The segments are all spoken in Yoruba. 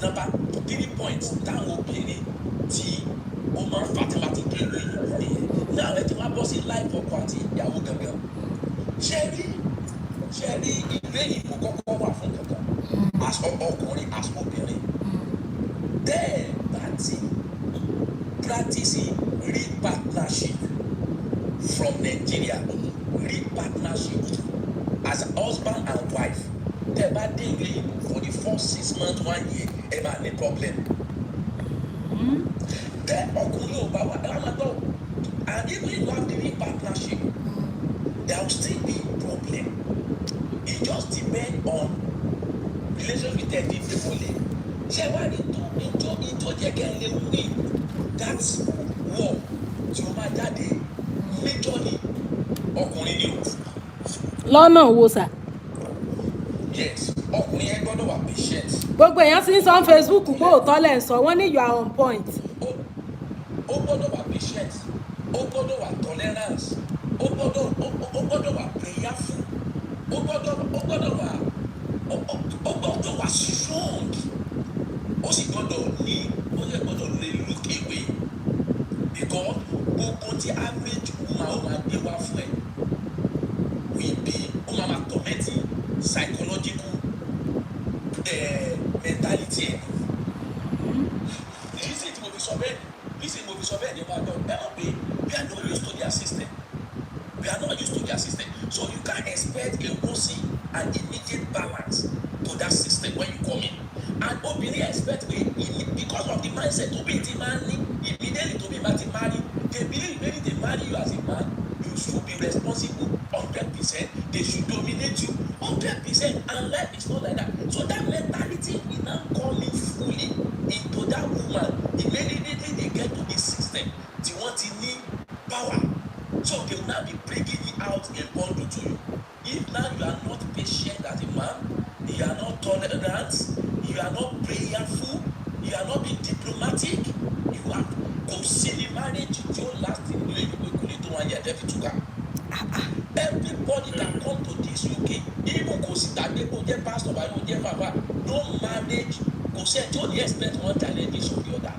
number 3 points táwọn obìnrin tí ó máa ń fatima tó dé ìlú ìyàwó nìyẹn náà ẹ ti wá bọ́ sí láì ọkọ àti ìyàwó gangan ṣe rí ìlú èyìnbó kọ́kọ́ wà fún gangan ọkùnrin as obìnrin tẹ́ bá ti practice real partnership from Nigeria real partnership as a husband and wife tẹ́ bá dé ìlú èyìnbó for the first 6 months 1 year ẹ máa ní problem tẹ́ ọkùnrin ò bá wà ẹ máa gbọ́ and even if you have the real partnership there will still be problem it just depend on relationship with the people ṣe wá ní tó jẹ́ kẹ́ lè win that war tí o máa jáde majorly ọkùnrin ni o. lọ́nà wo sà. yes ọkùnrin yẹn gbọ́dọ̀ wà patient. gbogbo èèyàn sì ń sọ Facebook pé òótọ́ lẹ̀ ń sọ wọ́n ní you are on point. ó gbọ́dọ̀ wà patient ó gbọ́dọ̀ wà tolerance ó gbọ́dọ̀ wà prayerful ó gbọ́dọ̀ wà strong ó sì gbọ́dọ̀ lè look away because gbogbo tí average woman ó máa gbé wá fún ẹ will be ó máa torment psychological mentality ẹ reason tí mo fi sọ bẹ́ẹ̀ ni máa gbọ́ ẹ mọ̀ pé we are not used to their system so you can't expect a rosy and immediate balance to that system when you come in and obìnrin expect pé because of the mindset to be the man immediately to be marry they believe when they marry you as a man you should be responsible 100%. They should dominate you 100%. And life is not like that. So that mentality will now come in fully into that woman. Immediately they get to this system, they want to need power. So they will now be bringing it out in bundle to you. If now you are not patient as a man, you are not tolerant, you are not prayerful, you are not being diplomatic, you have concealing marriage, your last thing you will to 1 year, everybody can come to this UK, even consider people get pastor by get papa, no marriage, go say don't expect one challenges or the other.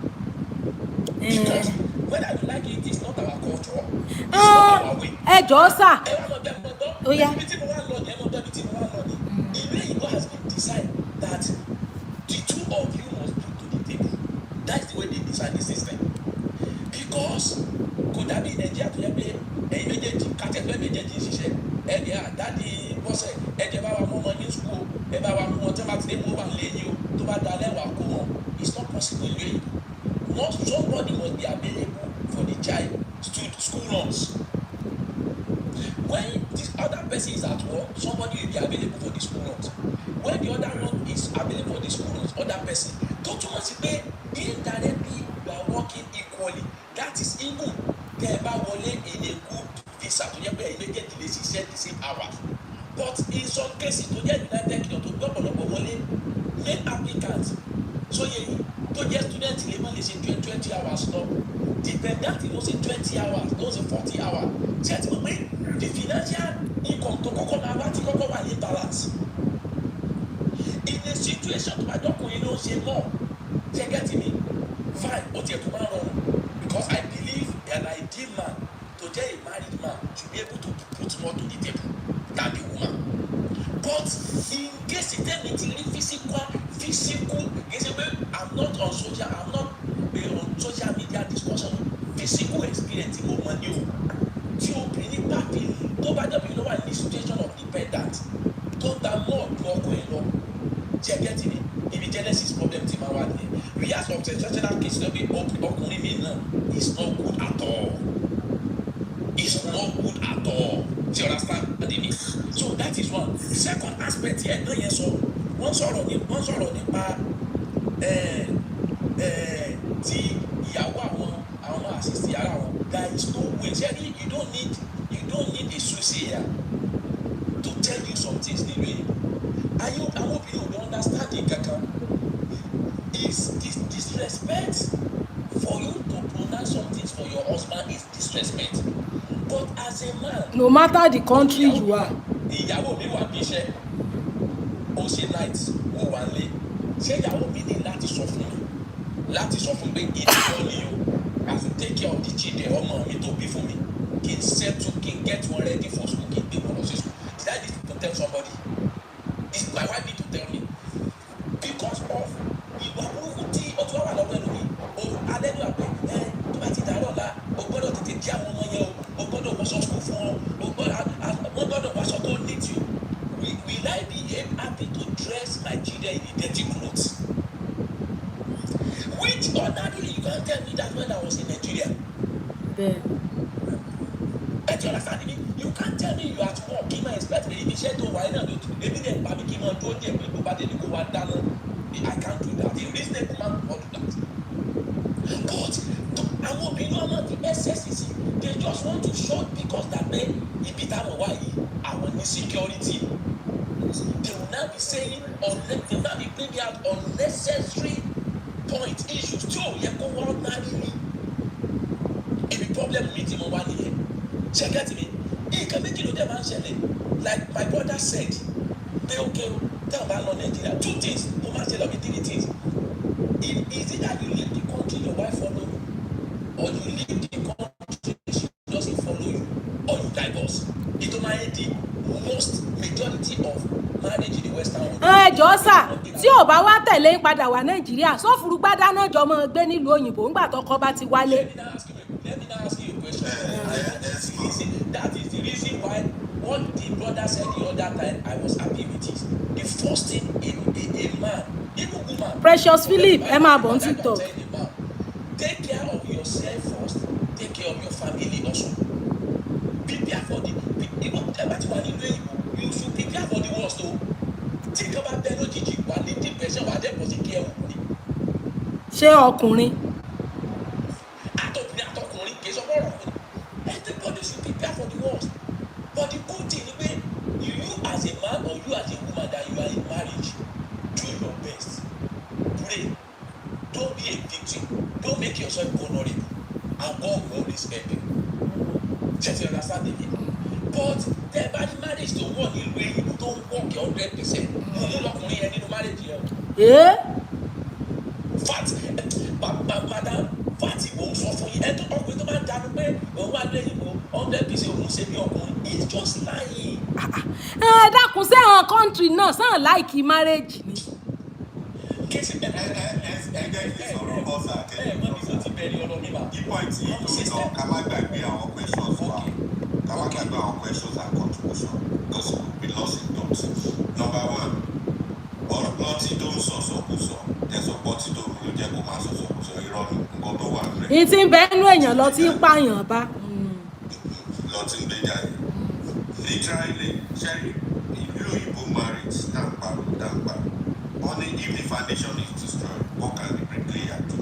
Because whether you like it, it's not our culture. It's not our way. Josa. Oh yeah. It has been decided that the two of you must put to the table. That's the way they design the system. Because could that be Nigeria to help méjèèjì kátẹ́fẹ́ méjèèjì ṣiṣẹ́ ẹni àdádi bọ́sẹ̀ ẹ̀jẹ̀ bá wa mú wọn ní school ẹ bá wa mú wọn tí wọ́n bá ti dé mú wọn lé yìí o tó bá da lẹ́wàá kó wọn it's not possible way somebody must be available for the child school runs when this other person is at work somebody will be available for the school runs when the other one is available for the school runs other person tó túmọ̀ sí pé indirectly you are working equally that is even tẹ́ ẹ bá wọlé in a good visa tó jẹ́ pé ẹ̀yin méjèèjì lè ṣiṣẹ́ the same hours but in some cases tó jẹ́ United Kingdom tó gbọ́ ọ̀pọ̀lọpọ̀ wọlé main applicants sóye yìí tó jẹ́ student lè má lè ṣe 20 hours lọ dependent ló ṣe 20 hours ló ṣe 40 hours ṣé ẹ ti mọ̀ pé the financial income tó kọ́kọ́ máa wá ti kọ́kọ́ wà ní balance in a situation tó bá dọ́kùnrin ló ń ṣe mọ́ ṣé get me fine ó tiẹ̀ tó máa rọrùn because I believe an ideal man to tell a married man should be able to put more to the table than the woman but in case it tell me to live physical you say well I'm not on social media discussion physical experience mo mọ ni o tí obìnrin bá fi tó bá dẹ̀ bí ló wà ní situation of dependent tó gba mọ́ ọ̀dọ́ ọkọ ẹ̀ lọ jẹ́ gẹ́tì ni ibi genesis problem ti máa wà nìyẹn we have some sensational cases lọ́wọ́ ọkùnrin mi náà is not good at all it's not good at all do you understand adini so that is one second aspect yẹn náà yẹn sọ wọ́n sọ̀rọ̀ nípa tí ìyàwó àwọn àṣìṣe ara wọn there is no way ṣẹ́ni you don't need a soothsayer to tell you some things nílùú yìí àwọn obìnrin ò lè understand it kankan is disrespect for you to pronounce some things for your husband is disrespect but as a man no matter the country you are ìyàwó mi wà bí iṣẹ́ ó ṣe night ó wà lé ṣé ìyàwó mi ní láti sọ fún mi láti sọ fún pé ìdíwọ́ ni o as to take care of the children ọmọ mi tó bí fún mi kí n settle kí n get one ready for school kí n gbé wọn lọ sí school did I need to tell somebody is my wife need to tell me because of ìwà burúkú tí ọtún wà lọ́wọ́ ẹlòmíì o alẹ́ ní àpẹ tó bá ti dàrọ̀ la o gbọ́dọ̀ tètè di àwọn ọmọ yẹn o gbọ́dọ̀ wọṣọ school fún ọ wọ́n gbọ́dọ̀ wọṣọ tó need you will I be happy to dress my children in dirty clothes which ordinarily you can't tell me that when I was in Nigeria. But you understand me? You can't tell me you are at work kí n máa expect me ibi iṣẹ́ tó wà náà ló tún ebi dẹ̀ pa mi kí n máa dúró díẹ̀ pé tó bá dé ní kó wá dáná I can't do that. The reasonable man will not do that. But àwọn obìnrin ọmọ the SSCC they just want to show because that day ibi táwọn wá yìí àwọn ní security they will now be saying they will now be bringing out unnecessary point issues tí ò yẹ kó wọ́n náà rí ibi problem mi tí mo wá nìyẹn ṣe get me nǹkan méjì ló dé máa ń ṣẹlẹ̀ like my brother said pé okay tell me about Nigeria 2 things mo máa ṣe lọ bí 3 things is it that you leave the country your wife follow you or you leave the country she doesn't follow you or you divorce it tó máa ń di most majority of marriage in the western world. Jọ sà tí ò bá wá tẹ̀lé ń padà wá Nàìjíríà sófurufú dáná jọ mọ́ gbé nílùú òyìnbó ńgbà tọkọ bá ti wálé. Let me now ask you a question. That is the reason why what the brother said the other time I was happy with it. The first thing a man, even woman. Precious Philip ẹ máa bọ̀ ní TikTok. Take care of yourself first. Take care of your family also. Prepare for the even you should prepare for the worst o. Think about the lójijì wà ní depression wà dé pọ̀ sí kí ẹ wò ni. Ṣé ọkùnrin? Everybody should prepare for the worst. But the good thing is you as a man or you as a woman that you are in marriage, do your best. Pray. Don't be a victim. Don't make yourself vulnerable. And God will always help you. Just understand me. But the marriage to one in way you don't work 100%. You don't know any marriage here. Yeah. Fat, madam. Fati wo sọ fún yín ẹtọ ọkùnrin tó máa ń dànù pé òun wà lẹ́yìn o 100% òun ṣe bí ọkùnrin it's just lying. Ẹ dákun sí àwọn kọ́ńtírì náà sàn láìkí márẹ́jì ni. Kéṣe ẹgbẹ́ ìsọ̀rọ̀ ọ̀sà kẹ́lẹ́ mọ́ mi tó ti bẹ̀rẹ̀ ọ̀rọ̀ mi bá. Ìpọ̀ ìtì tó sọ ká má gbàgbé àwọn questions wa ká má gbàgbé àwọn questions and contribution because we lost in thoughts. Number 1 ọlọ́tí tó ń sọ̀sọ̀kùsọ̀ tẹ̀sọ̀pọ̀tì tó ń jẹ́ kó máa sọ̀sọ̀kùsọ̀ irọ́ ni nǹkan tó wà nílẹ̀. Ní ti ń bẹ nínú èèyàn lọ tí ń pààyàn bá. Lọ tí ń gbé jáde. Literally ṣẹ́rí ìlú òyìnbó marriage dáńpàrọ̀ wọ́n ní if the foundation is destroyed what can the bricklayer do?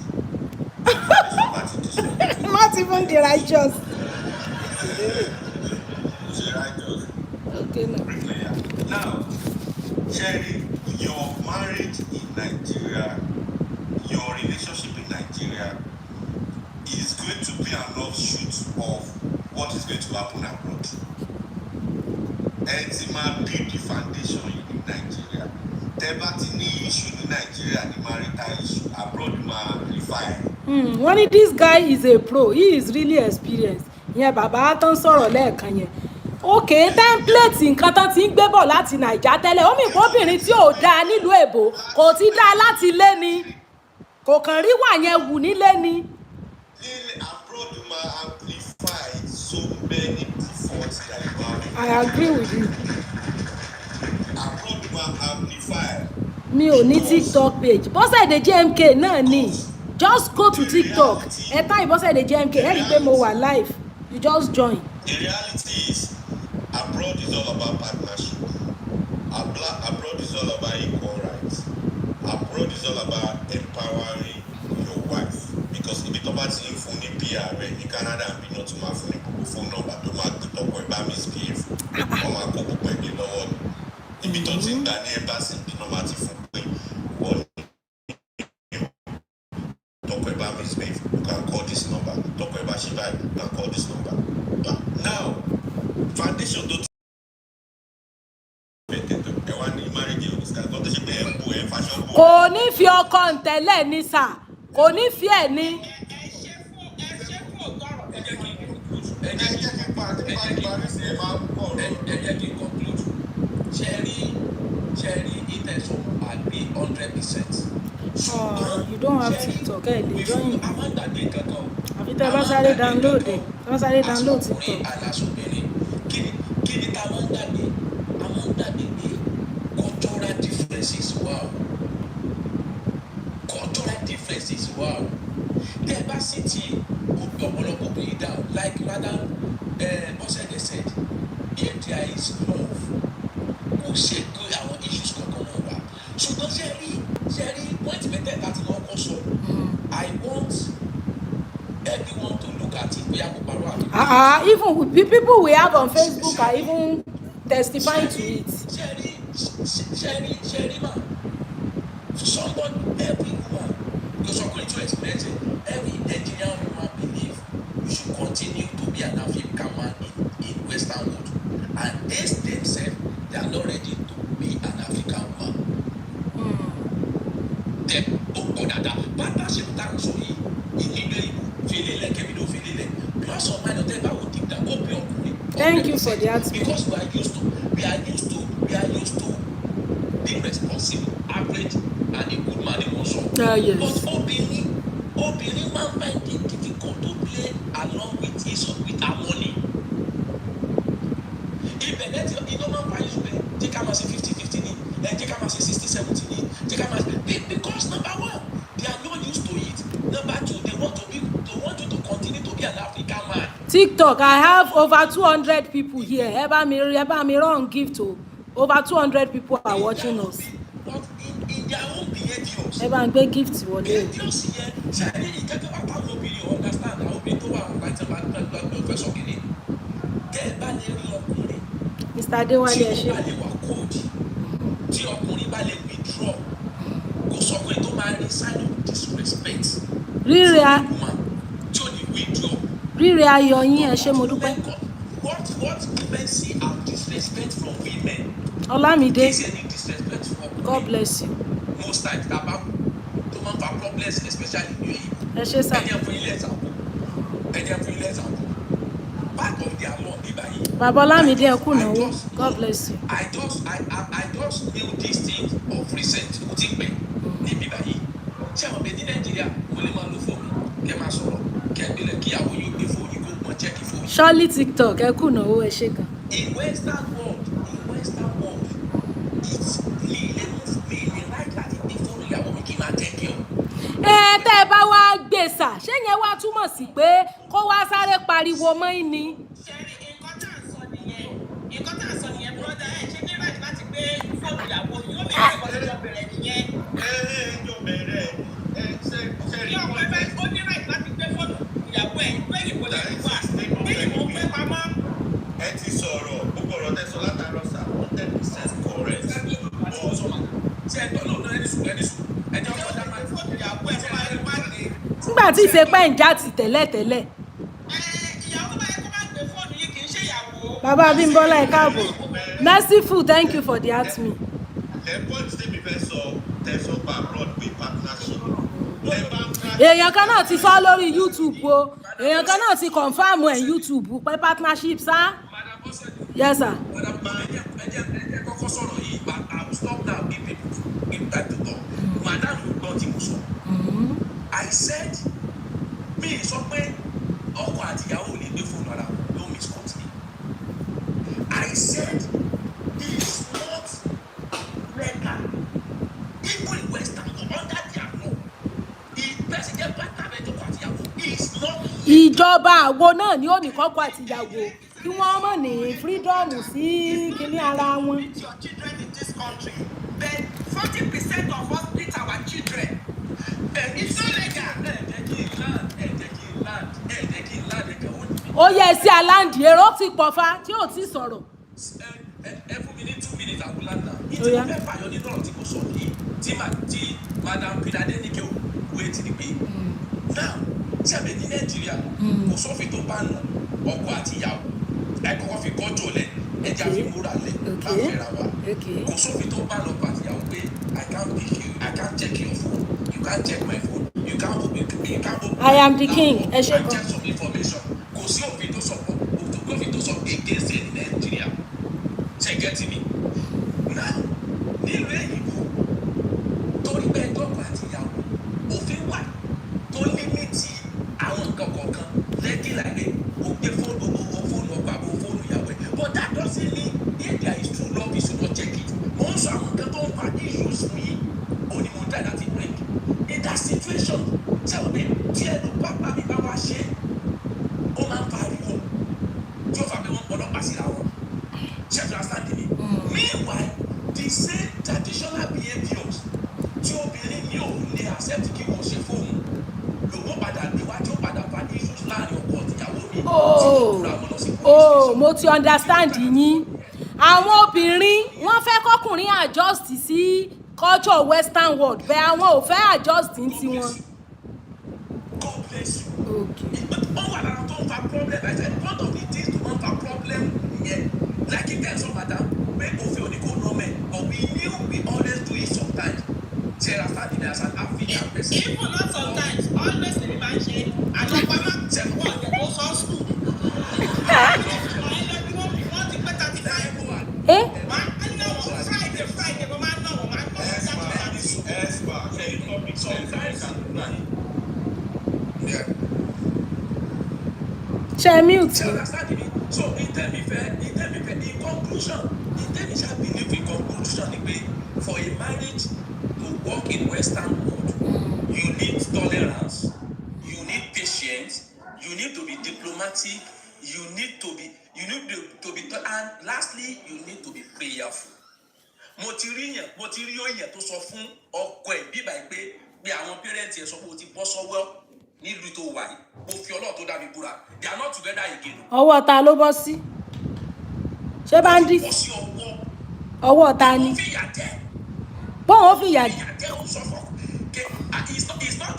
The foundation bá ti destroyed. Not even the righteous. The righteous. Okay, no. Bricklayer. Now ṣẹ́rí your marriage in Nigeria, your relationship in Nigeria is going to be an offshoot of what is going to happen abroad. Ẹ ti máa build the foundation in Nigeria. Tẹ́ bá ti ní issue ní Nigeria ní marital issue abroad máa refine. Wọ́n ní this guy is a pro, he is really experienced. Ìyẹn bàbá tó ń sọ̀rọ̀ lẹ́ẹ̀kan yẹn. Okay, template nǹkan tán ti ń gbé bọ̀ láti Nàìjà tẹ́lẹ̀ ó mì kóbìnrin tí ò dáa nílùú èbó kò ti dáa láti lé ni kò kàn rí wà yẹn wù nílé ni. Abroad máa amplify so many defaults that you have. I agree with you. Abroad máa amplify. Mi ò ní TikTok page Bọ́sẹ̀dé JMK náà ni just go to TikTok ẹ táì Bọ́sẹ̀dé JMK ẹ rí i pé mo wà live you just join. The reality is abroad is all about partnership. Abroad is all about equal rights. Abroad is all about empowering your wife. Because ibi tó bá ti ń fún ní PR rẹ̀ ní Canada and bí náà tó máa fún ní gbogbo phone number tó máa gbé tọkọ ẹ̀ bá misbehave. Wọ́n máa kó gbogbo ẹ̀mí lọ́wọ́ ni. Ibi tó ti ń gbà ní embassy bí náà máa ti fún pé wọ́n ní tọkọ ẹ̀ bá misbehave. You can call this number. Tọkọ ẹ̀ bá ṣe báyìí. You can call this number. But now foundation tó ti kò ní fi ọkọ ntẹ̀lẹ̀ ní sà kò ní fi ẹ̀ ní. ẹ jẹ́ kí n conclude ṣe rí ìtẹ̀sọ̀ àgbé 100%. You don't have TikTok ẹ lè join. àwọn àgbàgbé kankan. àfi tẹ́ bá sáré download ẹ̀ tẹ́ bá sáré download TikTok. aláṣọbìnrin kí ni táwọn ń dàgbé àwọn ń dàgbé pé cultural differences wà o cultural differences wà o tẹ́ bá sì ti ọ̀pọ̀lọpọ̀ pé down like madam Bọ́sẹ̀dé said if there is love kò ṣe pé àwọn issues kankan wọn wà ṣùgbọ́n ṣe rí point mẹ́tẹ̀ẹ̀ta tí wọ́n kọ́ sọ I want everyone to look at it bóyá kò parọ́ àbí. Even the people we have on Facebook are even testifying to it. Sherry man, somebody, every woman, because I'm going to explain it, every Nigerian woman believe you should continue to be an African man in Western world, and they themselves they are not ready to be an African woman. Then, partnership dance in Filele, Kevin Filele, plus or minus, they will deep down, open. Thank you for the answer. Because we are used to being responsible, average, and a good man also. Yes. But obìnrin man find it difficult to play along with our money. Ibẹ̀ lẹ́tí iná máa ń fa ìṣúbẹ̀ jẹ́ ká máa ṣe 50-50 ní jẹ́ ká máa ṣe 60-70 ní jẹ́ ká máa ṣe because number one they are not used to it. Number two they want you to continue to be an African man. TikTok, I have over 200 people here. Ẹ bá mi run gift o. Over 200 people are watching us. But in their own behaviors. Ẹ bá ń gbé gift wọlé. Behaviors yẹn ṣàlẹ́ ìkẹ́kẹ́ bá táwọn obìnrin understand àwọn obìnrin tó wà ọ̀gá ìtàn bá fẹ́ sọ kìíní. Tẹ́ ẹ bá lè rí ọkùnrin. Mr. Adéwálé ẹ ṣé. Tí ó bá lè wà kóòdì. Tí ọkùnrin bá lè withdraw. Kò sọ pé tó máa rí sign of disrespect. Rírẹ̀ tí ò ní withdraw. Rírẹ̀ ayọ̀ yín ẹ ṣé mo dúpẹ́. What women see as disrespect from women. Ọlámídé. Is any disrespect from women. God bless you. Most times taba to man fa problems especially in UAE. Ẹ ṣé sá. Ẹ̀jẹ̀ fún ilé example. Part of their law nígbà yìí. Bàbá Ọlámídé ẹ kú náwó. God bless you. I just knew this thing of recent ó ti pẹ́ níbi báyìí. Ṣé àwọn ọmọ ẹni Nàìjíríà mo lè máa lo fóònù kẹ́ máa sọ̀rọ̀ kẹ́ gbélé kíyàwó yóò gbé fóònù kó mọ̀ check fóònù. Surely TikTok ẹ kú náwó ẹ ṣé gan. In Western world, it's really right láti gbé fóònù ìyàwó mi kí n máa tẹ̀ kí o. Tẹ́ ẹ bá wá gbé sà ṣé yẹn wá túmọ̀ sí pé kó wá sáré pariwo mọ́ ìní. Nǹkan tá à ń sọ nìyẹn brother ẹ̀ ṣé ní right láti gbé fóònù ìyàwó yóò bí ẹ̀kọ́ lọ́jọ́ bẹ̀rẹ̀ nìyẹn. ẹjọ́ bẹ̀rẹ̀ ṣe Ní ọ̀pọ̀ ẹgbẹ́ ó ní right láti gbé fóònù ìyàwó ẹ̀ pé ìbò lè wà pé ìbò ń gbé pamọ́. ẹ ti sọ̀rọ̀ gbogbo ọ̀rọ̀ tẹ́sán látàrọ̀ sà 100% correct. Ṣé ẹ tọ́lọ̀ náà ẹni sùn ẹjọ́ kọjá máa ń Fóònù ìyàwó ẹ̀ máa ń wá ní. Nígbà tí ìṣepẹ́ ń já ti tẹ́lẹ̀tẹ́lẹ̀. Ìyàwó bá yẹ kó má gbé fóònù yìí kì í ṣe ìyàwó. Bàbá Abímbọ́lá ẹ káàbọ̀. Merciful, thank you for the atmi. point tèmi fẹ́ sọ tẹ̀sán pa abroad with partnership. Èèyàn kan náà ti sọ lórí YouTube o. Èèyàn kan náà ti confirm ẹ̀ YouTube pé partnership sá. Madam Bọ́sẹ̀dé. Yes sir. Madam Bọ́sẹ̀dé ẹjẹ́ kọ́kọ́ sọ̀rọ̀ yìí but I will stop now give people time to talk. Madam ló gbọ́ tí mo sọ. I said mi sọ pé ọkọ àti ìyàwó ò lè gbé fóònù ara ló misquote me. I said it is not legal even in Western under their law the president partner ẹjọ́ àti ìyàwó is not. Ìjọba àwo náà ni ó ní kọ́kọ́ àti ìyàwó kí wọ́n mọ̀ ní freedom sí kíní ara wọn. Split your children in this country. Then 40% of us split our children. It's not legal. Ó yẹ sí aláǹdì èrò ti pọ̀ fa tí ò ti sọ̀rọ̀. Ẹ fún mi ní 2 minutes àgùlànà. Ó yá. Ìtì fẹ́ fàyọ nínú ọ̀rọ̀ tí mo sọ yìí tí Madam Pinade ní kí o wo etí ni pé. Now, tí a bẹ ní Nàìjíríà, kò sófin tó bá nù ọkọ àti ìyàwó. Ẹ kọ́kọ́ fi kọ́jọ́ lẹ̀, ẹja fi múra lẹ̀, láfẹ́ra wa. Kò sófin tó bá lọ́kọ àti ìyàwó pé I can't pick you, I I can't check your phone. You can't check my phone. You can't open. I am the king. Ẹ ṣé And gan. check some information. Kò sí òfin tó sọ against it in Nigeria. Ṣé get me? Now, nílùú èyìnbó, torí pé ẹjọ́kọ̀ àti ìyàwó, òfin wà tó límìtì àwọn nǹkan kọ̀ọ̀kan lẹ́gìlàgbé ó gbé fóònù ọgbà bó fóònù ìyàwó ẹ̀. But that doesn't mean if there is true love, you should not check it. Mo ń sọ àwọn nǹkan tó ń fa issues fún yín, òní mo ń try láti break. In that situation, ṣé o pé tí ẹnu pápá mi bá wá ṣe, ó máa ń pariwo tí ó fà pé wọ́n ọlọ́pàá síra wọn. Ṣé you understand me? Meanwhile, the same traditional behaviours tí obìnrin mi ò lè accept kí wọ́n ṣe fóun lòun padà níwájú ó padà fa issues láàrin ọkọ àtìyàwó mi tí ó kúra wọn lọ sí police Mo ti understand yín. Àwọn obìnrin wọ́n fẹ́ kọ́kùnrin adjust sí culture western world bẹ́ẹ̀ àwọn ò fẹ́ adjust ní tiwọn. God bless you. Okay. Ó wà lára tó ń fa problem. I said one of the things tó ń fa problem yẹn like in terms of madam pé òfin ò ní kó nọ mẹ́ but we always do it sometimes. Ṣé ẹ understand me as an African person? Even not sometimes, always lè máa ń ṣe àjọpamọ́ wọ́n ọ̀dẹ̀ tó sọ school. Wọ́n ti pẹ́ 35. Eh? Máa ń ná wọn Friday, mo máa ń ná wọn, máa ń ná wọn Saturday. Ṣé mute? Ṣé understand me? So in conclusion, believe in conclusion ni pé for a marriage to work in Western world, you need tolerance, you need patience, you need to be diplomatic, you need to be and lastly you need to be prayerful. Mo ti rí òyìn tó sọ fún ọkọ ẹ̀ bíbá ẹ pé àwọn parents ẹ sọ pé o ti bọ́ sọ́wọ́ nílùú tó wà yìí mo fi Ọlọ́run tó dá mi búra they are not together again. Ọwọ́ ta ló bọ́ sí? Ṣé bandit? Bọ́ sí Ọwọ́ ta ni? ó fìyà jẹ. Bọ́n ó fìyà jẹ. Ìyà jẹ ó sọ fún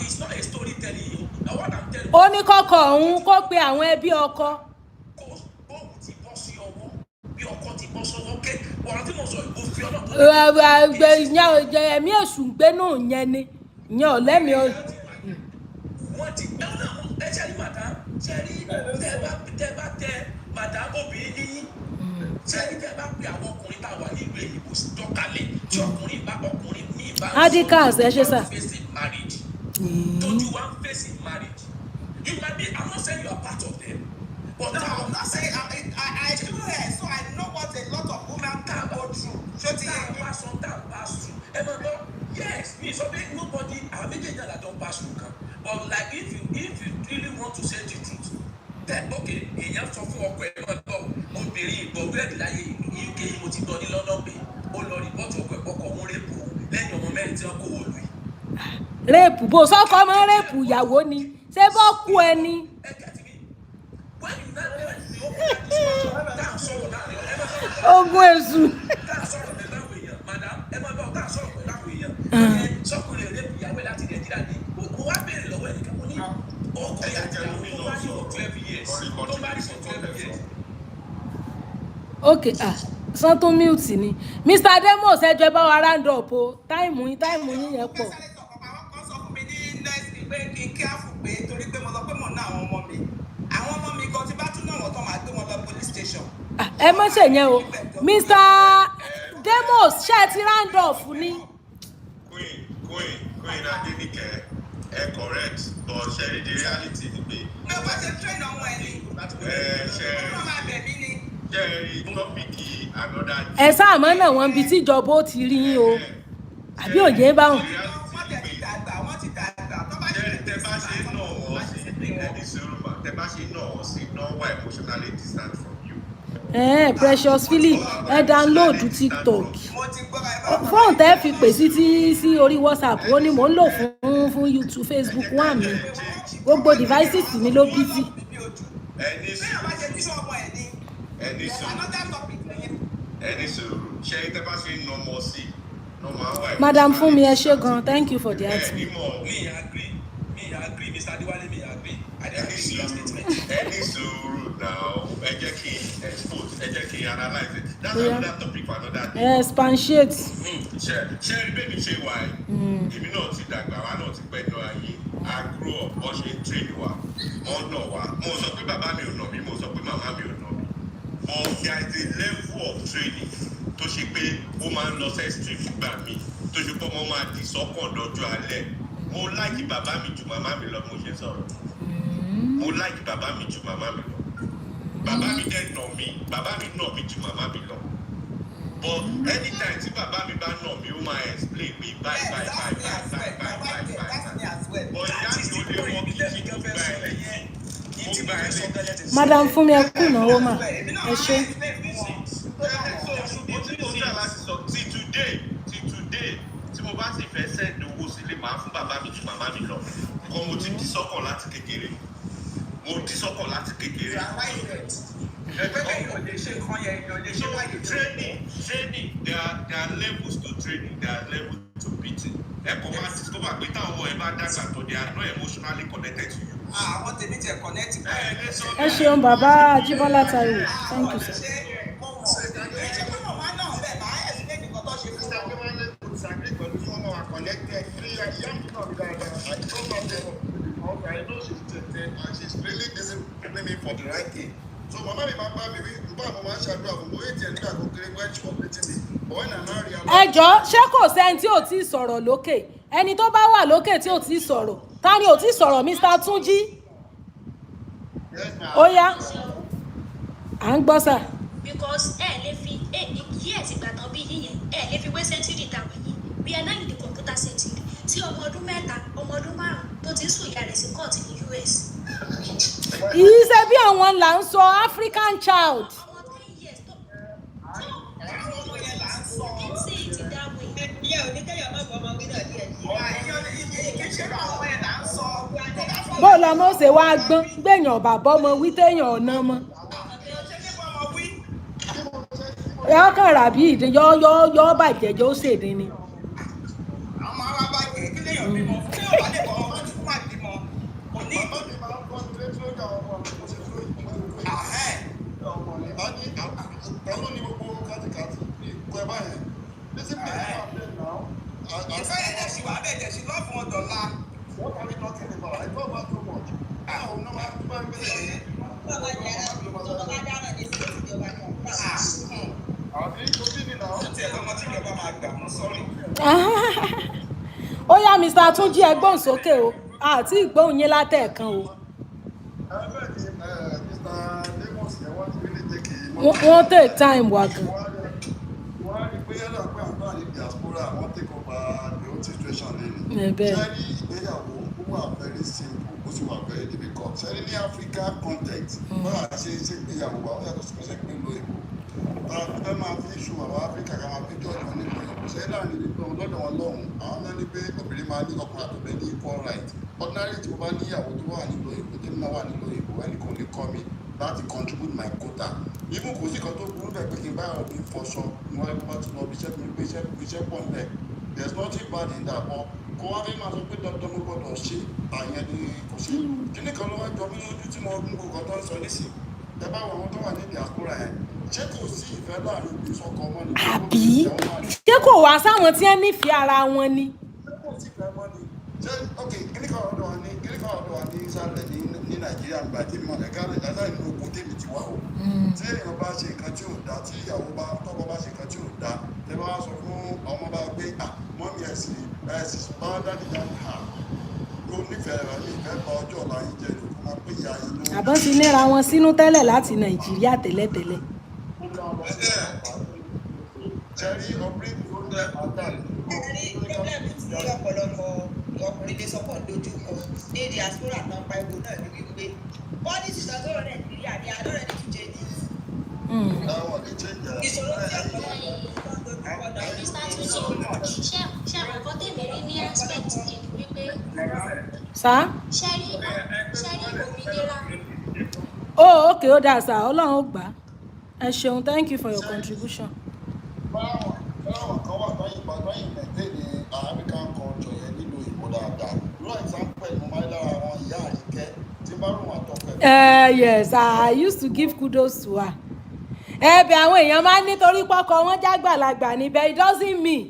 it's not a story telling you. What I'm telling you. Ó ní kọ́kọ́ òun kó pe àwọn ẹbí ọkọ. Bọ́ọ̀lù ti bọ́ sí ọwọ́ bí ọkọ ti bọ́ sọ́wọ́ ké ọ̀rọ̀ tí mo sọ ìbò fi Ọlọ́run tó dá mi. Ẹ̀mí èṣù ń gbé náà yẹn ni ìyẹn ò lẹ́mìí o. Wọ́n ti gbẹ́ náà ẹ ṣe rí madam ṣe rí tẹ́ bá tẹ madam obìnrin níyìn ṣe rí tẹ́ bá pe àwọn ọkùnrin tá a wà nílùú èyìnbó dọ́kálẹ̀ tí ọkùnrin ní ìbá Adikaz ẹ ṣe sà. facing marriage tójú wa facing marriage you might be I'm not saying you are part of them but No, I'm not saying I do it, so I know what a lot of women can go through. that pass through yes me so big nobody our méjèèjì that don pass through kan but like if you really want to say the truth then okay èèyàn sọ fún ọkọ ẹ̀ náà lọ obìnrin ìgbọ̀gbẹ́rì láyé UK mo ti gbọ́ ní London pé ó lọ rìpọ́tù ọkọ òun rèpù lẹ́yìn ọmọ mẹ́rin tí wọ́n kó wọlú yìí. Rèpù bó sọ́kọ́ mọ́ rèpù ìyàwó ni ṣé bọ́ kú ẹni. Ogun èṣù. Sọkùnrin rèpù ìyàwó láti Nàìjíríà ni mo wá béèrè lọ́wọ́ ẹnìkan mo ní ọkùnrin àti ìyàwó tó bá rí for 12 years tó bá rí for 12 years. Okay, Santo mute ni. Mr. Demos ẹjọ́ bá wa round up o. Táìmù yín yẹn pọ̀. Àwọn sọ fún mi ní next pé kí n careful pé torí pé mo sọ pé mo ná àwọn ọmọ mi. Àwọn ọmọ mi kan tí bá tún náà wọ́n tán máa gbé wọn lọ police station. Ẹ má ṣe yẹn o. Mr. Demos ṣe ti round up ni. Queen Adenike ẹ correct but ṣe the reality ni pé. Bí o bá ṣe train ọmọ ẹ ní. Ṣe ọmọ máa bẹ̀ mí ni. ṣe rí tọ́pìkì another. Ẹ sáà mọ́ náà wọ́n bí tíjọba ó ti rí yín o. Àbí òye báwọn. Wọ́n tẹ̀ ti dàgbà, wọ́n ti dàgbà. Tó bá ṣe tẹ bá ṣe náà wọ́n sí ẹni sọ̀rọ̀ mà tẹ bá ṣe náà wọ́n sí náà wà emotionally distant from you. Precious Philip ẹ download TikTok. mo ti gbọ́ ẹ bá Fóònù tẹ́ fi pè sí orí WhatsApp ó ní mò ń lò fún YouTube Facebook wà mí. Gbogbo devices mi ló busy. ẹni bẹ́ẹ̀ bá ṣe tú ọmọ ẹ̀ ní. ẹni sọ̀rọ̀ Another topic nìyẹn. ẹni sọ̀rọ̀ ṣe tẹ bá ṣe nà ọmọ sí náà wà. Madam Funmi ẹ ṣé gan, thank you for the answer. Me agree Mr. Adewale me agree I don't agree with your statement. Any sùúrù now, ẹ jẹ́ kí expose, ẹ jẹ́ kí analyze it. That's another topic for another day. Expatiate. Ṣé rí bẹ́ẹ̀ mi ṣe wà ẹ́? Èmi náà ti dàgbà wá náà ti pẹ́jọ ayé. I grew up, wọ́n ṣe ń train wa, wọ́n nà wá. Mo sọ pé bàbá mi ò nà mí, mo sọ pé màmá mi ò nà mí. But there is a level of training tó ṣe pé ó máa ń lọ sí extreme nígbà míì tó ṣe pé ọmọ máa di sọ́kàn lọ́jọ́ alẹ́. Mo láìkí bàbá mi ju màmá mi lọ mo ṣe sọ̀rọ̀. Mo láìkí bàbá mi ju màmá mi lọ. Bàbá mi dẹ̀ nà mí, bàbá mi nà mí ju màmá mi lọ. But anytime tí bàbá mi bá nà mí, ó máa explain pé báyìí. But ìyá mi ò lè wọ kíkí tó gba ẹ̀ lẹ́yìn. Madam Fúnmi ẹ kú ìnáwó mà. Ẹ ṣé. Till today, tí mo bá sì fẹ́ send owó sílé, màá fún bàbá mi ju màmá mi lọ. Kọ́ mo ti di sọ́kàn láti kékeré. Training, there are levels to training, there are levels to beating. Ẹ̀kọ́ máa discover pé táwọn ọmọ ẹ bá dàgbà tó they are not emotionally connected to you. Àwọn tèmi tẹ̀ connect. Ẹ ṣeun bàbá Ajíbọ́lá Táíwò. Thank you sir. For the right thing. So mama mi máa bá mi wí nígbà mo máa ń ṣàdúrà fún mo ètí ẹ̀ nígbà tó kéré when she was beating me but when I now realize. Ẹ jọ̀ọ́ ṣé kò sẹ́ni tí ò tí ì sọ̀rọ̀ lókè? Ẹni tó bá wà lókè tí ò tí ì sọ̀rọ̀ ta ni ò tí ì sọ̀rọ̀ Mr. Túnjí? Ó yá à ń gbọ́ sà. Because ẹ lè fi yí ẹ̀ ti gbà tán bí yíyẹn ẹ lè fi wé sẹ́ńtúrì tàwọn yìí we are now in the computer century tí ọmọ ọdún mẹ́ta ọmọ ọdún márùn-ún tó ti ń sùn ìyá rẹ̀ sí court ní US. Yìí ṣe bí àwọn là ń sọ African child. Ọmọ 10 years tó can't say it in that way. Ìyá ò ní kẹ́yọ̀ má bọ̀ ọmọ wí náà díẹ̀ díẹ̀. Ìkéṣe náà ọmọ ẹ̀ là ń sọ. Bó lọmọ ṣe wá gbọ́n gbẹ̀yàn bàbá ọmọ wí téèyàn ọ̀nà mọ́. Yọ kàn rà bí ìdí yọ bàjẹ́ yóò ṣèdí ni. Àwọn ará bàjẹ́ kí lèèyàn bímọ fún tí ò bá lè kọ́ ọmọ tí fún àbímọ kò ní. Ìfẹ́ yẹn tẹ̀sí wà bẹ́ẹ̀ tẹ̀sí lọ́fún ọ̀dọ̀la. Ó yá Mr. Túnjí ẹ gbóhùn sókè o àti ìgbóhùn yín látẹ̀ẹ̀kan o. Wọ́n take time wà gan. Very simple, ó sì wà very difficult. Ṣé ní Africa context, bọ́lá ṣe ìgbéyàwó wa, ó yàtọ̀ sí pé ìlú èkó. Ẹ máa fi ṣù àwọn Áfíríkà ká máa fi jọ ìwọ̀n nípa ìlú. Ṣé láàrin ìlú lọ́dọ̀ wọn lọ́hùn, àwọn náà ní pé obìnrin máa ní ọkùnrin àtọ̀bẹ ní equal right. Ordinary tí mo bá níyàwó tó wà nílò èkó, tí mo náà wà nílò èkó, ẹnì kan lè kọ́ mi láti contribute my quota. Even kò sí kan tó burú bẹ́ẹ̀ pé kí n bá ọ̀gbìn fọṣọ, ìwọ̀n ẹ̀kọ́ bá ti lọ bí iṣẹ́ pọ̀ ń bẹ̀. There's nothing bad in that, but kò wá fẹ́ máa sọ pé dandan ló gbọ́dọ̀ ṣe àyẹn ni kò sí. Kíní kan ló wá jọ mí lójú tí mo ń gbogbo tó ń sọ nísìn. Ẹ bá àwọn tó wà ní diaspora yẹn. Ṣé kò sí ìfẹ́ láàrin òbí sọ́kọ ọmọ ni? Àbí ṣé kò wá sáwọn tí wọ́n nífẹ̀ẹ́ ara wọn ni? Ṣé kò sí ìfẹ́ mọ́ ni? Ṣé ok kíní kan ọ̀dọ̀ wa ní ìsàlẹ̀ ní Nàìjíríà ń gbà tí mo ẹ̀ka ìlú ogun tèmi ti wà o. Tí èèyàn bá ṣe nǹkan tí ò dá, tí ìyàwó tọ́kọ bá ṣe nǹkan tí ò dá, ẹ bá sọ fún ọmọ bá gbé mọ́mí ẹ̀sìn bá dáàdì yá ha ló nífẹ̀ẹ́ rẹ̀ ní ìfẹ́ bá ọjọ́ ọ̀la yìí jẹ́ ló máa pé ìyá yìí ló. Àbọ̀n ti níra wọn sínú tẹ́lẹ̀ láti Nàìjíríà tẹ́lẹ̀tẹ́lẹ̀. Ṣẹ́rí ọ̀bírí tó ń dẹ́ àtàlẹ́. Ẹ̀rí pírọ́blẹ̀mù tí ọ̀pọ̀lọpọ̀ ọkùnrin lè sọ́kọ̀ dojú kọ ní diaspora náà pa egbò náà ní wípé bọ́ọ̀dì ìṣàtọ́rọ̀ Nàìjíríà ní àádọ́rẹ̀ ní ti jẹ́ ní. Àwọn lè change ẹ̀. Ìṣòro tí ọ̀pọ̀lọpọ̀ Ṣé àwọn nǹkan tèmi rí ní aspect yìí wípé Sá? ṣe rí òmìnira. Oh, okay, ó dáa sá, Ọlọ́run ó gbà. Ẹ ṣeun, thank you for your contribution. Báwọn kan wà báyìí maintain ní African culture yẹn nílò ìbò dáadáa. Irú example mo máa ń lára àwọn ìyá àríkẹ́ tí bá rò Yes, I used to give kudos to her. Ẹ̀bẹ̀ àwọn èèyàn máa ń nítorí pọ́kọ wọn jágbàlagbà níbẹ̀ it doesn't mean.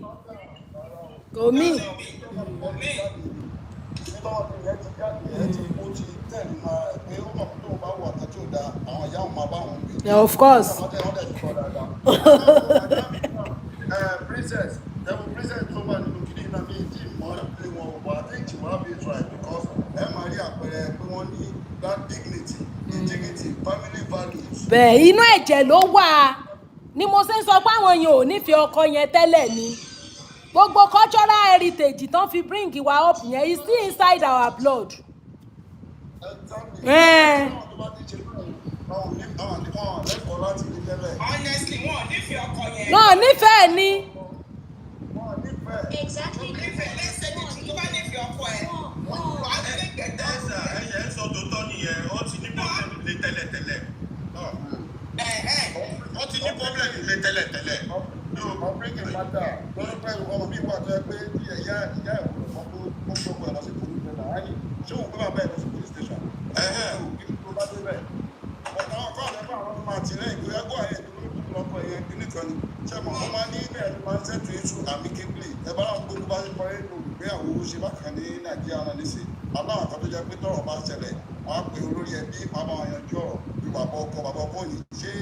Kò mí. Yeah, of course. Princess tó wà nínú kìíní náà ní ìdí ìmọ̀ pé wọn ò wà think she will be right because ẹ máa rí àpẹẹrẹ pé wọ́n ní that dignity, integrity, family values. Bẹ́ẹ̀ inú ẹ̀jẹ̀ ló wà ni mo ṣe ń sọ pé àwọn èèyàn ò nífẹ̀ẹ́ ọkọ yẹn tẹ́lẹ̀ ni gbogbo cultural heritage tán fi bring wa up yẹn is still inside our blood. honestly wọn ò nífẹ̀ẹ́ ọkọ yẹn. náà nífẹ̀ẹ́ ni. Exactly. nífẹ̀ẹ́ lẹ́sẹ̀ ní tí tó bá nífẹ̀ẹ́ ọkọ ẹ̀ wà á lè gbẹ̀dọ̀. ẹ̀yẹ ń sọ tòótọ́ nìyẹn ó ti ní problem ilé tẹ́lẹ̀tẹ́lẹ̀ ó ti ní problem ilé tẹ́lẹ̀tẹ́lẹ̀. Ọ̀pẹ̀kẹ̀ mátà lọ́dún pẹ̀lú ọmọ bí wà tó ẹ pé tí ìyá ìwòrán kan tó gbogbo ẹ̀ lọ sí police station á ní ṣé òun gbé bàbá ẹ̀ lọ sí police station. Kí ló bá dé bẹ̀? Ọ̀tá ọkọ̀ àlẹ́fà àwọn ọmọ àtìlẹ́yìn ìgbéyà gbọ́ àyè tó lọ́kọ̀ yẹn kí nìkan ni. Ṣé mo máa ní ilé ẹ̀ máa ń ṣètò iṣu amicably? Ẹ bá láwọn gbogbo bá ṣe kọ́ ẹ́ ìgbéyàwó ṣe bákan ní Nàìjíríà náà níṣe. Aláwọn kan tó jẹ́ pé tọ́rọ̀ bá ṣẹlẹ̀ wọ́n á pe olórí ẹbí máa bá wọn yanjú ọ̀rọ̀ bí bàbá ọkọ ní ṣé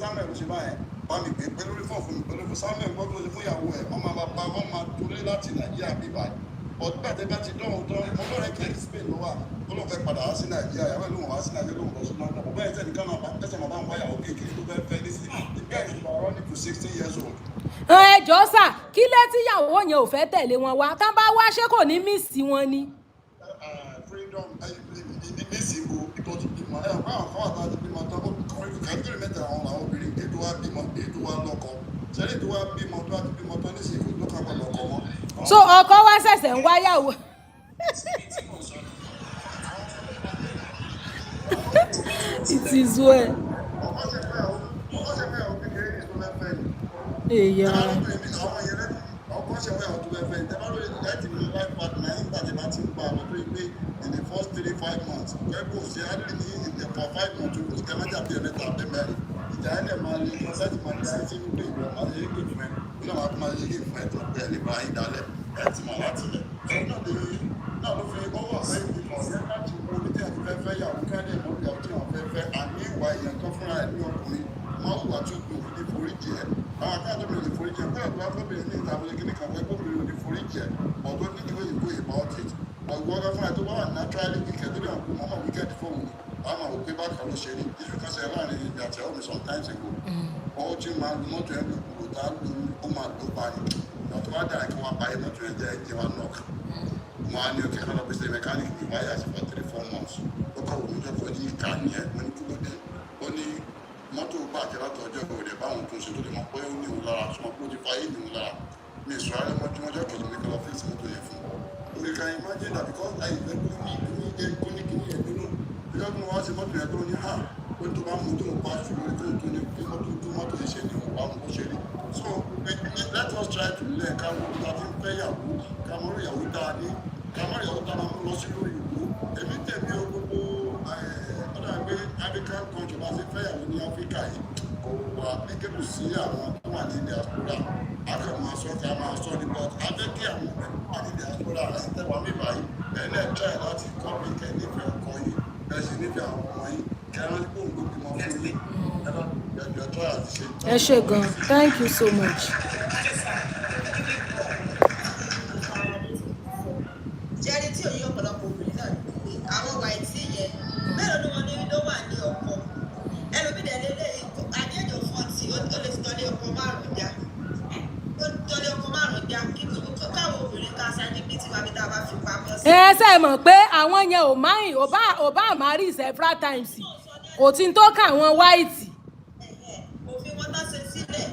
Samuel ló ṣe báyẹn bá mi pè pé lórí fún mi pẹ̀lú fún Samuel gbọ́ tó ṣe fún ìyàwó ẹ̀ wọ́n máa bá wọ́n máa torí láti Nàìjíríà bí báyìí ọdún bá tẹ bá ti dán òun tán ọlọ́rẹ̀ kẹ́lí Spain ló wà ó lóun fẹ́ padà wá sí Nàìjíríà ìyàwó ẹ̀ lóun wá sí Nàìjíríà lóun lọ sí London ọ̀bẹ ẹ̀ tẹ̀ nìkan náà ẹsẹ̀ máa bá ń wáyàwó kéèké tó fẹ́ fẹ́ nísì ìgbà ìgbà running to 16 years old. Ẹ jọ̀ọ́ sà kí lẹ tíyàwó yẹn ò fẹ́ tẹ̀lé wọn wá tán bá wá ṣé kò ní mísì wọn ni. Freedom nísìnyí ìtọ́ ti bímọ ẹ̀ wọ́n àwọn àwọn àti bímọ tán kàdúrà mẹ́ta àwọn làwọn obìnrin ètò wa bímọ ètò wa lọ́kọ sẹ́lẹ̀ tó wa bímọ tó àti bímọ tán nísìnyí kò tó kápá lọ́kọ wọn. So ọkọ wa ṣẹ̀ṣẹ̀ ń wáyàwó. It is well. Èyà. Ọkọ ṣe wẹ́ ọdún ẹ̀fẹ̀ ìtẹ́bá lórí láti ní life partner nígbà tí bá ti ń pa àwọn tó gbé in the first 3-5 months pẹ́ẹ́bù ṣe á lè ní ìdè for 5 months kò sí kẹ́mẹ́jà bí ẹ̀mẹ́ta àbẹ́ mẹ́rin ìjà ẹ̀lẹ̀ máa lè lọ láti máa ní sí inú pé ìwọ̀n máa lè gbé fún ẹ bí náà máa lè gbé fún ẹ tó pẹ́ ní báyìí dálẹ̀ ẹ̀ ti mọ̀ láti lẹ̀ náà ló fi ọwọ́ ọ̀fẹ́ ìgbìmọ̀ yẹn láti wo ní tí a ti fẹ́ fẹ́ yàwó kẹ́lẹ́ ìmọ̀ ìyàwó tí wọ́n fẹ́ fẹ́ àní ìwà èèyàn kan fúnra ẹ̀ ní ọkùnrin máa wùwà tó gbò ní foríjì ẹ̀ àwọn akáàtó mi ò lè foríjì ẹ̀ bóyá bóyá fọ́bìnrin ní ìtàwọn ẹgbẹ́ nìkan fẹ́ kóbìnrin ò lè foríjì ẹ̀ ọ̀dọ́ ní ìwé ìwé about it ọ̀gbọ́n ọ̀gá fúnra ẹ̀ tó bá wà naturally wicked tó dẹ̀ kó mọ́mọ́ wicked fóun ni wọ́n máa wò pé bákan ló ṣe rí iṣu kan ṣe láàrin ìgbà àti ọ̀hún sometimes ago ọwọ́ tí máa lu mọ́tò ẹ̀ lò tá lu ó máa lò pa ni ọ̀tọ̀ wá dára kí wọ́n bá yẹ mọ́tò ẹ̀ jẹ́ ẹ̀jẹ̀ wa knock mo á ní òkè kan lọ́pẹ́ sí mechanic ní wáyà sí for 3-4 months ó kọ̀ wò mí jọ fọ́ ní ìka ní ẹ̀ mo ní kí ló dé ó ní mọ́tò bá àti látọ̀ ọjọ́ ìwé rẹ̀ báwọn tó ṣe tó lè mọ̀ pé ó ní òun lára tó mọ̀ pé ó ti fa yé ní òun lára mi sọ ara mọ́jú ọjọ́ kejì mi kọ́ lọ fíìsì mọ́tò yẹn fún orí kan imagine that because I ìfẹ́ tó ní jẹ́ tó ní kíní yẹn nínú ìjọba tí mo wá sí mọ́tò yẹn tó ní hà ó tó bá mú tó ń pa ṣùgbọ́n tó ní kí mọ́tò yẹn ṣe ní òun bá mú bó ṣe rí so let us try to learn ká mọ̀ nípa tí ń fẹ́ yàwó ká mọ̀ ìyàwó dáa ní ká mọ̀ ìyàwó dáa máa mú lọ sí lórí ìlú èmi tẹ̀mí o gbogbo ọ̀dà pé African country bá ṣe fẹ́yàwó ní Áfíríkà yìí kò wà applicable sí àwọn tó wà ní diaspora a kàn máa sọ ká máa sọ ní but a fẹ́ kí àwọn ọ̀rẹ́ tó wà ní diaspora ẹ̀ tẹ́wàá mi báyìí ẹ̀ náà try láti kọ́ bí kẹ́ nífẹ̀ẹ́ ọkọ yìí bẹ́ẹ̀ sì nífẹ̀ẹ́ àwọn ọmọ yìí kẹ́rán ní gbòǹgbò bímọ fún yìí ẹ̀jọ̀ try àti ṣe. Ẹ ṣé gan, thank you so much. jẹ́rí tí òye ọ̀pọ̀lọpọ̀ obìnrin náà ní àwọn wà tí yẹn mélòó ni wọ́n ní ló wà ní ọkọ ẹlòmídẹ̀ lélẹ̀ àdéjọ 40 ó lè ti tọ́lé ọkọ márùn-ún já kí káwọn obìnrin ká sáré bí tiwa bí tá a bá fi pamọ́ sí. Ẹ ṣe mọ̀ pé àwọn yẹn ò máa ò bá marry several times kò tí ń tó ká àwọn white. òfin wọn tán ṣe sílẹ̀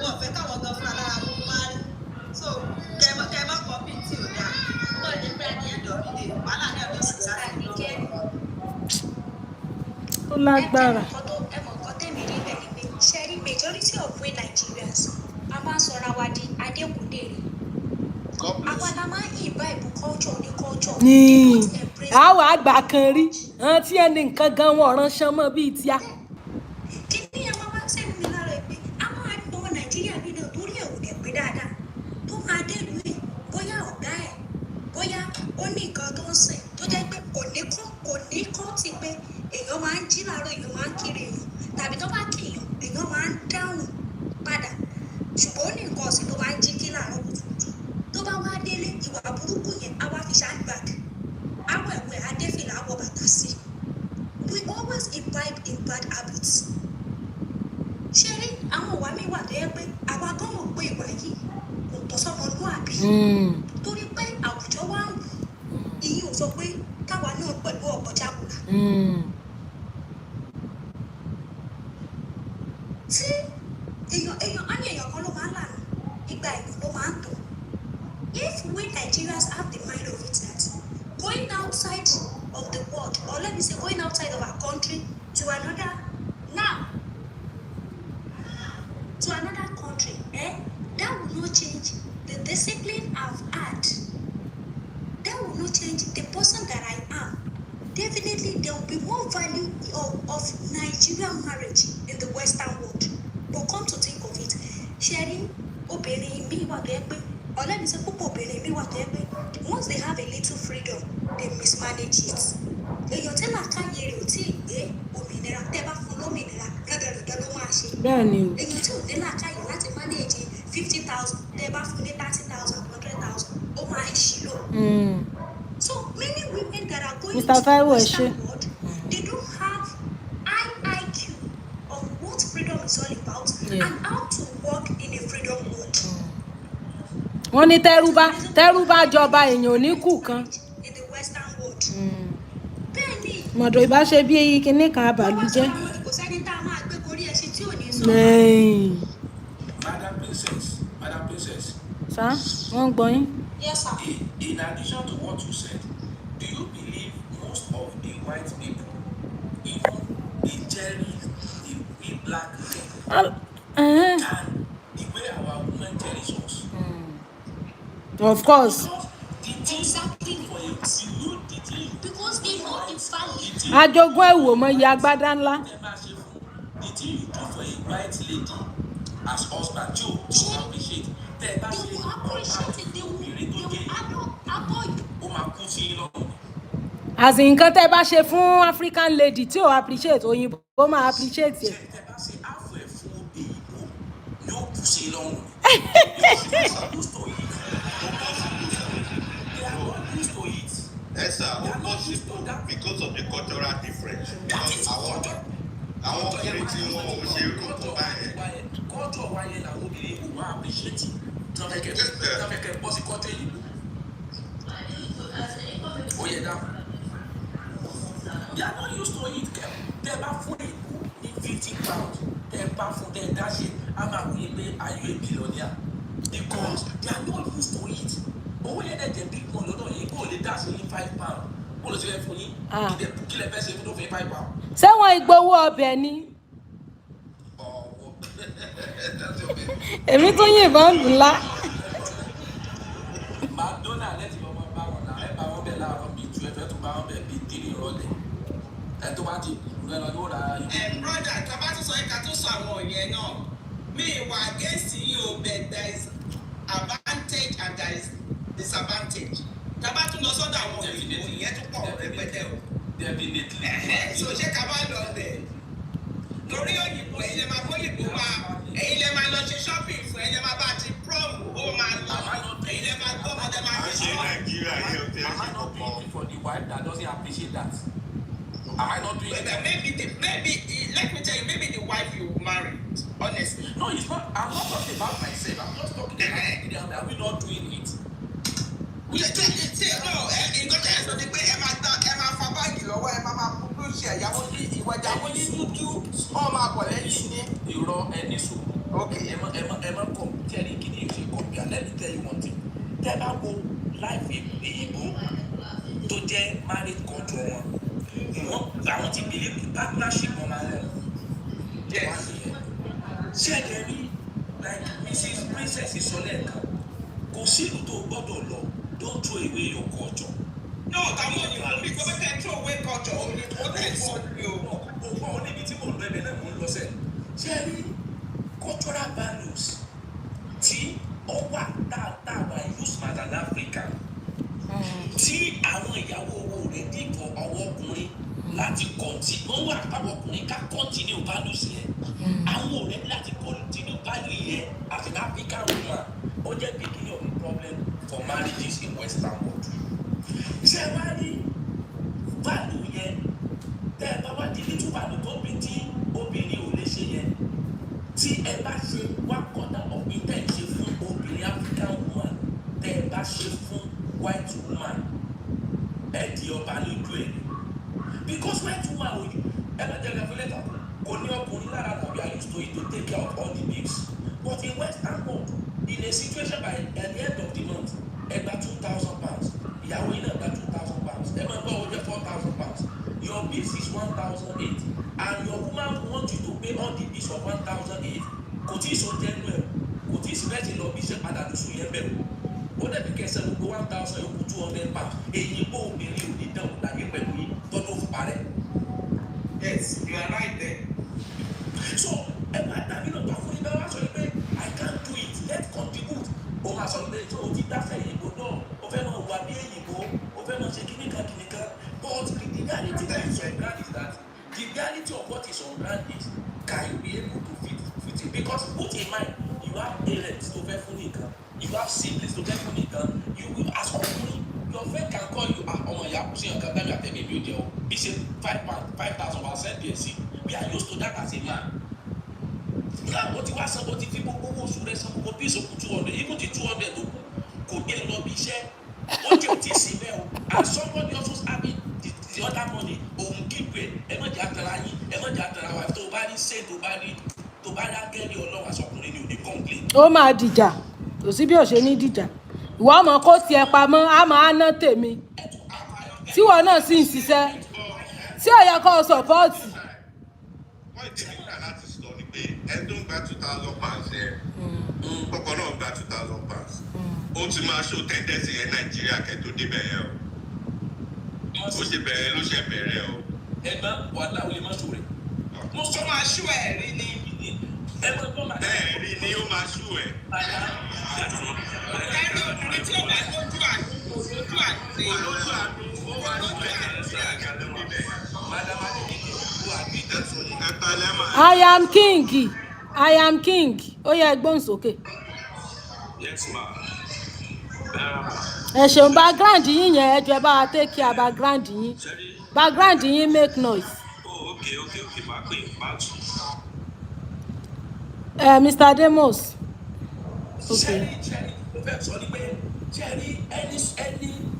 wọn ò fẹ́ káwọn gan fún alára wọn máa rí so kẹ má kọ́ bí tí ò dáa wọn ò ní pẹ́ ní ẹ̀dọ̀ mi lè wàhálà náà ló sì sára ní jẹ́. Ó lágbára. Ẹ mọ̀ nǹkan tẹ̀mí rí bẹ́ẹ̀ ni pé ṣe rí majority of we Nigerians a máa ń sọra wa di adékúndèrè àwa la máa ń imbibe culture ní culture. Ní àwọn àgbà kan rí. àwọn tí ẹni nǹkan gan wọn ránṣẹ́ mọ́ bíi tíá. kí ni ẹ máa wá sẹ́nu mi lára ẹ pé àwọn ọmọ nàìjíríà bí náà torí ẹ̀ ò dẹ̀ pé dáadáa tó máa dé ìlú ẹ̀ bóyá ọ̀gá ẹ̀ bóyá ó ní nǹkan tó ń sìn tó jẹ́ pé kò ní kọ́ ti pé èèyàn máa ń jí láàárọ̀ èèyàn máa ń kiri èèyàn tàbí tó bá kìyàn èèyàn máa ń dáhùn padà ṣùgbọ́n ó ní nǹkan ọ̀sìn tó máa ń jí kí láàárọ̀ kùtùkùtù tó bá wá délé ìwà burúkú yẹn á wá fi ṣáàgbàg àwọ̀ ẹ̀wẹ̀ adéfìlà àwọ̀ bàtà sí we always imbibe in bad habits ṣe rí àwọn ìwà mi wà tó yẹ pé àwa gan mọ̀ pé ìwà yìí kò tọ́ sọ́mọlúàbí torí pé àwùjọ wa ń wù ìyí ò sọ pé káwa náà pẹ̀lú ọ̀pọ̀ jágùlà tí èèyàn á ní èèyàn kan ló máa ń lànà ìgbà èèyàn ló máa ń tọ̀ if we Nigerians have the mind of it that going outside of the world or let me say going outside of our country to another country that will not change the discipline I've had that will not change the person that I am definitely there will be more value of Nigerian marriage in the Western world but come to think of it sharing obìnrin mi wà tó yẹ pé ọlẹ́ni sọ púpọ̀ obìnrin mi wà tó yẹ pé once they have a little freedom they mismanage it èèyàn tí làákàyè rẹ̀ ò tí ì gbé òmìnira tẹ́ bá fún lómìnira gẹ́gẹ́rẹ́gẹ́ ló máa ṣe bẹ́ẹ̀ ni o èèyàn tí ò ní làákàyè láti manage 50,000 tẹ́ bá fún ní 30,000 100,000 ó máa ń ṣìlò so many women that are going Mr. to the Taiwo, Western world they don't have high IQ of what freedom is all about and how to work in a freedom world. wọ́n ní tẹ́rú bá jọba èèyàn ò ní kù kan in the Western world. bẹ́ẹ̀ni mọ̀dọ̀ ìbá ṣe bí kinní kan àbàlújẹ́. kò sẹ́ni tá a máa gbé gorí ẹṣin tí ò ní sọ. Madam Princess. sá wọ́n ń gbọ́ yín. Yes, sir. In addition to what you said, do you believe most of the white people, even the cherish the black men, and the way our women cherish us? Of course. Exactly. Because they know it's valid. Ajogún ẹ̀wò mọ iye agbádá ńlá. The thing you do for a white lady as husband, Joe, appreciate. They will appreciate it. They will adore you. Ó máa kú sí lọ́rùn. As in nǹkan tẹ́ bá ṣe fún African lady tí ò appreciate òyìnbó ó máa appreciate ẹ̀. Tẹ́ bá ṣe àfọ̀ ẹ̀ fún òyìnbó ni ó kú sí lọ́rùn. Yes, sir. Of course, because of the cultural difference. Àwọn ọkùnrin tí wọ́n ò ṣe irú nǹkan báyẹn. Kọ́jọ́ wáyé làwọn obìnrin kò wá appreciate tọ́fẹ̀kẹ́ bọ́ sí kọ́jọ́ ìlú. Ó yẹ dáhùn. They are not used to it. Tẹ́ bá fún ìlú ní 50 pounds, tẹ́ bá fún tẹ́ dáṣe, a máa wúye pé are you a billionaire? Because they are not used to it. Owó yẹn dẹ̀ jẹ́ big one lọ́dọ̀ yìí kó o lè dáṣe ní 5 pounds. Kó o lè ṣe fẹ́ fún yín. Kí lẹ fẹ́ ṣe fún tó fi 5 pounds? Ṣé wọ́n ìgbowó ọbẹ̀ ni? Èmi tún yìnbọn ńlá. McDonald lẹ́tì lọ́mọ bá wọn náà ẹ bá wọn bẹ̀ láàárọ̀ bíi 12 ẹ tún bá wọn bẹ̀ bíi 3 ìrọ̀lẹ́ ẹ tó bá ti kú ẹ lọ yóò ra ẹ broda tábà tó sọ yìí ká tó sọ àwọn yẹn náà mi wà against yìí o but there is advantage and there is disadvantage tábà tún lọ sọ́dọ̀ àwọn òyìnbó ìyẹn tó pọ̀ rẹpẹtẹ o. definitely. so ṣé ká bá lọ bẹ̀ lórí òyìnbó ẹ̀yin lè máa bóyìnbó máa ẹ̀yin lè máa lọ ṣe shopping fún ẹ̀yin lè máa bá ti prom ó máa lọ ẹ̀yin lè máa gbọ́ ọmọdé máa fi Ṣé sọ. Nàìjíríà yóò tẹ́ Am I not doing it for the wife that doesn't appreciate that? Am I not doing But it? maybe let me tell you, maybe the wife you married, honestly. No, it's not. I'm not talking about myself. I'm just talking about Nigeria. Are we not doing it? Ṣé nǹkan tẹ̀ ẹ́ sọ ni pé ẹ máa fa báàgì lọ́wọ́ ẹ máa kú ṣe ẹ̀yàwó ní ìwọ̀jáwó ní dúdú ọ̀ máa bọ̀ lẹ́yìn ní. Irọ́ ẹni sùn. Okay. Ẹ má kọ̀ tẹ́lẹ̀ kí ni èsì kọ̀ bí alẹ́ ní tell you one thing. Tẹ́ bá wo life ìyìnbó tó jẹ́ marriage culture wọn àwọn ti believe in partnership wọn máa lọ. Ṣé ẹ̀jẹ̀ rí like Mrs. Princess sọ lẹ́ẹ̀kan kò sí ìlú tó gbọ́dọ̀ lọ don't throw away your culture. náà táwọn òyìnbó bí kò fẹ́ kẹ́ throw away culture òyìnbó tẹ̀ sọ ni o. ògbọ́n oníbi tí mo lọ ẹbẹ̀ náà mo ń lọ sẹ́ ṣe rí cultural values tí ó wà dáadáa use as an African tí àwọn ìyàwó owó rẹ̀ dìbò àwọn ọkùnrin láti continue wọ́n wà àwọn ọkùnrin ká continue values yẹn àwọn ọ̀rẹ́ láti continue value yẹn as an African woman ó jẹ́ beginning of the problem for marriages in Western world. ṣé wá rí value yẹn tẹ́ ẹ bá wá di little value tó bí tí obìnrin ò lè ṣe yẹn tí ẹ bá ṣe one quarter of it tẹ́ ẹ ṣe fún obìnrin African woman tẹ́ ẹ bá ṣe fún white woman ẹ di ọba lójú ẹ because white woman ò yí ẹ bá jẹ́ refrigerator kò ní ọkùnrin lára tàbí I used to it to take care of all the bills but in Western world in a situation by at the end of the month ẹ gba £2,000 ìyàwó yìí náà gba £2,000 ẹ máa gbọ́ ó jẹ́ £4,000 your bills is 1,008 and your woman want you to pay all the bills of 1,008 kò tí ì sọ jẹ́nu ẹ̀ kò tí ì sì bẹ́ẹ̀ ti lọ bí iṣẹ́ padà lóṣù yẹn bẹ̀rù ó dẹ̀bi kẹsẹ̀ gbogbo 1,000 yòókù £200 èyí bó obìnrin ò ní dán láyé pẹ̀lú yìí tọ́jú òfin parẹ́. Yes, you are right there. So ẹ máa dàbí náà tó fún ibà wá sọ pé I can't do it let's contribute ó máa sọ pé tó o ti dáfẹ́ ìyìnbó náà o fẹ́ máa wà bí èyìnbó o fẹ́ máa ṣe kíníkan but the reality that is on ground is that the reality of what is on ground is can you be able to fit it because put in mind you have parents tó fẹ́ fún nìkan you have siblings tó fẹ́ fún nìkan you will as ọkùnrin your friend can call you ọmọ ìyá kò sí nǹkan tẹ́lẹ̀ àtẹ̀mí mi ò jẹ́ o bí ṣe £5,000 DSC we are used to that as a man now o ti wá san o ti fi gbogbo owó oṣù rẹ san gbogbo bí ìṣòkù 200 even ti 200 tó kò gbé lọ bí iṣẹ́ ó jẹ́ òtí sí bẹ́ẹ̀ o and somebody also having the other money òun kígbe ẹ má jẹ́ àtàrà yín ẹ má jẹ́ àtàrà wa tó bá rí ṣe tó bá rí agẹ́lì ọlọ́wà sọkùnrin ni ò ní complain. ó máa dìjà kò sí bí ò ṣe ní dìjà ìwọ ọmọ kó tiẹ̀ pamọ́ á máa ná tèmi tíwọ náà sì ń ṣiṣẹ́ tí ò yẹ kó o sọ̀pọ́ọ̀tì. wọ́n ti nígbà láti sọ ni pé ẹ tó ń gba £2,000 yẹn kọ́kọ́ náà gba £2,000 ó ti máa ṣó tẹ́ndẹ́sì yẹn Nàìjíríà kẹ́tó débẹ̀ yẹn o ó ṣe bẹ̀rẹ̀ ló ṣe bẹ̀rẹ̀ o. ẹgbẹ́ wàhálà olè má ṣòro Mo sọ máa ṣú ẹ̀ rí ni. ẹgbẹ́ tó máa bẹ́ẹ̀ rí ni ó máa ṣú ẹ̀. Ẹni obìnrin tí ó bá lójú àánú lójú àánú ni. olójú àánú ó wá ní bẹ̀rẹ̀ Nàìjíríà kẹ́tó débẹ̀ yẹn. I am king ó yẹ gbóhùn sókè. Yes, ma. ẹ ṣeun background yín yẹn ẹ jọ̀ọ́ ẹ bá wa take care background yín background yín make noise. Oh, okay, máa pè máa tù. Mr. Demos. Okay.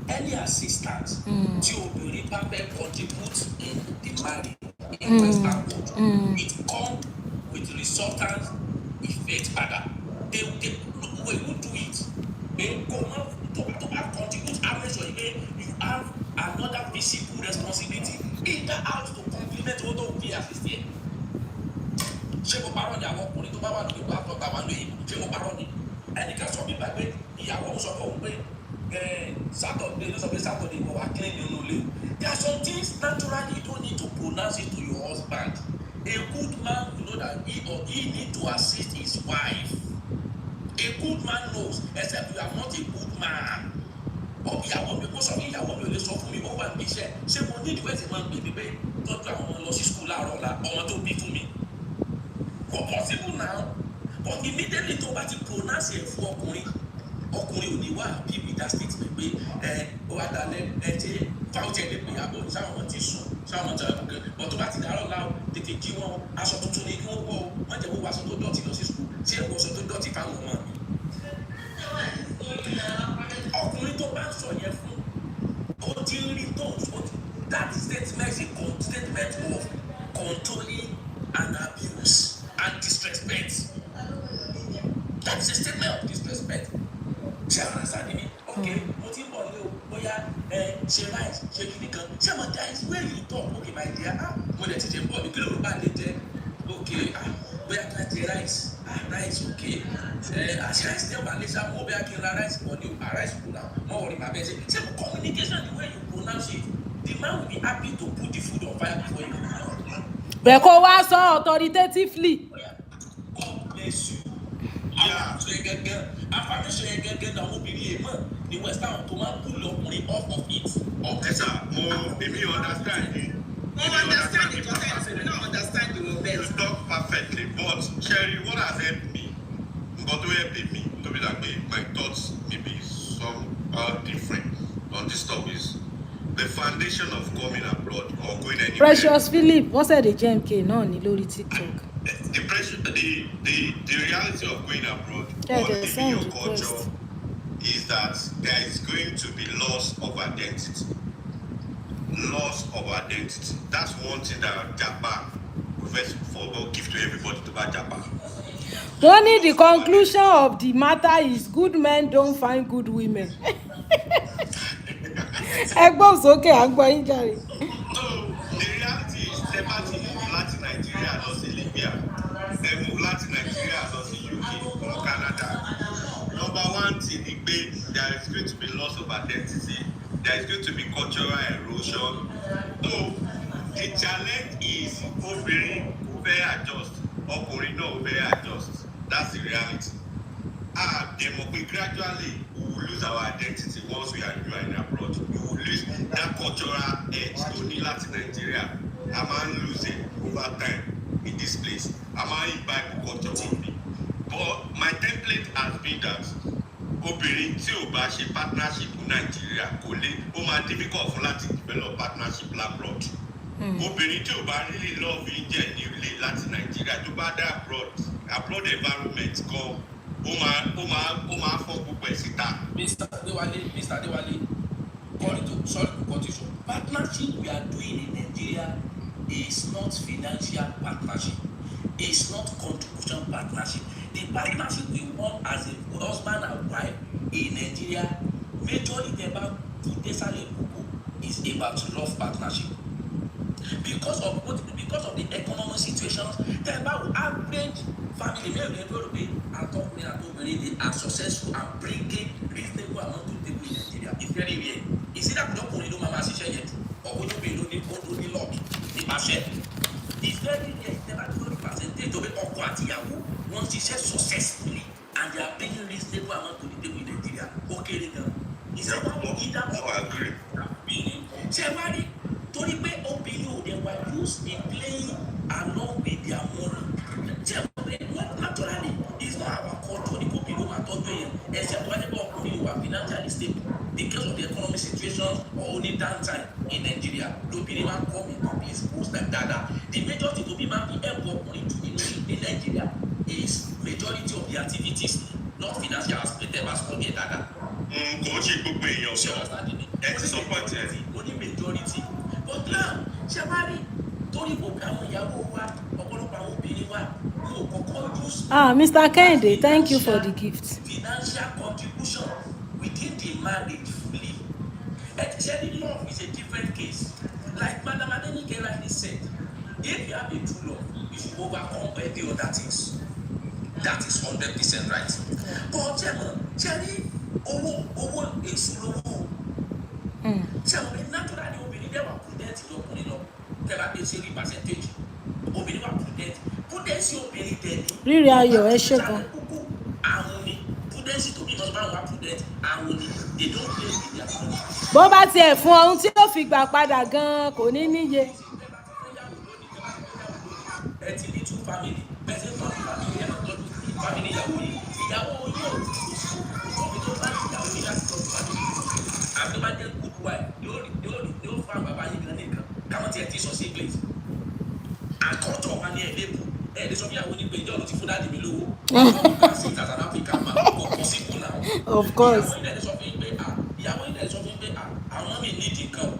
Any assistance tí obìnrin bá fẹ́ contribute in the marriage in Western world it come with resultant effect padà they will do it to contribute and make sure you have another visible responsibility in that house to complement owó tó fi assist yẹ. ṣé mo parọ́ ni àwọn ọkùnrin tó bá wà lórí ìgbà àtọ́ta wà lóyìn ṣé mo parọ́ ni ẹnìkan sọ bíbá pé ìyàwó ń sọ fún òun pé Saturday ló sọ pé Saturday mo wà clean nínú ilé there are some things naturally you don't need to pronounce it to your husband a good man will know that he need to assist his wife a good man knows except you are not a good man ìyàwó mi kó sọ fún ìyàwó mi ò lè sọ fún mi ó wà ní iṣẹ́ ṣé mo ní ìdíwẹ́ sì máa ń gbé pé tọ́jú àwọn ọmọ lọ sí school láàárọ̀ la ọmọ tó bí fún mi kò possible now but immediately tó bá ti pronounce ẹ̀ fún ọkùnrin ò ní wá bí with that statement pé ó wá dalẹ̀ ṣe fáwọ́tì ẹ̀ lè pè àbọ̀ sáwọn ti sùn sáwọn ti ọ̀rọ̀ kẹ́ but tó bá ti dàárọ̀ láwọn tètè jí wọn aṣọ tuntun ni kí wọ́n wọ̀ wọ́n jẹ́ wọ́n wọ aṣọ tó dọ̀tí lọ sí school ṣé ẹ̀ wọ aṣọ tó dọ̀tí fáwọn ọmọ mi. ọkùnrin tó bá ń sọ yẹn fún ó ti ń rí tó that statement is a statement of controlling and abuse and disrespect that is a statement of disrespect. ṣé àwọn àṣà ni mí ok mo ti ń bọ̀ ní o bóyá ṣe rice ṣe kìíní kan ṣé àwọn there is where you talk ok my dear mo lè tètè bọ̀ ní kí ló bá lè jẹ ok bóyá ká jẹ rice rice ok àṣẹ rice tẹ́ wà lè ṣàmú bóyá kí n ra rice bọ̀ ní o rice kù náà mọ̀ wọ̀rí bàbá ẹ̀ ṣe mo communication the way you pronounce happy to put the food on fire before you. bẹ́ẹ̀ kó wá sọ authoritatively. God bless you. Àfàmìsọ yẹn gẹ́gẹ́ àfàmìsọ yẹn gẹ́gẹ́ náà obìnrin yẹn mọ̀ ní West Ham tó máa ń pull ọkùnrin off of it. Okay, sir. Maybe you understand it. Understand the context. We don't understand the You words. talk perfectly, but Sherry, what has helped me? But to help me, to be like my thoughts may be some different on this stuff is the foundation of coming abroad or going anywhere. Precious Philip wọ́n ṣẹ̀dẹ̀ JMK náà ní lórí TikTok. The pressure, the reality of going abroad Yeah, or they living send your request. culture is that there is going to be loss of identity. Loss of identity. That's one thing that Japan will give to everybody to buy Japan. wọ́n ní the conclusion of the matter is good men don't find good women. ẹgbọ́n sókè à ń gbọ́ yín jàre. So the reality is they move Latin Nigeria, not in Libya. They move Latin Nigeria, not in UK or Canada. Number one thing, there is going to be loss of identity. There is going to be cultural erosion. So the challenge is obìnrin who very adjust, ọkùnrin náà who very adjust. That's the reality. Gradually we will lose our identity once we are abroad. We will lose that cultural edge to ní láti Nigeria. A máa ń lose it over time in this place. A máa ń imbibe culture with me. But my template has been that obìnrin tí ò bá ṣe partnership ní Nigeria kò lè ó máa difficult fún láti develop partnership abroad. Obìnrin tí ò bá really love India ní ilé láti Nigeria tó bá dá abroad environment gan ó máa fọ́ gbogbo ẹ̀ síta. Mr. Adewale, sorry to cut you short. Partnership we are doing in Nigeria is not financial partnership. It's not contribution partnership. The partnership we want as a husband and wife in Nigeria, majorly about Desale Koko is about love partnership. Because of the economic situations, the about average family they are successful and bringing reasonable amount to table in Nigeria. It's very rare. Is it that we don't mama yet or we don't lobby the market? It's very rare. Never do the percentage of it or Yahoo once she says successfully and they are bringing reasonable amount to the table in Nigeria. Okay, then. It's about either I agree. Somebody torí pé obìnrin ò dẹ̀ wá use in playing along with their money. Naturally, it's not our culture. The people who are talking, except when the people are financially stable because of the economic situation or only downtime in Nigeria. The people are coming to be exposed like that. The majority of people are in Nigeria is majority of the activities, not financial aspect, they must forget that. Kò ṣe gbogbo èèyàn sọ ẹ ti sọ pọ́ǹtì ẹ. Only majority. But now, Shabari, torí gbogbo àwọn ìyàwó wa, ọ̀pọ̀lọpọ̀ àwọn obìnrin wa, mo kọ́kọ́ use. Mr. Kehinde, thank you for the gift. Financial contribution within the marriage fully. Actually, love is a different case. Like Madam Adenike rightly said, if you have a true love, you should overcome every other things. That is 100% right. But Jerry, owó èso lówó. Ṣé naturally obìnrin dẹ̀ wà prudent lọ́kùnrin lọ? Tẹ́ bá dé ṣe ní percentage. Obìnrin wà prudent. Prudence obìnrin dẹ̀ ni. Rírì ayọ̀ ẹ ṣe gan. Àwọn ni prudence tó bí wọ́n bá wà prudent. Àwọn ni they don't play with their money. Bó bá tiẹ̀ fún ohun tí ó fi gbà padà gan-an kò ní níye. Ẹ ti ní two family. Bẹ́ẹ̀ ṣe tọ́jú family ẹ̀ tọ́jú family ìyàwó yìí. Ìyàwó yóò tóbi tó bá ìyàwó yìí láti tọ́jú family. Àbí bá jẹ́ good wife yóò fún bàbá yìí gan nìkan. Káwọn tiẹ̀ ti sọ sí place. Àkọ́jọ́ wa ní ẹ̀lẹ́bù. Ẹ̀ lè sọ fún ìyàwó ní pé ìjọ́ ló ti fún dáàdì mi lówó. Ọmọ kan sí ìtàsán Africa máa kò possible now. Of course. Ìyàwó ilẹ̀ sọ fún yín pé àwọn mi ní ìdí kan.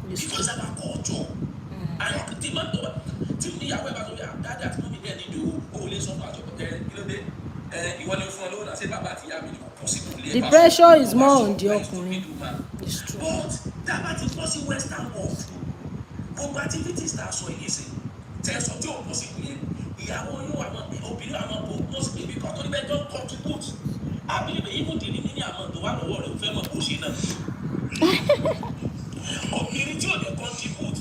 Because of our culture. And tí ìyàwó ẹ̀ bá tó yà dáàdì àti mọ́mí dẹ̀ ní ìdòwò ó lè sọ fún àjọpọ̀ kílódé ìwọ ni fún ọ lówó náà ṣé bàbá àti ìyá mi ni kò possible lè. The pressure is more on the ọkùnrin. It's true. But dábàá ti fọ́ sí western world gbogbo activities tá a sọ yìí sí tẹ̀sán tí ò possible yẹn ìyàwó yóò àwọn obìnrin àwọn ọmọ most baby kan tó níbẹ̀ don contribute àbí even the remaining amount tó wà lọ́wọ́ rẹ̀ fẹ́ mọ̀ bó ṣe náà obìnrin tí ò dẹ̀ contribute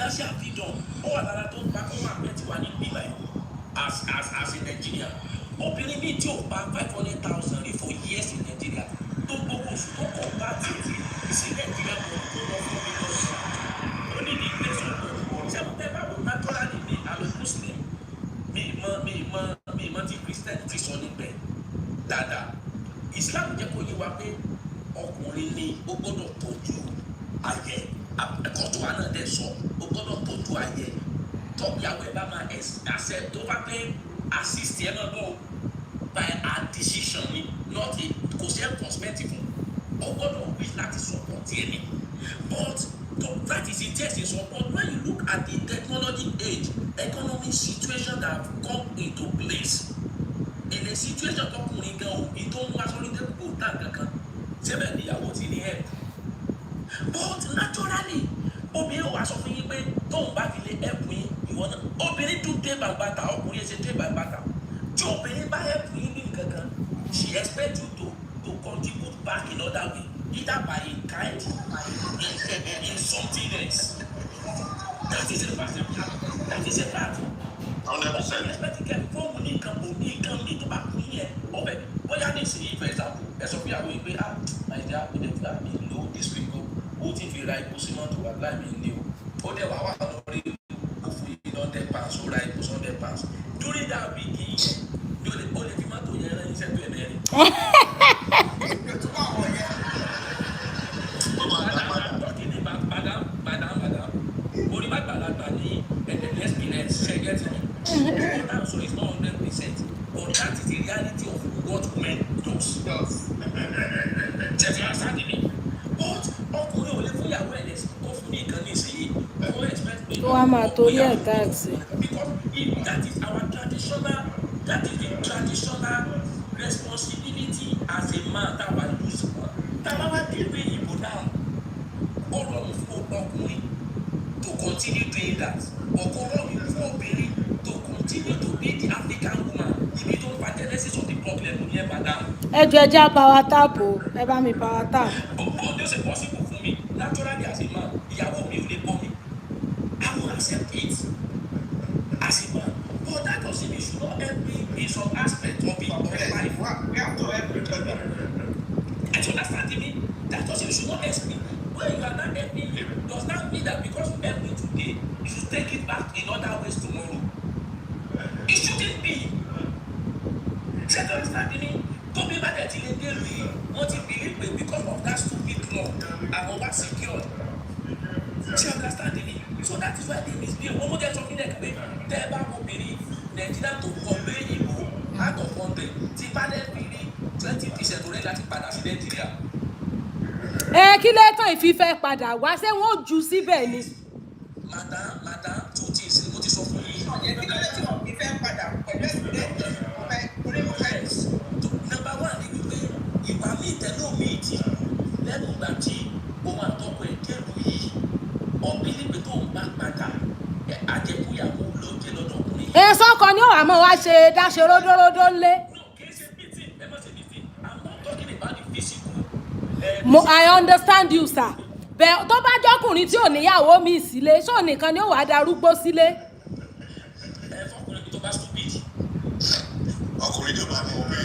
financial freedom ó wà lára tó bá kó wà pẹ́ tí wà ní bíbá yìí as in Nigeria obìnrin míì tí ò bá 500,000 rí for years in Nigeria tó gbogbo oṣù tó kọ̀ bá tètè sí Nigeria kò tó lọ fún mi lọ́sùn ó ní ní place ọ̀gbọ̀n ṣẹ́gun tẹ́ bá wò naturally ní àlọ́ Muslim mi mọ tí Christianity sọ níbẹ̀ dáadáa Islam jẹ́ kó yé wa pé ọkùnrin ni ó gbọ́dọ̀ tọ́jú ayé ẹ̀kọ́ tó wà náà dẹ̀ sọ ó gbọ́dọ̀ tọ́jú ayé tọ́gbìyàwó ẹ̀ bá máa accept tó bá pé assist ẹ̀ náà lọ by a decision ni not a kò sí enforcement fún ó gbọ́dọ̀ wish láti support ẹ̀ ni but that is it just in support when you look at the technology age economic situation that have come into place in a situation tọkùnrin gan òbí tó ń wá sórí tẹ́kù tá kankan sẹ́bẹ̀ níyàwó ti ní ẹ̀ but naturally obìnrin wà sọ fún yín pé tóun bá fi lè ẹ̀pù yín ìwọ náà obìnrin tún dé bàbàtà ọkùnrin ṣe dé bàbàtà tí obìnrin bá ẹ̀pù yín ní kankan she expect you to contribute back in other way either by in kind in something else that is a fact that is a fact. 100%. Expect kẹ́ fóònù ní nǹkan bò ní nǹkan ní tó bá kún yẹn ọbẹ̀ bóyá ní ìsinyìí for example ẹ sọ fún ìyàwó yìí pé nàìjíríà kò dé fún àmì ìlú this week ó ti fi ra epo sí mọ́tò wà láì mí ní o ó dẹ̀ wà wà lórí òfin yìí náà tẹ̀ pass ó ra epo sọ́ tẹ̀ pass during that week yìí yẹn ó lè fi mọ́tò yẹn rẹ́ iṣẹ́ tó ẹ̀ mẹ́rin. Madam, orí bàgbàlagbà ní experience ṣe get me. That so is not 100%, but that is the reality of what men does. Ṣé ti understand me? But ọkùnrin ò lè fún ìyàwó ẹ̀ lẹ́sìn tó fún ní nǹkan ní ìsinyìí. Ó expect me. Ó wá máa torí ẹ̀ táàsì. Because that is our traditional, that is the traditional responsibility as a man that was lose one. Táwa wá dé ìwé ìbò náà, ó rọrùn fún ọkùnrin to continue doing that. Ọkọ rọrùn fún obìnrin to continue to be the African woman. Ibi tó ń fa genesis of the problem ní ẹ̀ madam. Ẹ jọ ẹja power tap o, ẹ bá mi power tap. But this is possible for me naturally as a man. Ìyàwó mi ò lè bọ́ mi. I will accept it as a man. But that doesn't mean you should not help me in some aspect of it of life. We have to help each other. And you understand me? That doesn't mean you should not help me. When you are not helping me, does that mean that because you help me today, you should take it back in other ways tomorrow? It shouldn't be. Ṣé you understand me? Tó bí bá dẹ̀ ti lè dé lùí, wọ́n ti believe pé because of that stupid law, àwọn wá secure. Ṣé you understand me? So that is why they misbehave. Wọ́n mú jẹ́ sọ fún ilẹ̀ pé tẹ́ ẹ bá obìnrin Nàìjíríà tó kọ pé ìbò out of 100 ti bá dẹ̀ fi rí 20% rẹ̀ láti padà sí Nàìjíríà. Kí lẹ́tàn ìfífẹ́ padà wá ṣé wọ́n jù síbẹ̀ ni. Madam, two things ni mo ti sọ fún yín. Ọ̀yẹ́ kí lọ́dọ̀ tí wọ́n fi fẹ́ padà pẹ̀lú ẹ̀sìn orí mo fẹ́. Number one ni wípé ìwà mi ìtẹ́lẹ̀ omi ìtì lẹ́nu ìgbà tí òun àtọ́kọ ẹ̀ dẹ́rù yìí ọ̀bí níbi tó ń bá padà àjẹkúyàwó ló jẹ́ lọ́dọ̀ ọkùnrin. Sọ́kọ ni ó wà mọ́ wá ṣe dáṣe ródóródó lé. No, kì í ṣe meeting, ẹ má ṣe meeting. I'm not talking about the physical. I understand you sir. Bẹ́ẹ̀ tó bá jọ́kùnrin tí ò níyàwó mi sílé ṣó nìkan ni ó wàá darúgbó sílé. Fọkùnrin tó bá stupid. Ọkùnrin tó bá mọ̀ pé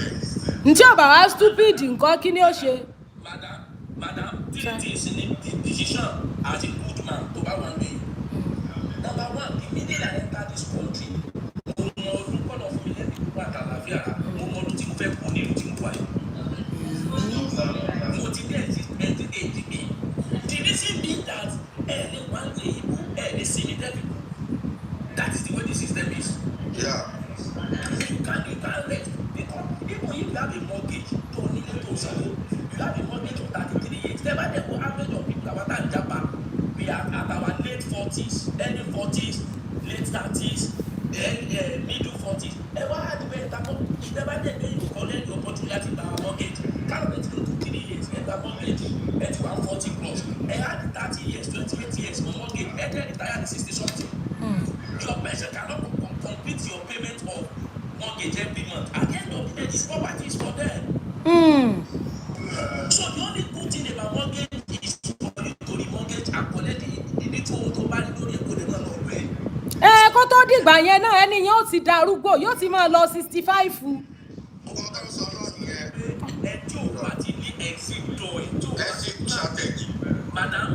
Ntí ò bá wá stupid nǹkan kí ni ó ṣe. Madam, three things in the decision as a good man tó bá wà ní. Number one, immediately I enter this country, mo mọ ọdún kọ́nà fún mi lẹ́nu ìgbà àtàlàfíà rà, mo mọ ọdún tí mo fẹ́ kú ní ìlú tí mo wà yìí. Mo ti dé èdè mi. The reason being that ẹ̀ẹ́dẹ̀ wá ń lè ìbò ẹ̀ẹ́dẹ̀ sí mi tẹ́lẹ̀. That is the way the system is. yeah. You can't rest because even if you have a mortgage tó nílé tó sanwó, you have a mortgage of 33 years. Never dey go average of people about that japa. We are at our late 40s, early 40s, late 30s, middle 40s. Ever had the way that never dey pay you collect the opportunity to our mortgage. Can't wait to 3 years, get that mortgage, at 140 plus. And had 30 years, 28 years, my mortgage, and then retire at 60 something. Your pension cannot complete your payment of mortgage every month. At the end of the day, this property is for them. So the only good thing about mortgage is for you to remortgage and collect the little to buy the dìgbà yẹn náà ẹni yẹn ó ti darúgbó yóò ti máa lọ 65. ọkọ̀ tó ń sọ náà nìyẹn. ẹjọ́ wa ti ní exit door ẹjọ́ wa ti exit strategy. madam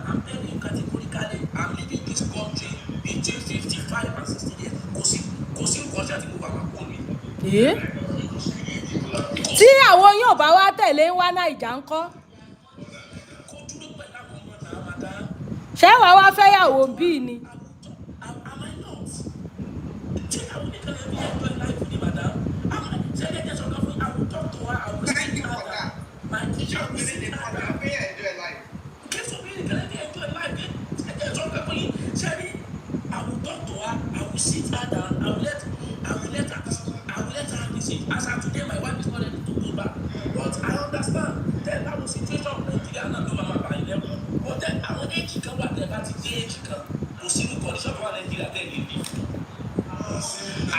I'm telling you categorically I'm leaving this country between 55 and 60 years kò sí nǹkan ṣe àti mo wà máa pọ̀ mi. tí àwọn yóò bá wá tẹ̀lé wá Naija ń kọ́. kó dúró pẹ̀lú àwọn ọmọ náà madam. ṣé wàá wá fẹ́yàwó bíi ni. Am I not? Ṣé àwọn nìkan lè fi ẹjọ́ láìpẹ́ ní madam? Ṣé ẹgbẹ́ jẹ́ sọ̀kan fún I will talk to her I will Thank see you for her that. my teacher will Really, see the her. father, pay enjoy life. Kí sọ bí nìkan lè fi ẹjọ́ láìpẹ́ ẹjẹ́ sọ̀kan fún yín? Ṣé ní I will talk to her I will sit her down I will let her visit. As of today my wife is not ready to go back but I understand then that was situation Nigeria náà ló máa bá ilé wọn but then àwọn éèjì kan wà tẹ́ bá ti dé éèjì kan kò sí ní condition fún wa Nigeria tẹ́ lè ní.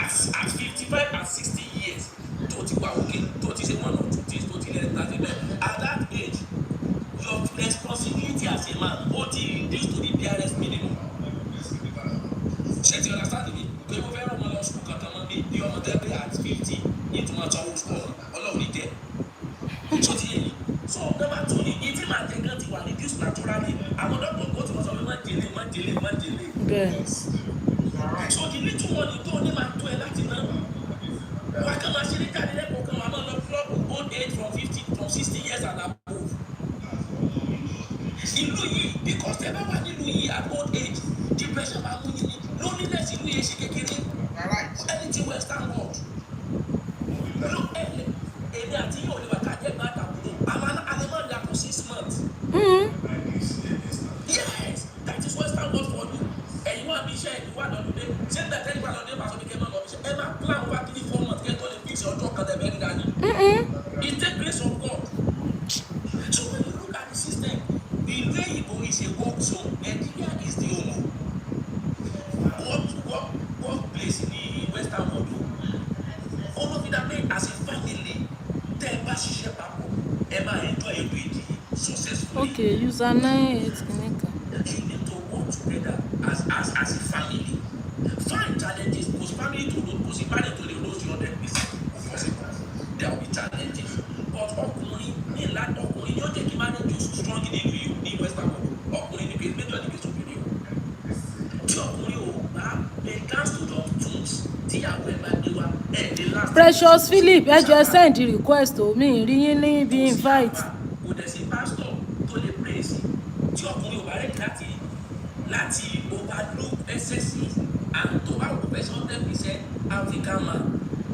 At 55 and 60 years tó ti wà òkè tó ti ṣe one or two things tó ti lè tàbí bẹ́ẹ̀ at that age your responsibility as a man ó ti reduce to the barest minimum. ṣé ti understand me pé mo fẹ́ ràn wọ́n lọ sùkúl kankan mọ́ bí ọmọ tẹ́lẹ̀ at 50 yìí tó máa sanwó sùkúl ọlọ́run ní tẹ́ tó ti yẹ yìí so number two ni yìí tí màá jẹ gan ti wà reduce naturally àwọn dọ́kítọ̀ kó tí wọ́n sọ pé má jèlé. bẹ́ẹ̀. so the little money tó ní máa tó ẹ láti ná wà á kàn máa ṣe ní jáde lẹ́kọ̀ọ́ kan wà á máa lọ club old age from 60 years and above. ìlú yìí because ẹ bá wà nílùú yìí at old age depression máa mú yín ní loneliness ìlú yìí ṣe kékeré anything western world. èmi àti yóò lè wà ká jẹ́ gbàgbà kúrò àmọ́ alẹ́ máa ń dà kó 6 months. Yes, that is western world for you. Ẹ̀yin wà bí iṣẹ́ ẹ̀yin wà lọ́dún dé. Ṣé ń bẹ̀tẹ̀ ìgbà lọ́dún dé pàṣẹ bí kẹ́ máa lọ bí iṣẹ́? Ẹ máa plan over 3-4 months kẹ́ tó lè fix ọjọ́ kan tẹ̀ bẹ́ẹ̀ ní dání. It take grace of God. So when you look at the system, ìlú èyìnbó is a work zone. Nigeria is the home. Workplace ní western world o. All of it happen as a family. Tẹ́ ẹ bá ṣiṣẹ́ papọ̀, ẹ máa enjoy every day successfully. Okay, user 98 You need to work together as a family. Find challenges because family to road because marriage to the road 100%. There will be challenges. But ọkùnrin ní ìlànà ọkùnrin yóò jẹ́ kí marriage strong nínú yìí ní western world. Ọkùnrin ní kejì méjọ ní kejì obìnrin o. Tí ọkùnrin ò bá lè dance to the tunes tí àwọn ẹ̀ bá gbé wa ẹ̀ lè last. Precious Philip ẹ jọ̀ọ́ send request o mi rí yín ní bí invite. Kò dẹ̀ sí pastor tó lè pray sí tí ọkùnrin ò bá rẹ̀ láti overlook excesses and tó bá wò pẹ̀sẹ̀ 100% African man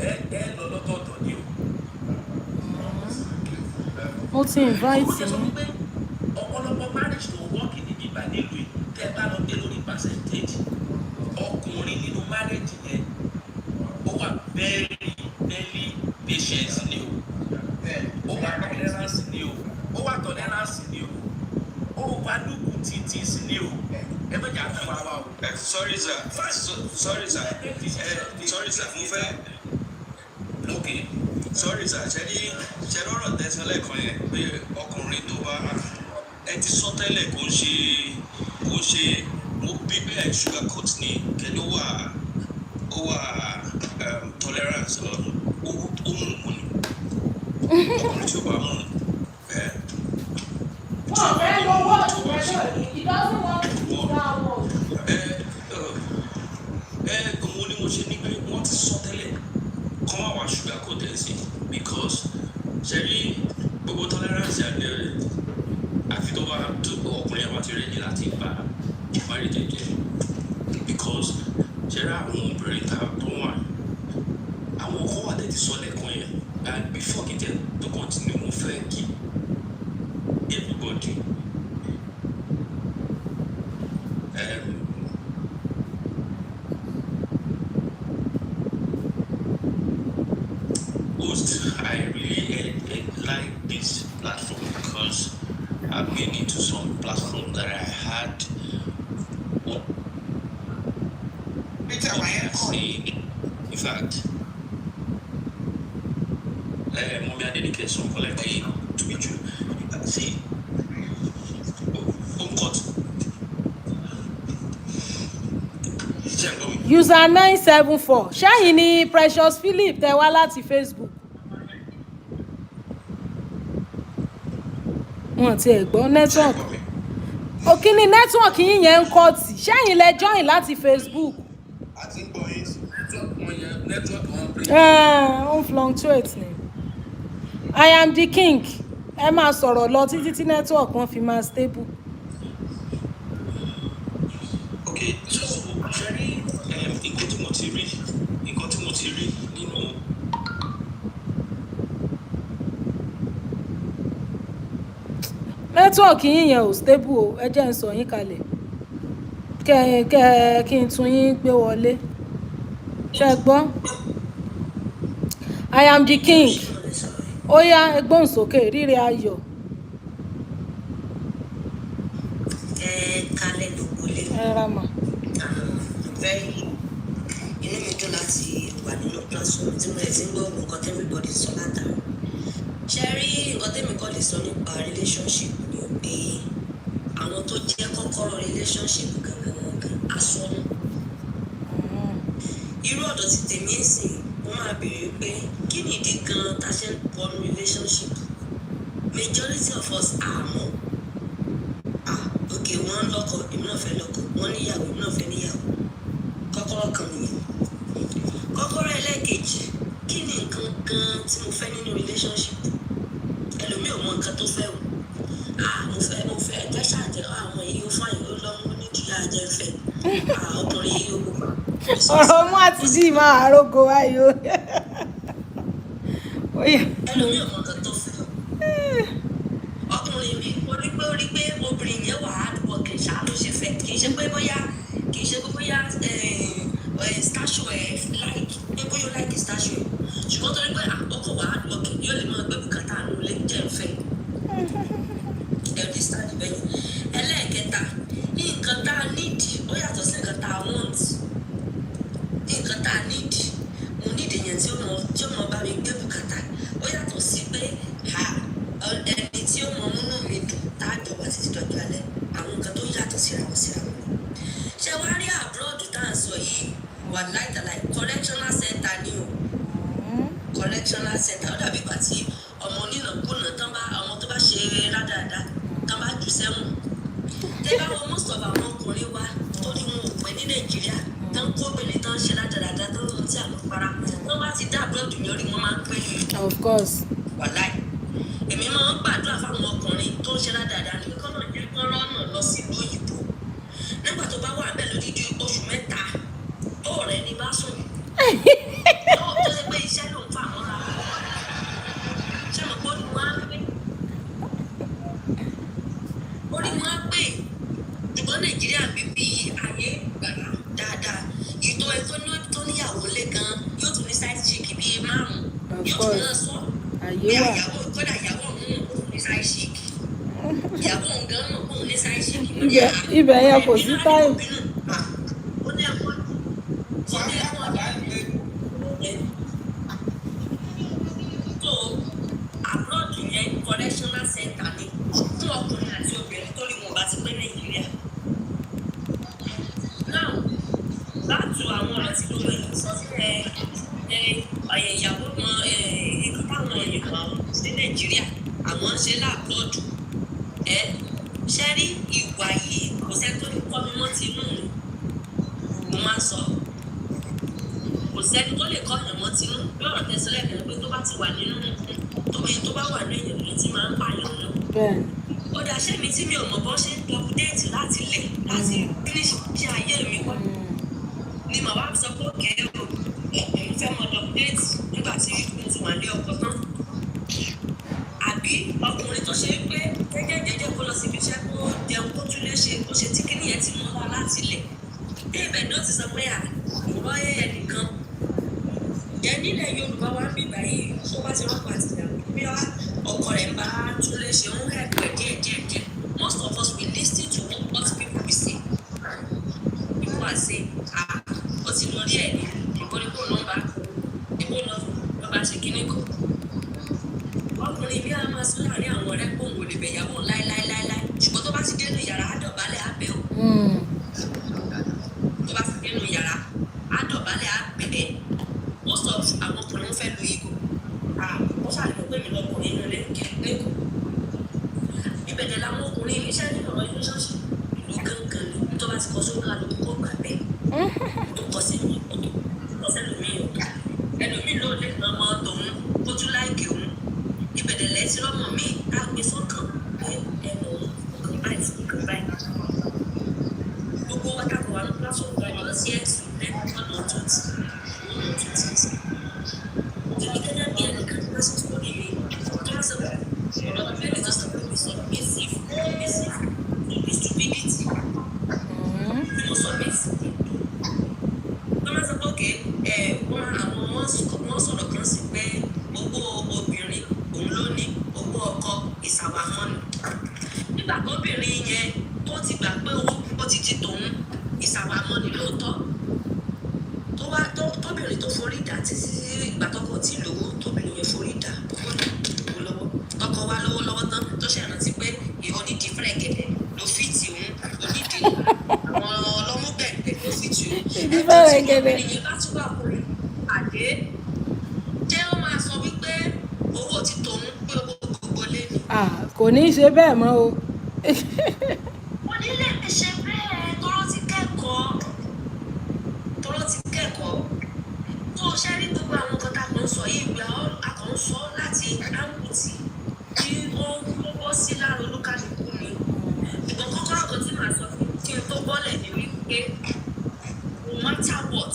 ẹ lọ lọ́tọ̀ọ̀tọ̀ ni o. mo ti invite Ó ṣe sọ yín. wípé ọ̀pọ̀lọpọ̀ marriage tó work ní bíbá nílùú yìí tẹ́ bá lọ dé lórí percentage ọkùnrin nínú marriage yẹn ó wà very patience ni o ó wà tolerance ni o ó wà lùkù títí sí ni o ẹ bẹ jà fún wa o. Sorry sir. Sorry sir. Sorry sir. Mo fẹ́. Okay. Sorry sir. Ṣé lọ́rọ̀ tẹ̀sán lẹ́ẹ̀kan yẹn pé ọkùnrin tó bá ẹ ti sọ tẹ́lẹ̀ kó ń ṣe mo bí bẹ́ẹ̀ sugar coat ni kẹ́ni ó wà tolerance ó mú mu ni ọkùnrin tí ó bá mú wọ́n fẹ́ lọ́wọ́ ìgbésẹ̀ ìdánwò òun ni mo ṣe ní pé wọ́n ti sọ tẹ́lẹ̀ kọ́ máa wá sugar coat ẹ̀ sí because ṣẹ́rí gbogbo tolerance àti àfi tó bá tó ọkùnrin àwọn ti rẹ̀ ní láti gba ìparí jẹjẹ because ṣẹ́rí àwọn obìnrin ta tó wà àwọn ọkọ wà tẹ́tí sọ lẹ́kọ̀ọ́ yẹn and before kí n tẹ́ tó continue mo fẹ́ kí everybody I really like this platform because I've been into some platforms that I had. In fact, mommy, I dedicate some for like to meet you. See, cut. user 974 ṣẹ́yìn ni Precious Philip tẹ wá láti Facebook. wọn ti ẹ̀ gbọ́ network òkìní network yín yẹn ń kọ́ tì ṣẹ́yìn lẹ join láti Facebook. àti gbọ́ yín sí. network wọn break. ó ń fluctuate ni. I am the king ẹ máa sọ̀rọ̀ lọ títí tí network wọn fi máa stable. Okay, so ṣẹ́rí nǹkan tí mo ti rí nínú. network yín yẹn ò stable o ẹ jẹ́ n sọ yín kalẹ̀ kí n tún yín gbé wọlé ṣe gbọ́. I am the king ó yá ẹgbọ́n sókè Ríre Ayọ̀. Kálẹ̀ gbogbo lè. ẹ ra mà. Very inú mi dùn láti wà nínú platform tí mo lè ti ń gbọ́ nǹkan tí everybody sọ látara. Ṣé rí nǹkan tẹ́mi kọ́ lè sọ nípa relationship ni o pé àwọn tó jẹ́ kọ́kọ́rọ́ relationship gangan asọ́nù. Irú ọ̀dọ̀ ti tèmi ẹ̀sìn mo máa béèrè pé kí ni ìdí gan tá a ṣe ń pọnú relationship. Majority of us àmọ́ okay wọ́n lọ́kọ èmi náà fẹ́ lọ́kọ wọ́n níyàwó èmi náà fẹ́ níyàwó kọ́kọ́rọ́ kan nìyẹn. Kọ́kọ́rọ́ ẹlẹ́ẹ̀kejì kí ni nǹkan gan tí mo fẹ́ nínú relationship. Ẹlòmíì ò mọ nǹkan tó fẹ́ o mo fẹ́ ẹjẹ́ ṣàjẹ́ àwọn èyí ó fáyìn ó lọ́mú nídìí àjẹfẹ́ ọkùnrin yìí ó gbogbo. ọ̀rọ̀ mú àti dì máa àrógó ayò. Ẹlòmíì ò mọ nǹkan tó fẹ́ ọkùnrin mi ó rí pé obìnrin yẹn wà hard working ṣáà ló ṣe fẹ́ kì í ṣe pé bóyá statue like pé bóyá ó like statue ṣùgbọ́n torí pé ọkọ̀ wà hard working yóò lè máa gbé bùkátà àánú lè jẹ́ ìfẹ́ ẹ̀rí stand bẹ́yìn. Ẹlẹ́ẹ̀kẹta nǹkan tá a need ó yàtọ̀ sí nǹkan tá a want. Nǹkan tá a need mo need èèyàn tí ó mọ bá mi gbé bùkátà ó yàtọ̀ sí pé ẹni tí ó mọ múnú mi dùn tá a jọ wá títí dọ̀jọ́ alẹ́ àwọn nǹkan tó yàtọ̀ síra wọn. Ṣé wàá rí abroad tá à ń sọ yìí wà láìtàláì correctional center ni o correctional center ó dàbí ìgbà tí ọmọ onínàkúnà tán bá àwọn tó bá ṣe rádaràda tán bá jù sẹ́wọ̀n. Tẹ́ bá wọ most of àwọn ọkùnrin wa tó ní wọn ò pẹ́ ní Nàìjíríà tán kó bèlè tán ṣe rádaràda tán lóhun tí àwọn para tán bá ti dá abroad ní orí wọn máa ń pè é. of course. Wàláì èmi máa ń gbàdúrà fáwọn ọkùnrin tó ń ṣe rádaràda ní kọ́nà jẹ́ kọ́nà lọ sí ìlú òyìnbó nígbà tó bá wà bẹ́ẹ̀ lódìdí oṣù mẹ́ta tó rẹ̀ ní bá sùn náà tó ṣe pé iṣẹ́ ló ń fà mọ́ra ṣé mo gbọ́ ni wọ́n á pè orí wọn á pè ṣùgbọ́n Nàìjíríà bíbí ayé gbàrà dáadáa ìtọ́ ẹ tó níyàwó lé gan yóò tún ní side chick bíi márùn-ún yóò tún náà sọ ìyàwó kódà ìyàwó òun ò ní side chick ìyàwó òun gan náà òun ní side chick. ibẹ̀ yẹn kò sí táyì. Correctional center ni fún ọkùnrin àti obìnrin tó rí wọn bá ti pé Nàìjíríà. Now back to àwọn ọ̀rọ̀ tí lóore sọ ìyàwó wọn ikú táwọn èèyàn sí Nàìjíríà àwọn ń ṣe láàbọ̀dù ṣe rí ìwà yìí kò sẹ́ni tó ní kọ́ mi wọ́n ti nù mí mo máa ń sọ kò sẹ́ni tó lè kọ́ ọ̀yàn wọ́n ti nù bí ọ̀rọ̀ tẹ̀sílẹ̀ kan pé tó bá ti wà nínú tó bá wà ní èèyàn ló ti máa ń pààyàn náà. Ó dà ṣé mi tí mi ò mọ̀ bọ́ ṣe ń dọ́kúdéètì láti lẹ̀ láti finish bí ayé mi wá ni màá wá sọ pé òkè o èmi fẹ́ mọ dọ́kúdéètì nígbà tí mo ti wà ní ọkọ̀ tán. Àbí ọkùnrin tó ṣe é pé jẹ́jẹ́ kó lọ síbi iṣẹ́ kó jẹun kó tún lè ṣe kó ṣe tí kíní yẹn ti mú wá láti lẹ̀. Ibẹ̀ ni ó ti sọ pé àwòrán ẹnìkan jẹ́ nílẹ̀ Yorùbá wá ń bìbà yìí tó bá ti rọ́pò àti ìyàwó bí ọkọ rẹ̀ bá tún lè ṣe ń hẹ̀pẹ̀ díẹ̀. Most of us will listen to what people will say. People are saying ó ti lọ rí ẹ̀ ní ìkórìkò nọ́mbà ìbò lọ bá ṣe kíní kan. Ọkùnrin bí a máa sún láàrin àwọn ọ̀rẹ́ pòun ò lè bẹ̀ yàwó láíláíláíláí ṣùgbọ́n tó bá ti dénú yàrá á dọ̀bálẹ̀ á bẹ̀ ọ́. Tó bá ti dénú yàrá àìsí nǹkan báyìí gbogbo wa tábọ̀ wà ní platform báyìí lọ sí ẹ̀sìn lẹ́nu ọ̀nà ọ̀tọ̀ọ̀tì èmi gẹ́gẹ́ bí ẹnìkan tí wọ́n sì tún lórí mi tó wá sọ ọ̀rọ̀ mẹ́rin tó sọ pé mi sọ submissive to stupidity mo submissive wọ́n máa sọ pé òkè wọ́n sọ̀rọ̀ kan sí pé owó obìnrin òun ló ní owó ọkọ ìsàwámọ́ni nígbà tóbìnrin yẹn tó ti gbà pé owó púpọ̀ ti di tòun ìsàwámọ́ni lóòótọ́ tóbìnrin tó forí dà títí ìgbà tọkọ tí lówó tóbìnrin yẹn forí dà owó lọ́wọ́ tọkọ wá lówó lọ́wọ́ tán tó ṣe rántí pé onídìí fúnra gẹ̀dẹ̀ ló fìtì òun onídìí àwọn ọlọ́múgbẹ̀gbẹ̀ ló fìtì òun tóbìnrin yẹn bá tún wà pé àdé jẹ́ wọ́n máa sọ wípé owó ti tòun pé owó gbogbo lé ní. kò ní í ṣe bẹ́ẹ̀ mọ́ o. onílé ṣe bẹ́ẹ̀ tọ́rọ́ ti kẹ́kọ̀ọ́ tó ṣe rí gbogbo àwọn nǹkan tá a kàn ń sọ yìí ìgbà a kàn ń sọ láti áńkùtì tí ó wọ́ sí lára olúkálùkù ni ìgbọ̀n kọ́kọ́rọ́ kan tí màá sọ fún kí n tó bọ́lẹ̀ ní wípé no matter what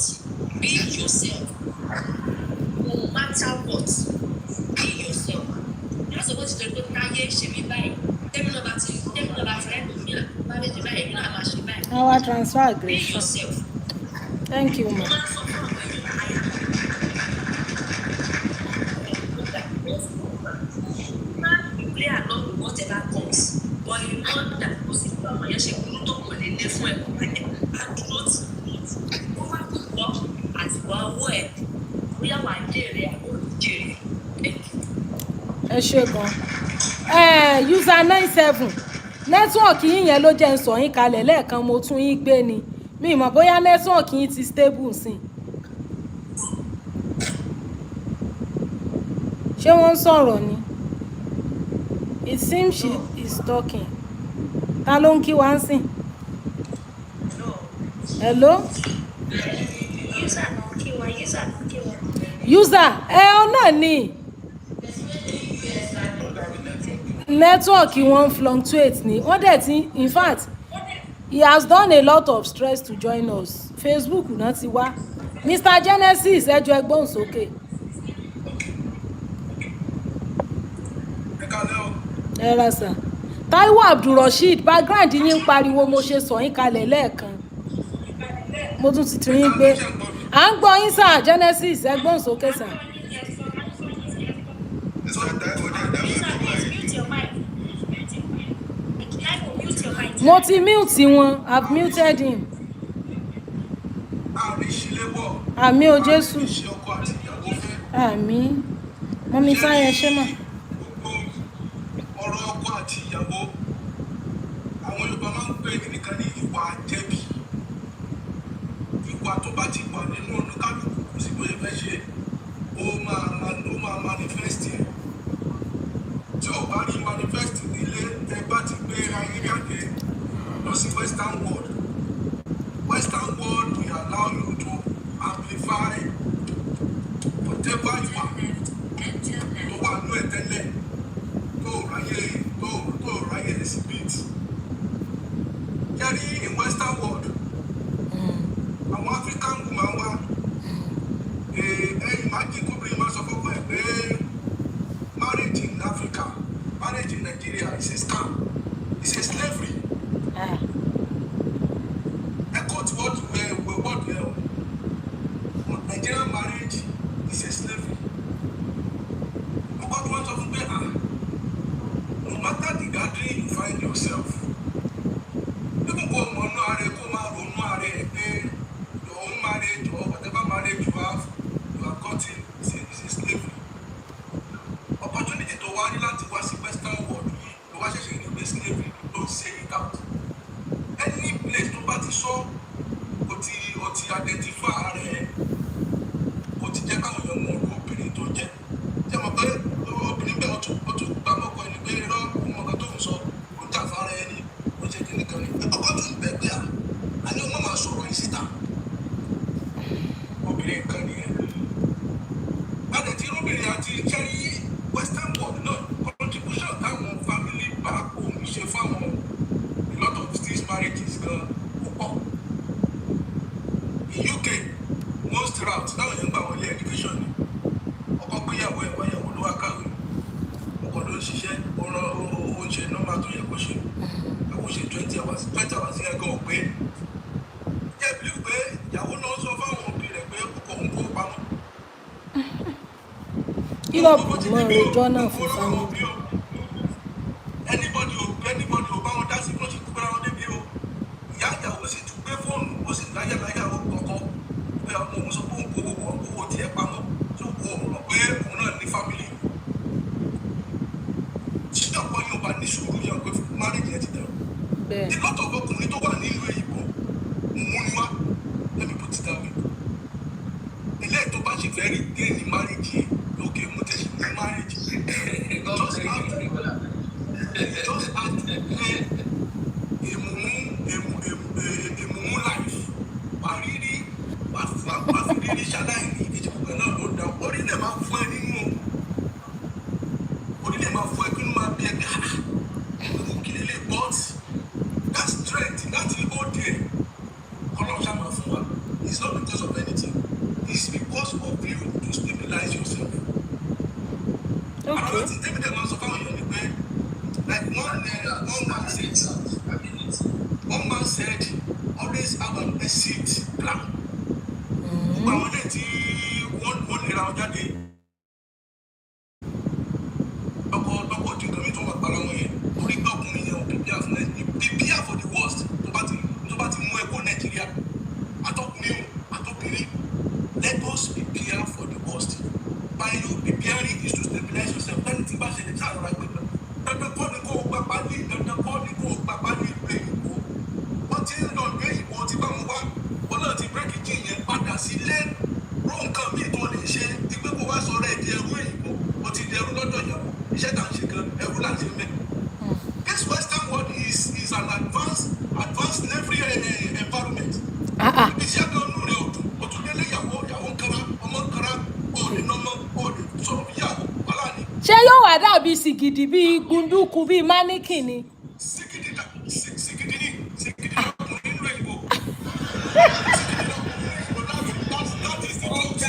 be yourself no matter what be yourself láti owó ti jẹ́ pé táyé ṣe mí báyìí tẹ́mi náà bá ti rẹ́ lómi à bá lè ṣe báyìí èmi náà máa ṣe báyìí. our transfer be aggression. yourself. Thank you, ma. Play along with whatever comes, but you know that most people are just going to go in different way and not over to work as well. Where we are one day, thank you. Ẹ ṣé gan. User 97 nẹ́tíwọ̀kì yín yẹn ló jẹ́ ń sọ yín kalẹ̀ lẹ́ẹ̀kan mo tún yín gbé ni mi mọ̀ bóyá nẹ́tíwọ̀kì yín ti stable sí i. Ṣé wọ́n ń sọ̀rọ̀ ni? It seems she is talking. Ta ló ń kí wá ń sìn? Hello? User ọ náà ni. Nẹ́tíwọ̀kì wọn fluctuate ni wọ́n dẹ̀ ti in fact he has done a lot of stress to join us. Facebook náà ti wá. Mr. Genesis ẹ jọ̀ọ́ ẹ gbóhùn sókè. Ẹ ra sà. Taiwo Abdulrasheed background yín ń pariwo mo ṣe sọ yín kalẹ̀ lẹ́ẹ̀kan. Mo tún ti tún yín gbé. À ń gbọ́ yín sà Genesis ẹ gbóhùn sókè sà. Mo ti mute wọn, I've muted him. Àmín o Jésù. Àmín. Mọ́mí Táyọ̀ ṣé mà. Ọ̀rọ̀ ọkọ àti ìyàwó àwọn Yorùbá máa ń pè nìkan ní ìwà àjẹbí. Ìwà tó bá ti wà nínú oníkálukú kò sí bóyá fẹ́ ṣe ó máa manifest ẹ̀. Tí ò bá rí manifest nílé ẹ bá ti gbé ayé jáde lọ sí Western world. Western world will allow you to amplify whatever you are. Tó wà nú ẹ̀ tẹ́lẹ̀ tó ráyè exhibit. Yẹ́rí in Western world àwọn African woman wá ẹ̀yìn májì kóbìnrin máa sọ fọ́kọ́ ẹ̀ pé marriage in Africa marriage in Nigeria is a scam, it's a slavery. What Nigerian marriage is a slavery. Ọkọ tí wọ́n sọ fún pé no matter the gathering you find yourself, even kò mọ̀ ọ́nà ààrẹ kó máa ronú ààrẹ pé your own marriage or whatever marriage you have gotten is a slavery. Opportunity tó wá ní láti wá sí Western world yìí ló wá ṣẹ̀ṣẹ̀ ní pé slavery don't say it out. Any place tó bá ti sọ o ti identify rẹ̀ o ti jẹ́ káwọn èèyàn mọ orú obìnrin tó jẹ́. Jẹ́ mọ̀ pé obìnrin bẹ́ẹ̀ o tún gbá mọ́kọ ẹni pé irọ́ ọmọ kan tó ń sọ o ń jàfára ẹni o ṣe kíní kan ní. Ọkọ tó ń bẹ̀ pé a ní ọmọ máa sọ̀rọ̀ yìí síta. Obìnrin kan nìyẹn. Bàdẹ̀ tí obìnrin àti Western world náà contribution táwọn family bá òun ṣe fáwọn yẹn gan pé jẹ́ bí pé ìyàwó náà sọ fáwọn òbí rẹ̀ pé kò ń kó pamọ́. kí ló bù mọ́ ọjọ́ náà fún family. anybody ò bá wọn dá sí wọ́n ti kú pẹ́ra wọn débi o ìyá ìyàwó sì tún gbé fóònù ó sì láyàláyà ó kọ̀ọ̀kan pé ọmọ òun sọ pé òun kó owó tiẹ̀ pamọ́ tó kó òun rọ̀ pé òun náà ní family. tí ọ̀pọ̀ yóò bá ní sùúrù yẹn pé marriage yẹn ti dẹ̀rù. bẹ́ẹ̀ ìlọ́tọ̀ ọkùnrin tó wà nílùú èyíkọ́ mú ni wá let me put it that way. ilé tó bá ṣe fẹ́ rí gé ní marriage yẹn lókè mú tẹ̀sí ní marriage just act èmùmú life wàrírí wàfírírí ṣaláìní ìjìbùkẹ́ náà ló dá orílẹ̀ máa fún ẹ nínú orílẹ̀ máa fún ẹ kí ló máa bí ẹ ká kí lè lè but that strength láti ó dé kọ́lọ́ ṣá máa fún wa it's not because of anything it's because of you to stabilize yourself. okay. Tí David máa sọ fáwọn èèyàn ni pé like one man said always have an exit plan. Gbogbo àwọn ilé tí wọ́n lè ra wọn jáde lọ́kọ̀ ojú nǹkan mi tó wà pàrọ̀ wọn yẹn orí gbọ́ ọkùnrin yẹn ò prepare for the worst tó bá ti mú ẹ̀kọ́ Nàìjíríà àtọkùnrin àtọkùnrin let us prepare for the worst. By you preparing is to stabilize yourself. Then it's about the child right with them. Dandan kọ́ ni kò gba pálí, dandan kọ́ ni kò gba pálí ìlú èyíkó. Wọ́n ti ń lọ ìlú èyíkó tí bá wọn wá. Wọ́n náà ti bírèkì jí yẹn padà sílé. Ró nǹkan míì tó lè ṣe. Ìgbé kó wá sọ̀rọ̀ ẹ̀ di ẹrú èyíkó. O ti di ẹrú lọ́dọ̀ ìyàwó. Iṣẹ́ tà ń ṣe gan ẹrú láti mẹ́. This Western world is an advanced every environment. Ibi tí a gan nù rẹ̀ ọ̀dùn. O tún délé ìyàwó nkara, ọmọ nkara, òòlù nọ́mọ, òòlù sọ̀rọ̀ ìyàwó, wàhálà ni. ṣé yóò wá dàbí sìgìdì bíi gbunduku bíi máníkì ni. Sìgìdì ọkùnrin nínú èyíkó. That is the truth.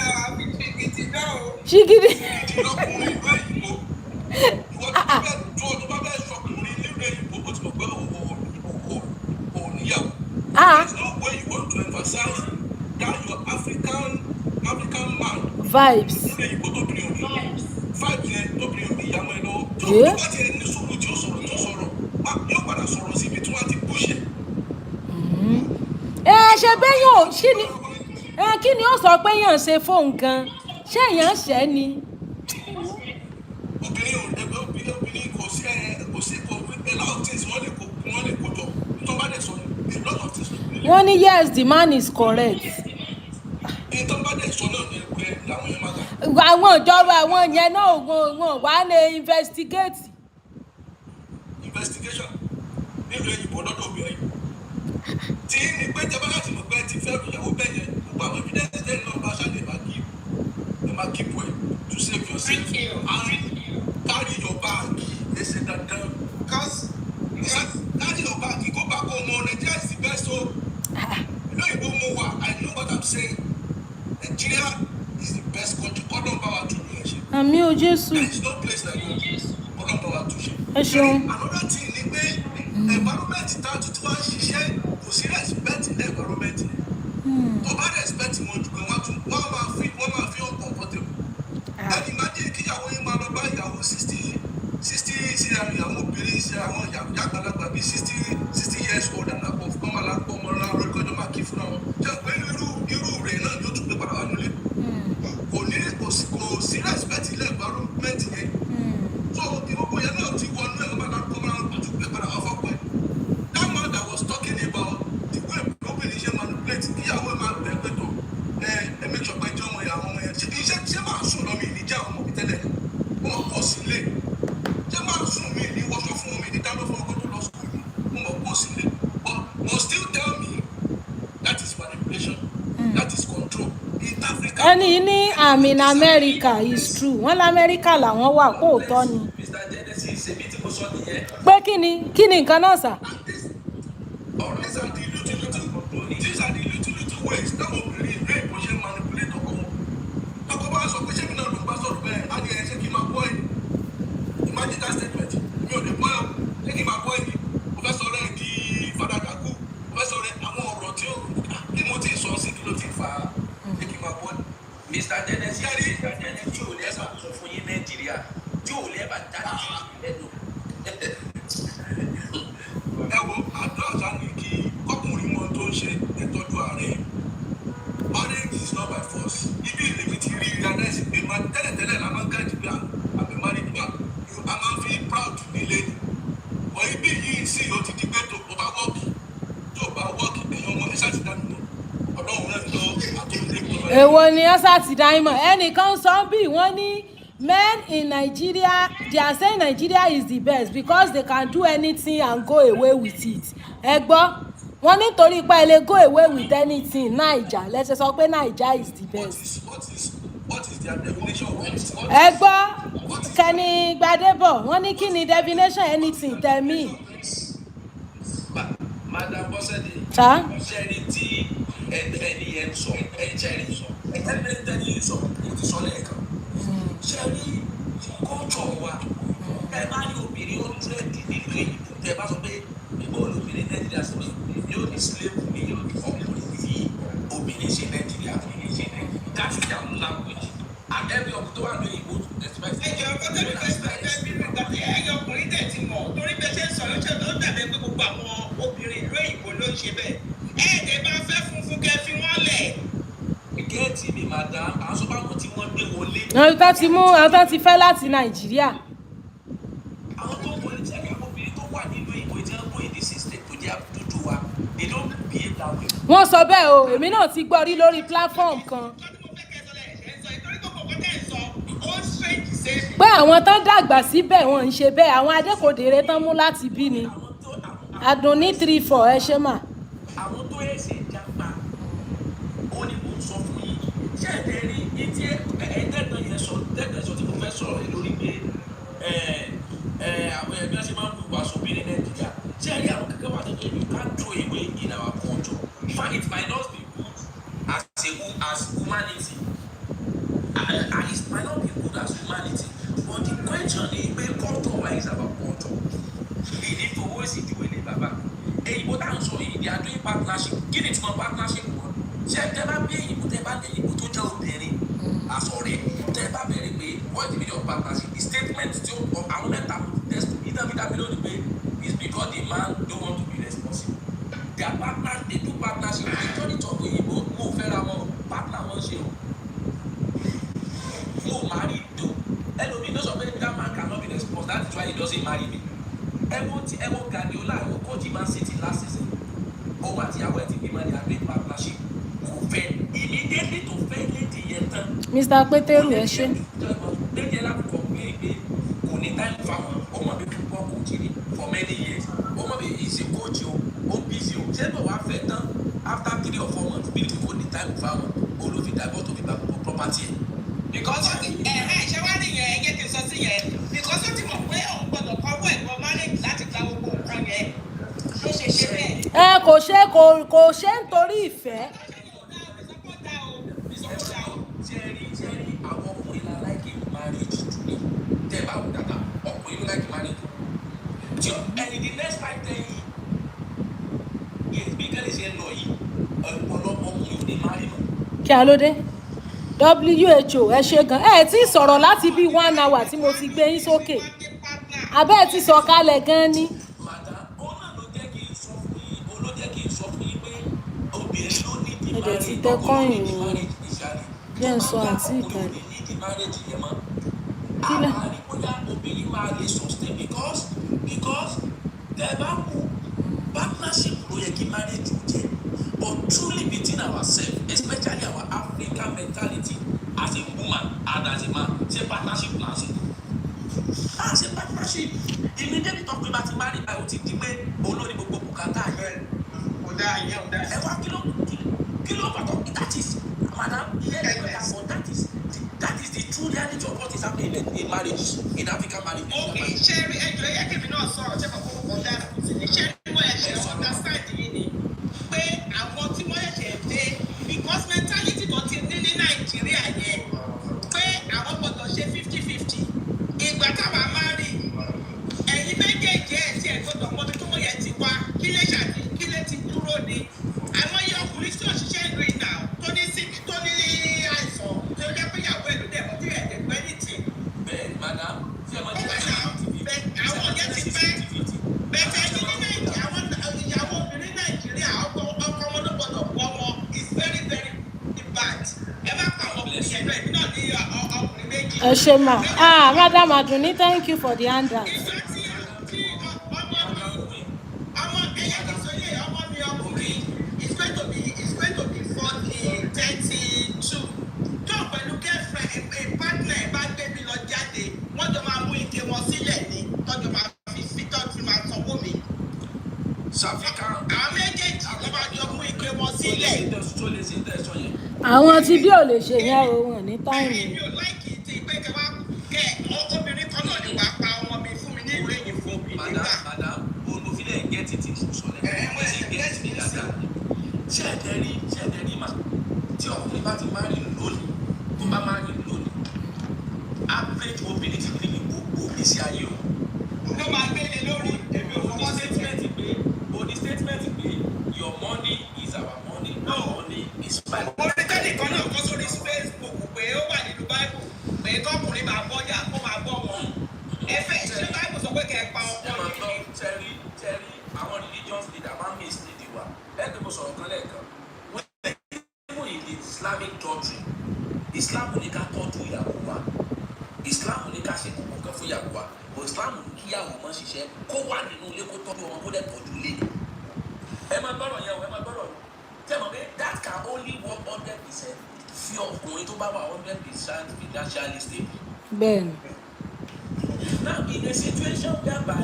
ṣìgìdì. Sìgìdì ọkùnrin nínú èyíkó. Ìwọ tó bá bẹ́ẹ̀ sọkùnrin nínú èyíkó, ó ti mọ̀ pé òun níyàwó. There's no way you want to emphasize that your African man. vibes. Nínú èyíkó tó bìnrin òní. Vibes yẹn tó bìnrin òní ìyàwó ẹ lọ́wọ́. Tó bá ti ẹni sùúrù tí ó sọ̀rọ̀ yóò padà sọ̀rọ̀ síbi tí wọ́n ti búṣẹ̀. ṣe bẹ́yàn ò ṣí ni kí ni ó sọ pé yàn ṣe fóun gan ṣé èèyàn ṣẹ́ ni. obìnrin kò sí a lot of things wọ́n lè kó jọ tó bá dẹ̀ sọ a lot of things. wọ́n ní yes the man is correct. tó bá dẹ̀ sọ náà ni pé làwọn yẹn máa gbà. àwọn ìjọba àwọn yẹn náà wọn wà lè investigate. Investigation nílùú èyíkó lọ́dọ̀ obìnrin tí ní pé jẹ́ bá láti mọ̀ pé ti fẹ́ ìyàwó bẹ́ẹ̀ yẹn gbogbo àwọn evidence lẹ́yìn náà bá ṣáà lè máa keep well to save yourself and carry your bag ẹsẹ̀ dandan carry your bag go back home o Nigeria is the best o ìlú òyìnbó mo wà I know what I'm saying Nigeria is the best country kọ́dọ̀ bá wa tún ní ẹ̀ṣẹ̀. àmì ò Jésù. There is no place like kọ́dọ̀ bá wa tún ṣe. ẹ ṣeun. Another thing ni pé environment tá a tuntun wá ń ṣiṣẹ́ kò sí respect ní environment tó bá respect wọn jù pé wọ́n máa fi uncomfortable. ẹni máa jẹ́ kíyàwó yín máa lọ bá ìyàwó 60 sí àwọn obìnrin sí àwọn àgbàlagbà bíi 60 years old and above kọ́ máa lápò ọmọ náà lórí kọjọ́ máa kí fúnra wọn. jẹ́ pé irú rẹ̀ náà yóò tún gbé padà wá nílé. kò sí respect ilé environment yẹn. so ìwọ́pọ̀ yẹn náà ti wọnú ẹ̀ máa lápò ọmọ náà tún gbé padà wá fọ́pọ̀ ẹ̀. That man that was talking about the way obìnrin ṣe manipulate kíyàwó máa bẹ̀ pé tó ẹ make sure pé jẹ́ ọmọ ìyàwó ọmọ yẹn ṣé máa sùn lọ mi ní jẹ́ àwọn ọmọ mi tẹ́lẹ̀ wọ́n pọ̀ sílé ṣé máa sùn mi ní wọ́ṣọ fún mi ní dáná fún ọkọ tó lọ sùn mi wọ́n pọ̀ sílé but still tell me that is manipulation that is control in Africa. ẹni ní àmì in America is true wọ́n lamẹ́ríkà làwọn wà kó tọ́ ni. Mr. Genesis ṣebí tí mo sọ nìyẹn. pé kí ni nǹkan náà sà. These are the little ways táwọn obìnrin ìlú èkó ṣe manipulate ọkọ wọn. Ọkọ bá sọ pé ṣé mi náà ló ń bá sọ̀rọ̀ bẹ́ẹ̀ á ní ẹ ṣé kí n máa bọ́ ẹ̀. Imagine that statement mi ò lè bọ́ ẹ̀ ṣé kí n máa bọ́ ẹ̀ ni mo fẹ́ sọ̀rọ̀ ẹ̀ di fada kaku mo èwo ni ọ́sà ti diamond ẹnìkan sọ bí wọ́n ní men in Nigeria they are saying Nigeria is the best because they can do anything and go away with it ẹ gbọ́ wọ́n nítorí pé ẹ lè go away with anything Naija lẹ́sẹ̀ sọ pé Naija is the best what is their definition of anything? ẹ gbọ́ Kẹ́ni Gbadébọ̀ wọ́n ní kí ni definition anything tell me. Madam Bọ́sẹ̀dé Sá? ṣẹ́ni tí ẹni yẹn sọ ẹ̀jẹ̀rì sọ ẹ̀ẹ́dẹ́gbẹ̀ni yìí sọ mo ti sọ lẹ́ẹ̀kan ṣẹ́ni kọ́ńtọ̀ wa ẹ bá ní obìnrin ó tírẹ̀dì nínú èyí tẹ bá sọ pé ìbò olóbìnrin Nàìjíríà sí mi yóò ní slave ní ọkùnrin tí obìnrin ṣe Nàìjíríà that's their language and every ọkùnrin tó wà ní ìbò expect. ẹjọ ọkọ tẹbi fẹẹ bí nígbà tí ẹyọ ọkùnrin tẹ ti mọ torí bẹ ṣe ń sọ ló ṣe tó dàbẹ pé gbogbo àwọn obìnrin ìlú òyìnbó ló ń ṣe bẹ́ẹ̀ ẹ̀ẹ́dẹ̀ bá fẹ́ funfun kẹ́ fi wọ́n lẹ̀. géètì ni madam àsọpamọ́ tí wọ́n gbé wọlé. àwọn tó ti mú àwọn tó ti fẹ́ láti Nàìjíríà. àwọn tó wọlé tí ẹgbẹ́ obìnrin tó wà nínú ìbò tí wọ́n kó ìdí system tó jẹ́ dúdú wa they don't behave that way. wọ́n sọ bẹ́ẹ̀ o èmi náà ti gbọ́ rí lórí platform kan. pé àwọn tán dàgbà síbẹ̀ wọ́n ń ṣe bẹ́ẹ̀ àwọn adékòdèrè tán mú láti bí ni Àdùnní 34 ẹ ṣe mà. àwọn tó ẹsẹ̀ jápa ó ní mò ń sọ fún yín ṣé ẹ̀dẹ̀ rí etí ẹ̀ẹ́dẹ́gbọ̀n yẹn sọ tí mo fẹ́ sọ̀rọ̀ yìí lórí pé àwọn ẹgbẹ́ ṣe máa ń wùwà sóbì ní Nàìjíríà ṣé ẹ̀rí àwọn kankan wà tẹ́tẹ́ you can't throw away in our culture in fact it might not be good as humanity and it might not be good as humanity but the question is pé culture wa is about culture ìdí fowó sí ìdíwé ní bàbá èyìnbó tá à ń sọ yìí they are doing partnership kí ni tí wọ́n partnership wọn ṣé tẹ bá bí èyìnbó tẹ bá dé èyìnbó tó jẹ́ obìnrin àsọ̀rẹ́ tẹ bá bẹ̀rẹ̀ pé what is the meaning of partnership the statement tí àwọn mẹ́ta test ìdábìdábì lónìí pé it's because the man don't want to be responsible their partner they do partnership majority of òyìnbó mo fẹ́ra wọn partner wọn ṣe o mo marry do ẹlòmíì ló sọ pé that man cannot be responsible that is why he doesn't marry me ẹwọ Guardiola ẹwọ coach Man City last season òun àti ìyàwó ẹ ti bímọ ní agreed partnership kò fẹ́ immediately tó fẹ́ lédi yẹn tán. Mr. Pétérù ẹ ṣe. lédi ẹ lákòókò pé kò ní time fáwọn ọmọ mi kò kọ́ coach ni for many years ọmọ mi is a coach o ó busy o ṣé bọ̀ wá fẹ́ tán after 3 or 4 months bí kò ní time fáwọn olófin dàgbọ́ tó fi gba gbogbo property ẹ̀. because ṣé wàá nìyẹn ẹ̀yẹ́ ti sọ sí yẹn because ó ti mọ̀ pé òun gbọ́dọ̀ kọ́wọ́ ẹ̀gbọ́n marriage láti gba gbogbo nǹkan yẹn ló ṣe ṣe bẹ́ẹ̀. kò ṣe nítorí ìfẹ́. ṣẹ́rí àwọn ọkùnrin la láìkí marriage jù ní tẹ́ bá wù dáadáa ọkùnrin ló láìkí marriage jù ẹni the next 5-10 years bí kẹ́lẹ́ ṣe ń lọ yìí ọ̀pọ̀lọpọ̀ ọkùnrin ò ní marry mọ́. kí a ló dé WHO ẹ ṣe gan ẹ tí sọ̀rọ̀ láti bí 1 hour tí mo ti gbé yín sókè abẹ́ ẹ ti sọ kalẹ̀ gan ni. màdà ó náà ló jẹ́ kí n sọ fún yín pé obìnrin ló ní di ẹ̀dẹ̀ ti tẹ kọ́yìn ni jẹ́ ń sọ àǹtí ìkàlẹ̀. kílẹ̀. àríkóyá obìnrin máa lè sustain because tẹ bá kú partnership ló yẹ kí marriage jẹ but truly between ourselves especially our African mentality as a woman and as a man ṣe partnership náà ṣe partnership immediately tó pé bá ti marry báyìí ó ti di pé olórí gbogbo bùkátà yẹn ẹ wá kí ló bàtọ that is madam that is the true reality of what is happening in marriage in African marriage. okay ṣé ẹjọ́ yẹ kí mi náà sọ̀rọ̀ ṣé kòkòrò kan dára ṣé mo ẹ̀ṣẹ̀ understand yìí ni pé àwọn tí wọ́n ẹ̀ṣẹ̀ dé because mentality tó ti ní Nàìjíríà yẹn pé àwọn gbọ́dọ̀ ṣe 50-50 ìgbà táwa máa rí ẹ̀yin méjèèjì ẹ̀ tí ẹ̀ gbọ́dọ̀ mọ́bí tó mọ̀ yẹn ti wá kí lè ti dúró ni àwọn yẹ ọkùnrin tí òṣìṣẹ́ ìlú ìnà tó ní àìsàn tó jẹ́ pé ìyàwó ẹ̀ ló dẹ̀ mọ́ tí ẹ̀ dẹ̀ pẹ́ nìtì. bẹ́ẹ̀ madam tí ẹ máa ń jẹ́ àwọn yẹn ti pẹ́ bẹ́ẹ̀ ní Nàìjíríà àwọn ìyàwó obìnrin Nàìjíríà ọkọ wọn ló gbọ́dọ̀ wọ́ wọn is very very bad ẹ bá pa àwọn ọkùnrin yẹn náà èmi náà ní ọkùnrin méjì. ẹ ṣe mà madam Àdùnní thank you for the handout. It's going to be 32. àwọn méjèèjì ló bá jọ mú ike wọn sílẹ̀. tó lè ṣe tẹ̀sán yẹn. àwọn tí bí ò lè ṣe yẹn o wọn ní táìmù. èmi ò láìkì tí pé kẹ obìnrin kan náà ni wàá pa ọmọ mi fún mi ní ìlú èyí fún mi nígbà. madam olùfilẹ̀ gẹ́tì ti fún sọlẹ̀ ẹ̀ ṣe gẹ́tì ní dáadáa ṣé ẹ̀dẹ̀ rí mà tí ọkùnrin bá ti máa rìn lónìí tó bá máa rìn lónìí average obìnrin ti rí ní gbogbo ìgbésí ayé o. ló máa gbélé lórí èmi ò fọwọ́ sí statement pé your money is our money our money is mine. oríkẹ́ni kan náà kọ́ sórí Facebook pé ó wà nínú Bible pé kọ́kùnrin máa bọ́jà kó máa bọ́ wọn. ẹ̀fẹ̀ ṣé Bible sọ pé kẹ́ ẹ pa ọkọ yìí ni. tẹ́rí àwọn religious leader máa ń miss nídìí wa ẹ̀ẹ́dẹ̀ mo sọ̀rọ̀ kan lẹ́ẹ̀kan wọ́n in the Islamic doctrine Islam ní ká tọ́jú ìyàwó wa Islam ní ká ṣe gbogbo kan fún ìyàwó wa but Islam ní kí ìyàwó mọ́ ṣiṣẹ́ kó wà nínú ilé kó tọ́jú ọmọ kó dẹ̀ tọ́jú ilé. ẹ máa gbọ́rọ̀ yẹn o ẹ máa gbọ́rọ̀ tẹ́mọ̀ pé that can only work 100% fi ọkùnrin tó bá wà 100% financially stable. bẹ́ẹ̀ni. Now in a situation whereby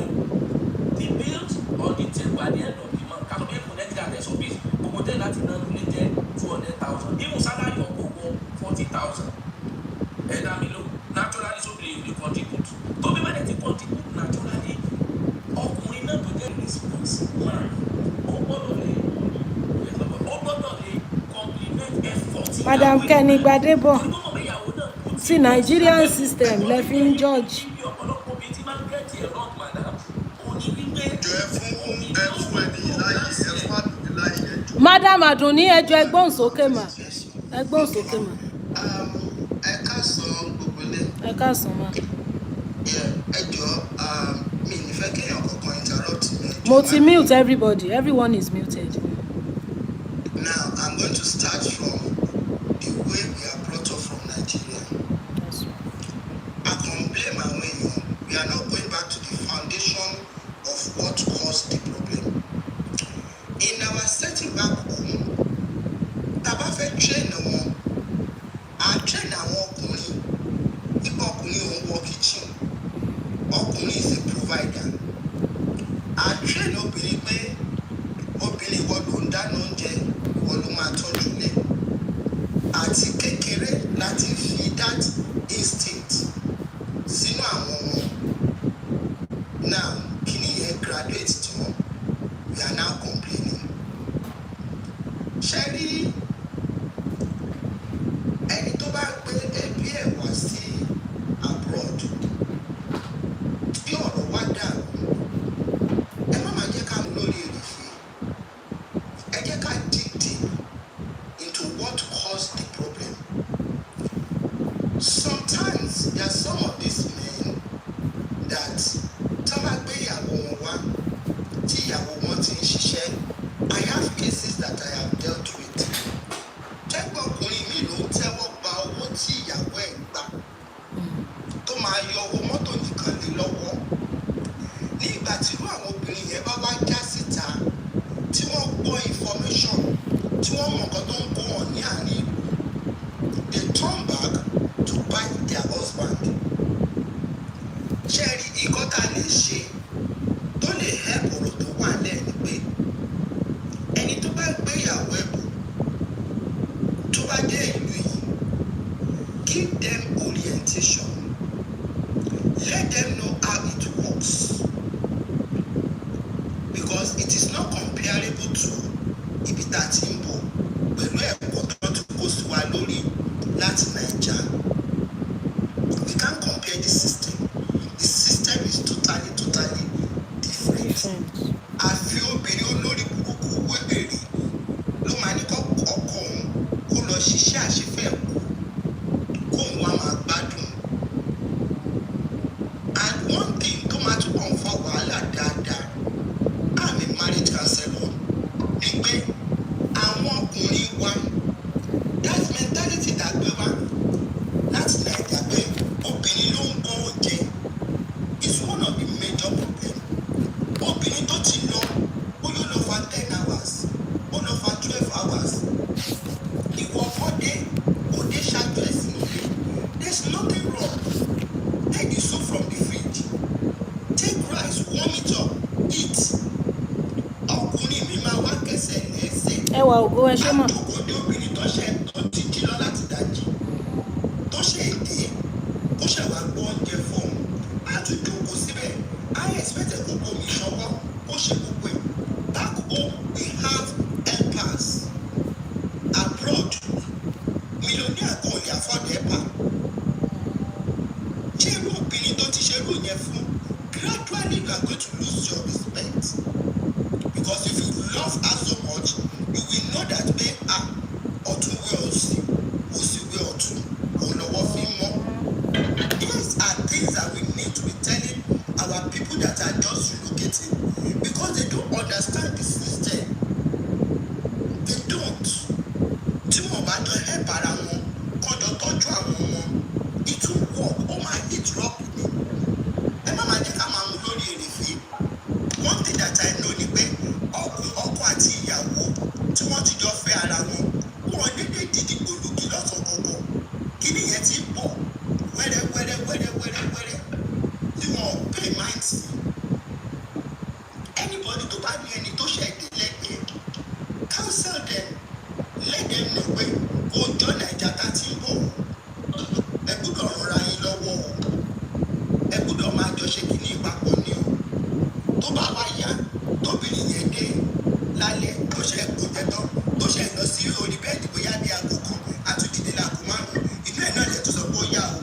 the bills or the table at the end of the month kàtó bí connect that ẹ̀sọ́ bí gbogbo tẹ́ láti ná lulẹ̀ jẹ́ 200,000 even salary ọkọ̀ wọ 40,000 ẹ̀dá mi ló naturally sóbìrì yìí lè contribute tó bí wọ́n ti contribute naturally ọkùnrin náà tó jẹ́ responsible man ó gbọ́dọ̀ lè compliment effort. Madam Kenny Gbadebo ti Nigerian system lẹ fi ń judge. Madam Adunni ẹjọ́ ẹgbọ́n sókè mà ẹgbọ́n sókè mà. ẹ káàsán gbogbo ilé. ẹ káàsán mà. ẹ jọ mi ní fẹ́ kéèyàn kankan interrupt mi. mo ti mute everybody everyone is muted. Now I'm going to start from the way we are brought up from Nigeria. I can blame our way. We are not going back to the foundation of what caused the problem. In our setting back home, taba fẹ́ train wọn, a train àwọn ọkùnrin. Nípa ọkùnrin òun wọ kitchen, ọkùnrin is a provider. A train obìnrin pé obìnrin wọ́n ló ń dáná oúnjẹ, wọ́n ló máa tọ́jú ilé. Àti kékeré láti fi that instinct sínú àwọn ọmọ. Now, kí ni yẹn graduate tí wọ́n? We are now complaining. Ṣẹ́rí ẹni tó bá gbé ẹbí ẹ̀ wá sí abroad bí ọ̀rọ̀ wá dàrú ẹ má máa jẹ́ ká mú lórí èrèfé ẹ jẹ́ ká dig deep into what caused the problem. Sometimes there are some of these men that tá bá gbé ìyàwó wọn wá tí ìyàwó wọn ti ń ṣiṣẹ́. I have cases that I have dealt with. Tẹ́gbọ̀n ọkùnrin mi ló ń tẹ́wọ́ gba owó tí ìyàwó ẹ̀ gbà tó máa yọ owó mọ́tò nìkan lé lọ́wọ́. Ní ìgbà tí irú àwọn obìnrin yẹn bá wá já síta tí wọ́n gbọ́ information tí wọ́n mọ̀ nǹkan tó ń kó wọn ní àárín ìlú, they turn back to bite their husband. Ṣé ẹ rí nǹkan tá a lè ṣe tó lè help ọ̀rọ̀ tó wà lẹ́nu pé ẹni tó bá gbéyàwó ẹ̀bù tó bá dé ìlú yìí give them orientation let them know how it works because it is not comparable to ibi tá a ti ń bọ̀ pẹ̀lú ẹ̀kọ́ tó ti kó sí wa lórí láti Naija. We can't compare the system. The system is totally different. Àfi obìnrin olórí burúkú wébèrè ló máa ní ọkọ òun kó lọ ṣiṣẹ́ àṣefẹ́ kó òun wá máa gbádùn. And one thing tó máa tún kàn fọ́ wàhálà dáadáa, I'm a marriage counselor, ni pé àwọn ọkùnrin wa that mentality dàgbé wa láti Nàìjíríà pé obìnrin ló ń kọ́ oúnjẹ is one of the major problems. Obìnrin tó ti lọ ó yóò lọ fa 10 hours ó lọ fa 12 hours ìwọ ọdẹ òde ṣáájú ẹsìn ilé there's nothing wrong. Take the soup from the fridge, take rice, warm it up, eat. Ọkùnrin ẹwà ògo ẹ ṣe mọ̀. àtòkò ní obìnrin tó ti jí lọ láti dájí tó ṣe èdè ó ṣe wá gbọ́ oúnjẹ fún un láti jókòó síbẹ̀ I expect gbogbo mi ṣọwọ́ ó ṣe gbogbo ẹ̀ back home we have helpers abroad millionaire kan ò lè afford helper ṣé irú obìnrin tó ti ṣe irú yẹn fún gradually you are going to lose your respect because if you love her so much you will know that pé ọ̀tún wé òsì òsì wé ọ̀tún òun lọ́wọ́ fi mọ́. These are things that we need to be telling our people that are just relocating because they don't understand the system. They don't. Tí wọ́n bá jọ help ara wọn kọjọ tọ́jú àwọn wọn it will work ó máa hit rock ni. Ẹ má máa jẹ́ ká máa mú lórí èrèfé. One thing that I know ni pé ọkọ àti ìyàwó tí wọ́n ti jọ fẹ́ ara wọn wọn dédé dìdì gbòlùkì lọ́sàn-án gbọ̀ngàn kí nìyẹn ti pọ̀ wẹ́rẹ́ tí wọ́n pay mind sí. Anybody tó bá ní ẹni tó ṣe èdè lẹ́gbẹ̀ẹ́ counsel them let them know pé ọjọ́ Naija ta ti ń bọ̀ ẹ gbọ́dọ̀ rọra yín lọ́wọ́ o ẹ gbọ́dọ̀ máa jọ ṣe kìíní ìpapọ̀ ní o tó bá wá yá tóbìnrin yẹn dé lálẹ́ tó ṣe ẹ̀kọ́ jẹ tán tó ṣe lọ sí orí bẹ́ẹ̀dì bóyá bí aago kan àtúndìdè láago márùn-ún inú ẹ̀ náà lè tún sọ pé ó yá o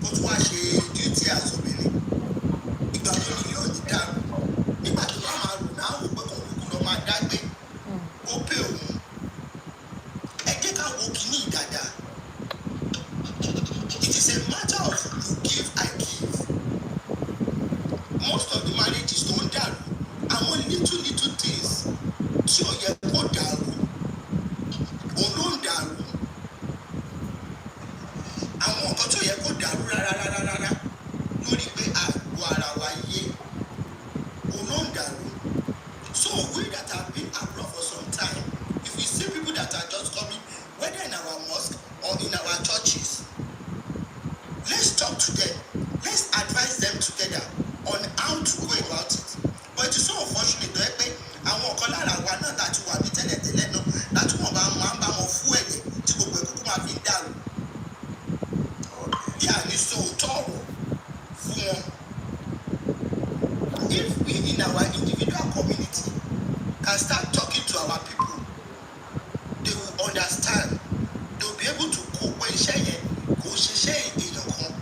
kó tún wá ṣe duty as obìnrin ìgbà tó ní yóò ní dàrú nígbà tó bá máa rò náà wò pé kò kúkú lọ máa dágbé ó pé òun ẹ jẹ́ ká wo kìíní dáadáa it is a matter of you give I give most of the marriages tó ń dàrú àwọn little things tí ò yẹ kó dàrú òun ló ń dàrú àwọn nǹkan tó yẹ kó dàrú rárá lórí pé àgbo ara wa yé òun ló ń dàrú so we that have been abroad for some time if we see people that are just coming whether in our mosque or in our churches let's talk to them let's advise them together on how to go about it but it is so unfortunate tó yẹ pé àwọn ọ̀kan lára wa náà láti wà ní tẹ́lẹ̀tẹ́lẹ̀ náà láti wọ́n máa ń bá wọn fún ẹ̀yẹ tí gbogbo ẹ̀kọ́ máa fi ń dàrú bí a ní sọ òótọ́ ọ̀rọ̀ fún wọn if we in our individual community can start talking to our people they will understand they will be able to kó pé iṣẹ́ yẹn kò ṣiṣẹ́ èèyàn kan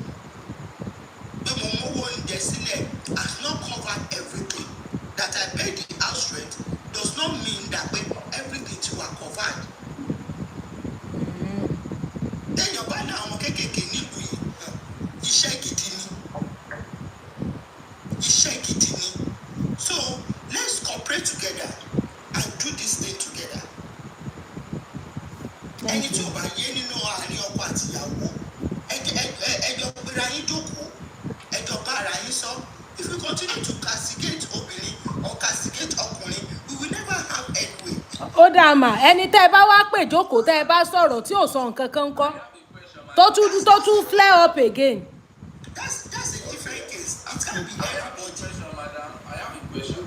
pé mo mówó oúnjẹ sílẹ̀ has not covered everything that I pay the house rent does not mean that pé everything ti wà covered. téèyàn bá ní àwọn kéékèèké nílùú yìí iṣẹ́ gidi ni so let's cooperate together and do this thing together. ẹni tí ò bá yé nínú àárín ọkọ àti ìyàwó ẹjọ́ gbéra yín jókòó ẹjọ́ bá ara yín sọ if we continue to castigate obìnrin or castigate ọkùnrin we will never have headway. ó dáa mà ẹni tẹ́ ẹ bá wá pè jókòó tẹ́ ẹ bá sọ̀rọ̀ tí ò sọ nǹkan kan kọ́ tó tún flare up again. That's a different case. It can be everybody. Madam, I have a question.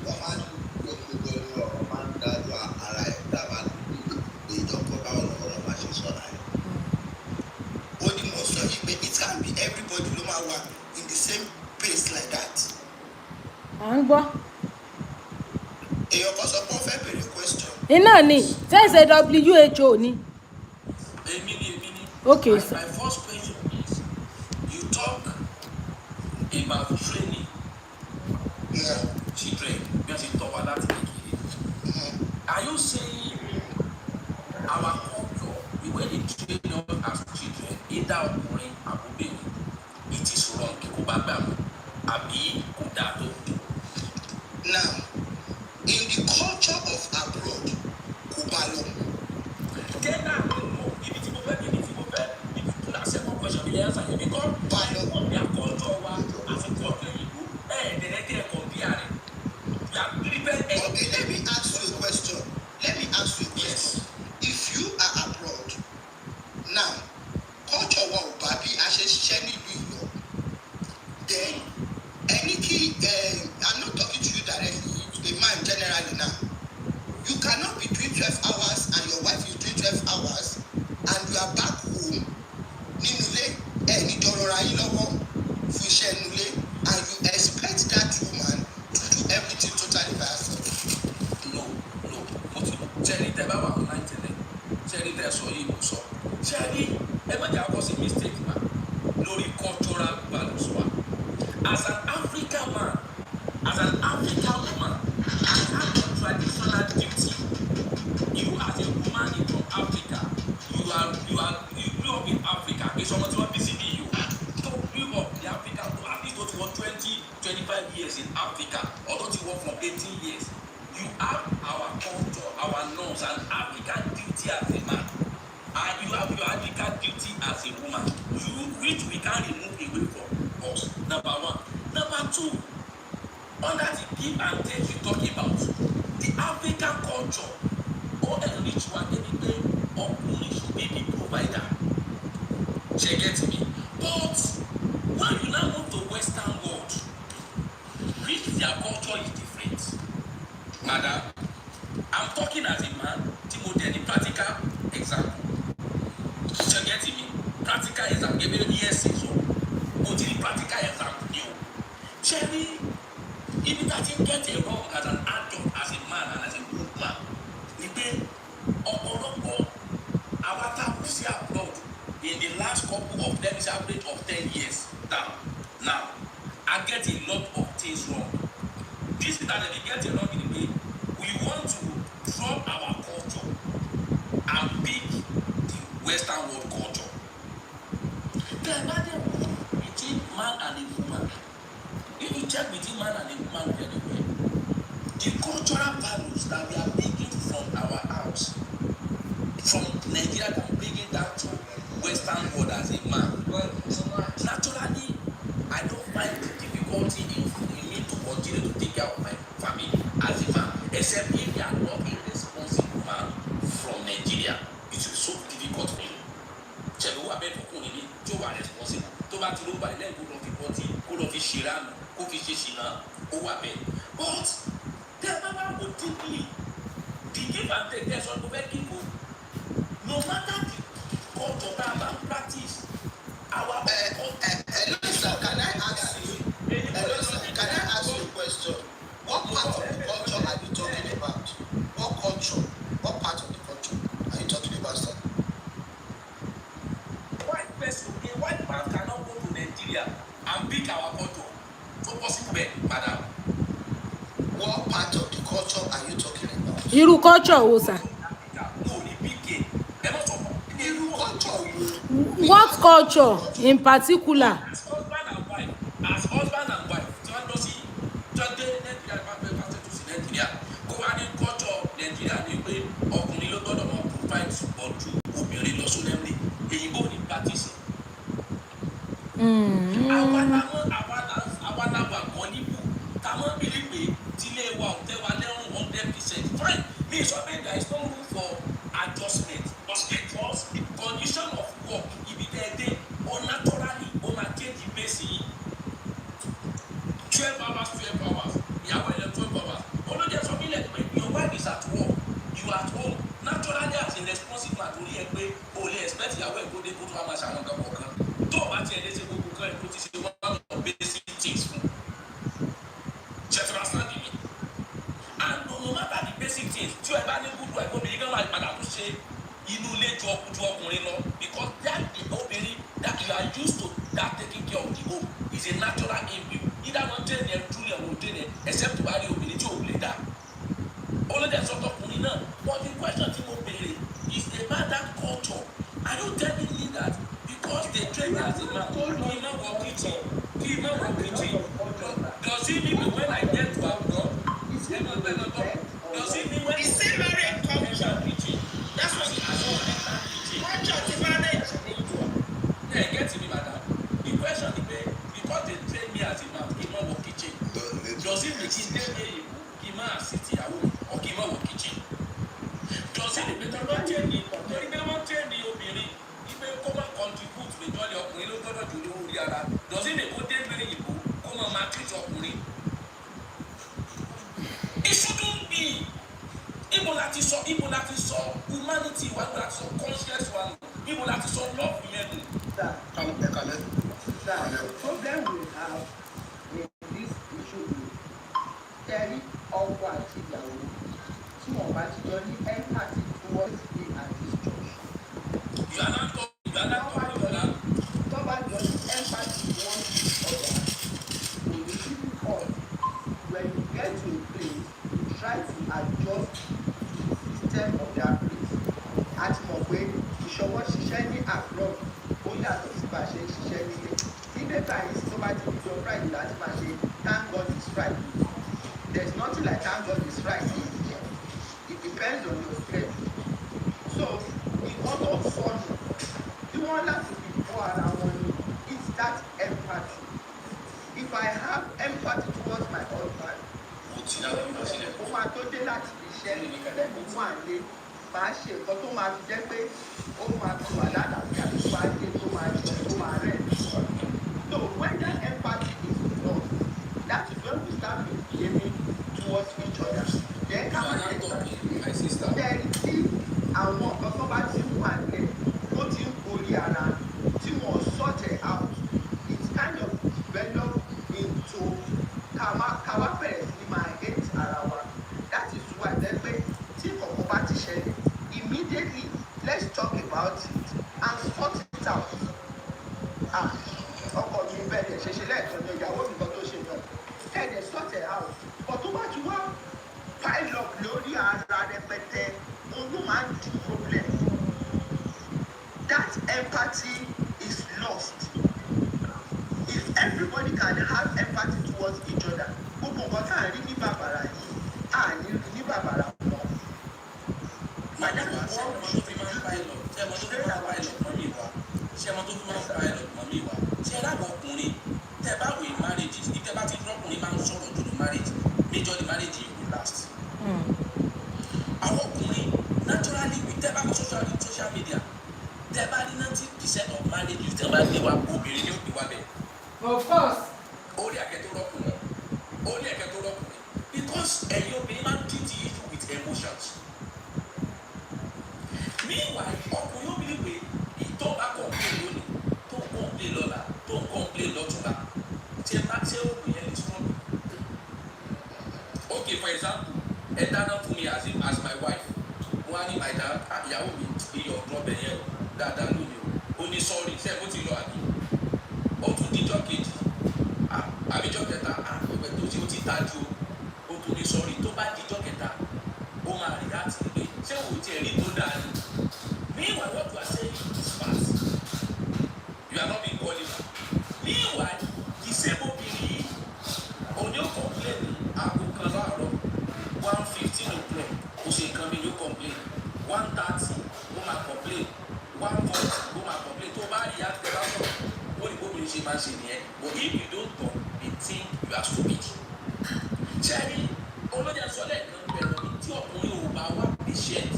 It can be everybody no matter what in the same pace like that. à ń gbọ́. Èèyàn kan sọ pé ó fẹ́ bèrè question. iná ni ṣẹ́ṣẹ̀ WHO ni. Èmi ni. Okay, sir. My first question is, you talk about training children bí wọ́n ti tọ́ wa láti kékeré. Are you saying our culture, the way they train us as children, either ọkùnrin àbúbẹ̀rẹ̀, it is wrong kó bá gbà mọ́ àbí kò dáa tó? Now, in the culture of abroad, kò bá lọ. Kẹ́nà ló mọ̀ ibi tí mo fẹ́ ibi tó náà second question ilé ẹ̀sán yẹn because Báyọ̀. ọ̀bí àkọ́jọ́ wa àti kọ́ọ̀tù ìlú ẹ̀ẹ́dẹ̀ẹ́dẹ́ ẹ̀kọ́ bí ààrẹ. Okay, let me ask you a question. Yes. If you are abroad, now, culture wa ò bá bí a ṣe ṣiṣẹ́ nílùú ìlọ, then any key, I'm not talking to you directly, a man generally now. You cannot be doing 12 hours and Cherry tẹ bá wà online tẹ́lẹ̀, Cherry tẹ sọ yìí kò sọ. Cherry ẹ má jà kọ́ sí mistake ma lórí cultural values wa. As an African man, as an African woman, I have a traditional duty. You as a woman from Africa, you grew up in Africa. It's someone to visit you. So grew up in Africa for at least 20-25 years in Africa, although you work for 18 years. You have our culture, our norms, and African duty as a man. And you have your African duty as a woman. Which we can't remove away from us. Number one. Number two, under the give and take you talk about, the African culture, or enrich one day, or should be the provider. She gets me. But when you now move to Western world, which their culture is different. Madam, I'm talking as a man, Timothy, practical example. She gets me. Practical example, give me the yes, so. But the practical example, you. Cherry, if it doesn't get it wrong as an adult, as a man, and as a woman, we pay our time we see abroad in the last couple of them is average of 10 years down. Now, I get a lot of things wrong. This is that they get it wrong in the way we want to drop our culture and pick the Western world culture. The matter between man and a woman. If you check between man and a woman very well, the cultural values that we are taking from our house, from Nigeria, can bring it down to Western world as a man. Naturally, I don't find difficulty in me to continue to take care of my family as a man, except if you are not a responsible man from Nigeria. It is so difficult for you. Check who are better for you, you are responsible. To back to by then, go to the party, go to the Shiran, go to the Shina, who are better. But the mama would deeply, the give and take, there's one very people. No matter the culture that practice, our Hello, sir. Can I ask you? Hello, sir. Can I ask you a question? What part of the culture are you talking about? What culture? What part of the culture are you talking about, sir? White person, a white man cannot go to Nigeria and pick our culture. So possible, madam. What part of the culture are you talking about? Irú culture wo sir? What culture in particular? As husband and wife, Nigeria, go and culture Nigeria, ọkùnrin ló gbọ́dọ̀ mọ provide ọdún obìnrin lọ sólẹ́mìlì èyí bò ní practice. Àwa làwọn kan níbù táwọn bìlí pé tílé wa ò tẹ́ wa lẹ́rùn 100%. Fine, me sọ pé there is no room for adjustment because the condition of work ibi tẹ́ ẹ dé or naturally o ma change the base yìí 12 hours ìyàwó ẹ̀ lẹ́ 12 hours olóde sọ mílẹ̀ pé your wife is at work you are at home naturally as a responsible man torí ẹ pé o lè expect ìyàwó ẹ̀ kó dé kó tó wá máa ṣàwọn nǹkan kọ̀ọ̀kan tó o bá tiẹ̀ lé ṣe gbogbo kan ẹ̀ kó ti ṣe one of basic things fún ṣẹ̀tìrà sáàdì mi and no matter the basic things tí o ẹ bá ní gúdú ẹ̀ obìnrin kan máa padà tó ṣe inú ilé ju ọkùnrin lọ because that the obìnrin that you are used to that taking care of the home is a natural inbuilt either one train there truly or no train there except to buy the obìnrin tí o lè dá olóde sọ́tọ̀ ọkùnrin náà but the question tí mo béèrè is about that culture are you telling me that because they train as a man kí iná wọ kitchen does it mean when I get to abroad does it mean when The same marriage culture. kitchen That's what it is. Culture ti marriage. yeah get me madam the question is because they train me as a man kí iná wọ kitchen does it mean kí n dé ní èyíkú kí n máa sì tìyàwó or kí n máa wọ kitchen does it mean wọ́n train ní torí pé wọ́n train ní obìnrin ipe kó máa contribute méjọ́lẹ̀ ọkùnrin ló gbọ́dọ̀ jù lówó orí ara does it mean kó dé ní èyíkú kó máa treat ọkùnrin it shouldn't be ibo láti sọ humanity wa ibo láti sọ conscience wa ibo láti sọ love yẹn nù. The problem we have in this issue is tẹ́rí ọkọ àti ìyàwó tí wọ́n bá ti jọ ní empathy towards me and this church. You are not talking. You are not talking. Tó bá jọ ní empathy towards each other, kò ní difficult. When you get to a place, you try to adjust the system of their place. A ti mọ̀ pé ìṣọwọ́ ṣiṣẹ́ ní abroad ó yàtọ̀ sí bá a ṣe ń ṣiṣẹ́ nílé. Nílé báyìí tó bá ti di Friday láti máa ṣe thank God it's Friday. There is nothing like thank God it's Friday. It depends on your strength. So nǹkan tó sọnù tí wọ́n láti fi bọ́ ara wọn ni is that empathy. If I have empathy towards my husband, ó máa tó dé láti fi iṣẹ́ lẹ́nu fún àlè máa ṣe nǹkan tó máa fi jẹ́ pé ó máa tó wà lálàáfíà tó máa dé tó máa jọ tó máa rẹ̀. So when that empathy is lost, that is when we start misbehaving towards each other. Then ká máa ṣe ìtàn then tí àwọn nǹkan tó bá ti wà lẹ̀ tó ti ń borí ara tí wọ́n sort it out, it's kind of develop into ká bẹ̀rẹ̀ sí máa hate ara wa. That is why then pé tí kọ̀ọ̀kan bá ti ṣẹlẹ̀ immediately let's talk about it and sort it out. Ọkọ mi bẹ̀rẹ̀ ṣẹṣẹ lẹ́ẹ̀kan ní ìyàwó mi kan tó ṣe náà ẹ̀ẹ́dẹ̀ sort it out. But tó bá ti wá pile up lórí ara rẹpẹtẹ òun ló máa ń di problem. That empathy is lost. If everybody can have empathy towards each other, gbogbo nǹkan tá à ń rí ní bàbàrà yìí à ní rí ní bàbàrà mọ́. Ṣé lábọ̀ ọkùnrin tẹ́ bá wò marriage ní tẹ́ bá ti rọ́kùnrin máa ń sọ̀rọ̀ jù ní marriage major the marriage will last. Àwọn ọkùnrin naturally with tẹ́ bá kọ́ social media tẹ́ bá ní 90% of marriages tẹ́ bá ní wa obìnrin ní òbí wa bẹ̀. Of course. Orí ẹ̀kẹ́ tó rọ́kùnrin because ẹ̀yin obìnrin máa ń treat the issue with emotions. Meanwhile ọkùnrin ó bí wípé ìtọ́ bá complain lónìí tó ń complain lọ́la tó ń complain lọ́túnla tí ẹ bá ṣe obìnrin ẹni strong. Okay, for example ẹ dáná fún mi as my wife wọ́n á ní my dad ìyàwó mi iyọ̀ ọ̀dọ́bẹ̀ yẹn dáadáa lónìí ó ní sorry ṣé ẹ bó ti lọ àbí ó tún díjọ́ kejì àbíjọ́ kẹta ọ̀pẹ tó ti ó ti tájú ó tún ní sorry tó bá díjọ́ kẹta ó máa rí láti pé ṣé òun ti ẹ̀rí tó dáa ni. Meanwhile what you are saying is fast. You are not being qualified. Meanwhile disabled obìnrin òní ó complain aago kan láàárọ̀ 1:15 o'clock ó ṣe nǹkan mi yóò complain 1:30 ó máa complain 1:40 ó máa complain tó bá rí àti ẹ̀rọ sọ̀rọ̀ ó ní bóbi ṣe máa ṣe nìyẹn but if you don't talk they think you are stupid. ṣẹ́ni olóyè sọ lẹ́ẹ̀kan bẹ̀rẹ̀ mi tí ọkùnrin ò bá wà patient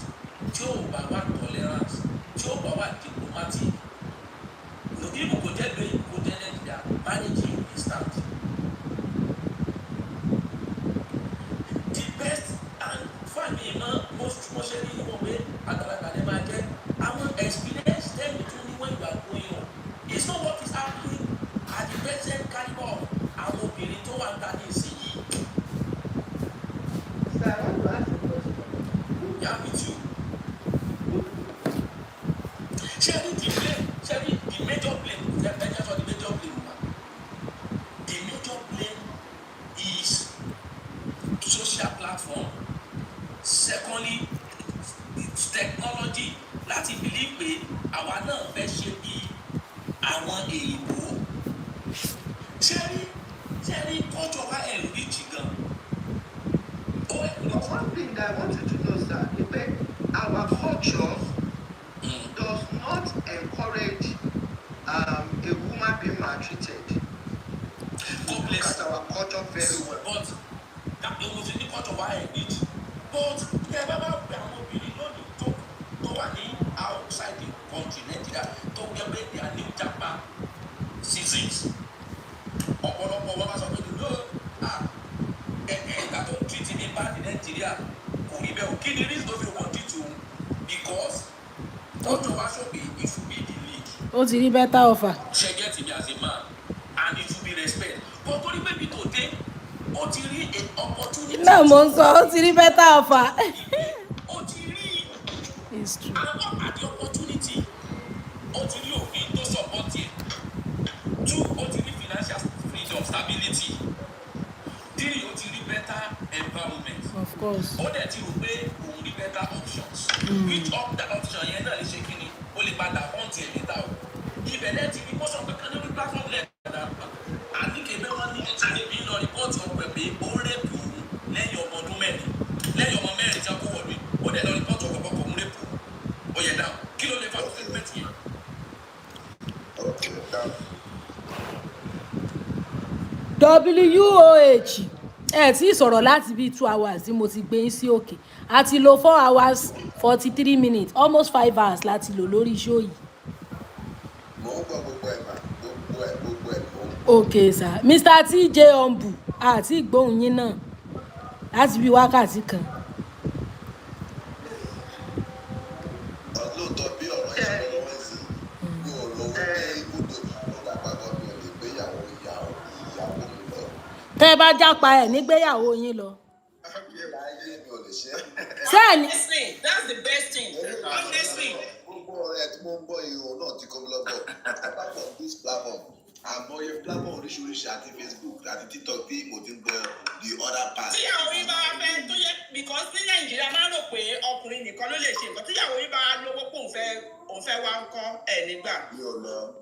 tí ò bá wà tolerance tí ò bá wà diplomatic lòdì ìbò kò jẹ́ lóyún kò jẹ́ nàìjíríà manage is start. The best and fami mọ mo ṣe ní ìwọ̀n pé àgbàlagbà lè máa jẹ́ àwọn experience tẹ́lẹ̀ tó ní when you are going on it's not what is happening at the present calibre of àwọn obìnrin tó wà ń ta ní ìsinyìí. Sir, I want to ask a question. Yeah, with you. The major blame is social platform. Secondly, it's technology. Láti believe pé àwa náà fẹ́ ṣe bí àwọn èèbó. Ṣẹ́rí kọ́jọ́ wa ẹ̀rù rí jì gan. But one thing that I want you to know, sir, is that our culture does not encourage a woman being maltreated. God bless Look at our culture very well. But that was in the culture wa ẹ̀rù rí jì. But ẹ bá bá pè àwọn obìnrin lónìí tó wà ní outside the country Nigeria tó gbẹ́ pé they are new Japan seasons. Ọ̀pọ̀lọpọ̀ wọn bá sọ pé ẹ̀ka tó ń treat ní bá ní Nàìjíríà kò rí bẹ́ẹ̀ o kí ni reason tó fi wọ́n treat òun because ọjọ́ wa sọ pé it should be the league. Ó ti rí better offer. Ṣé get me as a man and it should be respect. But torí pé bí tó dé ó ti rí an opportunity. Náà mo ń sọ ó ti rí better offer. It's true. And at the opportunity, ó ti rí òfin tó support ẹ̀. 2, ó ti rí financial freedom, stability. 3, ó ti rí better environment. Of course. Ó dẹ̀ ti rò pé òun rí better options. Which of the option yẹn náà lè ṣe kí ni? Ó lè padà hunt ẹ̀ níta o. Ibẹ̀ lẹ́ ti rí mọ́sán kankan lórí platform lẹ̀ padà. Àníkèébé wọn ní àdébí lọ rìpọ́ọ̀tì ọ̀pẹ̀ pé ó rẹ́pù lẹ́yìn ọmọ ọdún mẹ́rin. Lẹ́yìn ọmọ mẹ́rin tí a kó wọ̀lú. Ó dẹ̀ lọ rìpọ́ọ̀tì ọ̀pọ̀ kò ń rẹ́pù. Ó yẹ dáhùn. Kí ló lè fa statement yẹn? WOH ẹ tí sọ̀rọ̀ láti bíi 2 hours tí mo ti gbé yín sí òkè a ti lo 4 hours 43 minutes almost 5 hours láti lò lórí iṣó yìí. Mo ń gbọ́ gbogbo ẹ̀ mà, gbogbo ẹ̀ mo ń ok sir Mr. TJ Ombu àti ìgbóhùn yín náà láti bíi wákàtí kan. lóòótọ́ bí ọ̀rọ̀ yẹn ṣe lọ́wọ́ sí mi ò lọ wí pé ibùdó ìgbà àpapọ̀ mi ò lè gbéyàwó ìyàwó mi lọ. tẹ́ ẹ bá jápa ẹ̀ nígbéyàwó yín lọ. láyé mi ò lè ṣe é. sẹ́ẹ̀ni Honestly, that's the best thing. Honestly. gbogbo ọ̀rẹ́ tí mo ń gbọ́ ihò náà ti kọ́ mi lọ́gbọ̀ apart from this platform àmọye platform oríṣiríṣi àti Facebook àti TikTok tí mo ti ń gbọ́ the other part. Tíyàwó yín bá wá fẹ́ tó yẹ because ní Nàìjíríà máa ń rò pé ọkùnrin nìkan ló lè ṣe nǹkan tíyàwó yín bá lówó pé òun fẹ́ wá ń kọ́ ẹ̀ nígbà.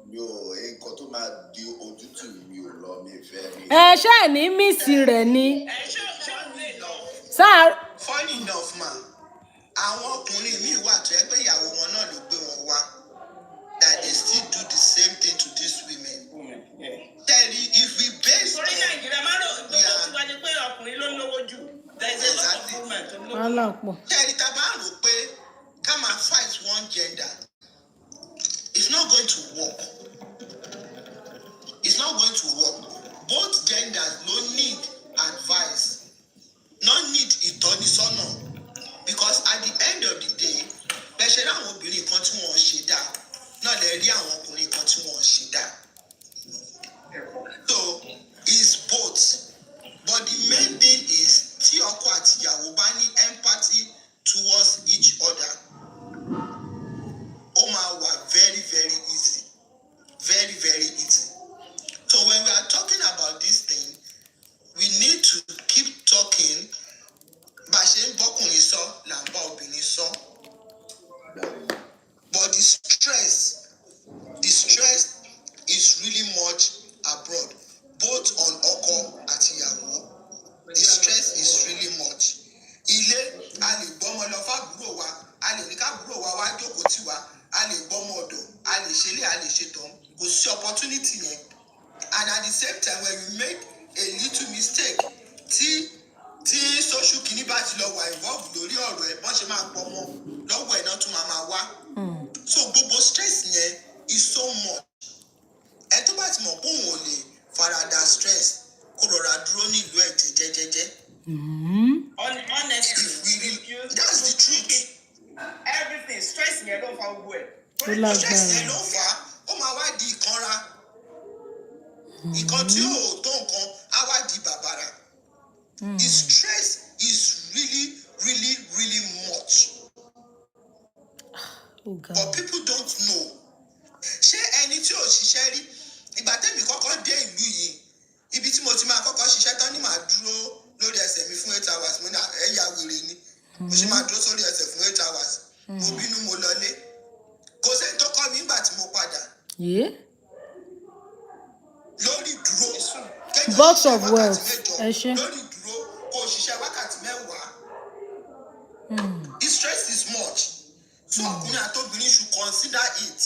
mi ò nǹkan tó máa di ojútùú mi ò lọ mi fẹ́ mi. ẹ ṣáà ní mísì rẹ̀ ni. Ẹ ṣé òun lè lọ. sáà funny enough ma àwọn ọkùnrin míì wà tó yẹ pé ìyàwó wọn náà ló gbé wọn wá that they still do the same thing to these women. Tẹ́lí if we base Torí Nàìjíríà máa ń rò lówó tí wá ní pé ọkùnrin ló ń lówó jù. There is a lot of movement tó ń lówó. wàhálà pọ̀. tẹ́lí tá a bá rò pé ká máa fight one gender it's not going to work. It's not going to work. Both genders no need advice, no need ìtọ́nisọ́nà because at the end of the day bẹ́ẹ̀ ṣe láwọn obìnrin kan tí wọ́n ṣe dá náà lè rí àwọn ọkùnrin kan tí wọ́n ṣe dá. So it's both but the main thing is tí ọkọ àti ìyàwó bá ní empathy towards each other ó máa wà very very easy very very easy. So when we are talking about this thing we need to keep talking bá a ṣe ń bọ́kùnrin sọ là ń bá obìnrin sọ. But the stress is really much abroad both on ọkọ àti ìyàwó the stress is really much. Ilé a lè gbọ́mọ lọ fábúrò wa a lè ní kábúrò wa wá jókòó tì wá a lè gbọ́mọ ọ̀dọ̀ a lè ṣe lé a lè ṣe tán kò sí opportunity yẹn and at the same time when we make a little mistake tí social kìíní bá ti lọ wà involve lórí ọ̀rọ̀ ẹ̀ bọ́n ṣe máa pọ̀ mọ́ lọ́wọ́ ẹ̀ náà tún máa wá. So gbogbo stress yẹn is so much. Ẹ tó bá ti mọ̀ pé òun ò lè farada stress kó rọra dúró nílùú ẹ̀ jẹ́jẹ́jẹ́jẹ́. Honestly, If we really that's the truth. everything stress yẹn ló fa gbogbo ẹ̀. Stress yẹn ló fà á ó máa wá di ìkanra. Nǹkan tí ò tó nǹkan á wá di bàbàrà. The stress is really really really much. Oh God. But people don't know. Ṣé ẹni tí ò ṣiṣẹ́ rí ìgbà tẹ́mi kọ́kọ́ dé ìlú yìí ibi tí mo ti máa kọ́kọ́ ṣiṣẹ́ tán ni màá dúró lórí ẹsẹ̀ mi fún 8 hours mo ní ẹ̀yà wèrè ni mo ṣe máa dúró sórí ẹsẹ̀ fún 8 hours mo bínú mo lọlé kò sẹ́ni tó kọ́ mi nígbà tí mo padà lórí dúró Box of wealth ẹ ṣe. lórí dúró kò ṣiṣẹ́ wákàtí 10. The stress is much so ọkùnrin àtobìnrin should consider it.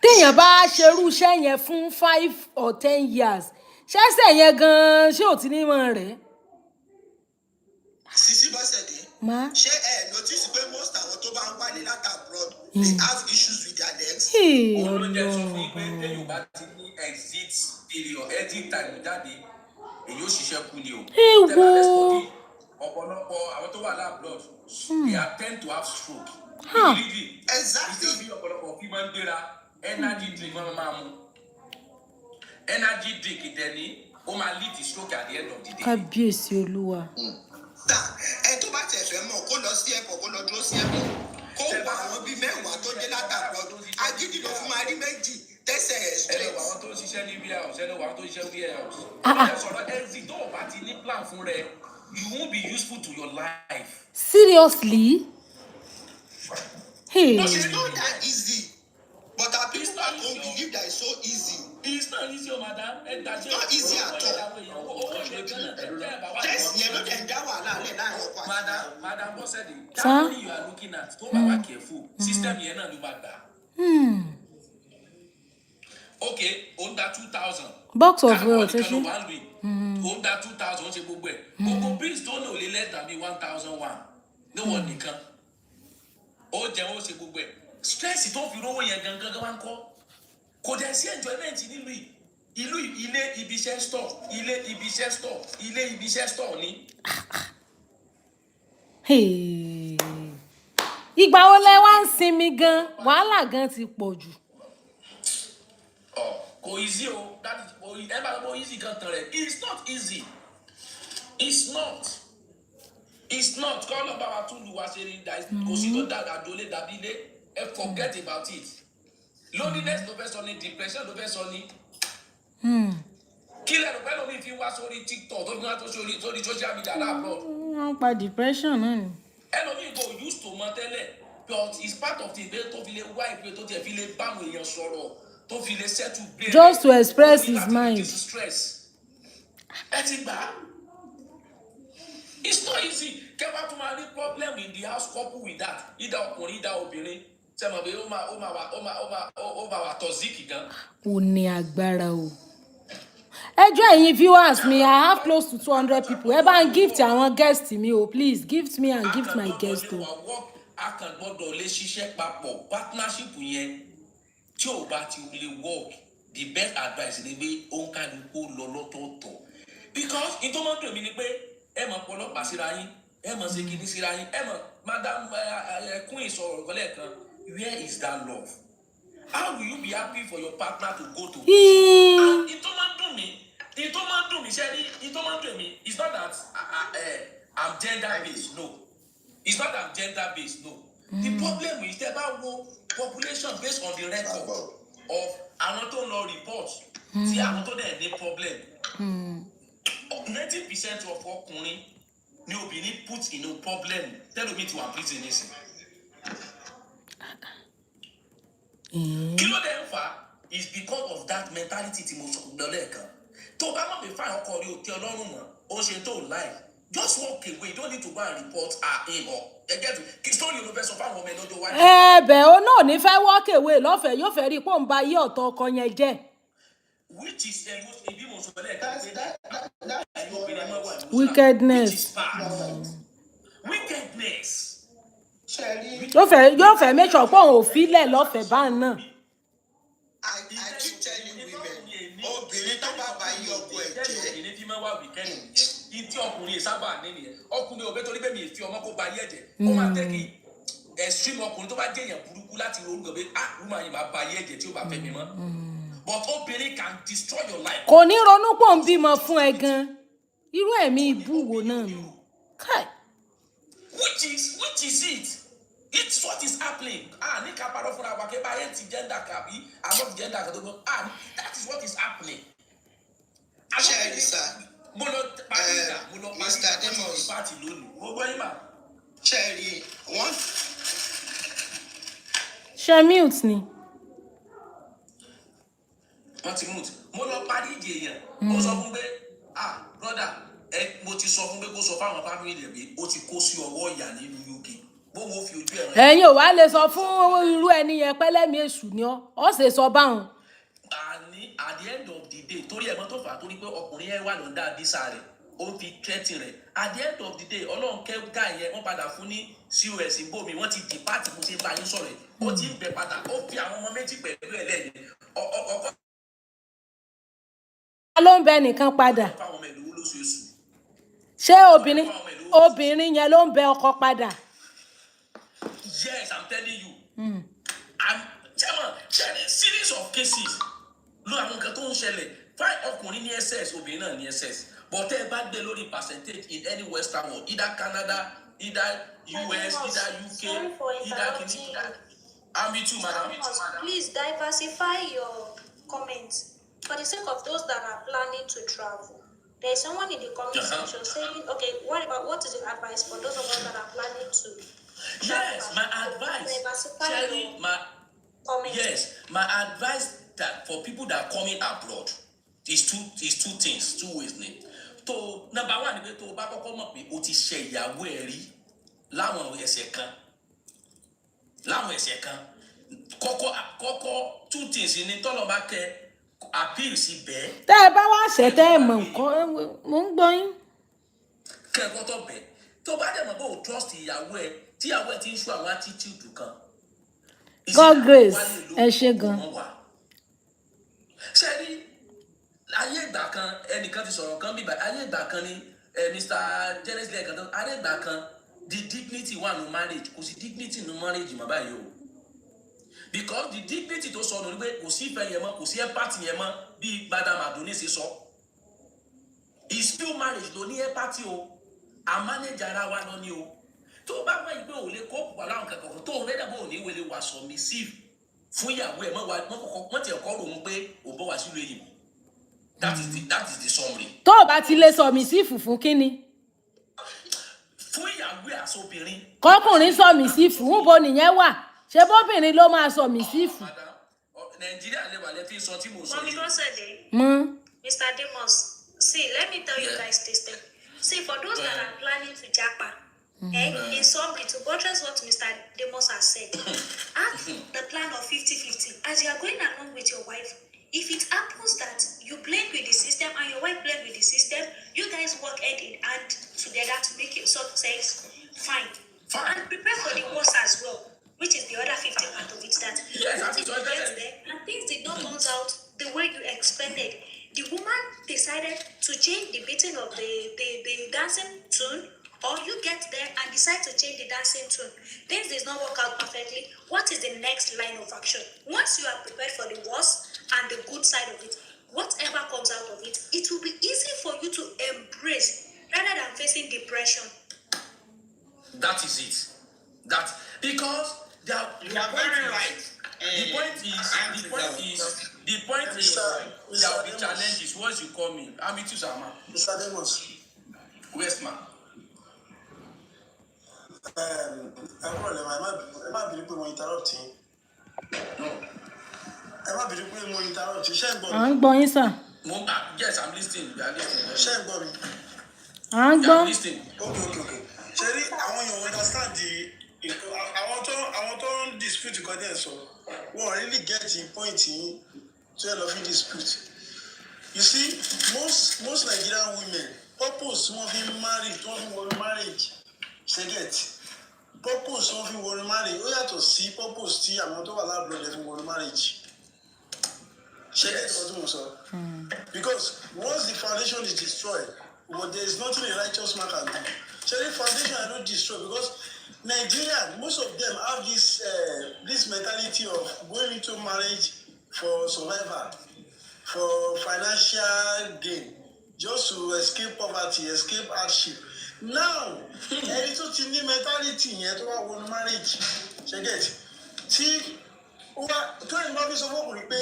téèyàn bá ṣerú iṣẹ́ yẹn fún 5 or 10 years ṣẹ́ṣẹ̀ yẹn gan-an ṣé ò ti ní mọ̀ rẹ̀. Sisi Bọ́sẹ̀dé ṣé ẹ notice pé most àwọn tó bá ń wálé láti abroad they have issues with their legs. Òun ló jẹ́ sọ fún yín pé téèyàn bá ti ní exit period exit time jáde èyí ó ṣiṣẹ́ kú ni o. Ewo. Ọ̀pọ̀lọpọ̀ àwọn tó wà láàbùrọ̀d they are tend to have stroke. Exactly. Ìjọba ọ̀pọ̀lọpọ̀ fi máa ń gbéra energy drink wọn máa mú. Energy drink ìdẹ́ni ó máa lead to stroke at the end of the day. kábíyèsí olúwa. Ẹ tó bá tẹ̀ fẹ́ mọ̀ kó lọ sí airport kó lọ dúró sí yẹn mú kó wọ àwọn bíi mẹ́wàá tó dé látàbọ̀ agídí ló fún máa rí méjì tẹ́sẹ̀ ẹ̀ straight. àwọn tó ń ṣiṣẹ́ ní warehouse àwọn tó ń ṣiṣẹ́ warehouse. sọ̀rọ̀ exit tó o bá ti ní plan fún rẹ you won't be useful to your life. Seriously? Hey. No, it's not that easy. But our people don't believe that it's so easy. It's not easy, madam. It's not easy at all. Yes, you're not in that one. Madam, what said it? That money you are looking at, don't be careful. System here no bad. Okay, under 2,000. Box of wealth, Under 2,000, what's your book? Go bills don't only less than be 1,001. No one can. Oh, Jemo se book. Stress it off, you know when you're going to go. Kò dẹ̀ sí enjoyment nílùú yìí. Ìlú ilé ibiṣẹ́ store, ilé ibiṣẹ́ store, ilé ibiṣẹ́ store ni. Ìgbà wo lẹ wá ń sinmi gan? Wàhálà gan ti pọ̀ jù. Kò easy o. That is ẹ bá lọ easy kan tán rẹ̀. It's not easy. It's not. It's not. Kọ́ lọ bá wa tún lu wa ṣe ní kò sí tó dàgbà dólé dàbí ilé. Forget about it. Loneliness ló fẹ́ sọ ní depression ló fẹ́ sọ ní. Kí lẹ́nu pẹ́ lómi fi wá sórí TikTok tó fi wá tó sórí social media láàbọ̀. Wọ́n pa depression náà ni. Ẹlòmíì kò used to mọ tẹ́lẹ̀ but it's part of the ìgbé tó fi lè wá ìpè tó tiẹ̀ fi lè báwọn èèyàn sọ̀rọ̀ tó fi lè settle gbé. Just to express his mind. Ẹ ti gbà á. It's not easy. Kẹ́wàá tún máa ní problem in the house couple with that. Ìdá ọkùnrin ìdá obìnrin. Sẹ́mo bí ó máa wà toxic gan. Ó ní agbára o. Ẹjọ́ ẹ̀yin viewers mi, I have close to 200 people. Ẹ bá ń gift àwọn guest mi o, please gift me and gift my guest o. A kàn gbọ́dọ̀ lè ṣiṣẹ́ papọ̀ partnership yẹn tí ò bá ti lè work the best advice ni pé ó ń kálukú lọ lọ́tọ̀ọ̀tọ̀ because ìtọ́ máa ń dùn mí ni pé ẹ mọ̀ pọlọ́pàá síra yín ẹ mọ̀ ṣe kíní síra yín ẹ mọ̀ madam Queen sọ̀rọ̀ kọ́lẹ̀ kan. Where is that love? How will you be happy for your partner to go to? And it don't do me, Sherry. It don't do me. It's not that I'm gender based. No, it's not that I'm gender based. No. The problem is that about population based on the record of àwọn tó lọ report. See, àwọn tó dẹ̀ ní problem. 90% of ọkùnrin ni obìnrin put in a problem. Tell me to a prison nísìn. Kí ló dé ń fà is because of that mentality tí mo sọ lọ́lẹ́ẹ̀kan. Tó bá mọ̀ pé fáwọn ọkọ rí òkè ọlọ́run mọ̀ ó ṣe tó láì just walk away you don't need to go and report him or ẹgẹ́ tó kí story ló fẹ́ sọ fáwọn ọmọ ẹ lọ́jọ́ wájú. Ẹ̀bẹ̀ o náà ní fẹ́ walk away lọ́fẹ̀ẹ́ yóò fẹ́ rí pé òun bá yí ọ̀tọ̀ ọkọ yẹn jẹ́. Which is ibi mo sọ lẹ́ẹ̀kan pé ẹ̀yin obìnrin máa wà ní wickedness. which is bad. Wickedness. Yóò fẹ́ make sure pé òun ò filẹ̀ lọ́fẹ̀ẹ́ bá náà. I keep telling women, obìnrin tó bá bá yí ọkọ ẹ̀ jẹ́. Obìnrin tí máa wà wíkẹ́ndì nìyẹn. Ìtí ọkùnrin sábà ní nìyẹn. Ọkùnrin òbẹ́ torí pé mi ì fi ọmọ kó ba yé ẹ̀jẹ̀. Ó máa tẹ́ kí extreme ọkùnrin tó bá jẹ́ èèyàn burúkú láti ronú gbé rúmọ̀ yìí máa ba yé ẹ̀jẹ̀ tí ó bá fẹ́ mi mọ́. But obìnrin can destroy your life. Kò ní ronú pọ̀ ń bímọ fún ẹ gan. Irú ẹ̀mí ìbúwo náà ni. Which is it? It's what is happening. Ní ká parọ́ fúnra wa kí báyẹn ti gender kàbí àmọ́ ti gender kan tó gbọ́. That is what is happening. Ṣẹ́ẹ̀rì sá. Mo lọ parí ìgbà Mr. Demos. Pàtì lónìí. Mo gbọ́ yín mà. Ṣẹ́ẹ̀rì wọ́n. Ṣé mute ni? Wọ́n ti mute. Mo lọ parí ìdí èèyàn. Mo sọ fún pé brother mo ti sọ fún pé kó sọ fáwọn family rẹ̀ pé ó ti kó sí ọwọ́ ìyá nínú UK. Ẹ̀yin ò wá lè sọ fún irú ẹni yẹn pẹ́lẹ́mì èṣù ni ọ́ ṣe sọ báwọn. Àní at the end of the day torí ẹ̀mọ́ tó fà á torí pé ọkùnrin yẹn wà lọ́dà dísà rẹ̀ ó fi kẹ́tì rẹ̀ at the end of the day ọlọ́run kẹ́gà yẹn wọ́n padà fún ní COS bómi wọ́n ti dìpáàtì mo ṣe bá yín sọ̀rọ̀ ẹ̀ ó ti ń bẹ padà ó fi àwọn ọmọ méjì pẹ̀lú ẹ̀ lẹ́yìn ọkọ̀. ló ń bẹ nìkan padà. Ṣé obìnrin yẹn ló ń bẹ ọkọ padà? Yes, I'm telling you. Series of cases. Lo àwọn nǹkan tó ń ṣẹlẹ̀. Fine ọkùnrin ní SS, obìnrin náà ní SS. But tẹ́ ẹ bá gbé lórí percentage in any Western world, either Canada, either US, either Sorry UK, for either interrupting you. I'm with you, madam. Please diversify your comments for the sake of those that are planning to travel. There is someone in the comment section saying, okay, what is your advice for those of us that are planning to travel? Yes, my advice. Diversify Cherry, your my comments. yes, my advice that for people that are coming abroad is two things, two ways. To number one, ni pé tó bá kọ́kọ́ mọ̀ pé o ti ṣe ìyàwó ẹ̀ rí láwọn ẹ̀ṣẹ̀ kan. Kọ́kọ́ two things ni tọ́lọ̀ bá kẹ appeal sí bẹ́ẹ̀. tẹ́ ẹ bá wá ṣẹ̀ tẹ́ ẹ mọ̀ nǹkan mo ń gbọ́ yín. Kẹ́kọ̀ọ́ tó bẹ̀ tó bá dẹ̀ mọ̀ pé o trust ìyàwó ẹ̀ tí ìyàwó ẹ̀ ti ń ṣú àwọn attitude kan. God grace ẹ ṣe gan. Ṣé rí ayé ìgbà kan ẹnìkan ti sọ̀rọ̀ kan bíbá ayé ìgbà kan ni Mr. Genesis lẹ́ẹ̀kan tó ayé ìgbà kan the dignity wà ní marriage kò sí dignity ní marriage mọ́ báyìí o because the dignity tó sọnù ni pé kò sí ìfẹ́ yẹn mọ́ kò sí empathy yẹn mọ́ bí Madam Adonis sọ is still marriage ló ní empathy o a manage ara wa lọ ní o tó bá mọ̀ ìgbé òun lè kó pọ̀ láwọn kankan tó òun rẹ́dà bó òun ní wẹlé wà submissive fún ìyàwó ẹ̀ mọ́ ti ẹ̀kọ́ ròun pé ò bọ́ wá sílùú èyìnbó that is the summary. tó o bá ti lè sọ mí sí fùfú kínni. Fún ìyàwó ẹ̀ àsobìnrin. Kọkùnrin sọ mí sí fùfú bo nìyẹn wà ṣé bóbìnrin ló máa sọ mí sí fùfú. Nàìjíríà lè wà lẹ́tí sọ tí mo sọ Mommy yìí. Gosede, mọ. Mr. Demos, see, let me tell you guys this thing. See, for those that are planning to japa, in summary, to buttress what Mr. Demos has said, have the plan of 50-50. As you are going along with your wife, if it happens that you blend with the system and your wife blend with the system, you guys work hand in hand together to make your success fine. And prepare for the worst as well, which is the other 50% of it. That what if you get there and things did not turn out the way you expected? The woman decided to change the beating of the dancing tune, or you get there and decide to change the dancing tune. Things does not work out perfectly. What is the next line of action? Once you are prepared for the worst and the good side of it, whatever comes out of it, it will be easy for you to embrace rather than facing depression. That is it. That because you are very right. The point is there will be challenges once you come in. I'm with you, Sama. Mr. Demos. Where's ma? Ẹ má bínú pé mo interrupt yín. Ẹ má bínú pé mo interrupt yín. Ṣé ń gbọ́ mi? À ń gbọ́ yín sà. Yes, I'm listening. You are listening. Ṣé ń gbọ́ mi? À ń gbọ́. I'm listening. Okay. Ṣé rí àwọn èèyàn understand àwọn tó ń dispute nǹkan dẹ̀ sọ wọ́n really get the point yín tó yẹ lọ fi dispute. You see, most Nigerian women purpose wọ́n fi marry wọ́n fi wọnú marriage ṣe get purpose wọ́n fi wọnú marriage ó yàtọ̀ sí purpose tí àwọn tó wà lábúrò fi wọnú marriage ṣe get ọdún mo sọ. Because once the foundation is destroyed, but there is nothing a righteous man can do. So the foundation are not destroyed because Nigeria, most of them have this mentality of going into marriage for survival, for financial gain, just to escape poverty, escape hardship. Now, ẹni tó ti ní mentality yẹn tó wá wọnú marriage, ṣe get tí tó ẹni bá fi sọ fọkùnrin pé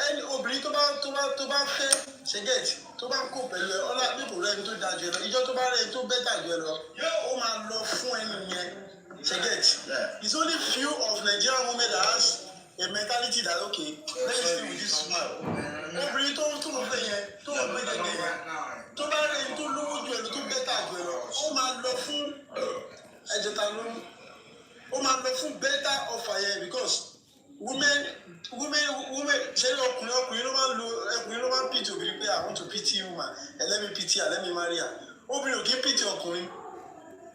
ẹni obìnrin tó bá fẹ́ ṣe get tó bá kó pẹ̀lú ẹ ọlá pípò rẹ ní tó da jù ẹ lọ ìjọ tó bá rẹ tó bẹ́tà jù ẹ lọ ó máa lọ fún ẹni yẹn ṣe get it's only few of Nigerian women that has a mentality that okay let me stay with this man obìnrin tó ń fẹ́ yẹn tó ń gbé gẹ́gẹ́ yẹn tó bá rẹ tó lówó jù ẹ lọ tó bẹ́tà jù ẹ lọ ó máa lọ fún ẹ̀jẹ̀ta ló ó máa lọ fún better offer yẹn because women ṣe ọkùnrin ló máa ń lo ọkùnrin ló máa ń pity obìnrin pé I want to pity woman let me pity her let me marry her obìnrin ò kí pity ọkùnrin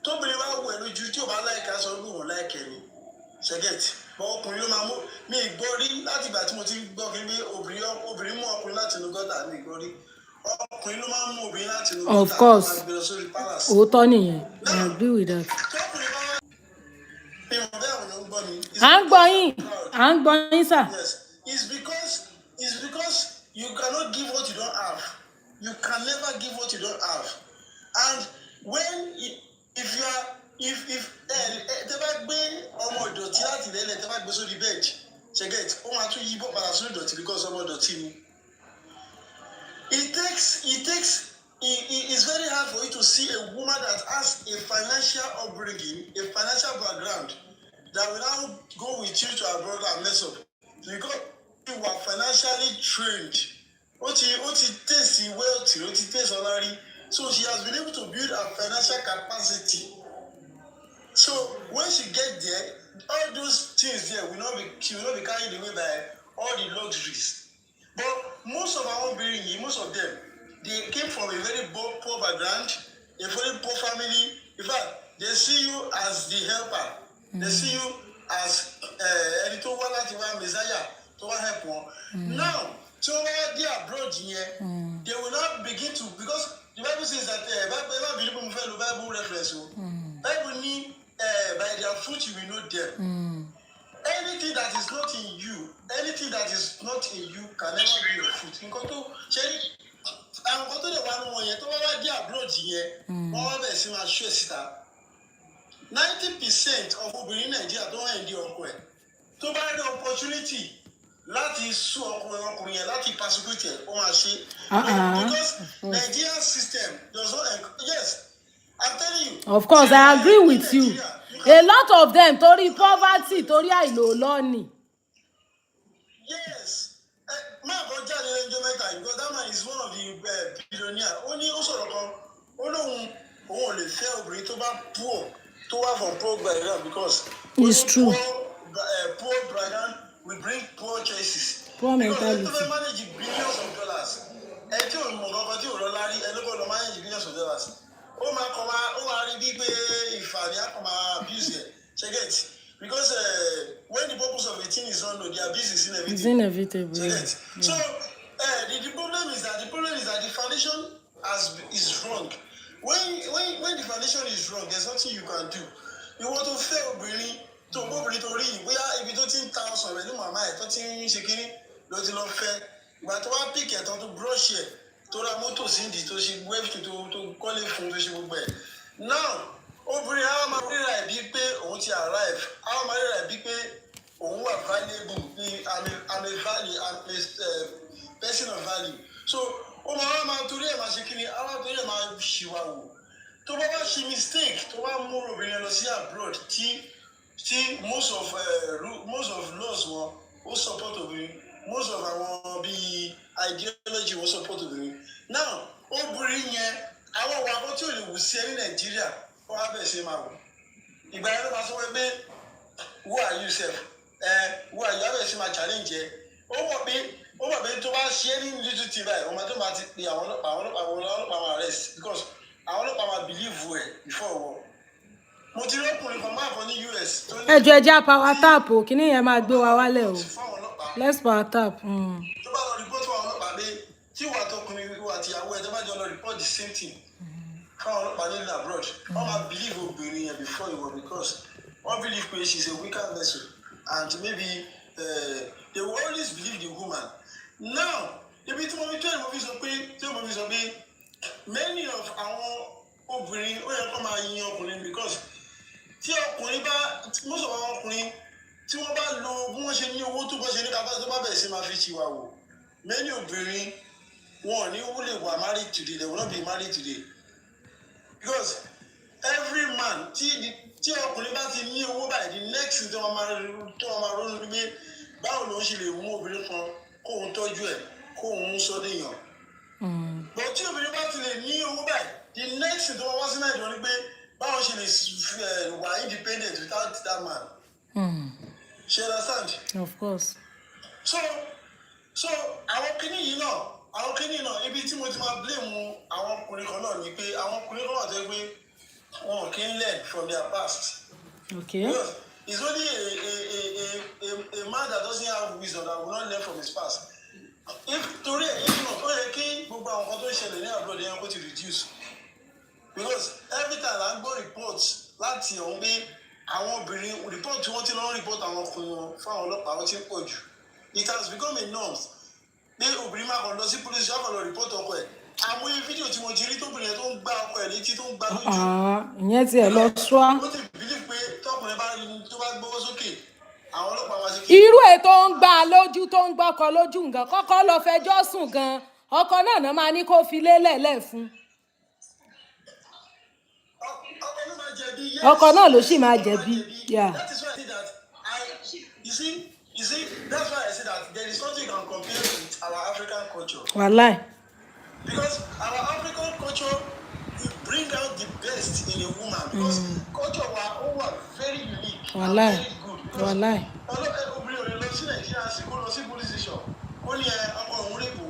tóbìnrin bá wù ẹ́ lójú tí ò bá láìka sọ lóun ò láìkẹ́ ni ṣẹ́gẹ̀tì bọ́ ọkùnrin ló máa mú mi gbọ́ rí láti ìgbà tí mo ti gbọ́ kí pé obìnrin mú ọkùnrin láti inú gọ́tà mi gbọ́ rí ọkùnrin ló máa ń mú obìnrin láti inú gọ́tà of course máa gbé lọ sórí palace. òótọ́ nìyẹn I agree with that. À ń gbọ́ yín sà. Yes, it's because you cannot give what you don't have. You can never give what you don't have. And if you are if tẹ́ bá gbé ọmọ ìdọ̀tí láti lẹ́lẹ̀ tẹ́ bá gbé sórí bed ṣẹ́gẹ̀t ó máa tún yí bọ́ padà sórí ìdọ̀tí because ọmọ ìdọ̀tí ni. It's very hard for you to see a woman that has a financial upbringing, a financial background, that will now go with you to abroad and mess up. Because you are financially trained. Oti taste wealthy, oti taste salary. So she has been able to build her financial capacity. So when she get there, all those things there she will not be carried away by all the luxuries. But most of our own being, most of them, they came from a very poor background, a very poor family. In fact, they see you as the helper. They see you as ẹni tó wá láti wá messiah tó wá help wọn. Now, tí wọ́n wá dé abroad yẹn, they will not begin to, because the Bible says that Bible believe mo fẹ́ lo Bible reference o. Bible ní by their fruit you will know them. Anything that is not in you can never be your fruit. Nǹkan tó ṣe ní àwọn kan tó lè wá nínú wọn yẹn tó wá dé abroad yẹn wọ́n wá bẹ̀rẹ̀ sí máa ṣó síta. 90% of obìnrin Nàìjíríà tó wọ́n ẹ̀ di ọkọ ẹ̀ tó bá ní opportunity láti sún ọkùnrin yẹn láti persecute ẹ̀ ó máa ṣe. Because Nigerian system does not yes, I'm telling you. Of course, I agree with you. A lot of them torí poverty torí àìlòlọ́ni. Yes. Máa bọ́ jáde lẹ́jọ́ mẹ́ta because that man is one of the billionaires. Ó ní ó sọ̀rọ̀ kan ó lóun ò lè fẹ́ obìnrin tó bá poor tó wá from poor background because it's true. Poor background will bring poor choices. Poor mentality. Because ẹ tó fẹ́ manage billions of dollars ẹ tí ò mọ̀ kankan tí ò lọ lárí ẹ ló bọ̀ lọ manage billions of dollars. Ó máa rí bí pé ìfàní á kàn máa abuse ẹ̀ ṣẹ́gẹ̀tì. Because when the purpose of a thing is unknown, the abuse is inevitable. It's inevitable. Yeah. So the problem is that the foundation is wrong. When the foundation is wrong, there's nothing you can do. You want to fail obìnrin tó obìnrin tó rí bóyá ibi tó ti ń ta ọsàn rẹ̀ ní màmá ẹ̀ tó ti ń ṣe kínní ló ti lọ fẹ́. Ìgbà tó wá píkì ẹ̀ tán tó brush ẹ̀ tó ra mọ́tò síndì tó ṣe wẹ́ẹ̀fì tó kọ́lé fún tó ṣe gbogbo ẹ̀. Now obìnrin àwọn máa ríra ẹ̀ bíi pé òun ti arrive àwọn máa ríra ẹ̀ bíi pé òun wà valuable ní I'm a person of value. So ó máa torí ẹ̀ máa ṣe kí ni àwọn torí ẹ̀ máa ṣìwà wò tó bá wá ṣe mistake tó wá mú obìnrin lọ sí abroad tí most of laws wọn ó support obìnrin most of àwọn bíi ideology wọn support obìnrin. Now obìnrin yẹn àwọn ọ̀wà kan tí ò lè wù sí ẹ ní Nàìjíríà wọ́n á bẹ̀rẹ̀ sí máa wò ìgbà yẹn ló máa sọ pé who are you sef who are you á bẹ̀rẹ̀ sí máa challenge ẹ ó mọ̀ pé tó bá ṣe é ní little thing báyìí ọmọ tó máa ti pe àwọn ọlọ́pàá máa arrest because àwọn ọlọ́pàá máa believe ẹ before wọ mo ti rí ọkùnrin kan máa bọ̀ ní US. ẹjọ́ ẹja power tap o kí ni yẹn máa gbé wa wálẹ̀ o let's power tap. tó bá lọ report fún àwọn ọlọ́pàá pé tí ìwà tọkùnrin wíwá àti ìyàwó ẹ tó bá jọ lọ report the same thing fáwọn ọlọ́pàá nílùú abroad wọ́n máa believe obìnrin yẹn before ìwọ because wọ́n believe pé she is a weaker vessel and maybe they will always believe the woman. Now ibi tí mo fi sọ pé many of àwọn obìnrin ó yẹ kó máa yin ọkùnrin because tí ọkùnrin bá most of àwọn ọkùnrin tí wọ́n bá lo bí wọ́n ṣe ní owó tó bọ́ ṣe ní kápá tó bá bẹ̀rẹ̀ sí máa fi ṣìwà wò many obìnrin wọn ò ní wúlò wà married today they will not be married today because every man tí ọkùnrin bá ti ní owó báyìí the next thing tó wọn máa ronú pé báwo ló ń ṣe lè mú obìnrin kan kóun tọ́jú ẹ̀ kóun sọ déèyàn. But tí obìnrin bá ti lè ní owó báyìí the next thing tó wọn wá sí Nàìjíríà ni pé báwo ṣe lè wà independent without that man. She understand? Of course. So àwọn kinní náà ibi tí mo ti máa blame àwọn ọkùnrin kan náà ni pé àwọn ọkùnrin kan wà tó yẹ pé wọn kì í learn from their past. Okay. Because it's only a man that doesn't have wisdom that will not learn from his past. Torí ẹ̀ yìí náà ó yẹ kí gbogbo àwọn kan tó ń ṣẹlẹ̀ ní abroad yẹn kó ti reduce. Because every time I gbọ́ reports láti ọ̀hún pé àwọn obìnrin report tí wọ́n ti lọ́ọ́ report àwọn ọkùnrin wọn fáwọn ọlọ́pàá wọ́n ti ń pọ̀ jù. It has become a norm pé obìnrin máa kàn lọ sí police ṣáà kàn lọ report ọkọ ẹ̀ àwọn fídíò tí mo ti rí tóbìnrin yẹn tó ń gbá ọkọ ẹ̀ létí tó ń gbá lójú. ìyẹn tiẹ̀ lọ ṣọ́. ó ti bìlí pé tọkùnrin tó bá gbówó sókè àwọn ọlọ́pàá wá sí kí. irú ètò ń gbà lójú tó ń gbọ́kọ lójú nǹkan kọ́kọ́ lọ fẹjọ́ sùn gan ọkọ náà máa ní kó fi lélẹ̀ fún. ọkọ náà ló sì máa jẹ̀bi. That is why I say that you see that's why I say that there is nothing you can compare with our African culture. Wàláì. Because our African culture we bring out the best in a woman because culture wa ó wà very unique. Wàláì. Wàláì. Obìnrin ò lè lọ sí Nàìjíríà sí kó lọ sí police station ó ní ọkọ òun rèé bò ó.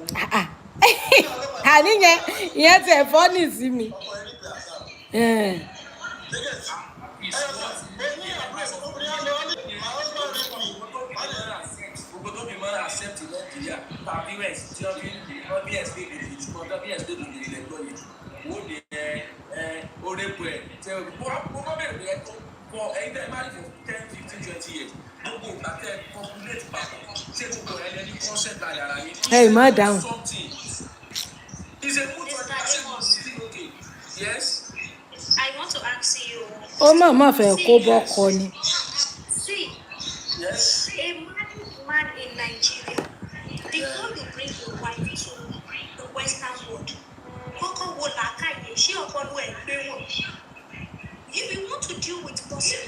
àníyàn ìyẹn tẹ̀ fọ́nì sí mi. Ọkọ ẹ̀ ní pé àṣà. Accept in Nigeria, parents, children, obvious baby, it's not obvious baby, it's like going to would the so probably for either married for 10, 15, 20 years. No go back there, populate back. Say to go and any concept like that. Hey, madam. Something. Is a good okay. Yes. I want to ask you. Oh, mama, fẹ́ kó bọ́kọ ni. See. Yes. A man in Nigeria, before you bring your wife to the Western world, if you want to deal with person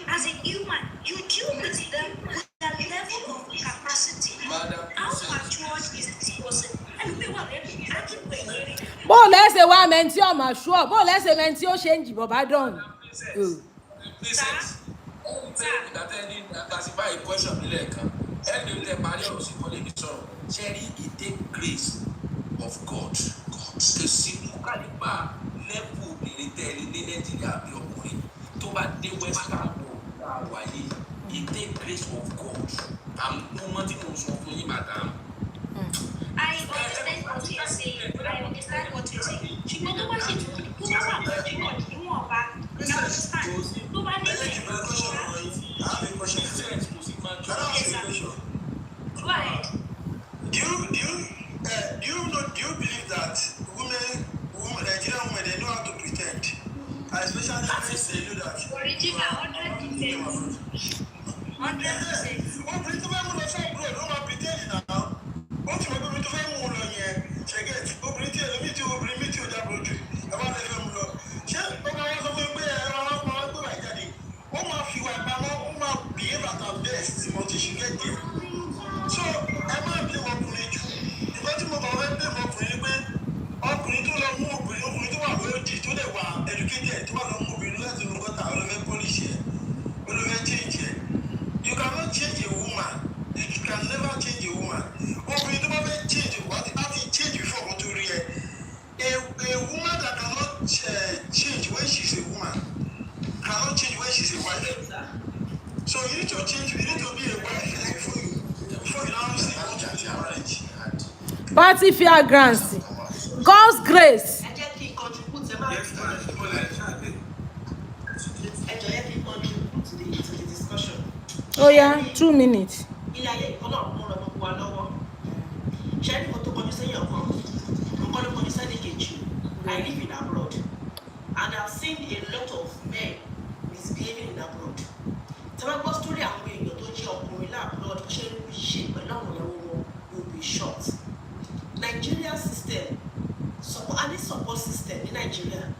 as a human, you deal with them with the level of capacity. How mature is this person? Bó lẹ́sẹ̀ wá mẹ́ntí ọmọ ṣúọ̀ bó lẹ́sẹ̀ mẹ́ntí ó ṣe ń jìbọ̀ bá dọ̀hún. Grace of God. The simple caliber level obìnrin tẹ̀lé ní Nàìjíríà bí ọkùnrin tó bá dé Western world àwáyé it take grace of God. Mo mọ tí mo sọ fún yín madam. I understand what you're saying. Ṣùgbọ́n tó bá ṣe tó bá wà lọ́jọ́ ìwọ̀n ọba you understand tó bá dé bẹ́ẹ̀. Go ahead. Do you believe that Nigerian women, they know how to pretend? Especially if they know that. Original 100%. 100%. So, I'm not being ọkùnrin jù. Ìgbà tí mo bá wẹ́ pé ọkùnrin pé ọkùnrin tó lọ mú ọkùnrin tó wà lóòdì tó lè wà educated tó wà lọ mú obìnrin láti inú gọ́tà olùfẹ́ polish ẹ̀ olùfẹ́ change ẹ̀. You cannot change a woman. You can never change a woman. Obìnrin tó bá fẹ́ change wà á ti change before kó tó rí ẹ. A woman that cannot change when she's a woman cannot change when she's a wife. So you need to change. You need to be a wife before you now say you want to be married. Party fragrance. God's grace. ẹ jẹ́ kí n contribute ẹ má rí fún to the discussion. Oh yeah, 2 minutes. Ilé ayé ìkọlọ̀ mú ọ̀rọ̀ gbogbo wa lọ́wọ́. Ṣé ẹni kan tó kọjú sẹ́yìn ọ̀kan? Nǹkan ló kọjú sẹ́yìn kejì. I live in abroad and I've seen a lot of men misbehaving in abroad. Tí wọ́n gbọ́ sórí àwọn èèyàn tó jẹ́ ọkùnrin láàbùrọ̀d ṣé ń ṣe pẹ̀lú àwọn ìyàwó wọn you will be shocked. Nigeria system any support system in Nigeria,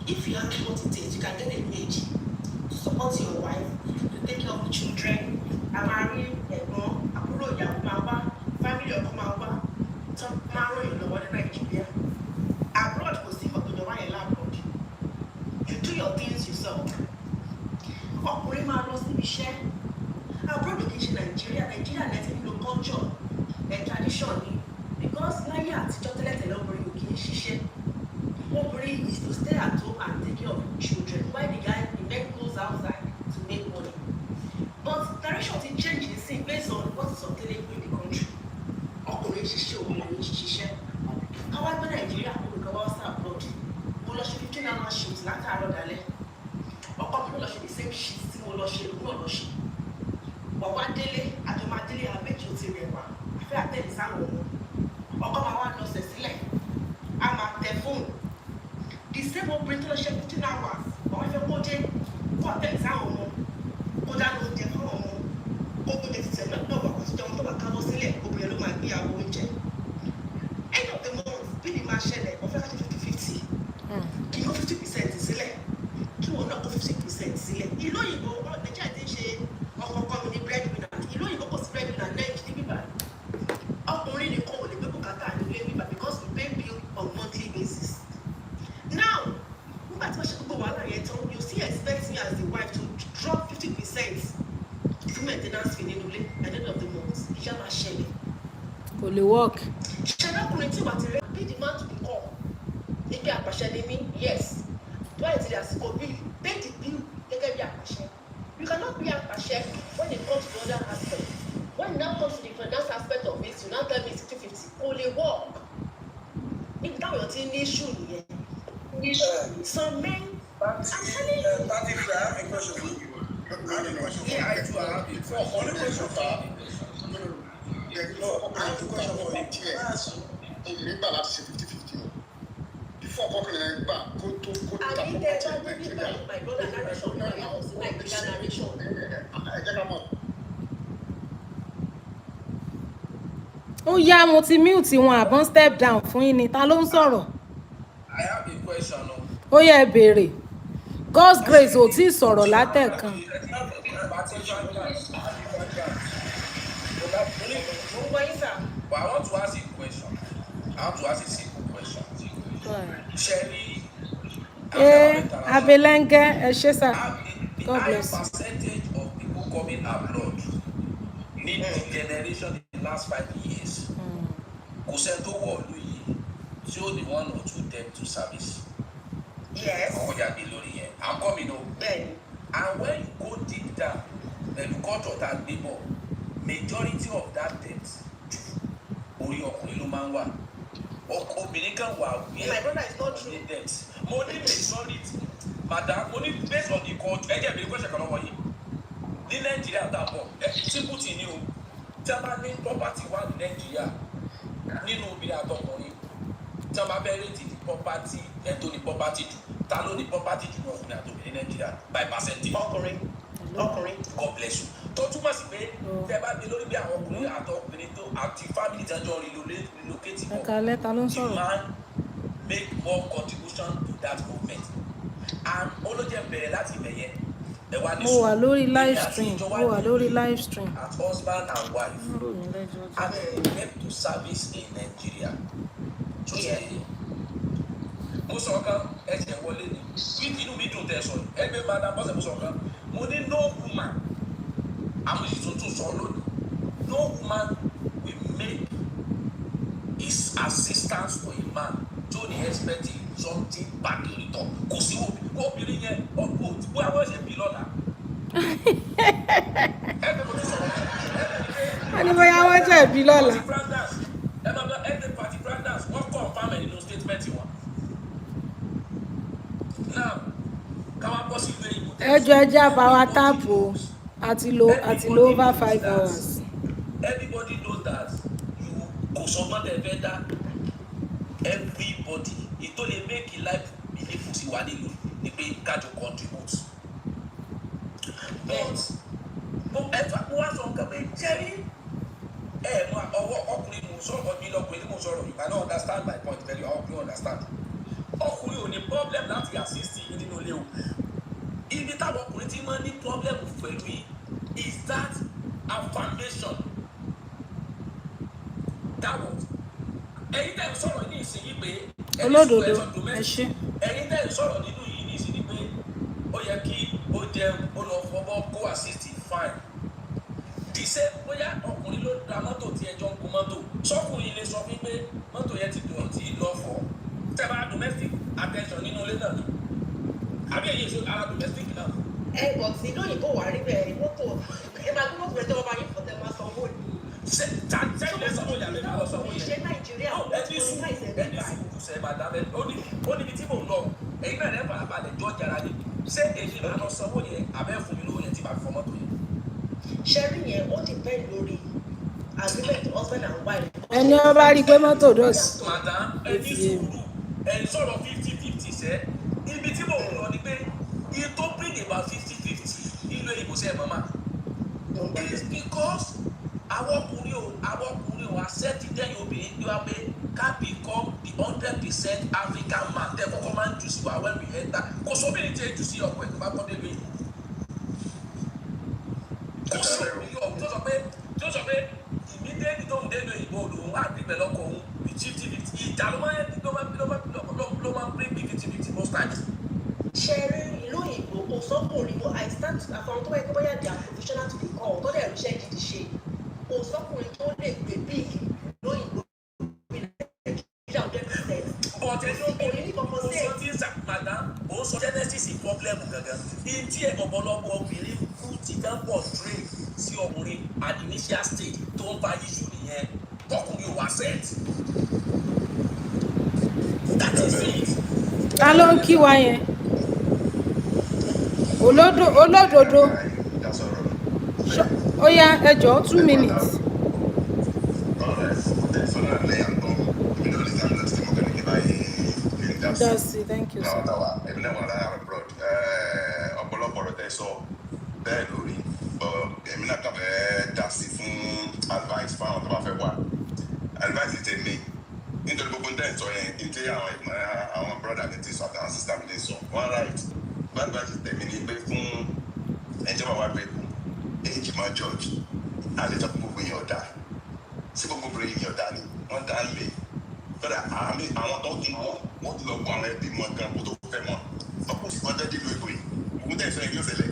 if you have what it takes, you can get a maid to support your wife, to take care of the children, amari, ẹ̀gbọ́n, àbúrò ìyàwó máa wá, family ọkọ máa wá, tó máa ràn yín lọ́wọ́ ní Nigeria. Abroad kò sí ìfọ̀gbọ̀dọ̀ wáyé lábroad. You do your things yourself. Ọkùnrin máa lọ síbi iṣẹ́. Abroad kì í ṣe Nigeria nẹ́tí nílò culture and tradition ni. Because láyé àtijọ́ tẹ́lẹ̀tẹ́lẹ̀ obìnrin kò kì í ṣiṣẹ́. Obìnrin is to stay at home and take care of the children while the man goes outside to make money. But direction ti change the scene based on what is obtainable in the country. Ọkùnrin ṣiṣẹ́ obìnrin ṣiṣẹ́. Káwá gbé Nàìjíríà kó nǹkan wá sí abroad. Mo lọ ṣe 15-hour shift látàárọ̀ dalẹ́. Ọkọ mi lọ ṣe the same shift tí mo lọ ṣe òun náà lọ ṣe. Bọ̀wá délé àjọmọ̀ adélé àbẹ́jì ó ti rẹ̀ wá. Àfẹ́ àtẹ̀lé sáwọn ọmọ. Ọkọ máa wá lọ sẹ̀ sílẹ̀. maintenance fee nínú ilé at the end of the month ìyá máa ṣẹlẹ̀. kò lè work. ṣẹlẹ́kùnrin tí wàá ti rẹ̀ pay the man to be call ibi àpàṣẹ ni mí yes tó ẹ̀ ti rẹ̀ àsìkò bill pay the bill gẹ́gẹ́ bí àpàṣẹ. You cannot be àpàṣẹ when it comes to other aspect. When it now comes to the finance aspect of it, you now tell me 50-50 kò lè work. Níbi táwọn èèyàn ti ní issue nìyẹn. Some men I have a question for you. Yeah, I do. I have a question for you. Nígbà láti ṣe 50-50 o. Before ọkùnrin ẹ̀ gbà kó tó I need that my brother narration for my house, like the narration. Ẹ jẹ́ ká mọ̀. ó yá mo ti mute wọn àbọ̀n step down fún yín ni ta ló ń sọ̀rọ̀. I have a question. ó yẹ béèrè God's grace ò tí ì sọ̀rọ̀ látẹ̀kan. But I want to ask a question. I want to ask a simple question. Sherry, Abelenge, ẹ ṣé sà. the God high bless you. percentage of people coming abroad need the generation in the last 5 years. Kò sẹ́ni tó wọ̀ ìlú yìí tí ó ní 1 or 2 debt to service. Yes. Ọkọ̀ jáde lórí yẹn. I'm coming o. Then, And when you go deep down, the culture that neighbor, majority of that debt, orí ọkùnrin ló máa ń wà. Obìnrin kan wà my brother is not true. debt. Mo ní majority, madam, mo ní based on the culture, ẹ jẹ́ ìbéèrè question kan lọ́wọ́ yìí. Ní Nàìjíríà dàpọ̀, simple thing ni o. Tí a bá ní property wà ní Nàìjíríà, nínú obìnrin àtọkùnrin, tí a bá bẹ́ẹ̀ rate the property, ẹ̀ tó ní property jù, ta ló ní property jù ní ọkùnrin àtọkùnrin ní Nàìjíríà by percentage. ọkùnrin. God bless you. Tó túmọ̀ sí pé tẹ bá gbé lórí bí àwọn ọkùnrin àtọkùnrin tó àti family tí wọ́n jọ relocate ẹ̀ka lẹ́ta ló ń the sọ̀rọ̀. man make more contribution to that movement. And olójẹ bẹ̀rẹ̀ láti ibẹ̀ yẹn. Ẹ wá ní mo wà lórí live stream as husband and wife and help to service in Nigeria. So mo sọ kan ẹsẹ̀ wọlé ni inú mi dùn tẹ̀ sọ ẹgbẹ́ madam bọ́sẹ̀ mo sọ kan mo ní no woman àwọn ìtuntun sọ lónìí no woman will make his assistance for a man tó ní expecting something back in return kò sí obìnrin yẹn ọ̀pọ̀ òtún bóyá wọ́n ṣe bí lọ́la ẹgbẹ́ mo ti sọ̀rọ̀ ẹni bóyá wọ́n jẹ̀bi lọ́la. ẹ máa bá ẹgbẹ́ party branders wọ́n confirm ẹ̀ nínú statement wọn. Now, ẹjọ́ ẹjẹ́ àbáwá táàpù àti lo over 5 hours. Everybody knows that you kò sọgbọ́n tẹ̀ fẹ́ dá everybody ètò lè make life meaningful sí wa nílò ní pé kájọ contribute. But ẹ̀fà mo wá sọ nǹkan pé jẹ́rí mọ ọwọ́ ọkùnrin mo sọ̀rọ̀ ọdún ilé mo sọ̀rọ̀ you cannot understand my point very well you understand. Ọkùnrin ò ní problem láti assist yín nínú ilé o. Ibi táwọn ọkùnrin ti máa ní problem pẹ̀lú yìí is that affirmation. Táwọn ẹ̀yin tẹ̀ ń sọ̀rọ̀ ní ìsinyìí pé olódodo ẹ ṣe. ẹ̀yin tẹ̀ ń sọ̀rọ̀ nínú yìí ní ìsinyìí pé ó yẹ kí ó jẹun ó lọ fọwọ́ kó assist fine. Dìṣẹ́ bóyá ọkùnrin ló ra mọ́tò tí ẹjọ́ ń kó mọ́tò sọ́kùnrin lè sọ fún pé mọ́tò yẹn ti dùn tí lọ́fọ̀ọ́. Tẹ́lá domestic attention nínú ilé náà ni àbí ẹ̀yìn èso ara domestic náà. Bọ̀ tí lóyìnbó wà rí bẹ́ẹ̀ mọ́tò ẹ máa gbé mọ́tò rẹ̀ tí wọ́n bá yín fọ́ tẹ́ máa sanwó ni. Sẹ́yìn lè sanwó yàrá ẹ̀ lọ sanwó yẹn. Ìṣe Nàìjíríà ẹni sùúrù sẹ́ madame ó níbi tí mò ń lọ èyí náà ẹ̀ fara balẹ̀ jọ́ jara ni ṣé èyí náà lọ sanwó yẹn àbẹ́ fún mi lówó yẹn tí màá fi fọ mọ́tò yẹn. Ṣẹ́rí yẹn ó depend lórí agreement husband and wife. ẹni wọn bá rí i pé mọ́tò dọ̀tí. madam ẹni sùúrù ẹni sọ̀rọ̀ 50-50 sẹ́ ibi tí mò ń lọ ni pé iye tó bring about 50-50 nílò ìbùsẹ̀ mọ́mà. It is because àwọn ọkùnrin ò accept ìtẹ́yìn obìnrin bí wá pé ká become the 100% African man tẹ́ kọ́kọ́ máa ń jù sí wa when we enter kò sóbìnrin tí ì jù sí ọkọ̀ ẹ̀ tó bá kọ́ débi. Kò sí obìnrin ọ̀hún tó sọ pé ìmídéèdì tó ń dé lóyún ìbò lòun á gbé pẹ̀lú ọkọ̀ òun with 50-50 ìjà ló máa ń bring 50-50 most times. sharing ìlú òyìnbó kò sọ́kùnrin mo I stand àfọwọ́n tó bá yẹ kó bóyá they are professional to be called tó dẹ̀ ríṣẹ́ gidi ṣe kò sọ́kùnrin tó lè gbé bíìgì ìlú òyìnbó bí Nàìjíríà ọdẹ percent. Ọ̀tẹ̀ ló kò ní kọ́kọ́ sí ẹ̀. Tí madam ó sọ genesis problem gangan ní tí ọ̀pọ̀lọpọ̀ obìnrin kú ti fẹ́ pọ̀ tré sí ọkùnrin at initial stage tó ń fa issue nìyẹn tọkùnrin ò wá set. That is it. Ta ló ń kí wa yẹn? Olódodo. Ó yá ẹ jọ̀ọ́ 2 minutes. That's it, thank you, sir. Ọ̀pọ̀lọpọ̀ ọ̀rọ̀ tẹ́ sọ bẹ́ẹ̀ lórí èmi náà kàn fẹ́ dá sí fún advice fún àwọn tó bá fẹ́ wà advice ti mi nítorí gbogbo ń tẹ̀ sọ yẹn ní tí àwọn brother mi ti sọ àtàwọn sister mi ti sọ one right bad advice tẹ̀mí ni pé fún ẹjọ́ bàbá pé kú èyí máa judge àlejò gbogbo èèyàn ọ̀dà sí gbogbo èèyàn ọ̀dà ni wọ́n dá lé bẹ́ẹ̀ àwọn tó ti wọ̀ wọ́n ti lọ bọ àwọn ẹbí wọn gan kó tó fẹ́ mọ́ ọkùnrin sì wọ́n dẹ́dí lóyún ìbòyìn òun tẹ̀ sọ yẹn yóò ṣẹlẹ̀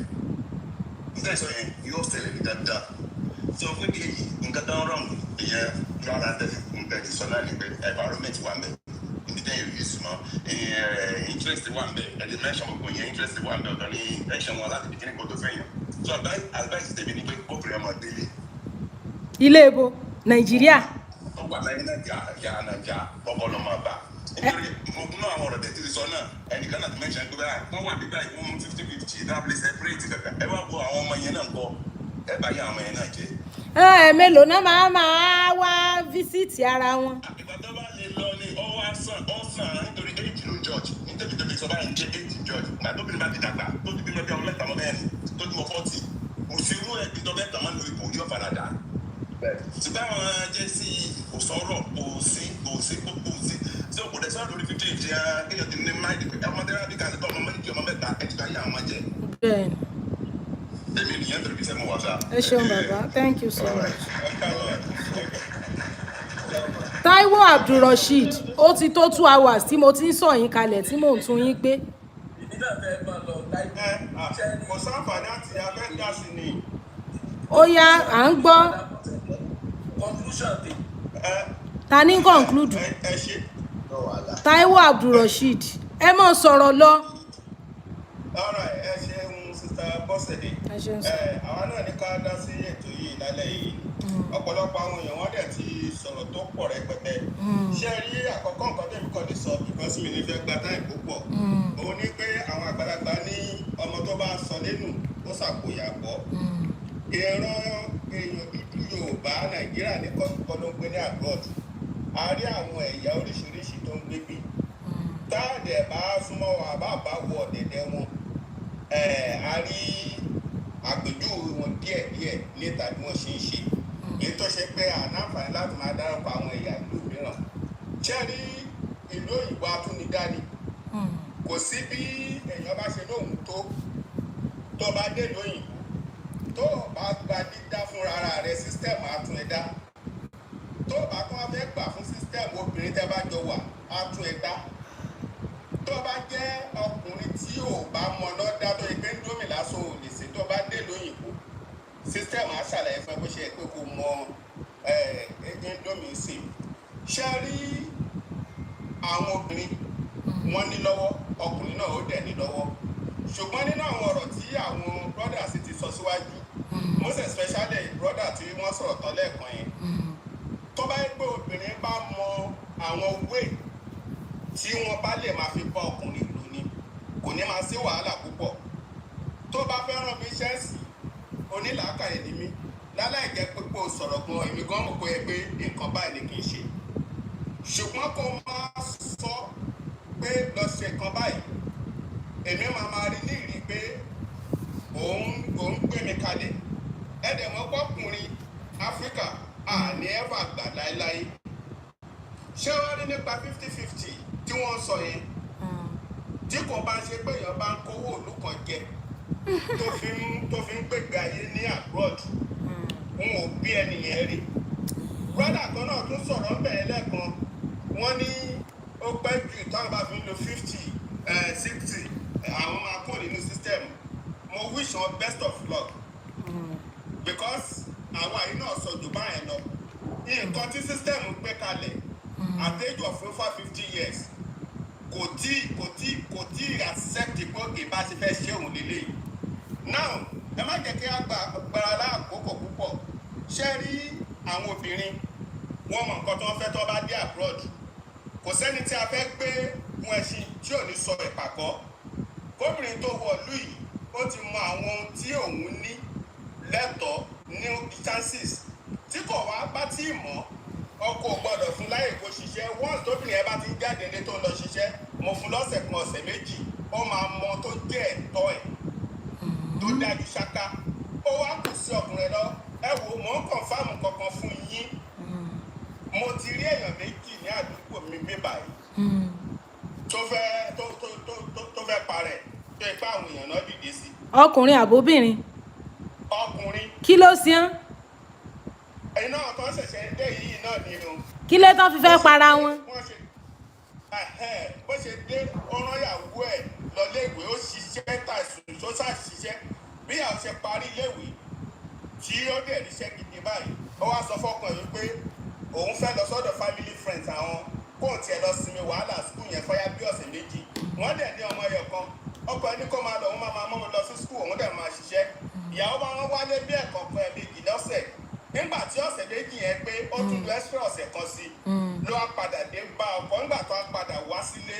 nígbà sọ yẹn yóò ṣẹlẹ̀ ní dáadáa tí wọ́n fún bí èyí nǹkan tó ń rọrùn ìyẹn rárá tẹ̀sí sọ náà ní pé environment wà mẹ́ ibi tẹ́yìn rí sí mọ́ interest wà mẹ́ ẹ̀dí mẹ́sàn gbogbo yẹn interest wà mẹ́ ọ̀dọ́ ní ẹ̀ṣẹ̀ wọn láti bìkínì kó tó fẹ́ yàn so advice tèmi ni pé kóbìnrin ọmọ délé. Ilé ibo Nàìjíríà. Ọgbà lẹ́yìn Nàìjà ọkọ̀ ló máa bà nítorí mo mú àwọn ọ̀rọ̀ tẹ́tí sọ náà ẹnìkan náà ti mẹ́sàn gbé báyà wọ́n wà nígbà yìí wọ́n 50-50 náà play separate kankan ẹ wá bọ àwọn ọmọ yẹn náà kọ ẹ bá yẹ àwọn ọmọ yẹn náà jẹ. Mélòó náà máa wá fíṣítì ara wọn. ìgbà tó bá lè lọ ni ọ wá sàn nítorí éèjì ló judge nítorí tó fi sọ báyìí jẹ éèjì judge ìgbà tó bí bá ti dàgbà tó ti bí mẹ́ta ọmọ mẹ́ta ọmọ mẹ́rin tó ti mọ 40 òṣèlú ẹ̀ bí tó mẹ́ta máa ń lo ipò yóò farada. ṣùgbọ́n àwọn jẹ́ sí òsọ̀rọ̀ òsì tí o kò dẹ̀ sọ́ọ́ lórí fífi ìjì kéèyàn ti ní máìlì pé ọmọ tẹ́lá bí káàdì tó ọmọ méjì ọmọ mẹ́ta ẹ̀ ti bá yá àwọn jẹ. Bẹ́ẹ̀ni. èmi nìyẹn tẹ̀lé bí sẹ́mu wà sá. Ẹ ṣeun bàbá, thank you so much. Taiwo Abdulrasheed ó ti tó 2 hours tí mo ti ń sọ yín kalẹ̀ tí mò ń tún yín gbé. kò sáǹfààní àti abẹ́ dá sí ni. Ó yá à ń gbọ́. Ta ní conclude? ẹ ṣe. Taiwo Abdulrasheed ẹ mọ̀ sọ̀rọ̀ lọ. ọ̀rọ̀ ẹ ṣeun sista Bọ́sẹ̀dé. àwa náà ní ká dá sí ètò yìí lálẹ́ yìí ọ̀pọ̀lọpọ̀ àwọn èèyàn wọ́n dẹ̀ ti sọ̀rọ̀ tó pọ̀ rẹpẹtẹ. ṣé rí àkọ́kọ́ nǹkan tẹ̀mí kan lè sọ because mi ní fẹ́ gba táì púpọ̀. òun ní pé àwọn àgbàlagbà ní ọmọ tó bá sọ lẹ́nu ó ṣàkóyàgbọ́. ìran èèyàn dúdú Yorùbá Nàìjíríà ní kọ́ ló ń gbé ní abroad. a rí àwọn ẹ̀yà oríṣiríṣi tó ń gbé bí. táàdẹ̀ bá súnmọ́ wọn àbá wọ ọ̀dẹ̀dẹ̀ wọn. a rí àpèjúwe wọn díẹ̀díẹ̀ níta bí wọ́n ṣe ń ṣe. èyí tó ṣe pé àǹfààní láti máa dárúkọ àwọn ẹ̀yà ìlú mìíràn. ṣé rí ìlú òyìnbó atúnidání kò sí bí èèyàn bá ṣe lóhùn tó bá dé lóyìnbó tó bá gba dídá fúnra rẹ̀ sísítẹ́ẹ̀mù atún ẹ̀dá tó bá tún wá fẹ́ gbà fún sísítẹ́ẹ̀mù obìnrin tẹ́ bá jọ wà atún ẹ̀dá tó bá jẹ́ ọkùnrin tí ò bá mọ lọ́dá tó yẹ pé ń dómì lásán ò lè ṣe tó bá dé lóyìnbó sísítẹ́ẹ̀mù á ṣàlàyé fún ẹ bó ṣe pé kò mọ ẹ̀ẹ́dẹ́gbẹ̀mí sí ṣe rí àwọn obìnrin wọ́n ní lọ́wọ́ ọkùnrin náà ó dẹ̀ ní lọ́wọ́ ṣùgbọ́n nínú àwọn ọ̀rọ̀ tí àwọn brọ́dà sì ti sọ síwájú most especially brọ́dà tí wọ́n sọ̀rọ̀ tán lẹ́ẹ̀kan yẹn tó bá yẹ pé obìnrin bá mọ àwọn way tí wọ́n bá lè máa fi bá ọkùnrin lò ní kò ní máa sí wàhálà púpọ̀ tó bá fẹ́ràn bí ṣẹ́ẹ̀sì onílàákàyè ni mí láláì jẹ́ pé kó sọ̀rọ̀ gan èmi gan mọ̀ pé nǹkan báyìí ni kì í ṣe ṣùgbọ́n kó máa sọ pé lọ ṣe nǹkan báyìí èmi máa rí ní ìrí pé òun gbé mi kalẹ̀ ẹ̀dẹ̀ mọ́ pọ́kùnrin Áfíríkà àní ẹ̀fà gbà láéláé ṣé wọ́n rí nípa 50-50 tí wọ́n sọ yẹn tí kò bá ṣe pé èèyàn bá ń kówó òlú kan jẹ tó fi ń gbègbè ayé ní abroad n ò bí ẹnìyẹn rí brother kan náà tún sọ̀rọ̀ ń bẹ̀rẹ̀ lẹ́ẹ̀kan wọ́n ní ó pẹ́ jù táwọn bá fi ń lo 50-60 àwọn because àwa yìí náà sọ jù báyẹn lọ nǹkan tí system gbé kalẹ̀ at age of over 50 years kò tí accept pé bá ṣe fẹ́ ṣe òun lélẹ̀ now ẹ má jẹ́ kí a gbára láàkókò púpọ̀ ṣé rí àwọn obìnrin wọ́n mọ nǹkan tó ń fẹ́ tó bá dé abroad kò sẹ́ni tí a fẹ́ gbé gun ẹṣin tí ò ní sọ ìpàkọ́ gómìnà tó wọ̀lú yìí ó ti mọ àwọn ohun tí òun ní lẹ́tọ̀ọ́ ní chances tí kò wá bá tí ì mọ̀ ọkọ gbọ́dọ̀ fún láyè kó ṣiṣẹ́ once tóbìnrin ẹ bá ti jáde ní tó lọ ṣiṣẹ́ mo fún lọ́sẹ̀ kan ọ̀sẹ̀ méjì ó máa mọ tó jẹ́ ẹ̀tọ́ ẹ̀ tó dájú ṣáká ó wá kù sí ọkùnrin lọ ẹ wò mò ń kọ̀ǹfàmù kankan fún yín mo ti rí èèyàn méjì ní àdúgbò mi bíbà yìí tó fẹ́ parẹ́ tó ipá àwọn èèyàn náà dìde sí. ọkùnrin àbóbìnrin. ọkùnrin. kí ló ṣe án. ẹ̀yin náà tó ṣẹ̀ṣẹ̀ dé yìí náà ni o. kí ló tán fi fẹ́ para wọn. bó ṣe dé ọ̀ràn ìyàwó ẹ̀ lọ léèwé ó ṣiṣẹ́ tàìsùn tó ṣàṣiṣẹ́ bí àwọn ṣe parí léèwé tí ó dẹ̀ ríṣẹ́ gidi báyìí ó wá sọ fọ́kàn yìí pé òun fẹ́ lọ sọ́dọ̀ family friends àwọn kóun tiẹ̀ lọ sinmi wàhálà skul yẹn fọ́yá bí ọ̀sẹ̀ méjì wọ́n dẹ̀ ní ọmọ ẹyọ kan ọkọ ẹni kó máa lọ òun máa mọ́ lọ sí skul òun dẹ̀ máa ṣiṣẹ́ ìyàwó bá wọn wálé bí ẹ̀kọ́ kan ẹ̀mejì lọ́sẹ̀ nígbà tí ọ̀sẹ̀ méjì yẹn pé ó tún lu extra ọ̀sẹ̀ kan sí ló wá padà dé bá ọkọ nígbà tó wá padà wá sílé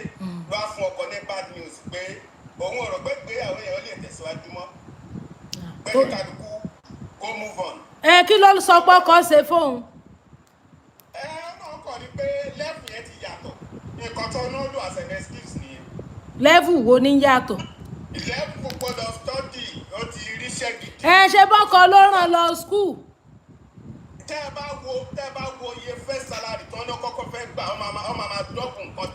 ló wá fún ọkọ ní bad news pé òun ò rò pé ìgbéyàwó yẹn ó lè tẹ̀síwájú mọ́ pé kí kálukú kó move on. kí ló sọ pé ọkọ ṣe fóun. náà kọ́ ni pé level yẹn ti yàtọ̀ nǹkan tó náà lò as an excuse nìyẹn. level wo ni yàtọ̀. level gbọ́dọ̀ study ó ti ríṣẹ́ gidi. ṣe bọ́kọ ló ràn lọ school. tẹ́ ẹ bá wo iye first salary tó ní kọ́kọ́ fẹ́ gbà ọ máa dọ́kun nǹkan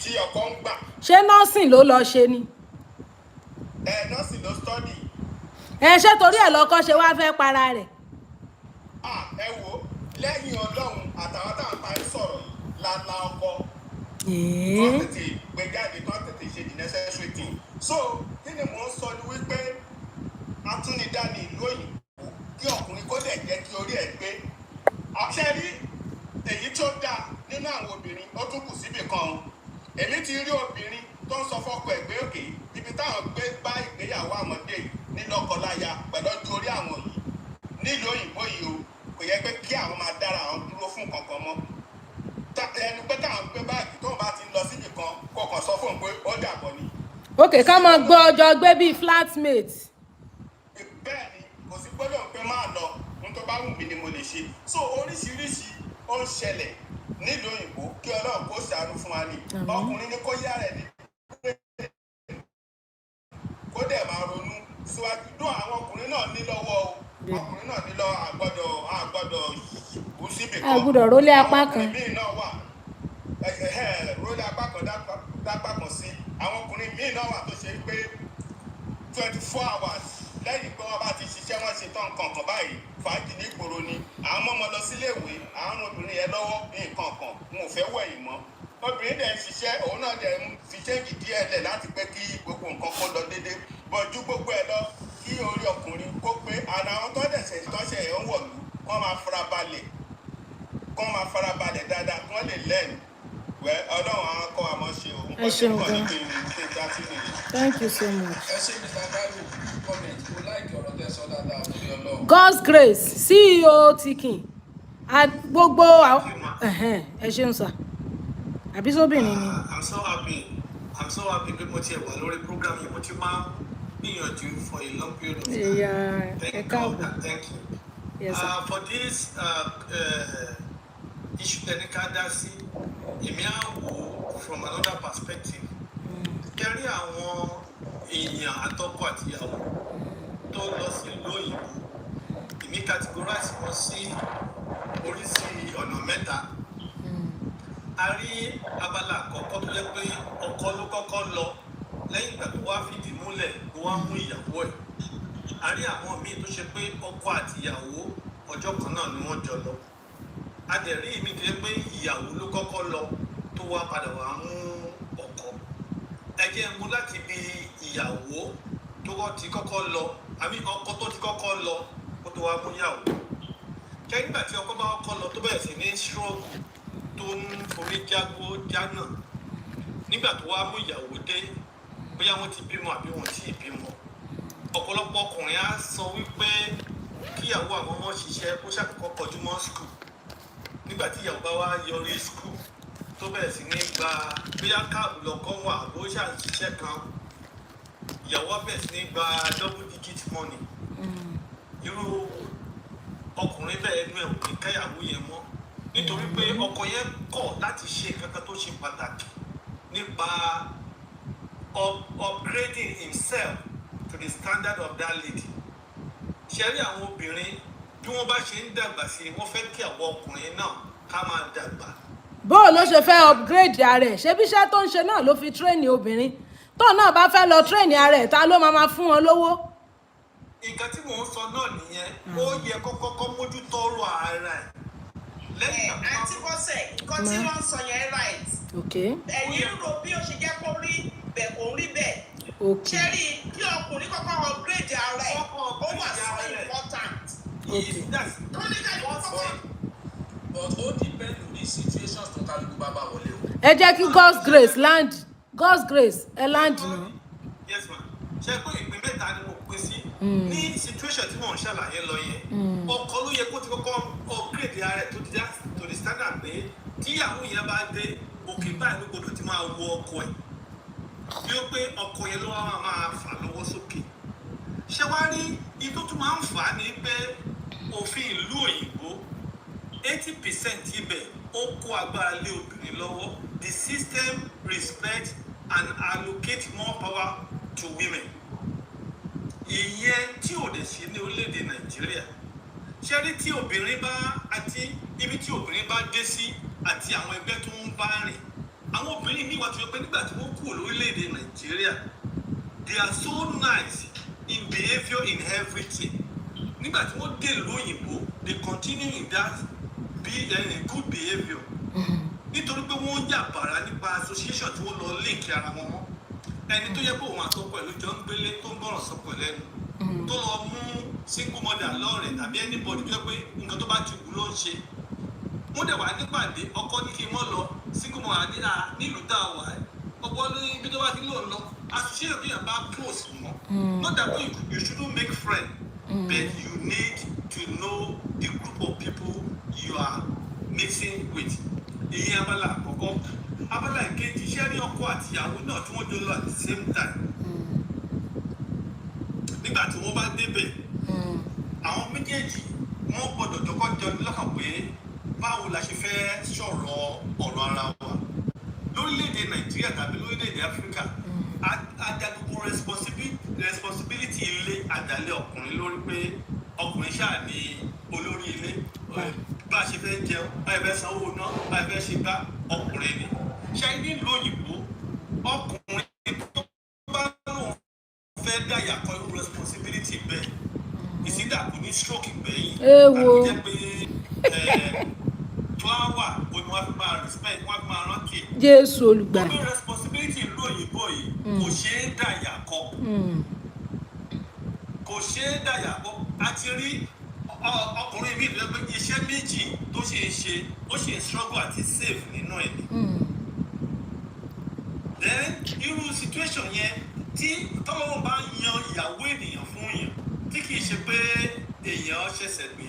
tí ọkọ ń gbà. ṣé nursing ló lọ ṣe ni. nursing ló study. ṣé torí ẹ̀ lọ́kọ ṣe wá fẹ́ para rẹ̀. ẹ wo lẹ́yìn ọlọ́run àtàwọn táwọn bá ń sọ̀rọ̀ lala ọkọ. wọ́n tètè gbé jáde tó tètè ṣe the necessary thing. so kí ni mò ń sọ ni wípé atúnidá ní ìlú òyìnbó kí ọkùnrin kó dẹ̀ jẹ́ kí orí ẹ̀ gbé. ọ̀ṣẹ́ rí èyí tó dáa nínú àwọn obìnrin ó tún kù síbì kan. èmi ti rí obìnrin tó ń sọ fọ́kọ ẹ̀ pé òkè ibi táwọn gbé bá ìgbéyàwó àmọ́dé ní lọ́kọláya pẹ̀lú ọjọ́ orí àwọn yìí nílùú òyìnbó yìí o kò yẹ pé kí àwọn máa dára àwọn dúró fún kankan mọ́. ẹnu pé káwọn gbé báàgì tóun bá ti lọ síbì kan kọkàn sọ fún un pé ó dàbọ̀ ni. òkè ká máa gbọ́ ọjọ́ gbé bíi flatmate. bẹ́ẹ̀ ni kò sí gbọ́dọ̀ pé máa lọ ohun tó bá wù mí ni mo lè ṣe. so oríṣiríṣi ó ń ṣẹlẹ̀ nílùú òyìnbó kí ọlọ́run kó ṣàánú fún wa ní. ọkùnrin ní kó yá rẹ̀ ní kó dẹ̀ máa ronú síwájú dún àwọn ọkùnrin náà ní lọ́wọ́ o ọkùnrin náà ní lọ àgbọ́dọ̀ kú síbì kan. àgbọ́dọ̀ rólé apá kan. àwọn ọkùnrin míì náà wà rólé apá kan dápá kan sí àwọn ọkùnrin míì náà wà tó ṣe pé 24 hours lẹ́yìn pé wọ́n bá ti ṣiṣẹ́ wọ́n ṣe tán nǹkan kan báyìí fàájì ní ìgboro ni àwọn ọmọ lọ sílé ìwé àwọn obìnrin yẹn lọ́wọ́ nǹkan kan wọn ò fẹ́ wẹ̀yìn mọ́ obìnrin dẹ̀ ń ṣiṣẹ́ òun náà dẹ̀ ń fi ṣéǹjì díẹ̀ lẹ̀ láti pé kí gbogbo nǹkan kó lọ déédé bọ̀jú gbogbo ẹ̀ lọ kí orí ọkùnrin kó pé àná àwọn tó dẹ̀ ṣe tọ́ṣẹ̀ ẹ̀ ń wọ̀lú kó máa farabalẹ̀ dáadáa kí wọ́n lè lẹ́nu wẹ́ ọlọ́run àwọn akọ́ àmọ́ ṣe òun ẹ ṣeun gan. thank you so much. ẹ ṣe mr bayo comment kò láìkí ọ̀rọ̀ tẹ̀sán dáadáa lórí ọlọ́run. God's Grace CEO Tikin gbogbo ẹ ṣeun sà àbí sóbìnrin ni. I'm so happy pé mo ti ẹ̀ wà lórí program yìí mo ti máa gbìyànjú for a long period of time. ẹ káàbọ̀. Thank you. Yes, sir. For this issue tẹ̀lé ká dá sí èmi á wò from another perspective. kẹrí àwọn èèyàn àtọkọ àtìyàwó tó lọ sí ìlú òyìnbó èmi categorize wọn sí oríṣi ọ̀nà mẹ́ta. A rí abala àkọ́kọ́ tó jẹ́ pé ọkọ ló kọ́kọ́ lọ lẹ́yìn ìgbà tó wá fìdí múlẹ̀ tó wá mú ìyàwó ẹ̀. A rí àwọn míì tó ṣe pé ọkọ àti ìyàwó ọjọ́ kan náà ni wọ́n jọ lọ. A dẹ̀ rí ìmí tó jẹ́ pé ìyàwó ló kọ́kọ́ lọ tó wá padà wá mú ọkọ. Ẹ jẹ́ mú láti bí ìyàwó tó ti kọ́kọ́ lọ àbí ọkọ tó ti kọ́kọ́ lọ kó tó wá wá mú yàwó kẹ́ nígbà tí ọkọ bá kọ́ lọ tó bẹ̀rẹ̀ sí ní ṣọ́ọ̀gù tó ń forí jágbó jánà nígbà tó wá mú ìyàwó dé bóyá wọ́n ti bímọ àbí wọ́n ti bímọ ọ̀pọ̀lọpọ̀ ọkùnrin á sọ wípé kíyàwó àwọn ọmọ ṣiṣẹ́ kó ṣàkókò kọjú mọ́ skul nígbà tí ìyàwó bá wá yọrí skul tó bẹ̀rẹ̀ sí ní gba bóyá káàbù lọ́kọ́ wà bó ṣàṣiṣẹ́ kan ìyàwó bẹ̀rẹ̀ sí ní gba double digit money irú ọkùnrin bẹ́ẹ̀ ẹnu ẹ̀ ò ní káyàwó yẹn mọ́ nítorí pé ọkọ yẹn kọ̀ láti ṣe kankan tó ṣe pàtàkì nípa upgrading himself to the standard of that lady. ṣe rí àwọn obìnrin bí wọ́n bá ṣe ń dàgbà sí i wọ́n fẹ́ kí àwọn ọkùnrin náà ká máa dàgbà. bó ló ṣe fẹ́ upgrade ara ẹ̀ ṣebí iṣẹ́ tó ń ṣe náà ló fi tírẹ́ẹ̀nì obìnrin tó náà bá fẹ́ lọ tírẹ́ẹ̀nì ara ẹ̀ ta ló máa fún wọn lówó. nǹkan tí mò ń sọ náà nìyẹn ó yẹ kọ́kọ́ mójútó ọ̀rọ̀ ara ẹ̀. lẹ́yìn àti bọ́sẹ̀ nǹkan tí wọ́n ń sọ yẹn right. ẹ̀yin rò bí ó ṣe jẹ́ kó rí bẹ́ẹ̀ kó rí bẹ́ẹ̀. ṣé rí kí ọkùnrin kọ́kọ́ upgrade ara ẹ̀ ó wà so important. but ó depend on the situations tó kálukú bá bá wọlé o. ẹ jẹ́ kí God's grace land God's grace ẹ land náà. yes ma ṣe pé ìpín mẹ́ta ni mo pín sí ní situation tí mò ń ṣàlàyé lọ yẹn ọkọ ló yẹ kó ti kọ́kọ́ upgrade ara ẹ̀ tó ti dá to the standard pé tíyàwó yẹn bá dé òkè báyìí ló gbọdọ̀ ti máa wọ ọkọ ẹ̀ bí ó pé ọkọ yẹn ló wá máa fà lọ́wọ́ sókè ṣé wá rí ibi tó máa ń fà á ní pé òfin ìlú òyìnbó 80% ibẹ̀ ó kó agbára lé obìnrin lọ́wọ́ the system respect and allocate more power to women ìyẹn tí ò dẹ̀ sí ní orílẹ̀-èdè nàìjíríà ṣé rí tí obìnrin bá àti ibi tí obìnrin bá dé sí àti àwọn ẹgbẹ́ tó ń bá rìn àwọn obìnrin ní ìwà tó yẹ pé nígbà tí wọ́n kúrò lórílẹ̀-èdè nàìjíríà they are so nice in behaviour in everything nígbà tí wọ́n dé ìlú òyìnbó they continue in that good behaviour nítorí pé wọ́n yà bàrà nípa association tí wọ́n lọ link ara wọn mọ́ ẹni tó yẹ kó òun àtọkọ ẹ̀ ló jọ ń gbélé tó ń bọ̀rọ̀ sọkọ lẹ́nu tó lọ mú single mother lọ́rẹ̀ tàbí anybody tó yẹ pé nǹkan tó bá ti wù ló ń ṣe wọ́n dẹ̀ wá nípàdé ọkọ ní kí n mọ́ lọ single mother ní nílùú tá a wà ẹ́ ọ̀pọ̀ ní ibi tó bá ti lò lọ association bí yẹn bá close mọ́ not that way you shouldn't make friend but you need to know the group of people you are mixing with ìyẹn abala àkọ́kọ́ abala ìkejì iṣẹ́ ní ọkọ àtìyàwó náà tí wọ́n jọ lọ at the same time nígbà tí wọ́n bá débẹ̀ àwọn méjèèjì wọ́n gbọ́dọ̀ jọkọ́ jọ lọ́kàn pé báwo la ṣe fẹ́ sọ̀rọ̀ ọ̀rọ̀ ara wa lórílẹ̀‐èdè nàìjíríà tàbí lórílẹ̀‐èdè áfíríkà ajagungun responsibility ilé àdálẹ́ ọkùnrin lórí pé ọkùnrin ṣáà ní olórí ilé bá a ṣe fẹ́ jẹun báyìí fẹ́ sanwó náà báyìí fẹ́ ṣe bá ọkùnrin ni ṣe nílùú òyìnbó ọkùnrin tó bá lóun fẹ́ dáyà kọ irú responsibility bẹ́ẹ̀ ìsídà kò ní stroke gbẹ̀yìn àti jẹ́ pé flower kò ní wọ́n fi máa respect wọ́n fi máa rántí. Jésù olùgbà. ọdún responsibility ìlú òyìnbó yìí kò ṣeé dáyà kọ kò ṣeé dáyà kọ àti rí ọkùnrin mi lọ pé iṣẹ́ méjì tó ṣe é ṣe ó ṣe struggle àti save nínú ẹ̀ ni. then irú situation yẹn tí tọ́lọ́wọ́ bá yan ìyàwó ènìyàn fún yàn tí kì í ṣe pé èèyàn ṣẹ̀ṣẹ̀ gbé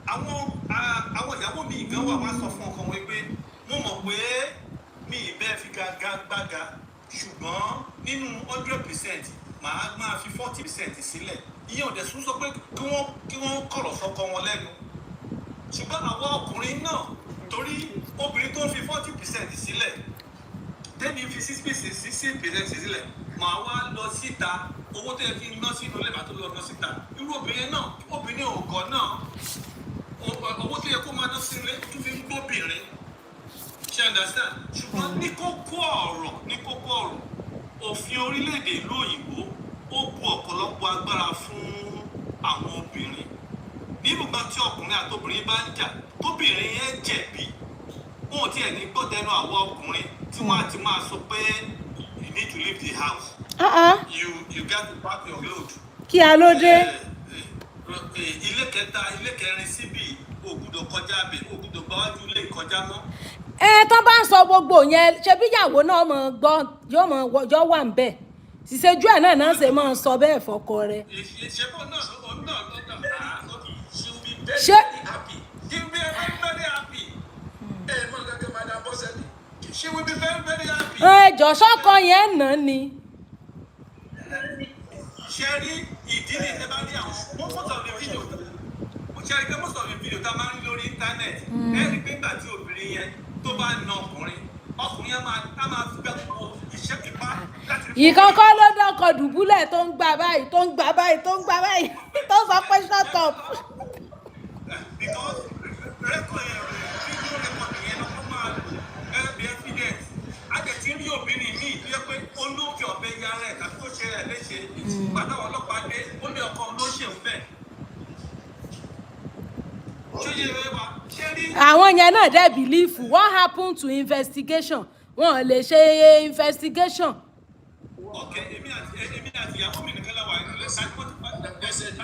àwọn ìyàwó mi gan wà wá sọ fún ọkọ wọn pé mo mọ̀ pé mi ìbẹ́ fi gbága ṣùgbọ́n nínú 100% màá máa fi 40% sílẹ̀ ìyẹn ò dẹ̀ sún sọ pé kí wọ́n kọ̀rọ̀ sọ́kọ wọn lẹ́nu ṣùgbọ́n àwọn ọkùnrin náà torí obìnrin tó ń fi 40% sílẹ̀ tẹ́mi fi 6% sílẹ̀ màá wá lọ síta owó tó yẹ kí n ná sínú ilé màá tó lọ ná síta irú obìnrin ògọ́ náà owó tó yẹ kó máa ná sínú ilé tó fi ń gbóbìnrin ṣe understand ṣùgbọ́n ní kókó ọ̀rọ̀ òfin orílẹ̀-èdè ìlú òyìnbó ó bu ọ̀pọ̀lọpọ̀ agbára fún àwọn obìnrin nígbà tí ọkùnrin àtobìnrin bá ń jà tóbìnrin yẹn jẹ̀bi wọn ò tiẹ̀ ní gbọ́dẹ̀nu àwọn ọkùnrin tí wọ́n á ti máa sọ pé you need to leave the house you got to pack your load. kí a ló dé. ilé kẹta ilé kẹrin síbi ògùdọ̀ kọjá bẹ̀ ògùdọ̀ gbáwájú ilé kọjá mọ́. Tó bá ń sọ gbogbo yẹn ṣe bí ìyàwó náà mọ̀ gbọ́ yóò wà ń bẹ̀ ṣìṣẹ́jú ẹ̀ náà ṣe máa ń sọ bẹ́ẹ̀ fọkọ rẹ̀. ìṣẹ́bọ̀ náà ṣé she will be very happy. mọ gẹ́gẹ́ madam Bọ́sẹ̀dé. She will be very happy. jọ̀ṣọ́kọ yẹn nà ni. ṣe rí ìdí ní ẹ bá rí àwọn most of the video ṣe rí pé most of the video tá a máa ń rí lórí internet ẹ rí pé nígbà tí obìnrin yẹn tó bá na ọkùnrin yẹn máa fi bẹ́ẹ̀ kó iṣẹ́ pípa láti rí. ìkọ́kọ́ ló dọ́kọ̀ dùbúlẹ̀ tó ń gbà báyìí tó ń gbà báyìí tó ń gbà báyìí tó sọ pé shut up. Because record video record yẹn ló máa lò bí evidence a jẹ ti rí obìnrin míì tó yẹ pé olóòkè ọ̀bẹ yára ẹ̀ tàbí tó ṣe ẹ̀ léṣe gbàdá ọlọ́pàá dé ó ní ọkọ ló ṣe ń bẹ̀. àwọn yẹn náà dẹ̀ believe what happened to investigation wọn ò lè ṣe investigation. ok èmi àti ìyàwó mi nìkan láwà ìrọ̀lẹ́ sáà ní wọ́n ti pàdé Bọ́sẹ̀dé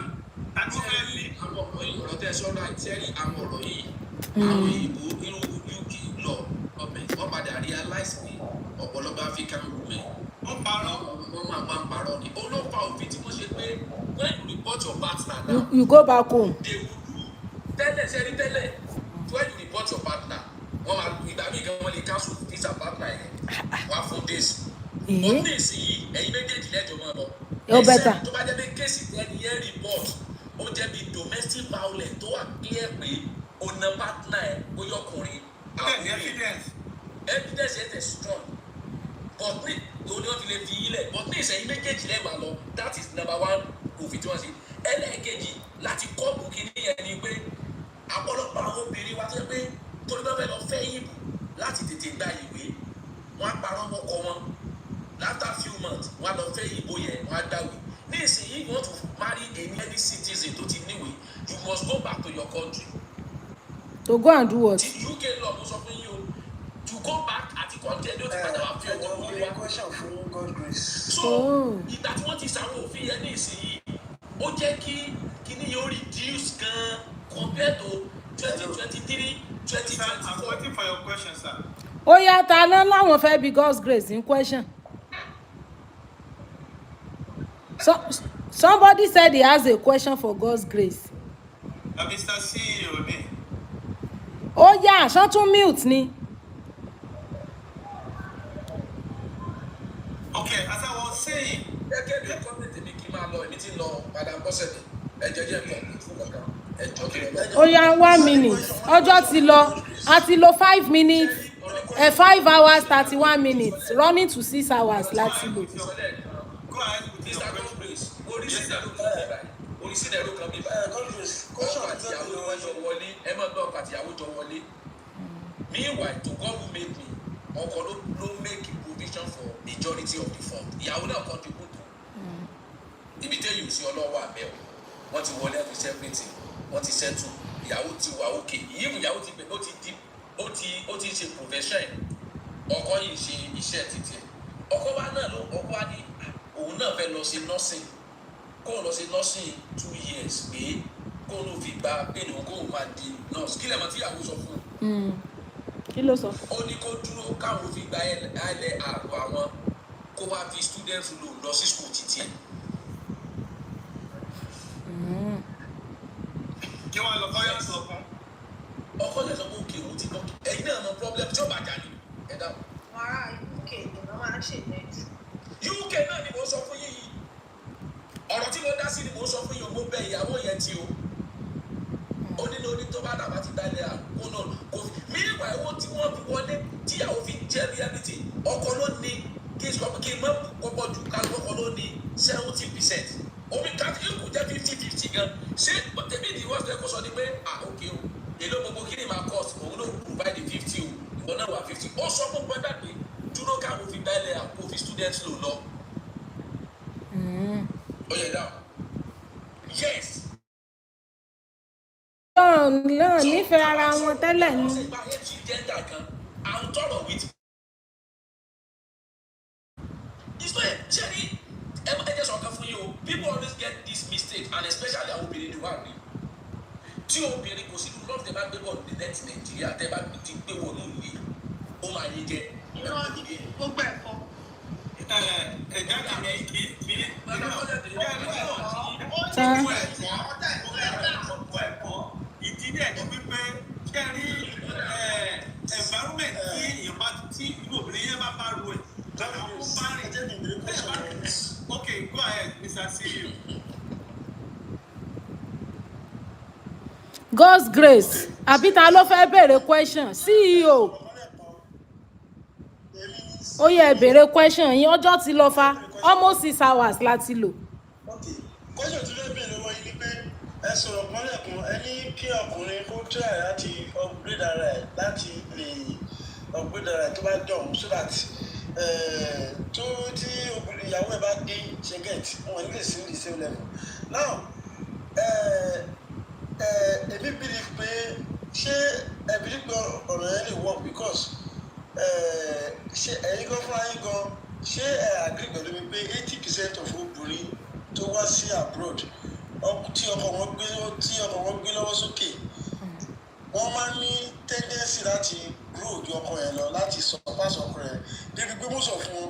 àti fẹ́ lé. àwọn ọ̀rọ̀ yìí ọ̀rọ̀ tẹ́ sọ́nà àìtẹ́rì àwọn ọ̀rọ̀ yìí àwọn òyìnbó inú UK lọ ọbẹ̀ wọ́n padà realize pé ọ̀pọ̀lọpọ̀ African women wọ́n parọ́ wọ́n máa ń parọ́ ni olóòpá òfin tí wọ́n ṣe pé when you report your partner now you go back home. they will do tẹ́lẹ̀ sẹ́ni tẹ́lẹ̀ when you report your partner wọ́n máa ìgbà míì gan wọ́n lè cancel visa partner yẹn wá fún days but days yìí ẹ̀yin méjèèjì lẹ́jọ́ máa lọ ẹ̀sẹ̀ tó bá jẹ́ pé kéèsì ẹni yẹn report ó jẹ́ bí domestic violence tó wà clear pé ọ̀nà partner ẹ̀ bóyá ọkùnrin evidence yẹn tẹ̀ strong but ní òní wọ́n fi lè fi ilẹ̀ but ní ìsẹ̀yìn méjèèjì lẹ́ẹ̀ máa lọ that is number one òfin tí wọ́n ṣe ẹlẹ́ẹ̀kejì láti kọ́ọ̀bù kìíní yẹn ni pé ọ̀pọ̀lọpọ̀ àwọn obìnrin wa tẹ́ pé torí bá fẹ́ lọ fẹ́ yìnbó láti tètè gba ìwé wọ́n á parọ́ mọ́kọ wọn after few months wọ́n á lọ fẹ́ yìnbó yẹn wọ́n á dáwé ní ìsinyìí you want to marry any citizen tó ti níwèé you must go back to your country. to go and do what. ti UK law ló sọ fún yín o to go back àti kọ́ńtẹ́ ní o ti padà wá fi ọwọ́ wọlé wá. so ìgbà tí wọ́n ti ṣàwọn òfin yẹn ní ìsinyìí ó jẹ́ kí kíní yóò reduce gan compared to 2023 2024. I'm waiting for your question, sir. ó yá ta ná láwọn fẹ́ bí God's grace in question. Somebody said he has a question for God's grace. Mr. CEO ni. ó yá aṣọ tún mute ni. Okay, as I was saying. gẹ́gẹ́ bí ẹ̀kọ́ tètè mi kí n máa lọ èmi tí ń lọ madam Bọ́sẹ̀dé ẹ̀jẹ̀ jẹ́ nǹkan fún kankan ẹ̀jọ̀ kí n lọ. ó yá 1 minute ọjọ́ ti lọ a ti lò 5 minutes 5 hours 31 minutes running to 6 hours láti lò. Go ahead with your question. oríṣiríṣi kan bí báyìí ọkọ àtìyàwó wọn jọ wọlé ẹ máa gbọ́ ọkọ àtìyàwó jọ wọlé meanwhile to God who made me ọkọ ló make provision for majority of the fund ìyàwó náà contribute ibi tẹ́yìn ò sí ọlọ́wọ́ àbẹ́ o wọ́n ti wọlé ẹ̀fí everything wọ́n ti settle ìyàwó ti wà òkè ìyàwó ti bẹ̀ ó ti ṣe profession ọkọ yìí ṣe iṣẹ́ títí ọkọ wa náà ló ọkọ wa ní òun náà fẹ́ lọ sí nursing kó lọ sí nursing 2 years pé kó ló fi gba pẹ̀lú kó máa di nurse kí lẹ́mọ̀ tí ìyàwó sọ fún un. kí ló sọ. ó ní kó dúró káwọn fi gba ilẹ̀ àrò àwọn kó wá fi student loan lọ sí school títí ẹ̀. kí wọ́n lọ kọ́ yà sọ fún. ọkọ lè sọ pé òkè òun ti bọ́ ẹ̀yin náà mọ problem tí ó bá jà ní ẹ̀dá. wàrà UK ni wọ́n máa ń ṣèlẹ̀ jù. UK náà ni mo sọ fún yín yìí ọ̀rọ̀ tí mo dá sí ni mo sọ fún yín o mo bẹ ìyàwó yẹn tí o ó ní lórí tó bá dàbá ti dálé àkókò náà kò fi mílíọ̀nù ẹ̀wọ̀n tí wọ́n fi wọlé tíyàwó fi jẹ́ reality ọkọ ló ní kí n mọ̀ pọ̀pọ̀ jù ká lọ́kọ ló ní 70%. omi káàkiri yóò kó jẹ́ 50-50 gan ṣé tẹ̀mí ni wọ́n fẹ́ kó sọ ni pé ok o èlò gbogbo kí ni máa cost òun ló provide 50 o ìwọ náà wà 50 ó sọ fún pẹ́ńdà pé dúró káwọn fi dá ilẹ̀ àpò fi student lò lọ. ó yẹ dáhùn yes. náà nífẹ̀ẹ́ ara wọn tẹ́lẹ̀ ni. wọ́n sì gba hate gender gan àwọn tọrọ with. ìsọyẹ ṣe ni ẹ jẹ́ sọ̀kan fún yín o people always get this mistake and especially àwọn obìnrin ni wà ní. tí obìnrin kò sí lọ́ọ̀tì tẹ́ bá gbé bọ̀ ní nẹ́ẹ̀tì Nàìjíríà tẹ́ bá ti gbé wọnú ìlú ó máa yé jẹ. Gbogbo ẹ̀kọ́. Ẹ̀dá mi kì í ìdílé ẹ̀dọ́ wípé kẹ́rí environment tí ìyọ̀bá tí irú obìnrin yẹn bá ru ẹ̀ lọ́nà ó bá rìn. Okay, go ahead, Mr. CEO. God's grace àbí ta ló fẹ́ béèrè question CEO ó yẹ béèrè question yín ọjọ́ ti lọ fa almost 6 hours láti lò. Question tí lè béèrè wọ́n yìí ni pé ẹ sọ̀rọ̀ kan lẹ́kùn ẹ ní kí ọkùnrin kó try láti upgrade ara ẹ̀ láti lè upgrade ara ẹ̀ tó bá dọ̀hún so that tó tí obìnrin ìyàwó ẹ̀ bá dé ṣe get wọn nílé sí the same level. Now èmi believe pé ṣé ẹ believe pé ọ̀rọ̀ yẹn lè work because ṣé ẹ̀yin gan fúnra yín gan ṣé ẹ agree pẹ̀lú mi pé 80% of obìnrin tó wá sí abroad tí ọkọ wọn gbé lọ́wọ́ sókè wọ́n máa ń ní tendency láti grow ju ọkọ yẹn lọ láti surpass ọkọ yẹn débi pé mo sọ fún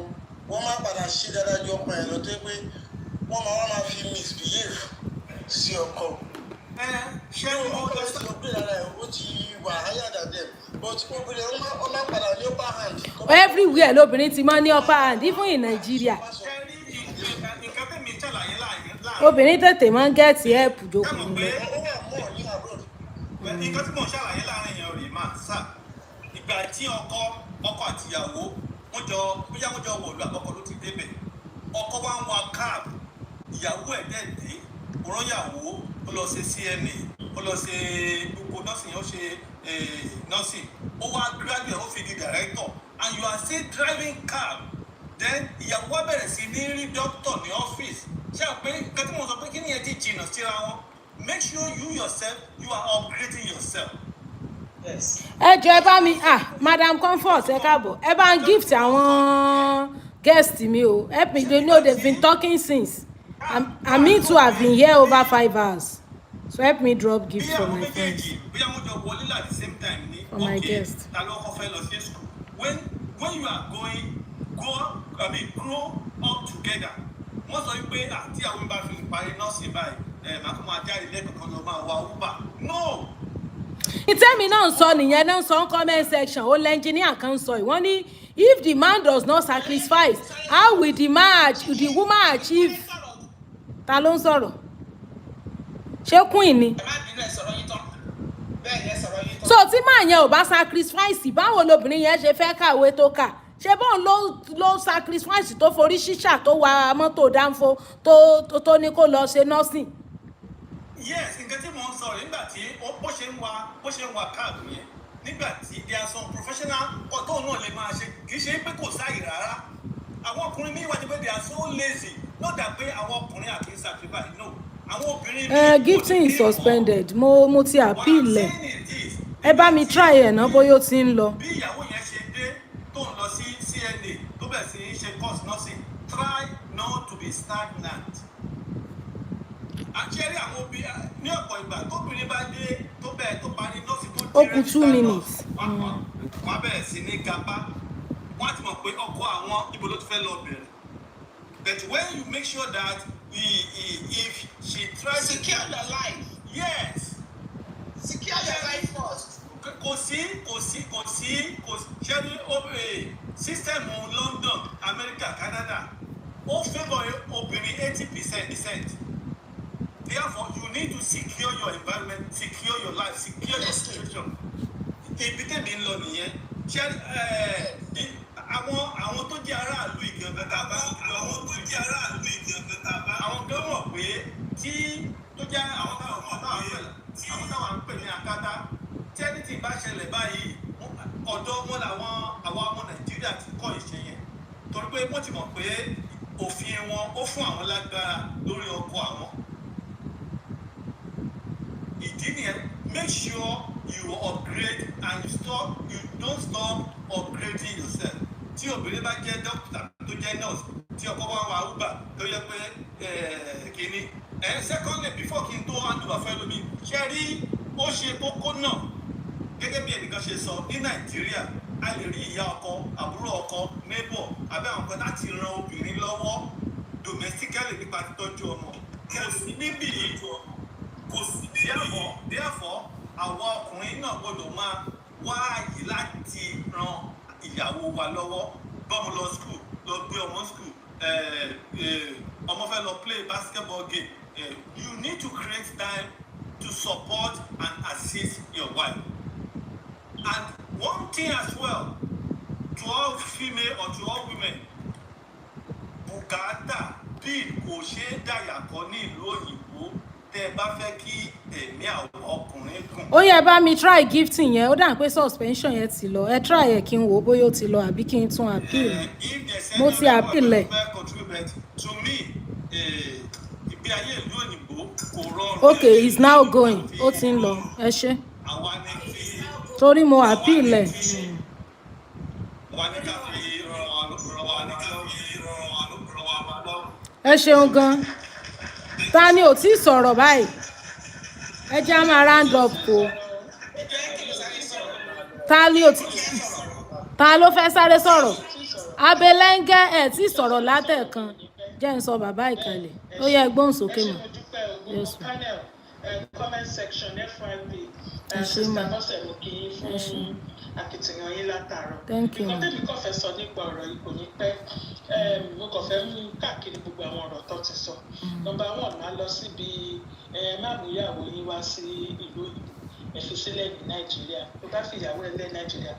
wọn máa padà ṣe dáadáa ju ọkọ yẹn lọ tó pé wọ́n máa fi misbehave sí ọkọ. Ṣé ọkọ tí o gbé lára ẹ̀ ó ti wà higher than them but obìnrin wọ́n máa padà ní upper hand. Everywhere lóbìnrin ti máa ní upper hand even in Nigeria. Obìnrin tètè máa ń gẹ̀ẹ́tì ẹ̀pù jókòó lọ. Nǹkan tí mò ń ṣàlàyé láàrin yẹn rèé máa sà ìgbà tí ọkọ àtìyàwó wọ́n jọ wọ̀lú àkọ́kọ́ ló ti débẹ̀ ọkọ wa ń wa cab ìyàwó ẹ̀ dẹ̀ dé òrànyàwó ó lọ ṣe CNA ó lọ ṣe gbogbo nursing ó ṣe nursing ó wá graduate ó fi di director and you are still driving cab then ìyàwó wa bẹ̀rẹ̀ sí ní rí doctor ní ọ́fíìsì ṣé à pé nǹkan tí mo sọ pé kí ni ẹ ti jìnnà síra wọn make sure you yourself you are upgrading yourself. Ẹ jọ̀ọ́ ẹ bá mi Madam Comfort ẹ káàbọ̀ ẹ bá ń gift àwọn guest mi o help me they know they've been talking since and me too have been here over 5 hours so help me drop gift for my friends for my guests. When you are going grow up together wọ́n sọ wípé àti àwọn bá fi parí nọ́ọ̀sì báyìí màá kó máa jáde lẹ́kọ̀ọ́kan lọ máa wá Uber no. Ìtẹ́mi náà sọ nìyẹn náà sọ comment section ó lẹ́ńjìníà kan sọ wọ́n ní if the man does not sacrifice how will the woman achieve. Ta ló ń sọ̀rọ̀ ṣé queen ni. So tí màá yẹn ò bá sacrifice báwo lobìnrin yẹn ṣe fẹ́ kàwé tó kà ṣe bọ́n ló sacrifice tó forí ṣíṣà tó wa mọ́tò dánfó tó ní kó lọ ṣe nursing. Yes, nǹkan tí mò ń sọ rẹ̀ nígbà tí bó ṣe ń wa káàdù yẹn nígbà tí there are some professional ọ̀tọ̀ náà lè máa ṣe kì í ṣe pé kò sáyè rárá àwọn ọkùnrin mi wájú pé they are so lazy not that pé àwọn ọkùnrin àti sacrifice no àwọn obìnrin. Gifting is suspended mo ti appeal ẹ ẹ bá mi try ẹ̀ náà bóyá ó ti ń lọ. Bí ìyàwó yẹn ṣe dé tó ń lọ sí CNA tó bẹ̀ sí ṣe course nursing try not to be stagnant. Àṣírí àwọn obìnrin ní ọ̀pọ̀ ìgbà tóbìnrin bá dé tó bẹ̀ẹ̀ tó parí nọ́ọ̀sì tó ó kù 2 minutes. wọ́n bẹ̀rẹ̀ sí ní gapá wọ́n á ti mọ̀ pé ọkọ àwọn ibo ló ti fẹ́ lọ bẹ̀rẹ̀ but when you make sure that if she tries to secure your life. Yes. Secure your life first. Kò sí ṣẹ́ni system London America Canada ó favour obìnrin 80%. Therefore, you need to secure your environment, secure your life, secure your situation. Ibi tẹ̀mí ń lọ nìyẹn. Ṣé àwọn tó jẹ́ aráàlú ìgbọ̀ngàn tá a bá àwọn kan mọ̀ pé tí tó jẹ́ àwọn táwọn ń pè ní akátá tí ẹni tí bá ṣẹlẹ̀ báyìí ọ̀dọ̀ wọn làwọn àwọn ọmọ Nàìjíríà ti kọ́ ìṣe yẹn torí pé wọ́n ti mọ̀ pé òfin wọn ó fún àwọn lágbára lórí ọkọ àwọn. Ìdí nìyẹn make sure you upgrade and you don't stop upgrading yourself. Tí obìnrin bá jẹ́ dókítà tó jẹ́ nurse tí ọkọ bá wà Uber tó yẹ pé kìíní secondly before kí n tó hand over fẹ́ lómi ṣe rí ó ṣe kókó náà gẹ́gẹ́ bí ẹnìkan ṣe sọ ní Nàìjíríà a lè rí ìyá ọkọ àbúrò ọkọ neighbor abẹ́ àwọn kan láti ran obìnrin lọ́wọ́ domestically nípa títọ́jú ọmọ kò sí níbí yìí kò sí therefore àwọn ọkùnrin náà gbọ́dọ̀ máa wá àyè láti ran ìyàwó wa lọ́wọ́ bọ́mọ lọ school lọ gbé ọmọ school ọmọ fẹ́ lọ play basketball game you need to create time to support and assist your wife. And one thing as well, to all female or to all women, bùkátà bill kò ṣe é dàyàkọ́ ní ìlú òyìnbó tẹ́ ẹ bá fẹ́ kí ẹ̀mí àwọn ọkùnrin gùn. Ó yẹ bá mi try gifting yẹn ó dà pé suspension yẹn ti lọ ẹ try ẹ kí n wò ó bóyá ó ti lọ àbí kí n tún appeal mo ti appeal ẹ. To me, ìgbé ayé ìlú òyìnbó kò rọrùn. Okay, it's now going ó ti ń lọ ẹ ṣé torí mo appeal ẹ. Ẹ ṣeun gan ta ni ò tí sọ̀rọ̀ báyìí ẹ jẹ́ á máa round up kó ta ló fẹ́ sáré sọ̀rọ̀ Abẹ́lẹ́ngẹ́ ẹ̀ tí sọ̀rọ̀ látẹ̀kan jẹ́ ń sọ bàbá ìkàlẹ̀ ó yẹ gbóhùn sókè mọ́. Comment section FYP akitiyan yín látàárọ̀. Thank you. Nǹkan tẹ́mi kàn fẹ́ sọ nípa ọ̀rọ̀ yìí kò ní pẹ́. Mo kàn fẹ́ mú káàkiri gbogbo àwọn ọ̀rọ̀ tó ti sọ. Nọ́mbà 1 máa lọ síbi má mú ìyàwó yín wá sí ìlú òyìnbó ẹ fi sílẹ̀ ní Nàìjíríà. Tó bá fi ìyàwó ẹ lẹ́ Nàìjíríà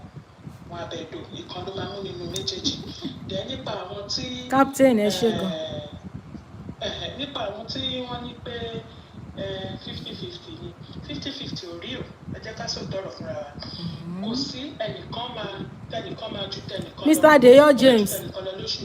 wọn abẹ́dò ìkan ló máa mú nínú méjèèjì. Dẹ̀ nípa àwọn tí. Captain ẹ ṣe gan. Nípa àwọn tí wọ́n ní pé 50-50 ni 50-50 ò rí o ẹ jẹ́ ká sọ tọrọ fúnra wa kò sí ẹnìkan máa ju tẹnìkan lọ. Mr. Deyo James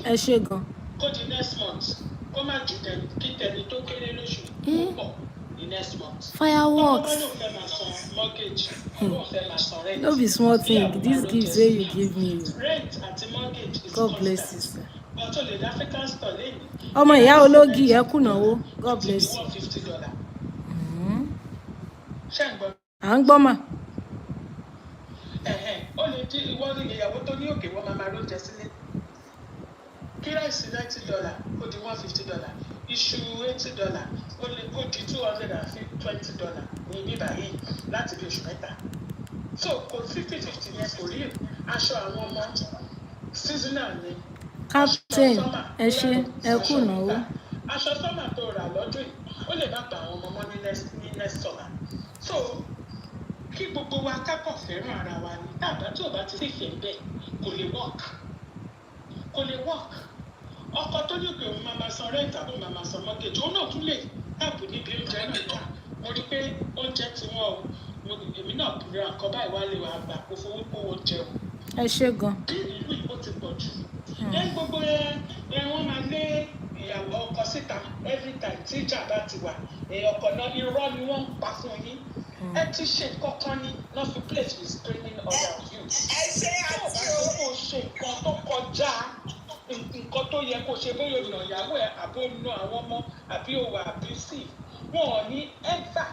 ẹ ṣe gan. kó di next month kó má ju kí tẹni tó kéré lóṣù púpọ̀ ní next month. Fireworks. ọmọ ló fẹ́ máa san mortgage ló fẹ́ máa san rent. No be small thing this gift wey you give me. Rent àti mortgage is God bless you sir. ọtọ lè dá African store lẹ́yìn. Ọmọ ìyá ológi ẹ kùnàwó God bless you. $150. ṣé ń gbọ́. À ń gbọ́ mà. Ó lè di ìwọ ní ìyàwó tó ní òkè wọ́n máa lóúnjẹ sílé. Kí ráìsì $90 ó di $150. Iṣu $80 ó di $220 ní bíbá yìí láti bí oṣù mẹ́ta. So kò 50-50 yẹn kò rí aṣọ àwọn ọmọ seasonal ni. Captain ẹ ṣe ẹ kùnàwó. Aṣọ sọ́mà tó rà lọ́dún yìí ó lè má pa àwọn ọmọ mọ́ ní next summer. So kí gbogbo wa kákọ̀ fẹ́ràn ara wa ni tàbá tí ò bá ti fẹ́ bẹ́ẹ̀ kò lè work ọkọ tó ní pé òun máa san rent àbò máa san mortgage òun náà tún lè tàbí níbi oúnjẹ náà ká mo rí pé oúnjẹ tí wọn ò èmi náà ra nǹkan báyìí wá lè wà gbà kó fowó kówó jẹun. Ẹ ṣe gan. bí ìlú ìbò ti pọ̀ jù lẹ́yìn gbogbo wọ́n máa lé ìyàwó ọkọ síta every time tí ìjà bá ti wà ọkọ náà irọ́ ni wọ́n ń pa fún yín ẹ ti ṣe kankan ní not to place restraining order on you. ẹ ṣe àti o. kò ṣe nǹkan tó kọjá nǹkan tó yẹ kó ṣe bóyá ọ̀nà ìyàwó ẹ̀ àbó nu àwọn ọmọ àbí òwà abusive wọn ò ní ever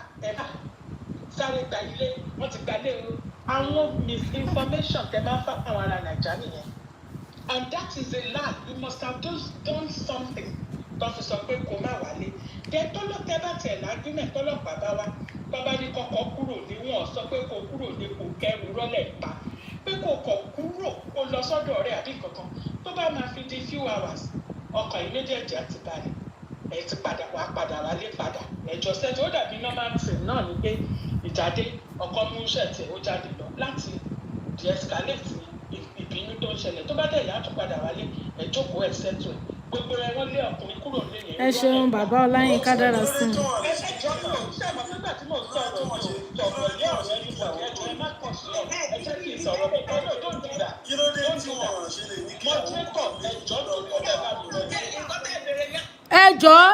sáré gba ilé wọn ti gba ilé o àwọn misinformation tẹ máa ń fà àwọn ará Nàìjíríà nìyẹn and that is a lie you must have done something tó fi sọ pé kó má wálé tẹ tọ́lọ́tẹ bá tẹ̀ lágbímẹ̀ tọ́lọ́pàá bá wá bàbá ní kọ́kọ́ kúrò ní wọn sọ pé kó kúrò ní kò kẹrù rọ́lẹ̀ pa pé kò kọ̀ kúrò kó lọ sọ́dọ̀ rẹ̀ àbí kankan tó bá máa fi di few hours ọkọ̀ yìí méjèèjì àti balẹ̀ ẹ̀ ti padà wálé padà ẹ̀jọ̀ sẹ́jọ́ ó dàbí normal train náà ni pé ìjáde ọkọ̀ mú ṣẹ̀tì ó jáde lọ láti de-escalate ìbínú tó ń ṣẹlẹ̀ tó bá dẹ̀ yà á tún padà wálé ẹ̀ jókòó ẹ̀ sẹ́tù ẹ̀ gbogbo ẹ̀ wọ́n lé ọkùnrin kúrò lẹ́yìn. Ẹ ṣeun bàbá Ọláyínká dára sí mi. Ẹ jọ̀ọ́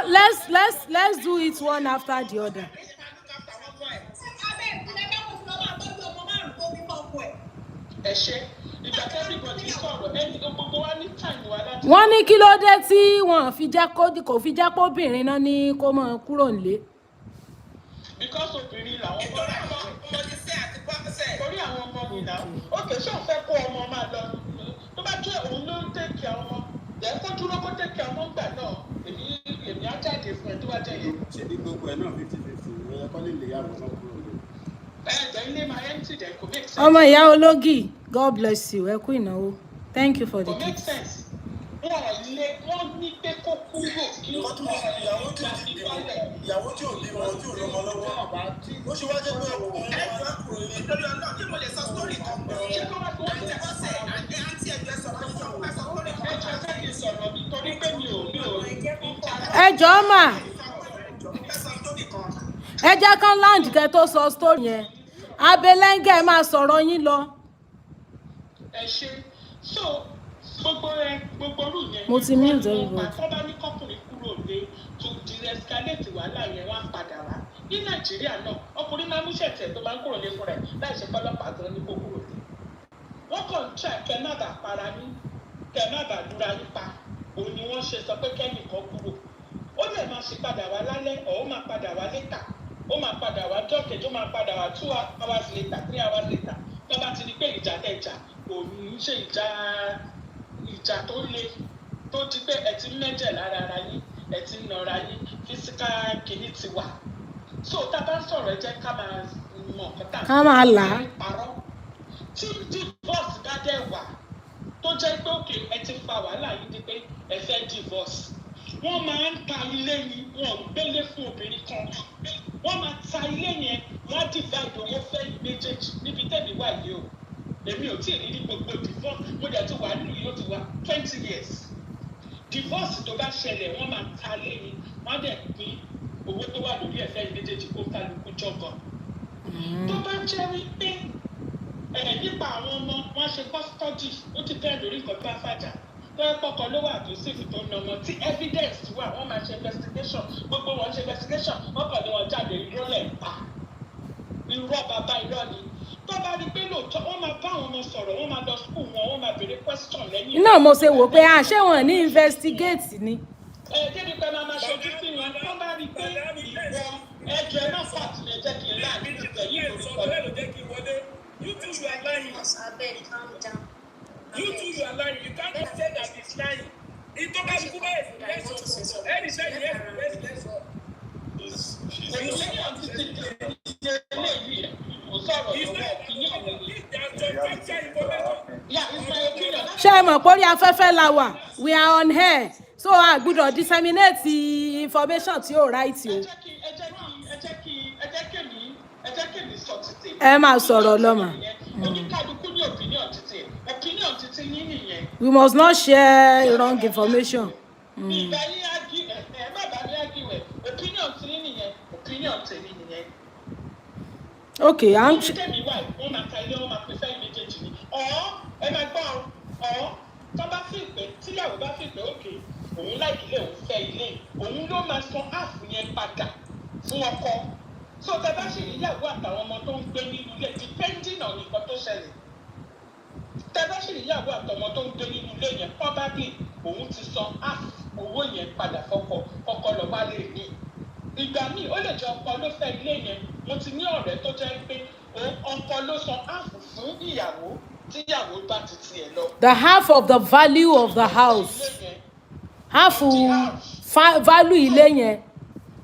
let's do it one after the other. Ẹ ṣe wọ́n ní kí ló dé tí wọ́n fi jẹ́ kó obìnrin náà ní kó mọ̀ kúrò nílé. because obìnrin èmi làwọn ọmọ nítorí náà àwọn ọmọ ti sẹ́ àti pọ́pẹ́sẹ̀. torí àwọn ọmọ mi náà ókè ṣé òun fẹ́ kó ọmọ máa lọ tó bá jẹ́ òun ló ń tẹ̀kì àwọn ọmọ yẹ kó dúró kó tẹ̀kì àwọn ọmọ gbà náà èmi á jáde fún ẹ tó bá jẹ́ yẹn. ṣe ní gbogbo ẹ náà 50-50 ẹ kọ́ lè lè yàgò náà kúrò ní. ẹ̀ẹ́dẹ̀ ilé máa empty dẹ̀ kò make sense. ọmọ ìyá ológì God bless you ẹ kú ìnáwó thank you for the kò make gift. sense wọ́n ní pé kó kúrò kí ó tún ìyàwó tí ò bí wọn tí ò lọ́mọ lọ́wọ́ ó ṣe wá jẹ́ pé ọkùnrin wá kúrò ní. nítorí ọlọ́run tí mo lè sọ sórí kan ṣé kó wá fún ọ̀sẹ̀ ọ̀sẹ̀ àti ẹ̀jẹ̀ sọ̀rọ̀ fún sọ sórí kan. ẹjọ́ jẹ́ kí n sọ̀rọ̀ mi torí pé mi ò ẹ jọ̀ọ́ mà ẹ jẹ́ kán land kẹ́ tó sọ story yẹn abelẹ́ngẹ́ máa sọ̀rọ̀ yín lọ. ẹ ṣe so gbogbo rú yẹn mo ti mute everybody. tó bá ní kọkùnrin kúrò lé tó di escalate wàhálà yẹn wá padà wá ní nàìjíríà náà ọkùnrin máa ń múṣẹ̀ tẹ̀ tó máa ń kúrò lé fúnra ẹ̀ láì ṣe pọ́lọ́pàá tó ní kó kúrò lé wọ́n kàn ń ṣà kẹ́ má bàa para ní kẹ́ má bàa dúra yín pa òun ni wọ́n ṣe sọ pé kẹ́nìkan kúrò ó lè máa ṣe padà wá lálẹ́ ọ̀ ó máa padà wá létà ó máa padà wá jọ́kejì ó máa padà wá 2 hours later 3 hours later tó bá ti di pé ìjà tẹ̀jà òun ń ṣe ìjà tó le tó di pé ẹ ti mẹ́jẹ̀ lára ara yín ẹ ti nọra yín physical kìíní ti wà so tá a bá sọ̀rọ̀ ẹ jẹ́ ká máa mọ̀ kọ́tà ká máa là á. parọ́ tí divorce bá dẹ̀ wà tó jẹ́ pé òkè ẹ ti fa wàhálà yín di pé ẹ fẹ́ divorce wọ́n máa ń ta ilé yìí wọ́n ń gbélé fún obìnrin kan wọ́n máa ta ilé yẹn wọ́n á divide owó fẹ́ méjèèjì níbi tẹ́mi wà yìí o èmi ò tí ì rí ní gbogbo divorce mo dẹ̀ ti wà nínú yìí ó ti wà 20 years divorce tó bá ṣẹlẹ̀ wọ́n máa ta ilé yìí wọ́n á dẹ̀ pín owó tó wà lórí ẹ̀fẹ́ méjèèjì kó kálukú jọ̀gàn tó bá jẹ́ wípé nípa àwọn ọmọ wọn ṣe custody ó ti bẹ́ẹ̀ lórí nǹkan bá fàjà tó ẹ pọkọ ló wà tó sì fi tó nà ọmọ tí evidence wà wọ́n máa ṣe investigation gbogbo wọn ṣe investigation wọ́n kàn ní wọn jáde irọ́ lẹ̀ ń pa irọ́ bàbá irọ́ ni tó bá rí pé lóòótọ́ wọ́n máa bá àwọn ọmọ sọ̀rọ̀ wọ́n máa lọ school wọn wọ́n máa béèrè question lẹ́yìn. iná mo ṣe wò pé àṣé wọn ní investigate ni. débi pé máa ṣojú sí wọn tó bá rí pé ìwọ ẹjọ́ ẹ náà fàtúnyẹ jẹ́ kí n láàyè ìtẹ̀yìn ìròyìn. You too, you are lying. Calm down. You too, you are lying. You can't say that it's lying. It don't have to be yes. Any say yes. ṣé ẹ mọ̀ pé orí afẹ́fẹ́ la wà we are on air so a gbọ́dọ̀ disseminate information tí ó right o. ẹ máa sọ̀rọ̀ lọ́mọ. We must not share wrong information. Okay, I'm. Tọ́ba fi pé tíyàwó bá fi pé òkè òun láì ilé òun fẹ́ ilé òun ló máa san áàfù yẹn padà fún ọkọ so tẹ bá ṣe ìyàwó àtàwọn ọmọ tó ń gbé nínú ilé depending on nǹkan tó ṣẹlẹ̀ tẹ bá ṣe ìyàwó àtàwọn ọmọ tó ń gbé nínú ilé yẹn probably òun ti san áàfù owó yẹn padà fọkọ lọ wá lè ní ìgbà míì ó lè jẹ ọkọ ló fẹ́ ilé yẹn mo ti ní ọ̀rẹ́ tó jẹ́ pé ọkọ ló san áàfù fún ìyàwó tíyàwó bá ti tiẹ̀ lọ. The half of the value of the house half value ilé yẹn.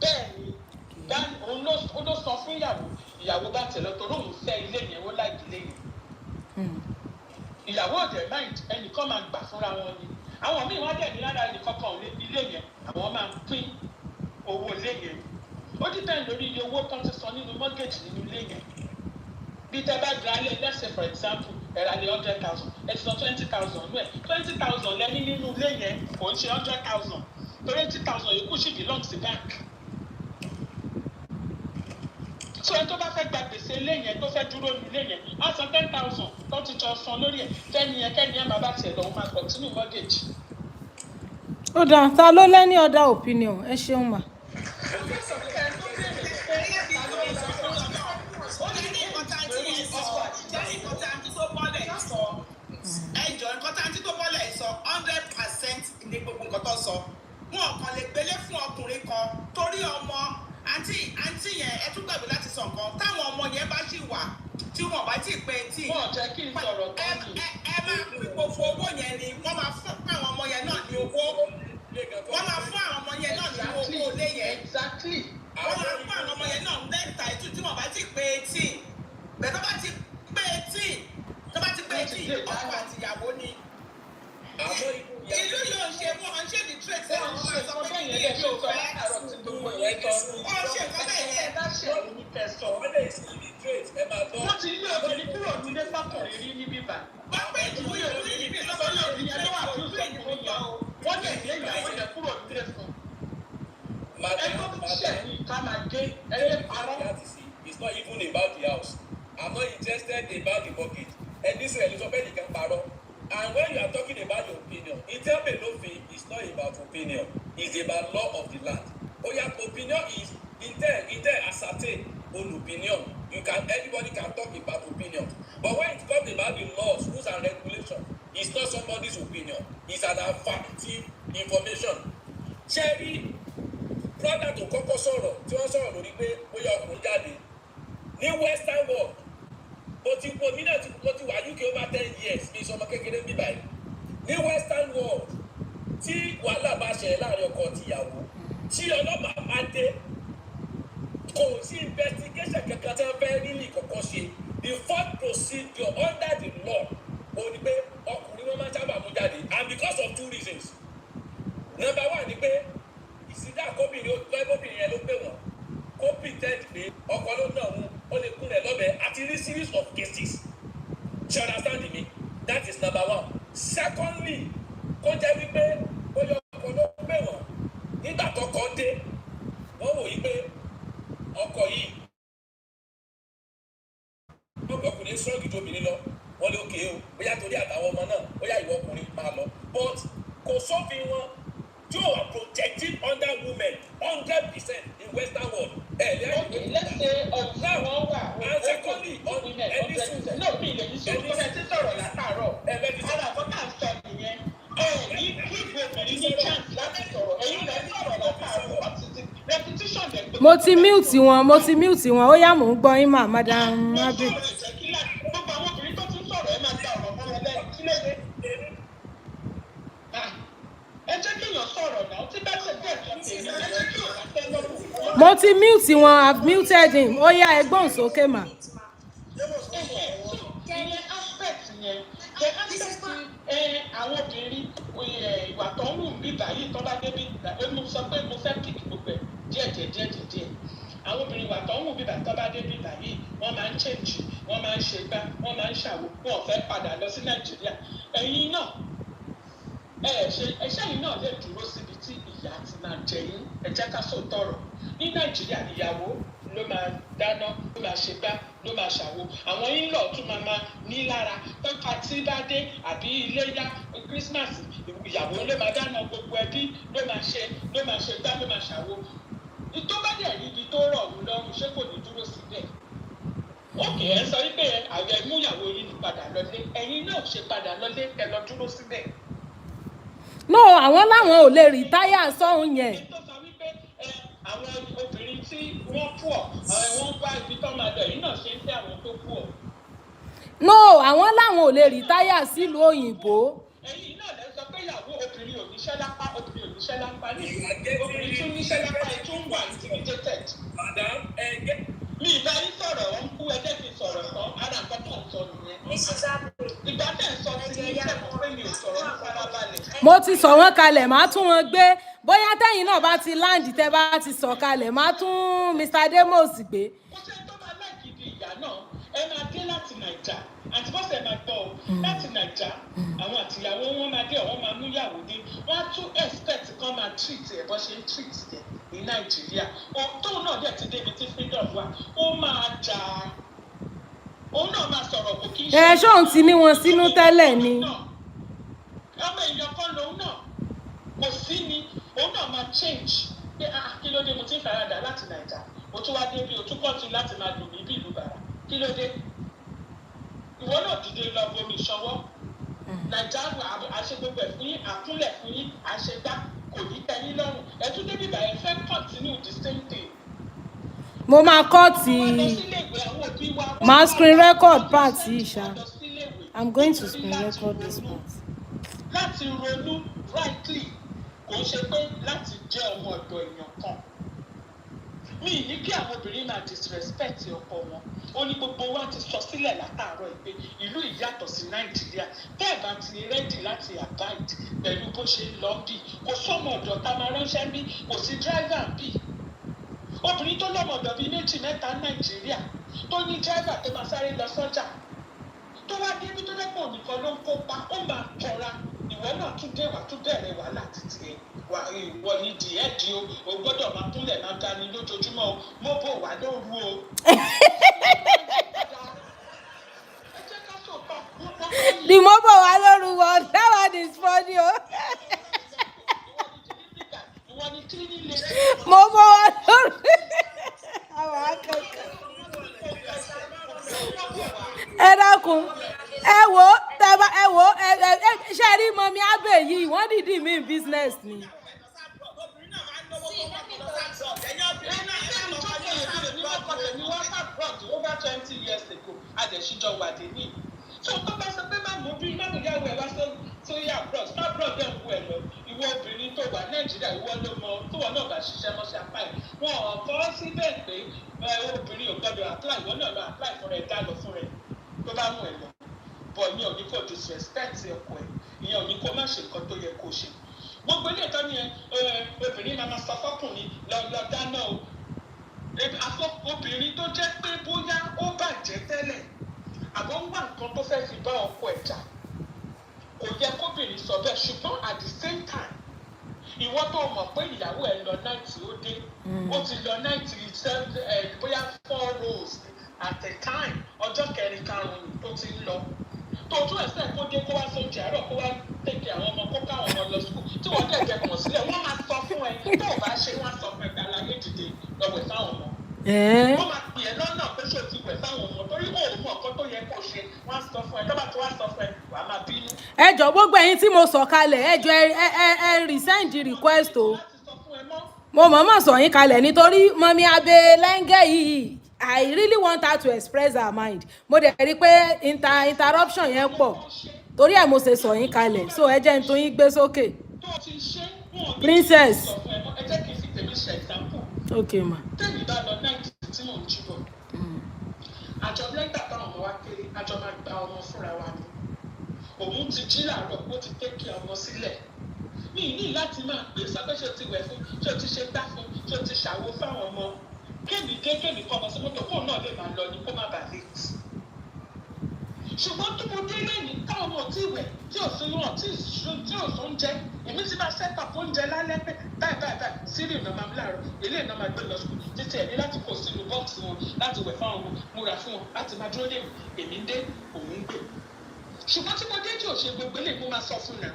bẹ́ẹ̀ni òun ló sọ fún ìyàwó bá tiẹ̀ lọ torí òun fẹ́ ilé yẹn ó láì ilé yẹn. ìyàwó ọ̀dẹ̀ mind ẹnìkan máa gbà fúnra wọn ni àwọn míì wọ́n dẹ̀ ní lára ẹnìkan kan ilé yẹn àwọn máa ń pín owó ilé yẹn ó dìbẹ̀ lórí iye owó kan ti san nínú mortgage nínú ilé yẹn bí tẹ bá gba alẹ́ let's say for example ẹ̀rọ alẹ́ 100,000 ẹ̀ ti san 20,000 nú ẹ̀ 20,000 lẹ́ni nínú ilé yẹn kò ń ṣe 100,000 torí 80,000 yòókù sì belong sí bank. so ẹni tó bá fẹ́ gba gbèsè ilé yẹn tó fẹ́ dúró ní ilé yẹn á san 10,000 tó ti jọ san lórí ẹ̀ kẹ́ni yẹn bàbá tiẹ̀ lọ́wọ́ máa continue mortgage. ó dà ta ló lẹ́ni other opinion ẹ ṣeun mà. ẹjọ nǹkan tá àǹtí tó bọ́lẹ̀ sọ 100% ní gbogbo nǹkan tó sọ wọn kàn lè gbélé fún ọkùnrin kan torí ọmọ àǹtí yẹn ẹ tún gbàgbé láti sọ nǹkan tí wọ́n bá ti pé tí. wọ́n jẹ́ kí n sọ̀rọ̀ tán ni. ẹ máa pín gbogbo owó yẹn ni wọ́n máa fún àwọn ọmọ yẹn náà ní owó. wọ́n máa fún àwọn ọmọ yẹn náà ní owó ilé yẹn. exactly. wọ́n máa fún àwọn ọmọ yẹn náà lẹ́tà ìtú tí wọ́n bá ti pé tí. bẹ́ẹ̀ tó bá ti pé tí ọkọ àti ìyàwó ni. ìlú yóò ṣe wọ́n ṣe ní trade ṣe wọ́n máa sọ pé ní èyí ò fẹ́. wọ́n ṣe kọ́ bẹ́ẹ̀ yẹn. wọ́n ti ilé obìnrin kúrò nílé fákùnrin rí ní bíbá. wọ́n pé ìdúró yóò rí níbi ìjọba náà rí ẹni wà fún ìṣòro yẹn wọ́n lè gbé ìyàwó yẹn kúrò nílé fún. ẹgbẹ́ tó ṣẹ̀ ní ká máa gé ẹyẹ parọ́. It's not even about the house. I'm not interested about the mortgage. And this is a bit can parọ́. And when you are talking about your opinion, Intel is not about opinion. It's about law of the land. Oh, your opinion is Intel ascertain own opinion. Anybody can talk about opinion. But when it comes about the laws, rules and regulations, it's not somebody's opinion. It's an affirmative information. Cherry, brother to kọ́kọ́ sọ̀rọ̀ tí wọ́n sọ̀rọ̀ lórí pé bóyá ọkùnrin jáde ní Western world. Mo ti wà UK over 10 years ní ìsọmọ kékeré bí báyìí. Ní Western world, tí wàhálà bá ṣẹlẹ̀ láàrin ọkọ àti ìyàwó, tí ọlọ́pàá bá dé, kò sí investigation kankan tí wọ́n fẹ́ rílì kọ̀ọ̀kan ṣe. The first procedure under the law ò ní pé ọkùnrin wọn máa sábà mú jáde, and because of 2 reasons. Number 1 ni pé ìsìdá kóbìnrin yẹn ló pè wọ́n kó pretend pé ọkọ ló náà mú ó lè kún rẹ̀ lọ́bẹ̀ àti ní series of cases. You understand me? That is number 1. Secondly, kó jẹ́ wípé ó yọ ọkọ ló pè wọ́n nígbà tọkọ dé wọ́n wò yí pé ọkọ yìí ọkùnrin strong ju obìnrin lọ wọ́n lé òkè o bóyá torí àtàwọn ọmọ náà bóyá ìwọ ọkùnrin máa lọ but kò sófin wọn tí ó wà protected under women 100% in Western world. Okay, let's say now wọ́n wà and secondly on any student. No, mi lè ní sọ pé ẹ ti sọ̀rọ̀ látàárọ̀. Ara àkọ́kọ́ àṣọ nìyẹn. Ní kíkú obìnrin ní chance láti sọ̀rọ̀. Èyí lè sọ̀rọ̀ látàárọ̀. What is it? Repetition dem. mo ti mute wọn ó yá mò ń gbọ́ yín mà madam abib. Gbogbo àwọn obìnrin tó tún sọ̀rọ̀ ẹ máa gba ọ̀rọ̀ mọ́ wọn lẹ́nu. Kí ló dé? Ẹ jẹ́ kí èèyàn sọ̀rọ̀ náà. Tí bá ṣe bẹ́ẹ̀ tó ń tẹ̀lé, ẹ jẹ́ kí èèyàn fẹ́ lọ́rùn. mo ti mute wọn, I've muted him, ó yá ẹgbọ́n sókè mà. Ìyẹn aspect yẹn, the aspect àwọn obìnrin ìwà tó ń wù mí báyìí tó bá débi mo sọ pé mo fẹ́ pick gbogbo ẹ̀ díẹ̀. Àwọn obìnrin ìwà tó ń wù mí báyìí tó bá débi báyìí wọ́n máa ń change, wọ́n máa ń ṣe gbá, wọ́n máa ń ṣàwò, wọ́n fẹ́ padà lọ sí Nàìjíríà. Ẹ̀yin náà ẹ̀ṣẹ́ yìí náà lè dúró síbi tí ìyá ti máa jẹ yín. Ẹ jẹ́ ká sọ tọrọ. Ní Nàìjíríà ìyàwó ló máa dáná, ló máa ṣe gbá, ló máa ṣàwo. Àwọn in-law tún máa ní lára pé pàtí bá dé àbí iléyá Christmas ìyàwó ló máa dáná, gbogbo ẹbí ló máa ṣe gbá, ló máa ṣàwo. Tó bá dẹ̀ níbi tó rọ̀ ọ́ lọ́rùn ṣé kò ní dúró síbẹ̀? Ókè ẹ sọ wípé àwẹ̀ mú ìyàwó yín padà lọlé, ẹ̀yin náà ṣe padà lọlé ẹ lọ dúró síbẹ̀. no àwọn làwọn ò lè rìtáyà sọ́hún yẹn. Àwọn obìnrin tí wọ́n pọ̀ wọ́n bá ibi tó máa lọ yìí náà ṣe ń fẹ́ àwọn tó pọ̀. no àwọn làwọn ò lè rìtáyà sílùú òyìnbó. Ẹ̀yin náà lẹ sọ pé ìyàwó obìnrin ò níṣẹ́ lápá ní obìnrin tún níṣẹ́ lápá ẹ̀ tún wà intimidated. Mi ìbá yín sọ̀rọ̀ wọn kú ẹjẹ́ fi sọ̀rọ̀ tán ara nǹkan tó ń sọ nìyẹn. Ìgbà tẹ̀ ń sọ sí ní ìṣẹ́kọ̀ọ́ pé mi ò sọ̀rọ̀ ní farabalẹ̀. mo ti sọ wọn kalẹ̀ màá tún wọn gbé bóyá tẹ́yìn náà bá ti láǹdì tẹ́ bá ti sọ kalẹ̀ màá tún Mr. Demos gbé. Kò sẹ́ni tó máa láìkí di ìyá náà ẹ máa dé láti Nàìjà àti bọ́sẹ̀ máa gbọ́ ọ láti Nàìjà àwọn àtìyàwó wọn máa dé ọ̀wọ́n máa mú ìyàwó dé wọ́n á tún expect kan máa treat ẹ̀ bọ́ ṣe ń treat ẹ̀ ní Nàìjíríà tóun náà dẹ̀ ti débi tí freedom wà ó máa jà á òun náà máa sọ̀rọ̀ kò kí n ṣe. ṣóun ti ní wọn sínú tẹ́lẹ̀ ni. ọmọ èèyàn kan lòun náà kò sí ni òun náà máa change pé kí ló dé mo ti ń faradà láti Nàìjà o tún wá débi o tún kọ́tù láti máa dùn mí bí ìlú bàrà kí ló dé ìwọ náà dìde lọ bomi ìṣọwọ́ Nàìjà àṣẹ gbogbo ẹ̀ fún yín àkúnlẹ̀ fún yín àṣẹgbá kò ní tẹ́yìn lọ́rùn ẹ tún débi bàyẹ̀ fẹ́ continue the same thing. mo máa kọ́ ti máa screen record part yìí ṣá. I'm going to screen record this part. láti ronú rightly kò ṣe pé láti jẹ́ ọmọ ọ̀dọ̀ èèyàn kan. Mi ní kí àwọn obìnrin máa disrespect ọkọ wọn. Ó ní gbogbo wa ti sọ sílẹ̀ látàárọ̀ pé ìlú ìyàtọ̀ sí Nàìjíríà. Tẹ́ ẹ̀ bá ti rẹ́dì láti abide pẹ̀lú bó ṣe lọ bí. Kò sọ́mọ ọ̀dọ̀ tá máa ránṣẹ́ bí, kò sí driver bí. Obìnrin tó lọ́mọ ọ̀dọ̀ bíi 2-3 Nàìjíríà tó ní driver tó máa sáré lọ sọ́jà. Tó wá débi tó lẹ́pọ̀ nìkan ló ń kópa, ó máa tọ́ra. Ìwọ náà tún dé wà tún bẹ̀rẹ̀ wàhálà títí ẹ̀. Ìwọ ni dìé di o gbọ́dọ̀ máa kúnlẹ̀ máa dání lójoojúmọ́ o mo bò wá lóru o. The mobile wa lóru one, that one is funny o. Mobile wa lóru. Àwọn akẹ́kọ̀ọ́. Ẹ dákun, ẹ wo ṣe rí mọ́mí Abe yìí wọ́n dìdí mi business ni. Over 20 years ago, Adeshijo Wadeni. So, Papa said, "Mama, mo bí mama ya wẹ̀ wá sórí abroad. Abroad dem wẹ̀ lọ. Ìwọ obìnrin tó wà Nàìjíríà, ìwọ ló mọ tó wà náà bá ṣiṣẹ́ mọ́ ṣe apply. Wọ́n kọ́ síbẹ̀ pé obìnrin ò gbọ́dọ̀ apply, ìwọ náà lọ apply fún rẹ̀ dá lọ fún rẹ̀ tó bá mú ẹ lọ. Bọ̀ ìyẹn ò ní kó disrespect ọkọ ẹ̀. Ìyẹn ò ní kó má ṣe nǹkan tó yẹ kó ṣe. Gbogbo ilé ìtọ́ ni obìnrin máa sọ fọ́kùnrin lọ dáná o. Obìnrin tó jẹ́ pé bóyá ó bàjẹ́ tẹ́lẹ̀ àbọ̀ ń wá nǹkan tó fẹ́ fi bá ọkọ ẹ̀ jà kò yẹ kóbìnrin sọ bẹ́ẹ̀ ṣùgbọ́n at the same time ìwọ tó mọ̀ pé ìyàwó ẹ̀ lọ 90 ó dé ó ti lọ 97 bóyá 4 rows at a time ọjọ́ kẹrin karùn-ún tó ti ń lọ tó tún ẹ̀sẹ̀ kó dé kó wá sóúnjẹ àárọ̀ kó wá tẹ̀kẹ̀ àwọn ọmọ kó káwọn ọmọ lọ sùkúl tí wọ́n dẹ̀ jẹ́ kàn sílẹ̀ wọ́n máa sọ fún ẹ tó o bá ṣe wọ́n á sọ fún ẹ pé aláyé dìde lọ́wọ́ fáwọn ọmọ. Wọ́n máa pè é lọ́nà pé ṣé o ti wẹ̀ fáwọn ọmọ torí òun mọ̀ ọ̀kan tó yẹ kó ṣe wọ́n á sọ fún ẹ tó bá tó wá sọ fún ẹ wà á máa bínú. Ẹ jọ̀ọ́ gbogbo ẹ̀yin tí mo sọ kalẹ̀ ẹ jọ̀ọ́ ẹ resend the request o. Mo mọ̀ọ́mọ̀ sọ yín kalẹ̀ nítorí mọ́mí Abe lẹ́ńgẹ́ yìí I really want her to express her mind. Mo dẹ̀ rí pé interruption yẹn pọ̀ torí ẹ̀ mo ṣe sọ yín kalẹ̀ so ẹ jẹ́ n tún yín gbé sókè. Princess. Ẹ jẹ́ kí n fi tèmi ṣe example. Okay ma. Tẹ́mi bá lọ 90 tí mò ń jí bọ̀. Àjọ lẹ́gbà táwọn ọmọ wa kéré, àjọ máa gba ọmọ fúnra wa ni. Òun ti jí làárọ̀, ó ti tẹ́kì ọmọ sílẹ̀. Mi ní láti máa pè é sọ pé ṣé o ti wẹ̀ fún, ṣé o ti ṣe gbá fún, ṣé o ti ṣàwo fáwọn ọmọ. Kémi kọ́ ọmọ sí mọ́tò kóun náà lè máa lọ ní kó má bàa late. Ṣùgbọ́n tó mo dé lẹ́yìn táwọn ọmọ tí ìwẹ̀ tí ò sí wọn tí ò sún jẹ́ èmi ti máa set up oúnjẹ lálẹ́ pé báyìí sírí ìnáwó máa ń láàárọ̀ ilé ìnáwó máa gbé lọ sùkúl títí ẹ̀ ní láti kó sínú bọ́ọ̀sì wọn láti wẹ̀ fáwọn ọmọ múra fún wọn láti máa dúró dé èmi ń dé òun ń gbé. Ṣùgbọ́n tí mo dé tí ò ṣe gbogbo ilé mo máa sọ fún náà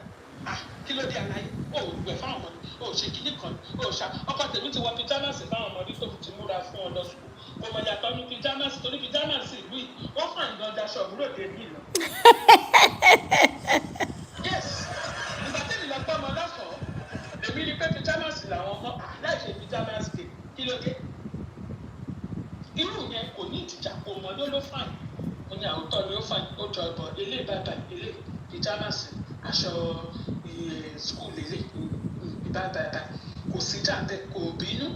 kí ló dé àlàyé ó wẹ̀ fáwọn ọmọ ni ó ṣe kíní kan ó ṣá ọkọ tèmi ti wọ pyjamas fáwọn ọmọdé tó ti múra fún ọ lọ sùkúl kò mọ̀ yàtọ̀ ní pyjamas torí pyjamas ìlú yìí wọ́n fà ń gan daṣọ òwúrò dé bí lọ. Yes, ìgbà tẹ́lẹ̀ lọ gbọ́ ọmọ lọ́sọ̀ọ́ èmi rí pé pyjamas làwọn ọmọ láìṣe pyjamas kí ló dé. Irú yẹn kò ní ìdìjà kò mọ̀ ló fàìn ó ní àwòtọ́ ni ó fàìn ó jọ ìbọn ilé bàbà ilé pyjamas aṣọ school ilé bàbà kò sí jàǹdẹ kò bínú.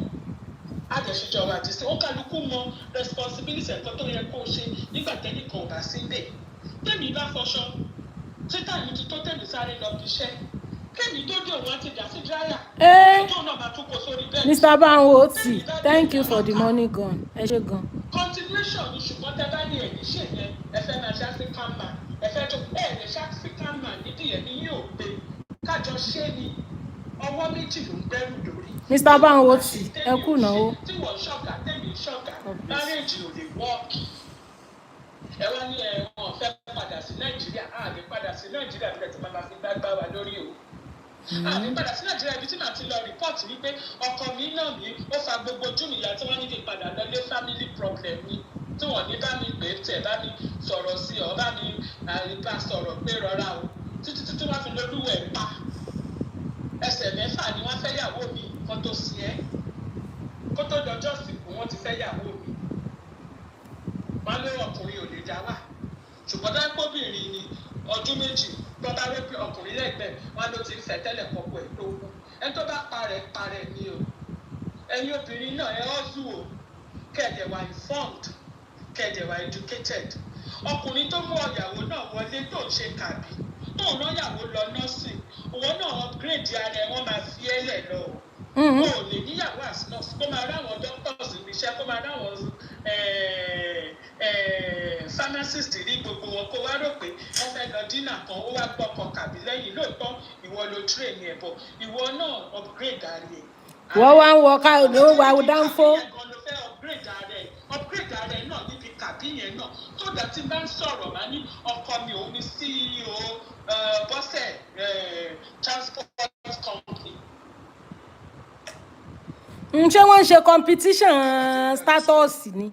Àjẹsíjọba àti sí wọn kálukú mọ responsibility ẹ̀kọ́ tó yẹ kó o ṣe nígbà tẹ́lẹ̀ kan ò bá sí bẹ́ẹ̀. Tẹ́mi bá fọṣọ títà mi ti tó tẹ́mi sáré lọ bí iṣẹ́ kẹ́mi tó dé òun àti ìjà sí dráyà. Ọjọ́ náà máa tún kó sórí bẹ́ẹ̀. Mr. Banwoti, thank you for the money gone. Ẹ ṣé gan. Continuation ni ṣùgbọ́n tẹ́ bá ní ẹ̀yìn ṣe yẹn ẹ fẹ́ máa ṣe African man ẹ fẹ́ tó ẹ̀ lè ṣe African man nídìí ẹ̀ ní yóò gbé kájọ ṣé ni ọwọ́ méjì ló ń gbẹ́rù lórí. Mr. Banwoti, ẹ kú náwó. Tí wọ́n ṣọ̀gá tẹ̀mí ṣọ̀gá márèèjì ò lè wọ́ọ̀kì. Ẹ wá ní wọn fẹ́ padà sí Nàìjíríà a lè padà sí Nàìjíríà bí ẹ ti máa fi gbágbá wa lórí o. A lè padà sí Nàìjíríà ibi tí màá ti lọ rìpọ́ọ̀tì wípé ọkọ mi náà mi ó fa gbogbo ojú mi yá tí wọ́n ní kí n padà lọ lé family problem mi tí wọ́n ní bá mi pè é tẹ̀ bá mi sọ̀rọ̀ sí ọ bá mi bá sọ̀rọ̀ pé rọra o títí wọ́n fi lólúwẹ̀ pa ẹsẹ̀ mẹ́fà ni wọ́n fẹ́ yàwó mi kó tó sí ẹ́ kó tó dọjọ́ sìnkú wọ́n ti fẹ́ yàwó mi wọ́n lé ọkùnrin ò lè dá wà ṣùgbọ́n dáńgbóbìnrin ni ọdún méjì tó bá rí pé ọkùnrin lẹ́gbẹ̀ẹ́ wọn ló ti ń fẹ́ tẹ́lẹ̀ kọ́kọ́ ẹ̀ tó kú ẹni tó bá parẹ́ ni o ẹ̀yin obìnrin náà ẹ ọ́ zù o kẹ̀dẹ̀ wà informed kẹ̀dẹ̀ wà educated ọkùnrin tó mú ọ̀yàwó náà wọlé tó ń ṣe kàbí tó ń rányàwó lọ nursing òwò náà upgrade ara ẹ̀ wọ́n máa fi ẹlẹ̀ lọ o ò lè níyàwó as nurse kó máa ráwọn doctors níṣẹ́ kó máa ráwọn pharmacist rí gbogbo wọn kó wá rò pé wọ́n fẹ́ lọ dínà kan ó wá gbọ́kọ̀ kàbí lẹ́yìn lóòótọ́ ìwọ ló train ẹ̀ bọ̀ ìwọ náà upgrade ara ẹ̀. wọ́n wá ń wọ ká ló wà dáńfó. upgrade ara ẹ̀ náà níbi kàbí yẹn náà tó dà tí bá ń sọ̀rọ̀ máa ní ọkọ mi òun ní CEO bọ́sẹ̀ transport company. ṣé wọ́n ń ṣe competition status ni.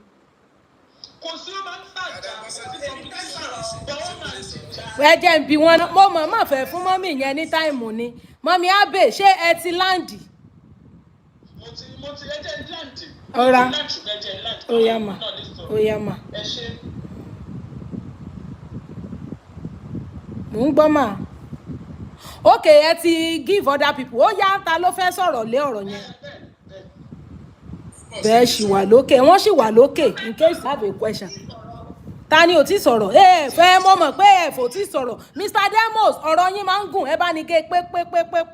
kò sí ó máa ń fàjà kò sí competition bọ́ọ̀ máa ń jà. ẹ jẹ́ n bí wọn mo mọ̀ má fẹ́ fún mọ́mì yẹn ní táìmù ni mọ́mì Abe ṣé ẹ ti láǹdì. mo ti ẹjẹ láǹdì. ọ̀ra ó yá mà. ẹ ṣe. mò ń gbọ́ mà. okay ẹ ti give other people ó yá ta ló fẹ́ sọ̀rọ̀ lé ọ̀rọ̀ yẹn. bẹ́ẹ̀ ṣì wà lókè wọ́n ṣì wà lókè in case you have a question. ta ni ò tí sọ̀rọ̀ fẹ́ mo mọ̀ pé ẹ fò tí sọ̀rọ̀ Mr. Demos ọ̀rọ̀ yín máa ń gùn ẹ bá ní ké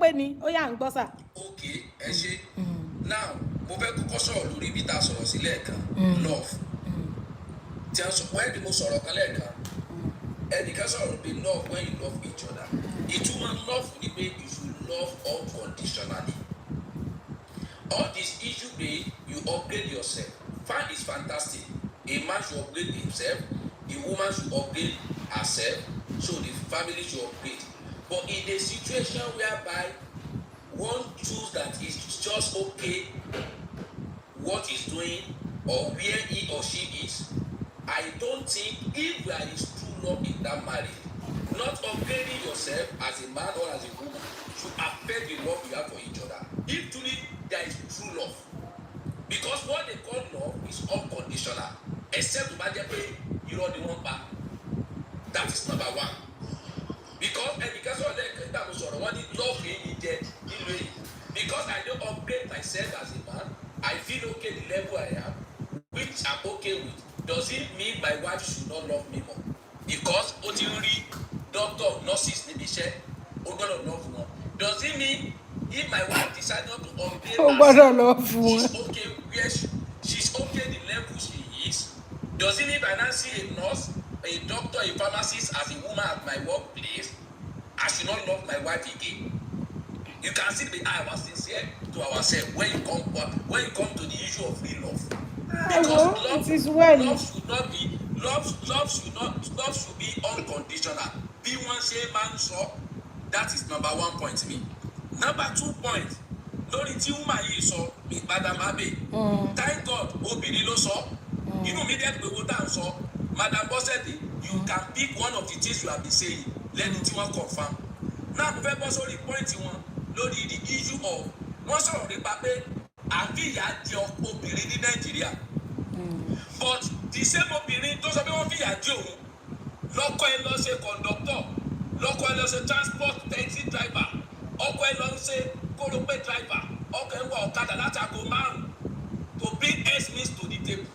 pé ni ó yá ń gbọ́ sà. ok ẹ ṣe now mo fẹ́ kọ́kọ́ sọ̀rọ̀ lórí ibi tá a sọ̀rọ̀ sí lẹ́ẹ̀kan love tí a sọ wẹ́n ni mo sọ̀rọ̀ kan lẹ́ẹ̀kan ẹnìkan sọ̀rọ̀ pé love when you love each other ìtumọ̀ love ni pé you should love unconditionally all this issue dey you upgrade yourself fine is fantastic a man should upgrade himself the woman should upgrade herself so the family should upgrade but in a situation whereby one choose that is just okay what he's doing or where he or she is I don't think if there is true love in that marriage not upgrading yourself as a man or as a woman should affect the love you have for each other if truly there is true love because what they call love is unconditional except to budget pay irọ́ ni wọ́n pa that is number one because ẹnìkan sọ̀rọ̀ lẹ́ẹ̀kan nígbà mo sọ̀rọ̀ wọ́n ní love yìí jẹ́ nínú èyí because I don't upgrade myself as a man I feel okay the level I am which I'm okay with does it mean my wife should not love me more because ó ti ń rí doctor nurses níbi iṣẹ́ ó gbọ́dọ̀ love wọn does it mean if my wife decide not to upgrade herself she's okay where she's okay the level she is does it mean I now see a nurse a doctor a pharmacist as a woman at my workplace I should not love my wife again you can see the I was sincere to ourselves when you come to the issue of free love because love should be unconditional bí wọ́n ṣe máa ń sọ that is number 1 point mi number 2 point lórí tí woman yìí sọ mi Madam Abe thank God obìnrin ló sọ inú mi dẹ́ pé owó tá à ń sọ Madam Bosede you can pick one of the things you have been saying lẹ́ni tí wọ́n confirm náà mo fẹ́ bọ́ sórí point wọn lórí the issue of wọ́n sọ̀rọ̀ nípa pé àbí ìyá jẹ obìnrin ní Nàìjíríà but the same obìnrin tó sọ pé wọ́n fi ìyá jẹ òun lọ́kọ ẹ lọ ṣe conductor lọ́kọ ẹ lọ ṣe transport taxi driver ọkọ ẹ lọ ṣe kórópé driver ọkọ ẹ wọ ọ̀kadà láti aago 5 to bring means to the table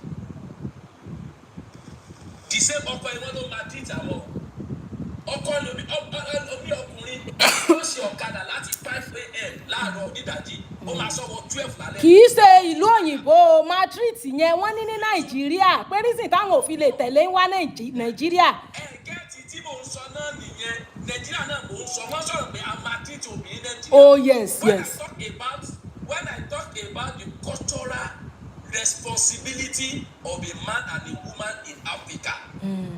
the same ọkọ ẹ wọ́n ló máa treat àwọn ọkọ ẹlòmí ọkùnrin ó ṣe ọ̀kadà láti 5 a.m. láàárọ̀ nídàjí ó máa sọ̀wọ́ 12 lálẹ́. kì í ṣe ìlú òyìnbó Madrid yẹn wọ́n ní Nàìjíríà pé reason táwọn ò fi lè tẹ̀lé wá Nàìjíríà. gẹ́ẹ̀tì tí mò ń sọ náà nìyẹn Nàìjíríà náà mò ń sọ wọ́n sọ̀rọ̀ pé a máa treat obìnrin Nàìjíríà. oh yes. when I talk about the cultural responsibility of a man and a woman in Africa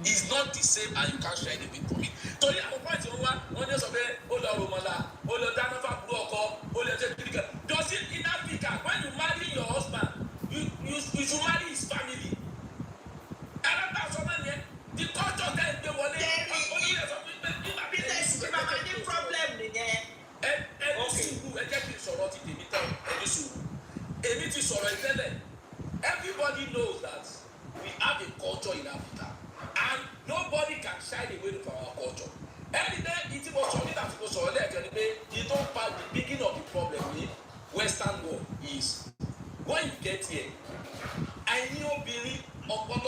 is not the same and you can't share anything from it. torí àwọn pàtì wọn ní sọ pé ó lọ rọmọlá ó lọ dáná fàbúrò ọkọ ó lọ ṣe kíríkà does it in Africa when you marry your husband you should marry his family. ẹ̀rọ bá sọ náà yẹn the culture tẹ̀ ń gbé wọlé ó ní ẹ̀sọ́ pé nígbà bí ẹ̀ ṣe máa ní problem nìyẹn. ẹ ní sùúrù ẹ jẹ́ kí n sọ̀rọ̀ ti tèmi tán ẹ ní sùúrù èmi ti sọ̀rọ̀ ìtẹ́lẹ̀ every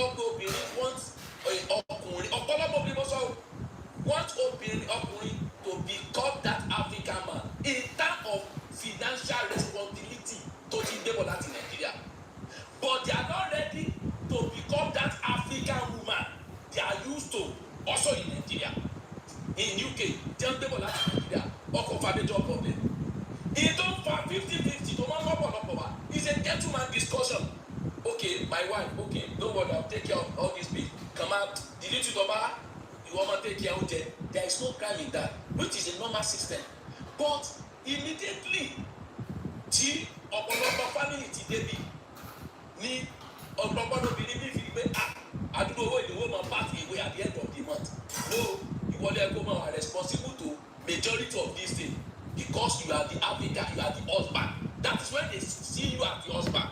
ọ̀pọ̀lọpọ̀ obìnrin want ọkùnrin ọ̀pọ̀lọpọ̀ obìnrin sọ want ọkùnrin to become that African man in terms of financial responsibility tó ti débọ̀ láti Nàìjíríà but they are not ready to become that African woman they are used to also in Nigeria in UK tí wọ́n débọ̀ láti Nàìjíríà ọkọ̀ fàbẹ́jọ́ problem it don fa 50-50 tó máa ń lọ́pọ̀lọpọ̀ wa it's a gentleman discussion okay my wife okay no worry I'll take care of all this bill come out delete it over you wan take care of it there is no crime in that which is a normal system but immediately tí ọ̀pọ̀lọpọ̀ family ti débi ní ọ̀pọ̀lọpọ̀ obìnrin bí fi pé àdúgbò owó ìdíwọ́ máa pass away at the end of the month no ìwọlé ẹ̀kọ́ máa wà responsible to majority of this thing because you are the African you are the husband that is when they see you as the husband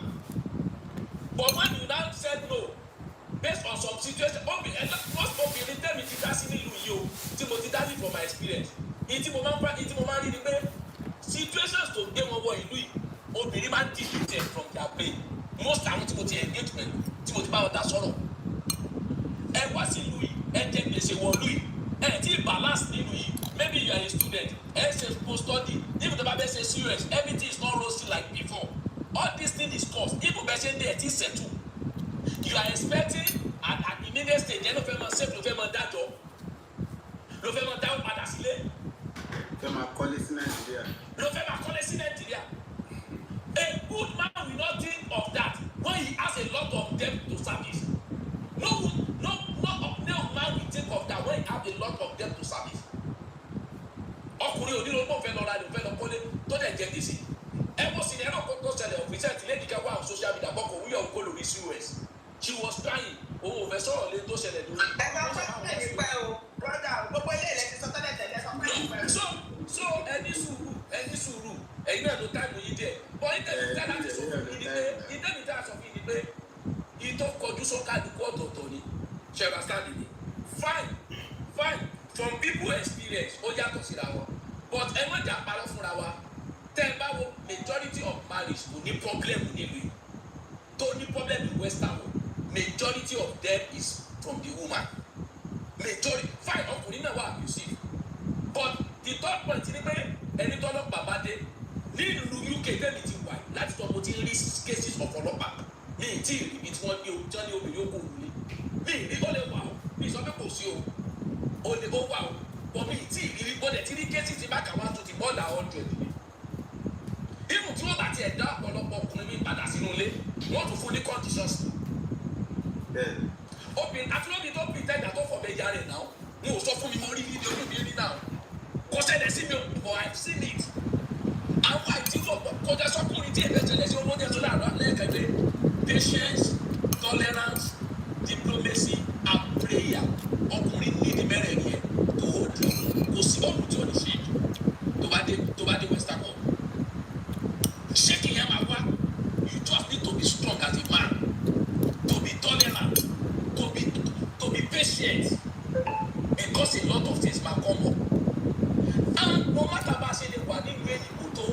but when you now said no based on some situation most obìnrin tẹ́mi ti dá sí nílùú yìí o tí mo ti dá sí from my experience ìtí mo máa ń rí ni pé situations tó gbé wọn wọ ìlú yìí obìnrin máa ń delete from their brain most àwọn tí mo ti engage pẹ̀lú tí mo ti bá wọn dá sọ̀rọ̀ ẹ wá sí ìlú yìí ẹ jẹ gbèsè wọ ìlú yìí ẹ ti balance nínú yìí maybe you are a student ẹ ṣe post study if the baby say serious everything is not rosy like before all this thing is cost if the person dey ti settle you are expecting at immediate stage ẹ ló fẹ́ máa save ló fẹ́ máa dájọ́ ló fẹ́ máa dáwọ́ padà sílé fẹ́ máa kọ́lé sí Nàìjíríà ló fẹ́ máa kọ́lé sí Nàìjíríà. A good man will not think of that when he has a lot of debt to service. No man will think of that when he has a lot of debt to service. Ọkùnrin òní ló ń bọ̀ fẹ́ lọ ra ló fẹ́ lọ kọ́lé tó dẹ̀ jẹ́ gbèsè. Ẹ wọ́n sì ní ẹ̀rọ kókó ṣẹlẹ̀ ọ̀fíìsì lady kan wà on social media bọ́kọ̀ wúyọ̀ òkú lórí COS. She was crying. Òun ò fẹ́ sọ̀rọ̀ lé tó ṣẹlẹ̀ lórí. Ẹ bá pẹ́ ní pẹ́ o, brother, gbogbo ilé ilẹ̀ ti sọ tẹ́lẹ̀ tẹ́lẹ̀ sọ pé ní pẹ́. So ẹni sùúrù ẹ̀yin náà ló táìmù yìí díẹ̀ bọ́ ìtẹ̀mí tá láti sọ fún mi ni pé ìtẹ̀mí tá sọ fún mi ni pé ìtọ́ kọjú sọ́kàlùkù ọ̀tọ̀ọ̀tọ̀ ni ṣẹ̀rà sáàdì ni fine from people experience ó yàtọ̀ síra wọn but ẹ má jà parọ́ fúnra wa tẹ́ ẹ bá wo majority of marriage kò ní problem nílùú yìí tó ní problem in western world majority of them is from the woman majority fine ọkùnrin náà wà abusive but the third point ni pé ẹni tọ́lọ́ bàbá dé nílùú UK tẹ́mi ti wà láti tọ́ mo ti rí cases ọ̀pọ̀lọpọ̀ mi ì tí ì rí ibi tí wọ́n gbé o tí wọ́n ní obìnrin ó kò wúlé mi ì rí ó lè wà o mi ì sọ pé kò sí o ó lè ó wà o but mi ì tí ì rí ó dẹ̀ ti rí cases ti bákà wá tó ti bọ́ọ̀lù 100 ni irun tí wọ́n bá ti ẹ̀dá ọ̀pọ̀lọpọ̀ ọkùnrin mi padà sínú ilé wọ́n tún fún ní conditions obìnrin àtúnlóbi tó bí tẹ́jà tó fọ̀ bẹ́ẹ̀ yára ẹ̀ náà n ò sọ fún mi mo rí fídíò mi rí náà kò ṣẹlẹ̀ sí mi but I've seen it àwọn àìtí kọjá sọkùnrin tí ẹ̀fẹ̀ ṣẹlẹ̀ sí olóde tó láàárọ̀ lẹ́ẹ̀kẹ́gbẹ́ patience tolerance diplomacy and prayer ọkùnrin ní ìdí mẹ́rẹ̀ ni ẹ̀ tó hold kò sí ọ̀rùn tí ò ní ṣe tó bá dé western world ṣé kìí yẹn máa wá you just need to be strong as a man to be tolerant to be patient because a lot of things ma come up and no matter bá ṣe lè wà nínú èyíkó tó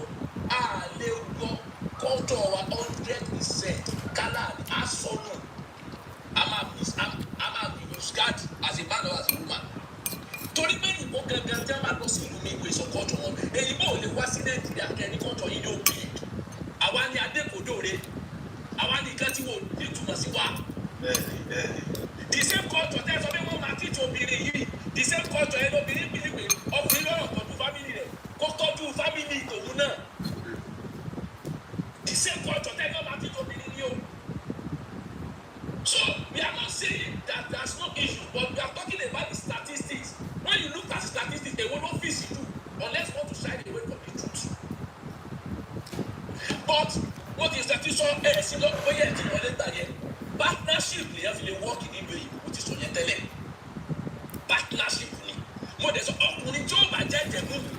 a lè gbọ́ culture wa 100% kálá asọ́nù a máa misguide as a man or as a woman torí pé ìbò gangan tí a máa lọ sí ìlú mi ìwé ìsọkọ́jọ wọn èyíbó ò lè wá sí Nàìjíríà kẹ́ni kọ́jọ yìí yóò bí àwa ni adékòdóore àwa ni nǹkan tí wò ní túmọ̀ sí wa. The same culture tẹ́ ẹ sọ pé wọ́n máa tíjọ obìnrin yìí the same culture yẹn lóbìnrin bí wípé ọkùnrin lọ́rọ̀ tọ́jú family rẹ̀ kó tọ́jú family tòun náà the same culture tẹ́ ẹ lọ́ máa tíjọ obìnrin yìí o. So we are not saying that there's no issue but we are talking about the statistics when you look at the statistics they will not fit you unless you want to shy away from the truth. But what is that you saw ẹ̀ sí lọ́kùnrin bóyá ẹ̀ ti wọlé gbà yẹn partnership lè yẹn fi lè work nínú ìlú mo ti sọ yẹn tẹ́lẹ̀ partnership ni mo dẹ̀ sọ ọkùnrin tí ó bá jẹ́ ìjẹ̀mú mi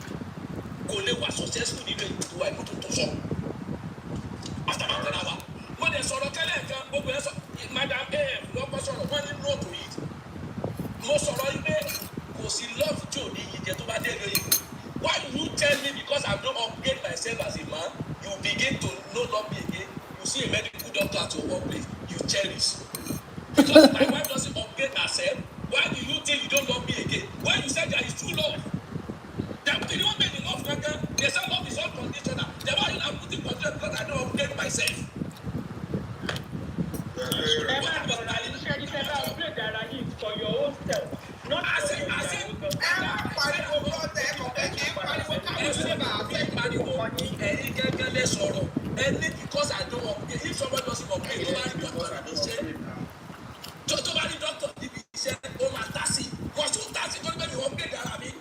kò lè wà successful nínú ìlú tó wà ìlú tó sọ after my ten hour mo dẹ̀ sọ̀rọ̀ kẹ́lẹ́ kan gbogbo ẹ̀ sọ madam am lọ́pọ̀ sọ̀rọ̀ wọ́n ní nóòtù yìí mo sọ̀rọ̀ yìí pé kò sí love tí ò ní yìí jẹ́ tó bá dé lóyún why you tell me because I don't upgrade myself as a man you begin to no love me again you see a medical doctor at your workplace you cherish because Because my wife doesn't upgrade herself, why do you think you don't love me again? When you said there is true love, they don't make the love again. They say love is unconditional. They want you to put it control because I don't upgrade myself. For your own self, not for your own. Because I don't upgrade. If someone doesn't upgrade, nobody doctor and say, nobody doctor say, oh my taxi. Because two taxi don't make you upgrade that I mean.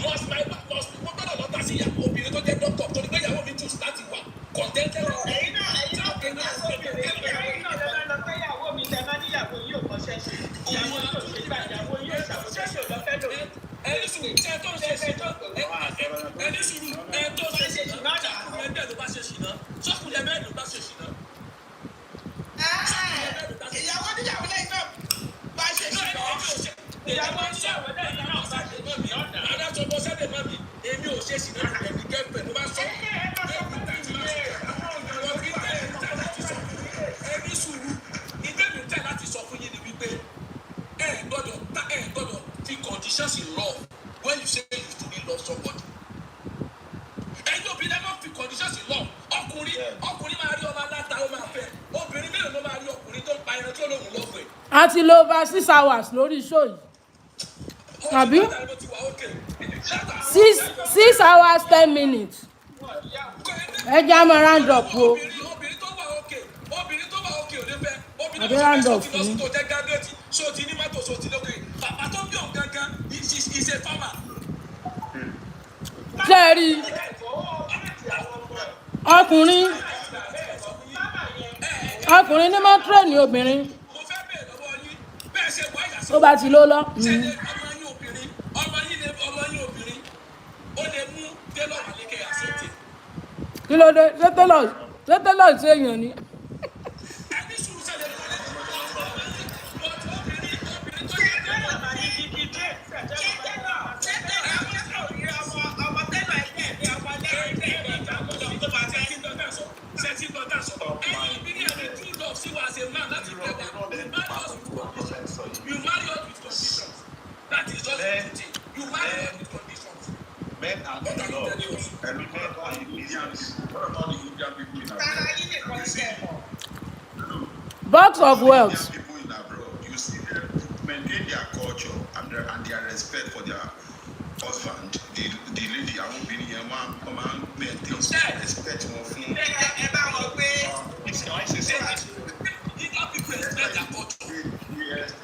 Must my must be what not taxi ya obìnrin tó jẹ́ doctor tó ní pé ìyàwó mi choose láti wà contented. Ẹ̀yin náà lọ́pẹ́ ìyàwó mi tẹ́ bá níyàwó yìí ò kọ́ṣẹ́ ṣe. Ìyàwó yìí ò ṣe gbà ìyàwó yìí ò ṣàkóṣẹ́ṣe ò lọ́fẹ́ lò. Ẹni sùúrù ẹ tó ṣe ṣe ẹni sùúrù ẹ tó ṣe ṣe ṣìnà ṣàkùnrin ẹgbẹ́ ló bá ṣe ṣìnà ṣọ́kùnrin ẹgbẹ́ ló bá ṣe ṣìnà. Ìyàwó níyàwó lẹ́yìn náà bá ṣe ṣìnà. Ìyàwó níyàwó lẹ́yìn náà bá ṣe ṣìnà. Adájọ́ bọ́ sẹ́dẹ̀ mọ́ mi èmi ò ṣe ṣìnà ẹ̀mí gẹ́gbẹ̀ ló bá sọ. Ẹni sùúrù ìgbẹ́mi tẹ̀ láti sọ fún yín ni wípé ẹ gbọ́dọ̀ fi conditions in love when you say you truly love somebody. Ẹ̀yin obìnrin ẹ máa fi conditions in love. Ọkùnrin máa rí ọmọ aláta ó máa fẹ́. Obìnrin mélòó ló máa rí ọkùnrin tó ń pa ẹran tí ó lóhùn lọ́fẹ̀ẹ́. a ti lo over 6 hours lórí show yìí àbí 6 hours 10 minutes ẹ jẹ́ àmọ́ round up o Obìnrin tó wà òkè ò lè fẹ́. àbí round up Obìnrin tó jẹ́ graduate so ti ní mọ́tò so ti lókè. Bàbá tó bí ọ̀gá gan is a farmer. kẹ́rì ọkùnrin ní máa ń tírẹ̀nì obìnrin Mo fẹ́ bẹ̀rẹ̀ lọ́wọ́ yín bẹ́ẹ̀ ṣe wá ìyàsọ́. tó bá ti ló lọ. Ọmọ yín obìnrin ó lè mú télọ̀ àlékè àṣetì. kí ló dé ṣé tẹ́lọ̀ ṣe èèyàn ni. Ẹni sùúrù sẹ́lẹ̀ lọ́wọ́ obìnrin tó yẹ télọ̀ àbáyé kíkí dé. You marry us with conditions. That is just the thing. You marry us with conditions. Men are in love, and men are Indians. What about the Indian people in abroad? Box of wealth. Indian people in abroad, you see them maintain their culture and their respect for their husband. The lady, I won't be here, man, maintain respect more from. Ẹ bá wọn gbé. Can I say something? Indian people respect their culture.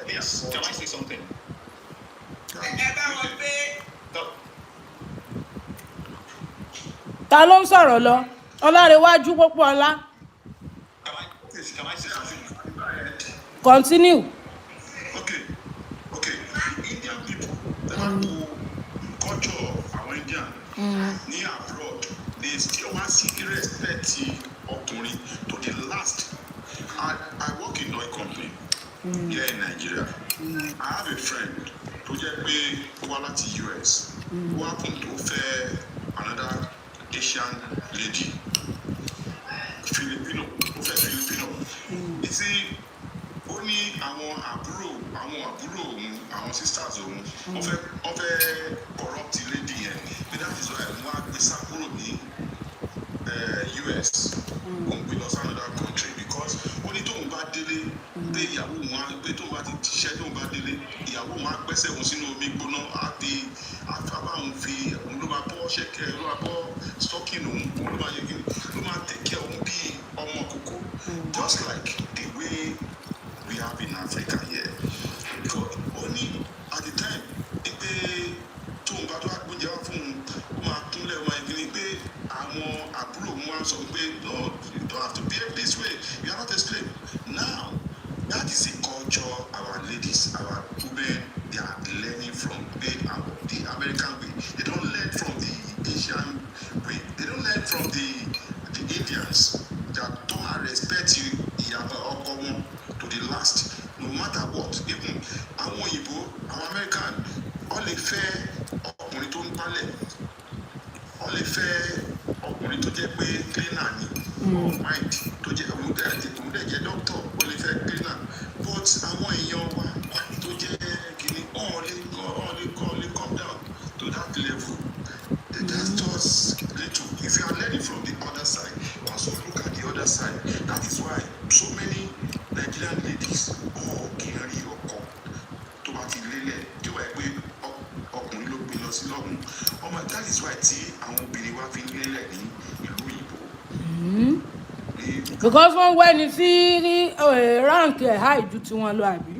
Yes, can I say something? Ẹ bá wọn gbé. Ta ló ń sọ̀rọ̀ lọ Ọlárewájú Pópóọlá. Can I say something? Continue. Okay. Indian people, they have to culture our Indian. Ní abroad, they still want to respect ọkùnrin to the last. I work in oil company here in Nigeria. I have a friend tó jẹ́ pé ó wá láti US. Who happen to fẹ́ another Asian lady, Filipino. You see, ó ní àwọn àbúrò òun, àwọn sisters òun, wọ́n fẹ́ corrupt lady yẹn. But that is why wọ́n á gbé sá kúrò ní US. Wọ́n gbé lọ sí another country because ó ní tóun bá délé pé ìyàwó òun á gbé tóun bá ti ṣiṣẹ́ tóun bá délé ìyàwó òun á gbẹ́sẹ̀ òun sínú omi gbóná àti àfàbáwọn fi òun ló máa bọ́ ṣẹ̀kẹ́ ló máa bọ́ stocking òun ló máa yẹ kí ló máa tẹ̀kẹ́ òun bí ọmọ kókó just like the way we have in Africa here. Because only at the time pé tóun bá tó àgbóúnjẹ wá fún un ó máa kúnlẹ̀ wọn ẹgbẹ́ ni pé àwọn àbúrò òun wá sọ pé no you don't have to behave this way you are not a slave. Now that is the culture our ladies our women they are learning from the American way. They don't learn from the Asian way. They don't learn from the Indians that don't respect you ọkọ wọn to the last no matter what. Even àwọn òyìnbó àwọn American wọ́n lè fẹ́ ọkùnrin tó ń gbálẹ̀ wọ́n lè fẹ́ ọkùnrin tó jẹ́ pé cleaner ni mind tó jẹ́ òun dẹ̀ jẹ́ doctor wọ́n lè fẹ́ cleaner because wọ́n wẹ́ni sí rank ẹ̀ high ju tiwọn lọ àbí.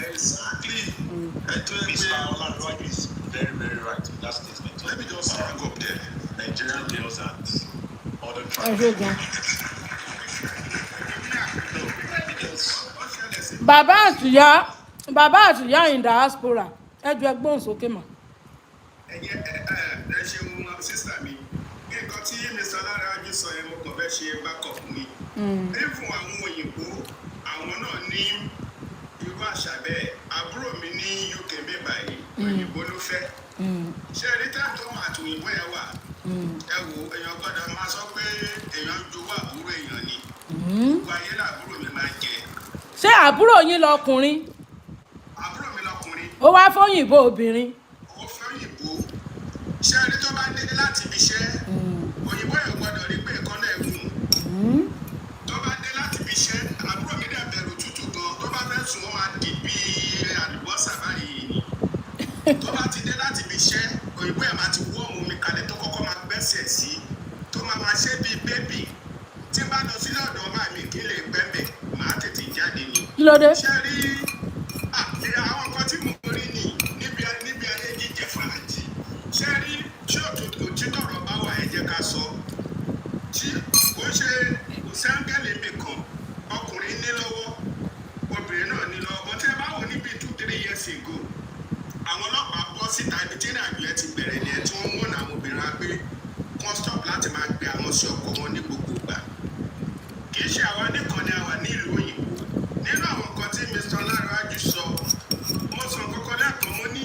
Exactly. Mr. Olanwaju is very, very right in that statement. Let me just hang up there. Nigerian girls and other tribes. Bàbá àtìyá in diaspora ẹ jọ ẹgbọ́n sókè mọ́. ẹ ṣeun sísá mi nǹkan tí Mr. Olanwaju sọ yẹn mo kàn fẹ́ ṣe backup mi. ní fún àwọn òyìnbó àwọn náà ní irú àṣà bẹ́ẹ̀ àbúrò mi ní UK báyìí òyìnbó ló fẹ́. ṣé rí táàtọ́ àti òyìnbó yẹn wà ẹ wo èèyàn gbọ́dọ̀ máa sọ pé èèyàn jowó àbúrò èèyàn ni gbogbo ayé làbúrò mi máa jẹ. ṣé àbúrò yín lọkùnrin. àbúrò mi lọkùnrin. ó wá fóyìnbó obìnrin. ó fóyìnbó ṣé rí tó bá dé láti ibi iṣẹ́ òyìnbó yẹn gbọ́dọ̀ rí pé ìkọ́nà ẹ̀gùn tó bá dé láti ibi iṣẹ́ àbúrò mi dẹ̀ bẹ̀rù tútù gan tó bá fẹ́ sùn ó máa dì bí àlùbọ́sà báyìí ni tó bá ti dé láti ibi iṣẹ́ òyìnbó yẹn máa ti wọ́ ọmọ mi kalẹ̀ tó kọ́kọ́ máa gbẹ́sẹ̀ sí tó máa ṣe bíi bébì tí bá lọ sílé ọ̀dọ̀ ọba mi kí lè pẹ́ńbẹ̀ máa tètè jáde ni. kí ló dé. ṣé rí àwọn nǹkan tí mò ń rí ni níbi ayé jíjẹ fàájì ṣé rí ṣé òtítọ́ ọ̀rọ̀ bá wà ẹ jẹ́ ká sọ tí kò ṣe kò sáńgẹ́lì mi kan ọkùnrin ní lọ́wọ́ obìnrin náà ní lọ́wọ́ bọ́ tí ẹ bá wò níbi 2-3 years ago àwọn ọlọ́pàá bọ́ síta ibi tí ìrìnàjò ẹ ti bẹ̀rẹ̀ ni ẹ tí wọ́n wọ́n àwọn obìnrin á gbé kan stop láti máa gbé àwọn sí ọkọ wọn ní gbogbo ìgbà kì í ṣe àwa nìkan ni àwa ní ìlú òyìnbó nínú àwọn nǹkan tí Mr. Olanwaju sọ mo sọ kọ́kọ́ lẹ́ẹ̀kan mo ní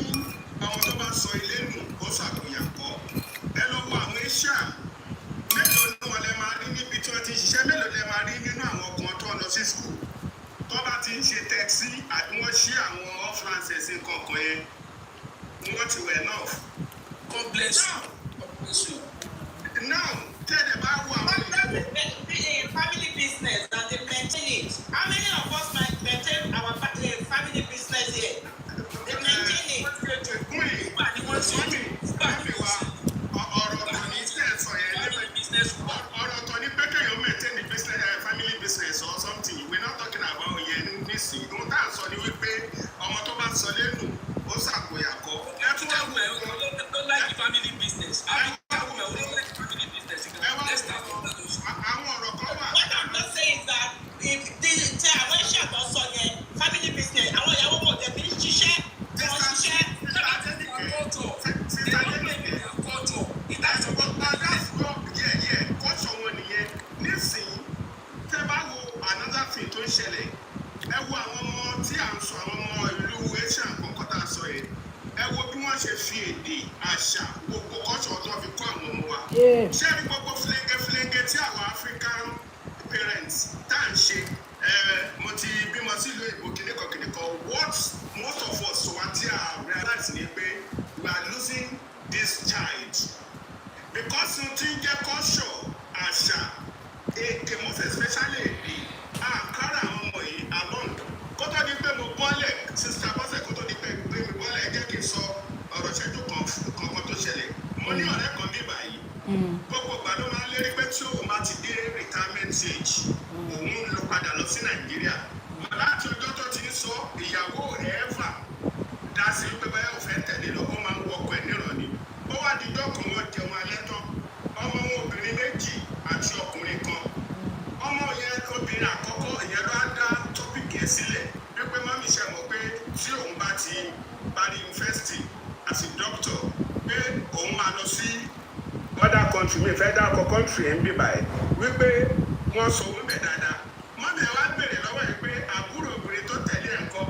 ọmọ tó bá sọ ilé nù ó ṣàkóyàkọ́ ẹ lọ wo àwọn iṣẹ́ mélòó ni wọn lè máa rí níbi tí wọ́n ti ṣiṣẹ́ mélòó lè máa rí nínú àwọn ọkùnrin tó ń lọ sí school tó bá ti ń ṣe taxi àbí wọ́n ṣí àwọn offlances nǹkan kan yẹn wọ́n ti wẹ̀ náà. God bless you. God bless you. Now tẹ́lẹ̀ bá wọ àwọn family business and they maintain it. How many of us maintain our family business here? They maintain it. ọ̀rọ̀ tó ní pé kéèyàn maintain the business family business or something we not talking about yẹn nísìnyí ohun tá à ń sọ ni wípé ọmọ tó bá sọ lẹ́nu ó ṣàkóyàkọ́. family business. àwọn ọ̀rọ̀ kan wà. What I'm not saying is that if the àwọn iṣẹ́ àtọ́sọ yẹn family business àwọn ìyàwó kò tẹ̀ bí ṣiṣẹ́ wọ́n ṣiṣẹ́. kọ́sọ̀ wọn nìyẹn nísìnyí tẹ́ bá wo another thing tó ń ṣẹlẹ̀ ẹ wo àwọn ọmọ tí à ń sọ àwọn ọmọ ìlú Asia kọ̀ọ̀kan tá a sọ yẹn ẹ wo bí wọ́n ṣe fi èdè àṣà gbogbo kọ́sọ̀ tó fi kọ́ àwọn ọmọ wa ṣé ní gbogbo fúlẹ́ńgẹ́ tí àwọn African parents tá à ń ṣe mo ti bímọ sílùú èbó kìnìkan what most of us wá tí a realize ni pé we are losing this child because n ti ń jẹ́ culture àṣà èdè most especially èdè àkàrà àwọn ọmọ yìí along kó tó di pé mo bọ́lẹ̀ sista bọ́sẹ̀ kó tó di pé mi bọ́lẹ̀ ẹ jẹ́ kí n sọ ọ̀rọ̀ ìṣẹ́jú kankan tó ṣẹlẹ̀ mo ní ọ̀rẹ́ kan bí báyìí gbogbo ìgbàdo máa ń lérí pé tí òun bá ti dé retirement age òun lọ padà lọ sí Nàìjíríà láti ọjọ́ tó ti ń sọ ìyàwó rẹ̀ ẹ̀fà dá sí pé báyà ò fẹ́ tẹ̀lé lọ ó máa ń wọkọ̀ ẹ̀ nírọ̀ ni ó wá dijọ́ kan wọ́n jẹun alẹ́ tán ọmọ wọn obìnrin méjì àti ọkùnrin kan ọmọ yẹn obìnrin àkọ́kọ́ ìyẹn ló á dá tọ́pìkì ẹ̀ sílẹ̀ wípé mọ́mí ṣe mọ̀ pé tí òun bá ti parí yunifásitì àti dókítọ̀ pé òun máa lọ sí other country mi fẹ́ dá ọkọ̀ country ẹ̀ ń bí báyìí wípé wọ́n sọ owó bẹ̀ dáadáa mọ́mí ẹ̀ wá bèrè lọ́wọ́ yìí pé àbúrò obìnrin tó tẹ̀lé ẹ̀ ń kọ́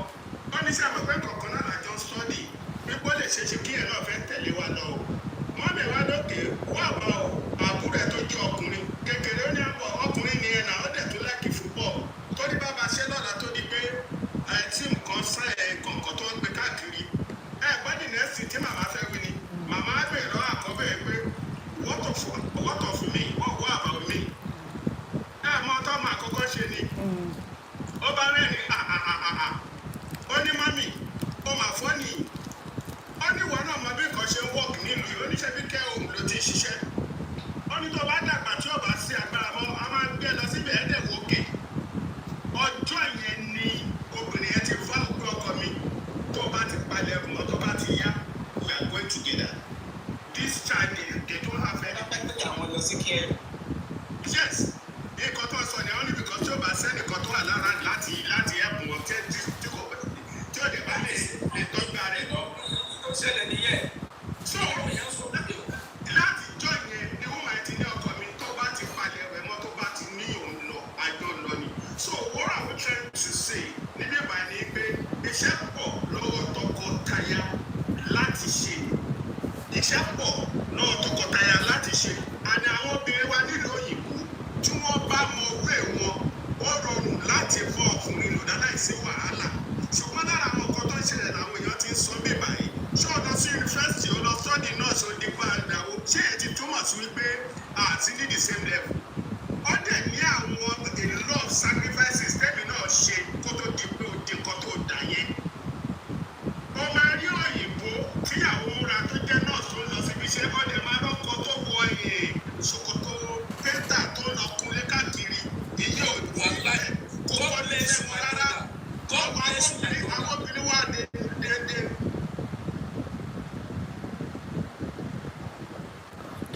wọ́n ní ṣe mọ̀ pé kọ̀ọ̀kan náà lájọ sọ́ọ̀dì wípé ó lè ṣe é ṣe kí ẹ̀ náà fẹ́ tẹ̀lé wa lọ o mọ́mí ẹ̀ wá lókè wá bá o àbúrò ẹ̀ tó jẹ́ ọkùnrin kékeré ó ní àbọ̀ ọkùnrin nìyẹn náà ó dẹ̀ tó láìkì fútbọ̀ tó ní bá ba ṣe lọ́la tó di pé tíìmù kan sá ẹ̀ kọ̀ọ̀kan tó ń gbé káàkiri ẹ̀ gbọ́dọ̀ nẹ́ẹ̀sì tí màmá fẹ́ wí ni màmá á bèèrè lọ́wọ́ àkọ́bẹ̀ pé what of me what about me ẹ̀ mọ́ tó máa kọ́kọ́ ṣe ni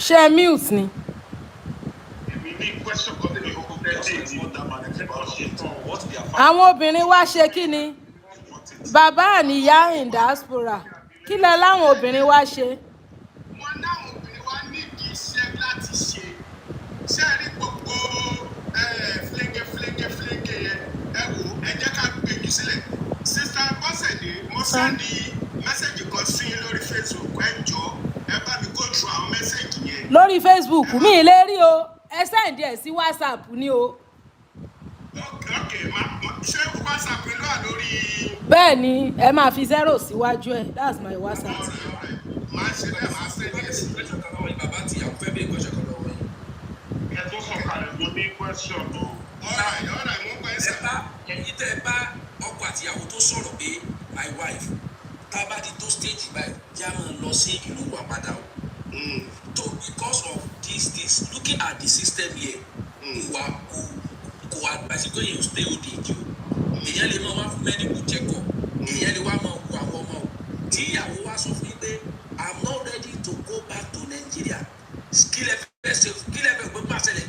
ṣe mute ni. Àwọn obìnrin wá ṣe kí ni? Bàbá àníyá in diaspora. Kí lẹ láwọn obìnrin wá ṣe? Wọ́n láwọn obìnrin wá nídìí iṣẹ́ láti ṣe. Ṣé ẹ rí gbogbo flege yẹn? Ẹ wò ẹ jẹ́ ká gbèjú sílẹ̀. Sista Bọ́sẹ̀dé, mo sẹ́ndì mẹ́sẹ̀gì kan sí lórí Facebook. Ẹ jọ̀ọ́ ẹ bá mi go through àwọn mẹ́sẹ̀gì yẹn. Lórí Facebook mi ì lè rí o. Ẹ sẹ́ǹdì ẹ̀ sí WhatsApp ni o. Okay, ṣé WhatsApp ló wà lórí? Bẹ́ẹ̀ ni ẹ máa fi 0 síwájú ẹ̀. That's my WhatsApp. Máa ṣe bẹ́ẹ̀ máa ṣe ní ẹ̀sìn. Bàbá tí ìyàwó fẹ́ bẹ́ẹ̀ gbọ́sẹ̀ kan lọ́wọ́ yìí. Ẹ tó sọ̀kalẹ̀ mo ní question o. Ọ̀rọ̀ mo ń pẹ́ sẹ́. Ẹ̀yin tẹ́ ẹ bá ọkọ àti ìyàwó tó sọ̀rọ̀ pé my wife tá a bá di tó stage báyìí kí a máa lọ sí ìlú wa padà o. So because of this looking at the system here wa kò advise pé yẹn stay old age o. Èyàn lè máa wá fún medical check up. Èyàn lè wá máa wo àwọn ọmọ o. Tí ìyàwó wa sọ fún mi pé I'm not ready to go back to Nigeria. Kí lẹ fẹ́ gbé pàṣẹlẹ̀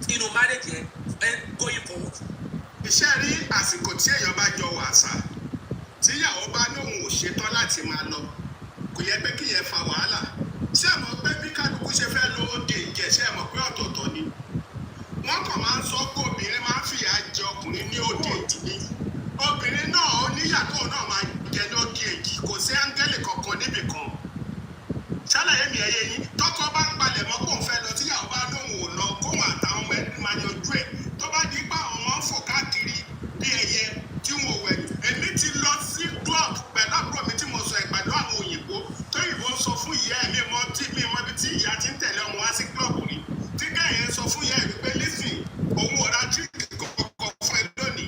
nínú marriage yẹn going forward. Iṣẹ́ rí àsìkò tí èèyàn bá jọ wàsà tíyàwó bá lóun ò ṣetán láti máa lọ kò yẹ pé kí yẹn fa wàhálà. Ṣé ẹ mọ̀ pé bí kálukú ṣe fẹ́ lówó de ìjẹ́ ṣé ẹ mọ̀ pé ọ̀tọ̀ọ̀tọ̀ ni. Wọ́n kàn máa ń sọ pé obìnrin máa ń fìyà jẹ ọkùnrin ní òde èjì ni. Obìnrin náà ó níyàtọ̀ náà máa jẹ ní òde èjì kò sí áńgẹ́lì kankan níbì kan. Ṣálàyé mi ẹyẹ yín tọkọ bá ń palẹ̀ mọ́ kó ń fẹ́ lọ tíyàwó bá lóun ò lọ kó wọn àtàwọn ọmọ ẹ̀ máa yanjú ẹ̀ tó bá di pa àwọn ọmọ ń fò káàkiri bí ẹyẹ tí wọn ò wẹ̀. Èmi ti lọ sí club pẹ̀lú àbúrò mi tí mo sọ ìpàdé àwọn òyìnbó tó yìnbó ń sọ fún ìyá ẹ̀ mi mọ ibi tí ìyá ti ń tẹ̀lé ọmọ wá sí club rí tí gáyẹn sọ fún ìyá ẹ̀ wípé lísìn òun ò ra tíríkì kọ̀ọ̀kan fún ẹ lónìí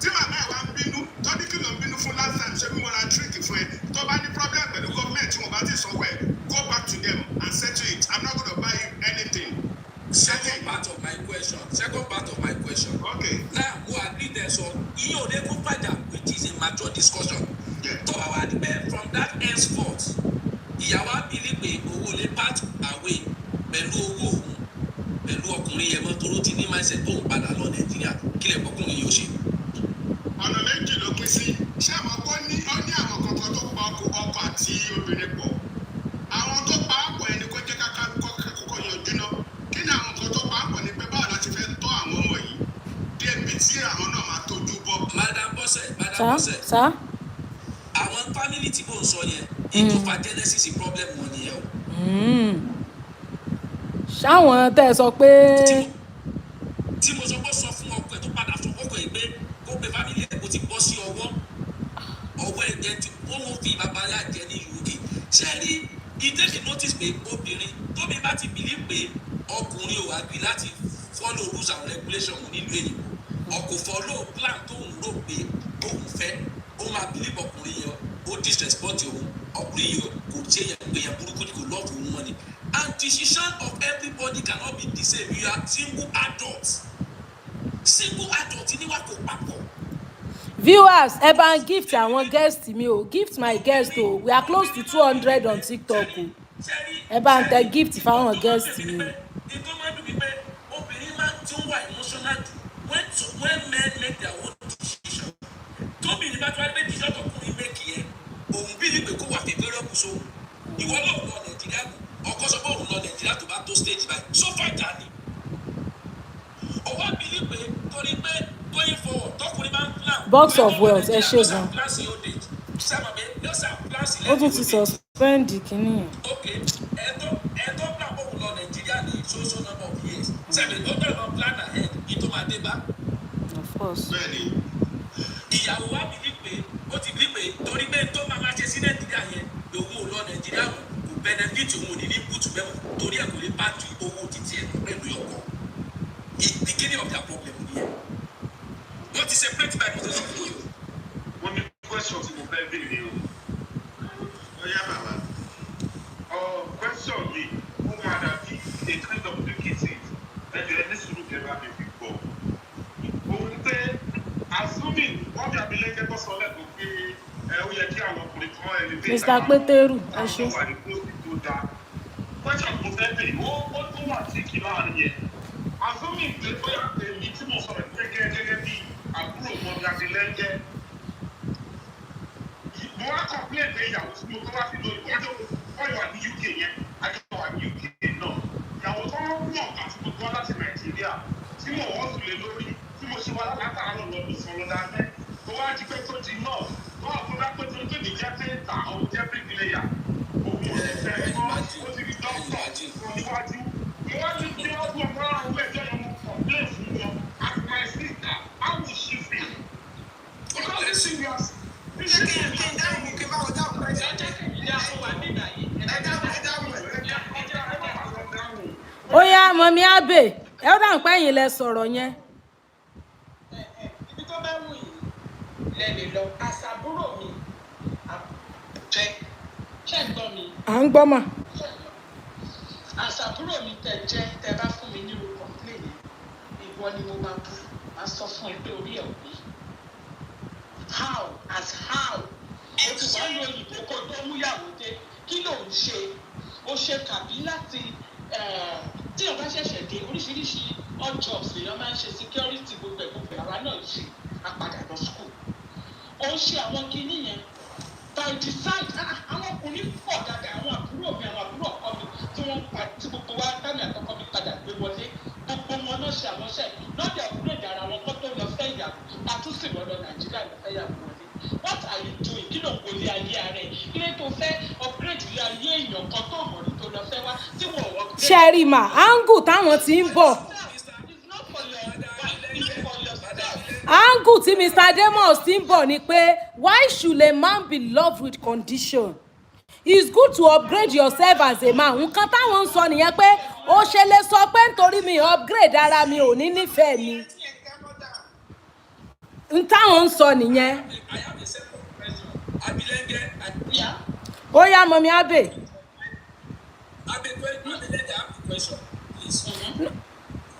tí màmá ẹ̀ wá ń bínú tọ́dí kí ló ń bínú fún last time ṣé bí mo ra tíríkì fún ẹ tó bá ní problem pẹ̀lú gọ́ọ̀mẹ̀ntì wọn bá ti sanwó ẹ̀ go back to them and settle it. I'm not gonna buy you anything. Second part of my question. Okay. Now, who agree there so you know they go find out which is a mature discussion. So our debate from that henceforth, ìyàwó believe pé owó lè part away pẹ̀lú owó òun pẹ̀lú ọkùnrin yẹn mọ́ toró ti ní mindset tó ń padà lọ Nàìjíríà kí lè ọkùnrin yóò ṣe. Ọ̀nà méjì ló pín sí. Ṣé àmọ́ kó ní ó ní àwọn kankan tó pa ọkọ àti obìnrin pọ̀? Àwọn tó pa á pọ̀ ẹni kó jẹ́ káká kọ́kọ́ yanjú náà. Kí ni àwọn kan tó pa á pọ̀ ní pé báwo la ti fẹ́ tọ́ àwọn ọmọ yìí? Débi tí àwọn náà máa tójú bọ́. Madam Bọ́sẹ̀. Sá. Àwọn family tí mò ń sọ yẹn ètò fa genesis problem wọn nìyẹn o. Ṣáwọn tẹ́ ẹ sọ pé. Tí mo sọ pé sọ fún ọkọ ẹ̀ tó padà sọ fọ́kọ ẹ̀ pé kó pe family ẹ̀ kó ti bọ́ sí ọwọ́ ẹ̀jẹ̀ tí ó ń fi babalá jẹ ní UK. Ṣé rí ìdẹ́sí notice pé obìnrin tóbi bá ti believe pé ọkùnrin ò agree láti follow rules and regulations nílùú èyí ọkọ̀ follow plan tó ń rò pé òun fẹ́ ó máa believe ọkùnrin yẹn ó disrespect òun ọkùnrin yẹn kò ṣe yẹn pé yẹn burúkú ni kò lọ́ọ̀fù òun wọn ni and decision of everybody cannot be the same. You are single adults níwà kò papọ̀. Viewers ẹ bá ń gift àwọn guest mi o gift my guest o we are close to 200 on TikTok o ẹ bá ń tẹ gift fáwọn guest mi o. Ìtọ́ máa ń dùn mí pé obìnrin máa ń tún wà emotional jù when men make their own decision. Tóbi ní bá tó wá pé decision ọkùnrin make yẹn òun bí nígbè kó wà favourable kù so ìwọ náà lọ Nàìjíríà ọkọ sọ pé òun lọ Nàìjíríà tó bá tó stage báyìí so far jà ní. Ọwọ́ àbílí pé torí pé going forward tọkùnrin máa ń plan. Box of wealth ẹ ṣe gan. Ó tún ti suspend kínní yẹn. Ok ẹ̀tọ́ plan bọ̀ lọ Nàìjíríà ní so number of years. Sẹ́mi ọjọ́ ìbọn plan ahead kí tó máa dé bá. Of course. Bẹ́ẹ̀ni. Ìyàwó wa bí pé ó ti bí pé torí pé tó máa ṣe sí Nàìjíríà yẹn lòun ò lọ Nàìjíríà kò benefit òun ò ní ní bùtù bẹ́ẹ̀ torí ẹ̀ kò lè bá ju owó títí ẹ̀ pẹ̀lú ọkọ̀. Beginning of their problem nìyẹn. Wọ́n ti separate by position fún yìí. Wọ́n ní question tí mo fẹ́ béèrè o. Ó yá bàbá. Question yìí ó máa dàbí a kind of duplicate. Ẹ̀jẹ̀ ẹni sùúrù kẹfà mi fi gbọ́. Òun pé assuming wọ́n bí abilékẹ́ tó sọ lẹ́kọ̀ọ́ pé ó yẹ kí àwọn ọkùnrin kan ẹni dé Mr. Pétérù ẹ ṣe. àwọn wà ní kóòtù tó dáa. question mo fẹ́ bèrè ó tó wà tí kì láàrin yẹn assuming pé bóyá èmi tí mo sọ̀rọ̀ gẹ́gẹ́ bí àbúrò wọn bí a ti lẹ́jẹ́ mo wá complain pé ìyàwó tí mo tó wá sí lórí ọjọ́ wà ní UK yẹn àjọ wà ní UK náà ìyàwó tó wọ́n mọ̀ àti gbogbo láti Nàìjíríà tí mo wọ́n sùn lé lórí tí mo ṣe wá látàárọ̀ lọ́dún sọ̀rọ̀ dáadẹ́ tó wá di pé tó di náà tó wà fún dápẹ́ tó tó di jẹ́ pé ta òun jẹ́ bricklayer òun ò lè fẹ́ ẹ̀kọ́ ó ti di dókítà níwájú mo wá ní kí wọ́n fún ọmọ àwọn ẹgbẹ́ yẹn mo complain fún wọn as my sister how will she feel? Because it's serious. Ó yá mọ̀mí Abe ẹ ó dáhùn pé ẹ̀yin lẹ sọ̀rọ̀ yẹn. Ibi tó bá wù yín lẹ́lẹ̀ lọ àṣàbúrò mi jẹ́ ṣé ń gbọ́ mi. À ń gbọ́ mà. Àṣàbúrò mi tẹ̀ jẹ́ tẹ bá fún mi nírú kọ̀ǹpléènì ìwọ ni mo máa bú máa sọ fún ẹ pé orí ẹ̀ ò ní. How as how ó ti wá lóyún ìkókó tó múyàwó dé kí ló ń ṣe ó ṣe kàbí láti tí ọba ṣẹ̀ṣẹ̀ dé oríṣiríṣi odd jobs lèèyàn máa ń ṣe security gbogbo ẹ̀gbọ́n àwa náà ṣe àpadà lọ school ó ń ṣe àwọn kinní yẹn by design àwọn ọkùnrin pọ̀ dáadáa àwọn àbúrò mi àwọn àbúrò ọkọ mi tí wọ́n tí gbogbo wa tánì àtọkọ mi padà gbé wọlé gbogbo wọn náà ṣe àwọn iṣẹ́ lọ́dẹ̀ upgrade ara wọn kó tó lọ fẹ́ ìyàwó àtúnṣe lọ́dọ̀ Nàìjíríà lọ fẹ́ ìyàwó wọlé what are you doing kí ló ń wọlé ayé ara ẹ̀ kí ló tó fẹ́ upgrade ilé ayé èèyàn kan tó mọ̀ ní tó lọ fẹ́ wá tí wọ́n wọ́n. ṣẹ́rí mà áńgù táwọn ti ń bọ̀ áńgù tí Mr. Demos ti ń bọ̀ ni pé why should a man be loved with condition? It's good to upgrade yourself as a man. Nǹkan táwọn ń sọ nìyẹn pé ó ṣe lè sọ pé nítorí mi upgrade ara mi ò ní nífẹ̀ẹ́ mi. N táwọn ń sọ nìyẹn. Ó yá mọ̀mí Abe.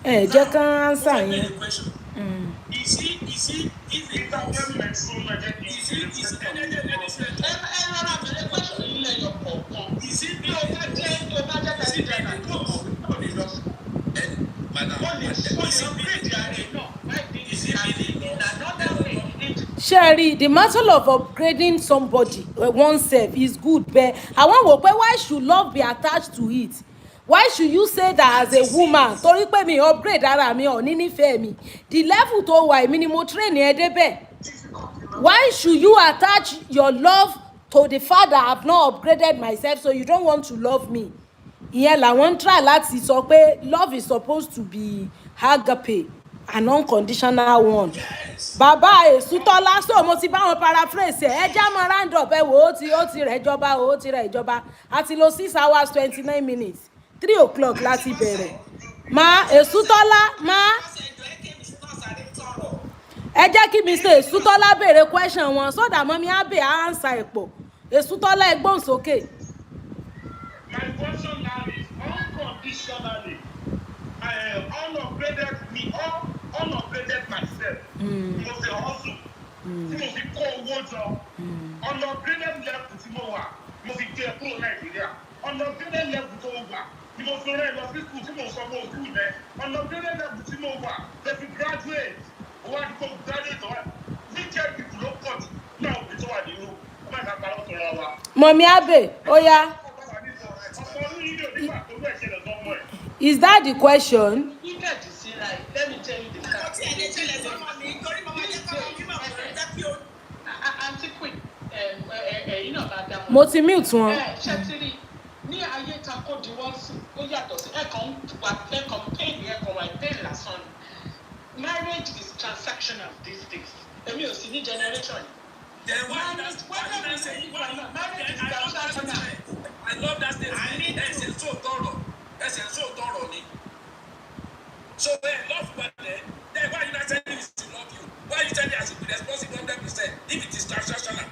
Ẹ jẹ́ ká ánsà yẹn. Sherry, the matter of upgrading somebody oneself is good, but I want to know why should love be attached to it? Why should you say that as a woman? Torí pé mi upgrade ara mi ò ní nífẹ̀ẹ́ mi. The level tó wà èmi ni mo train ẹ débẹ̀. Why should you attach your love to the fact that I have not upgraded myself so you don't want to love me? Ìyẹn làwọn try láti sọ pé love is supposed to be agape, an unconditional one. Bàbá Èsútọ́lá so mo ti bá wọn paraphrase ẹ já mọ round up ẹ wò ó ti rẹ̀ ìjọba ó ti rẹ̀ ìjọba àti lo 6 hours 29 minutes 3 o'clock láti bẹ̀rẹ̀. Ma Èsútọ́lá ma ẹ jẹ́ kí Mr. Èsútọ́lá béèrè question wọn so that mọ́mí Abe answer ẹ̀ pọ̀. Èsútọ́lá ẹ gbóhùn sókè. My question now is unconditionally unupgraded myself. Mo fi hustle. Tí mo fi kó owó jọ. Unupgraded level tí mo wà. Mo fi gbé kúrò Nàìjíríà. Unupgraded level tó wà. Tí mo fi rẹ̀ lọ sí school tí mo sọ fún òkú rẹ̀. Unupgraded level tí mo wà. They fi graduate. Owó àdìpọ̀ graduate wa. Wicked people ló pọ̀ jù. Náà òbí tó wà nínú. Ọmọ ìta parọ́ tó ra wa. Mọ̀mí Abe, ó yá. Is that the question? Let me tell you the fact. Mo ti mute wọn. Ṣẹ́tìrì ní ayé takò di wọ́n sí ó yàtọ̀ sí ẹ̀kan pain lásán. Marriage is transactional these days. Èmi ò sí ní generation. Marriage is transactional. I love that statement. Ẹsẹ̀ tó tọrọ ni. So love partner, then why you not telling me to love you? Why you telling me I should be responsible 100% if it is transactional?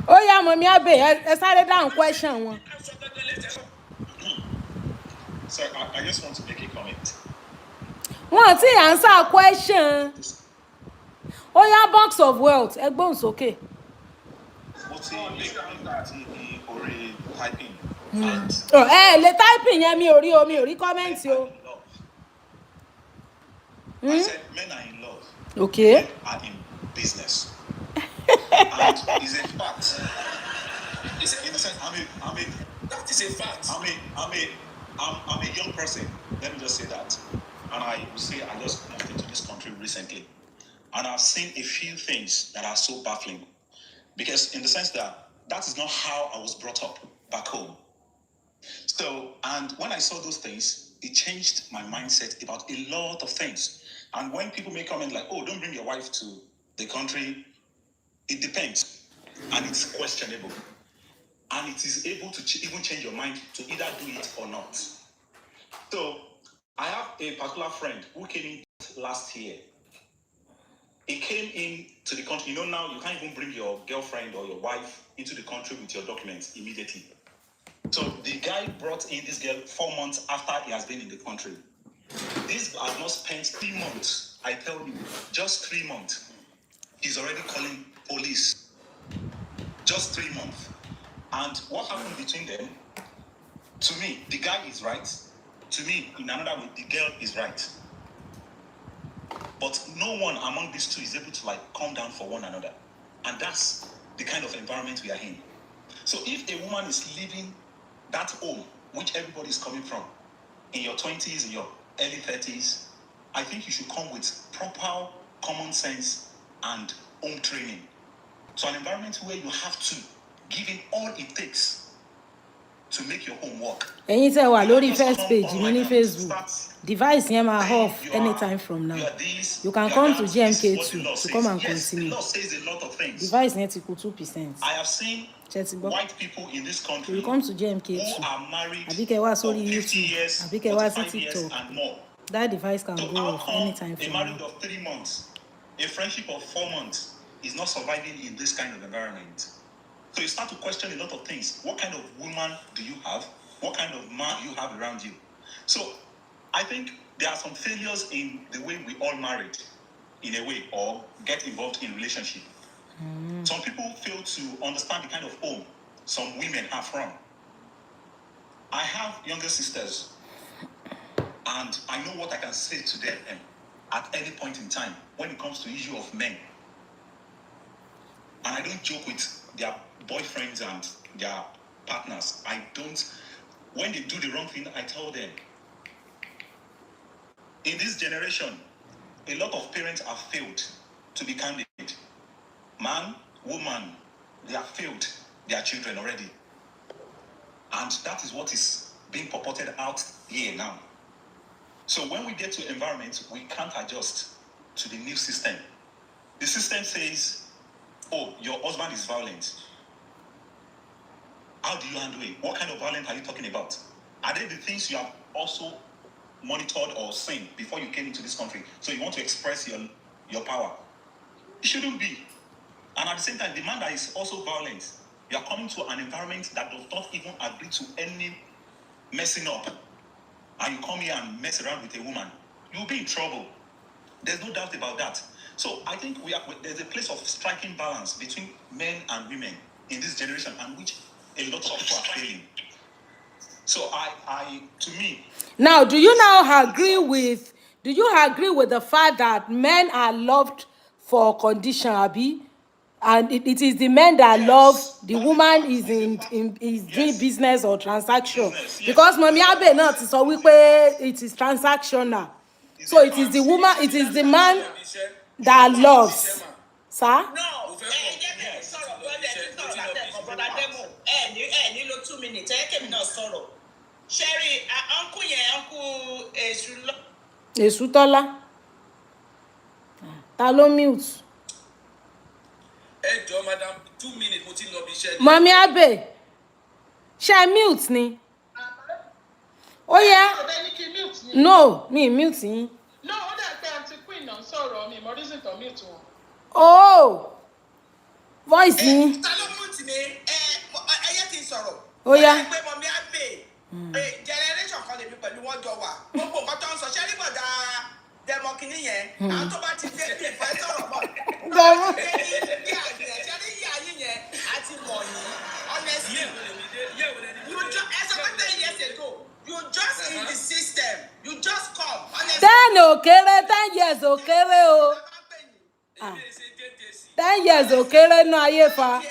Ó yá mọ̀mí Abe ẹ sáré dáhùn question wọn. So I just want to make a comment. Wọ́n ti answer question. Ó yá box of wealth ẹ gbóhùn sókè. typing. Oh, le typing yẹn mi ò rí comment o. I said men are in love. Okay. Men are in business. And it's a fact. In a sense, that is a fact. I'm a young person. Let me just say that. And I will say I just moved into this country recently. And I've seen a few things that are so baffling. Because in the sense that is not how I was brought up back home. So, and when I saw those things, it changed my mindset about a lot of things. And when people make comment like, oh, don't bring your wife to the country, it depends. And it's questionable. And it is able to even change your mind to either do it or not. So, I have a particular friend who came in last year. He came in to the country. You know, now you can't even bring your girlfriend or your wife into the country with your documents immediately. So the guy brought in this girl 4 months after he has been in the country. This has not spent 3 months. I tell you, just 3 months. He's already calling police. Just 3 months. And what happened between them? To me, the guy is right. To me, in another way, the girl is right. But no one among these two is able to calm down for one another. And that's the kind of environment we are in. So if a woman is leaving that home, which everybody is coming from, in your 20s, in your early 30s, I think you should come with proper common sense and home training. So an environment where you have to give in all it takes to make your home work. Ẹ̀yin tẹ́ wà lórí first page mi ní Facebook. Device yẹn máa off anytime from now. You can come to GMK2 to come and continue. Device yẹn ti kù 2%. I have seen white people in this country you come to GMK2. Who are married àbí kẹ́ wá sórí for 50 YouTube. years, Àbí kẹ́ wá sí 45 years TikTok. and more. That device can So go how off come anytime a from marriage now. of 3 months, a friendship of 4 months is not surviving in this kind of environment? So you start to question a lot of things. What kind of woman do you have? What kind of man you have around you? So I think there are some failures in the way we all married, in a way, or get involved in relationship. Some people fail to understand the kind of home some women are from. I have younger sisters, and I know what I can say to them at any point in time when it comes to the issue of men. And I don't joke with their boyfriends and their partners. I don't. When they do the wrong thing, I tell them. In this generation, a lot of parents have failed to be candid. Man, woman, they have failed their children already. And that is what is being purported out here now. So when we get to environment, we can't adjust to the new system. The system says, oh, your husband is violent. How do you handle it? What kind of violence are you talking about? Are they the things you have also monitored or seen before you came into this country? So you want to express your power? It shouldn't be. And at the same time, the man that is also violent, you are coming to an environment that does not even agree to any messing up. And you come here and mess around with a woman, you'll be in trouble. There's no doubt about that. So I think there's a place of striking balance between men and women in this generation, and which a lot of people are failing. So to me. Now, do you agree with the fact that men are loved for condition, Abi? And it is the men that love the woman is doing business or transaction. Because Mami Abe náà ti sọ wípé it is transactional. So it is the woman, it is the man that loves. Sir? No, nílò 2 minutes. Kèmi náà sọ̀rọ̀. Sherry, uncle yẹn, uncle Èṣùtọ́lá. Ta ló mute? Madam, 2 minutes mo ti lọ bí iṣẹ́. Mami Abe, ṣé mute ni? Ó yá. No, mi mute yín. No, ó dà pé Aunty Queen náà sọ̀rọ̀ mi, mo reason to mute wọn. Oh! Voice yín. Ta ló mute mi? Ẹyẹ ti sọ̀rọ̀. Ó yá. Ó pé Mami Abe, generation kan lèmi pẹ̀lú wọn jọ wà. Gbogbo nǹkan tó ń sọ, ṣé rí bọ̀dá dẹmọkìnní yẹn? Àwọn tó bá ti dé bí ìfẹ́ sọ̀rọ̀ mọ́. Bí àgbẹ̀ ṣe rí yí ayé yẹn àti mọ̀ years ò kéré o. 10 years ò kéré nú ayé fa.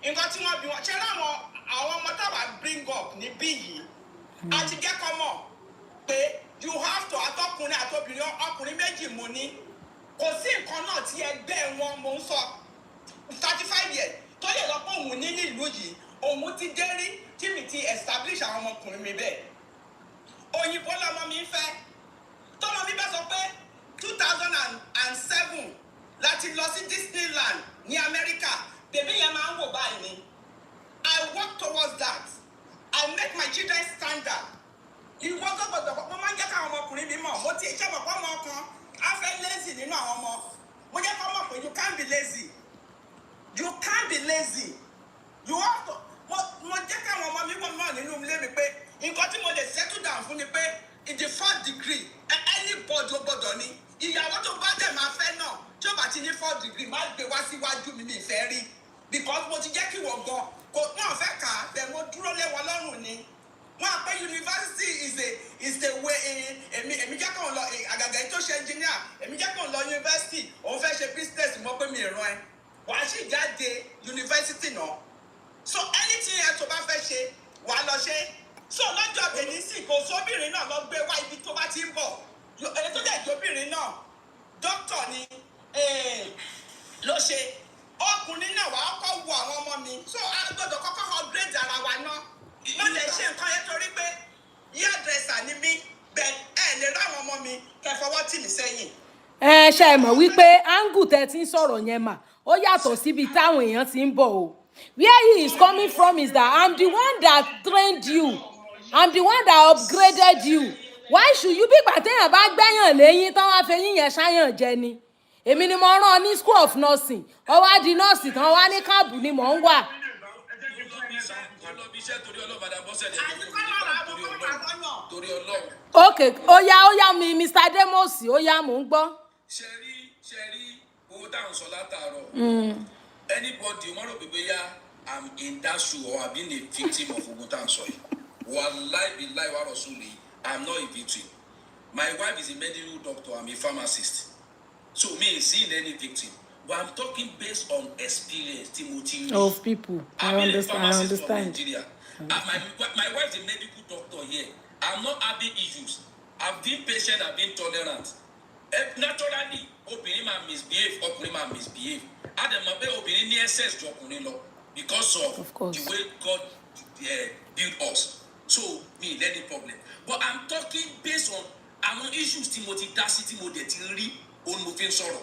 Nǹkan tí wọ́n bí wọn ṣe láwọn àwọn ọmọ táwa bring up níbí yìí àti jẹ́ kọ́ mọ̀ pé you have to àtọkùnrin àtobìnrin ọkùnrin méjì mú ní kò sí nǹkan náà tí ẹgbẹ́ wọn mò ń sọ 35 years tó lè lọ pé òun ní nílùú yìí òun ti dé rí tí mi ti establish àwọn ọmọkùnrin mi bẹ́ẹ̀ òyìnbó lọmọ mi ń fẹ́ tọmọ mi bá sọ pé 2007 láti lọ sí Disneyland ní Amẹ́ríkà bèbí yẹn máa ń wò báyìí ni I work towards that I make my children standard ìwọ gbọ́dọ̀ mo máa ń jẹ́ káwọn ọmọkùnrin mi mọ̀ mo ti ṣe mọ̀ pọ́ ọmọ kan á fẹ́ lazy nínú àwọn ọmọ mo jẹ́ kọ́ mọ̀ pé you can't be lazy you can't be lazy you have to mo jẹ́ káwọn ọmọ mi mọ̀ nínú ilé mi pé nǹkan tí mo lè settle down fún ni pé in the 4th degree anybody gbọ́dọ̀ ni ìyàwó tó bá dẹ̀ máa fẹ́ náà tí ó bá ti ní 4th degree má gbé wá síwájú mi ìfẹ́ rí because mo ti jẹ́ kí wọ́n gan kò wọ́n fẹ́ kà á bẹ̀ mo dúró lé wọn lọ́rùn ni wọ́n á pé university is the way èmi jẹ́ kàn lọ àgàgà tó ṣe engineer èmi jẹ́ kàn lọ university òun fẹ́ ṣe business mọ́ pé mi ràn ẹ́ wàá sì jáde university náà so anything ẹ tó bá fẹ́ ṣe wàá lọ ṣe so lọ́jọ́ tèmi sì kò sóbìnrin náà lọ gbé wá ibi tó bá ti ń bọ̀ èyí tó dẹ̀ jóbìnrin náà doctor ni ló ṣe ọkùnrin náà wàá kọ́ wo àwọn ọmọ mi so a gbọ́dọ̀ kọ́kọ́ upgrade ara wa náà mo lè ṣe nǹkan yẹn torí pé hairdresser ni mí bẹ́ẹ̀ ẹ lè ráwọn ọmọ mi kẹfọwọ́ tì mí sẹ́yìn. ẹ ṣe mọ̀ wípé angle tẹ́ ti ń sọ̀rọ̀ yẹn mà ó yàtọ̀ síbi táwọn èèyàn ti ń bọ̀ o where he is coming from is that I'm the one that trained you I'm the one that upgraded you why should you bí gbàtẹ́yàn bá gbẹ́yàn lẹ́yìn tán wá fẹ́ yín yẹn ṣáyàn jẹ ni èmi ni mo rán ọ ní school of nursing ọ wá di nọ́ọ̀sì tán wá ní káàbù ni mò ń wà. ok ó yá mi Mr. Demosi ó yá mò ń gbọ́. ṣe rí owó táwọn sọ látàárọ̀ anybody wọ́n rò pé yá I'm in that shoe or I've been a victim of ogun táwọn sọ yìí wallahi billahi wa rasuli I'm not a victim my wife is a medical doctor I'm a pharmacist so me seeing any victim but I'm talking based on experience Timothy of people I understand from Nigeria my wife is a medical doctor here I'm not having issues I've been patient I've been tolerant naturally obìnrin máa misbehave ọkùnrin máa misbehave àdèmọ pé obìnrin ní excess ju ọkùnrin lọ because of the way God build us so me any problem but I'm talking based on àwọn issues tí mo ti dá sí tí mo dẹ̀ ti rí òun mo fi ń sọ̀rọ̀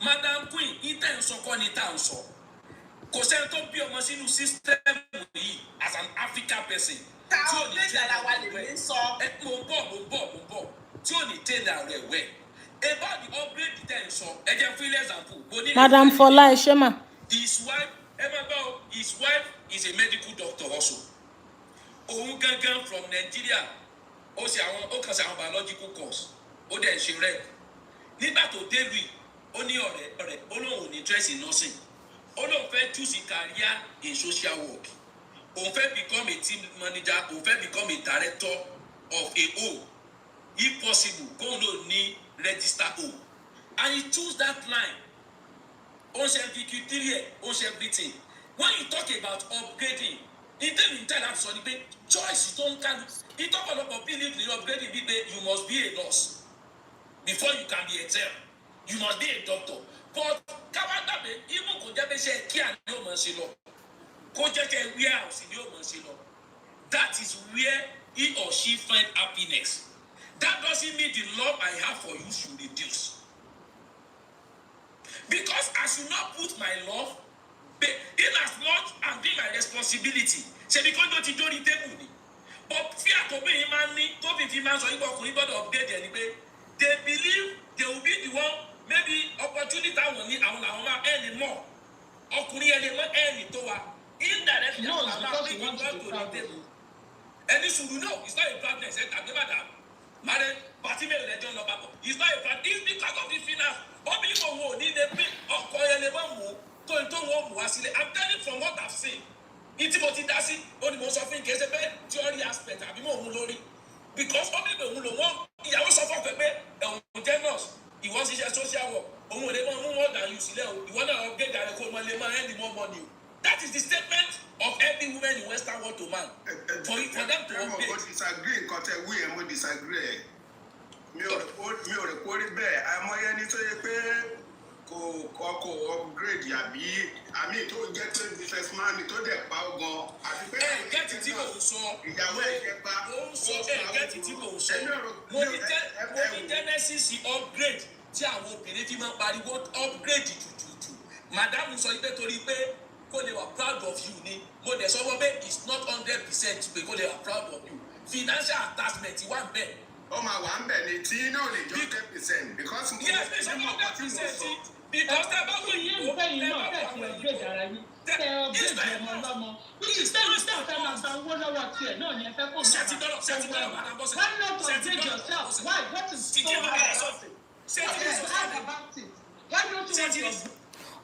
Madam Queen ìtẹ̀ ń sọ kọ́ ni tá à ń sọ kò sẹ́ni tó bí ọmọ sínú system yìí as an African person tí ò ní tẹ́lẹ̀ rẹ̀ mo ń bọ̀ tí ò ní tẹ́lẹ̀ rẹ̀ wẹ̀ about the upgrade tẹ̀ ń sọ ẹ jẹ́ fún ilé example. Madam Fola Eshema. His wife is a medical doctor also òun gangan from Nigeria ó kàn sí àwọn biological course ó dẹ̀ ń ṣe rẹ̀ nígbà tó dé lui ó ní ọ̀rẹ́ ó lóun ò ní interest in nursing ó lóun fẹ́ choose a career in social work òun fẹ́ become a team manager òun fẹ́ become a director of a home if possible kóun ló ní register home and he choose that line ó ṣe VQ3 ẹ̀ ó ṣe everything when you talk about upgrading ìtẹ̀mí tẹ̀ láti sọ ni pé choice tó ń kálu ìtọ́pọ̀lọpọ̀ believe ní upgrading bí pé you must be a nurse before you can be a tell you must be a doctor but káwá gbàgbé ibù kò jẹ́ pé ṣe kí àná yóò máa ṣe lọ kó jẹ́ kẹ́ warehouse ni yóò máa ṣe lọ that is where he or she find happiness that doesn't mean the love I have for you should reduce because as you not put my love in as much as be my responsibility ṣe bí kóńdó ti dórí tébù ni but fear àtọ́bìnrin máa ń ní tóbi fi máa ń sọ yín bọ́ ọkùnrin gbọ́dọ̀ upgrade ẹ̀ ni pé they believe they will be the one maybe opportunity àwọn ní àwọn làwọn máa earn more ọkùnrin yẹn lè mọ earn tó wa indirectly àwọn làwọn máa bring God to the table Any sùúrù, no, it's not a badness. Tàbí madam, married, party male legend lọ papọ̀. It's not a bad. It's because of the finance. Bọ́bí mo wo ní ilé pé ọkọ yẹn lè má mú tó wọ́n mú wá sílẹ̀. I'm telling from what I've seen. Ìtí mo ti dá sí, ó ní mo sọ fún ìkéṣe pé theory aspect àbí mo mú lórí. Because ó bí òun lò wọ́n ìyàwó sọ fún ọ̀pẹ pé ẹ̀wọ̀n jẹ́ nurse, ìwọ ṣiṣẹ́ social work, òun ò lè máa mú more than you sílẹ̀ o, ìwọ náà upgrade àrẹ kó mọ lè máa earn more money o. That is the statement of every woman in Western world to man. For them to upgrade. Mo disagree nǹkan tẹ wí ẹ̀ mo disagree ẹ̀. Mi ò rò pé ó rí bẹ́ẹ̀. Àìmọye ní tó yẹ pé kò upgrade àmì tó jẹ́ pé businessman tó dẹ̀ pa ọgbọ́n àti pé. Gẹ́tì tí mò ń sọ. Ìyàwó ẹ̀ jẹ́ pa. Mo ń sọ gẹ́tì tí mò ń sọ. Mo ní genesis upgrade tí àwọn obìnrin fi máa ń pariwo upgrade jùjùjù. Madam sọ pé torí pé kó lè wà proud of you ni. Mo dẹ̀ sọ wọ́n pé it's not 100% pé kó lè wà proud of you. Financial attachment wà ń bẹ̀. Ó máa wà ń bẹ̀ ni tí náà lè jọ 10% because mo yes it's 100% because tẹ bá wọ yìí ó bẹ́ẹ̀ yìí náà tẹ̀sí upgrade ara yín tẹ upgrade ọmọ ọlọ́mọ which is tẹ́lẹ̀ tẹ́lẹ̀ fẹ́ máa gba owó lọ́wọ́ tiẹ̀ náà ni ẹ fẹ́ kó máa bá why not upgrade yourself why what is so hard about it why don't you want to.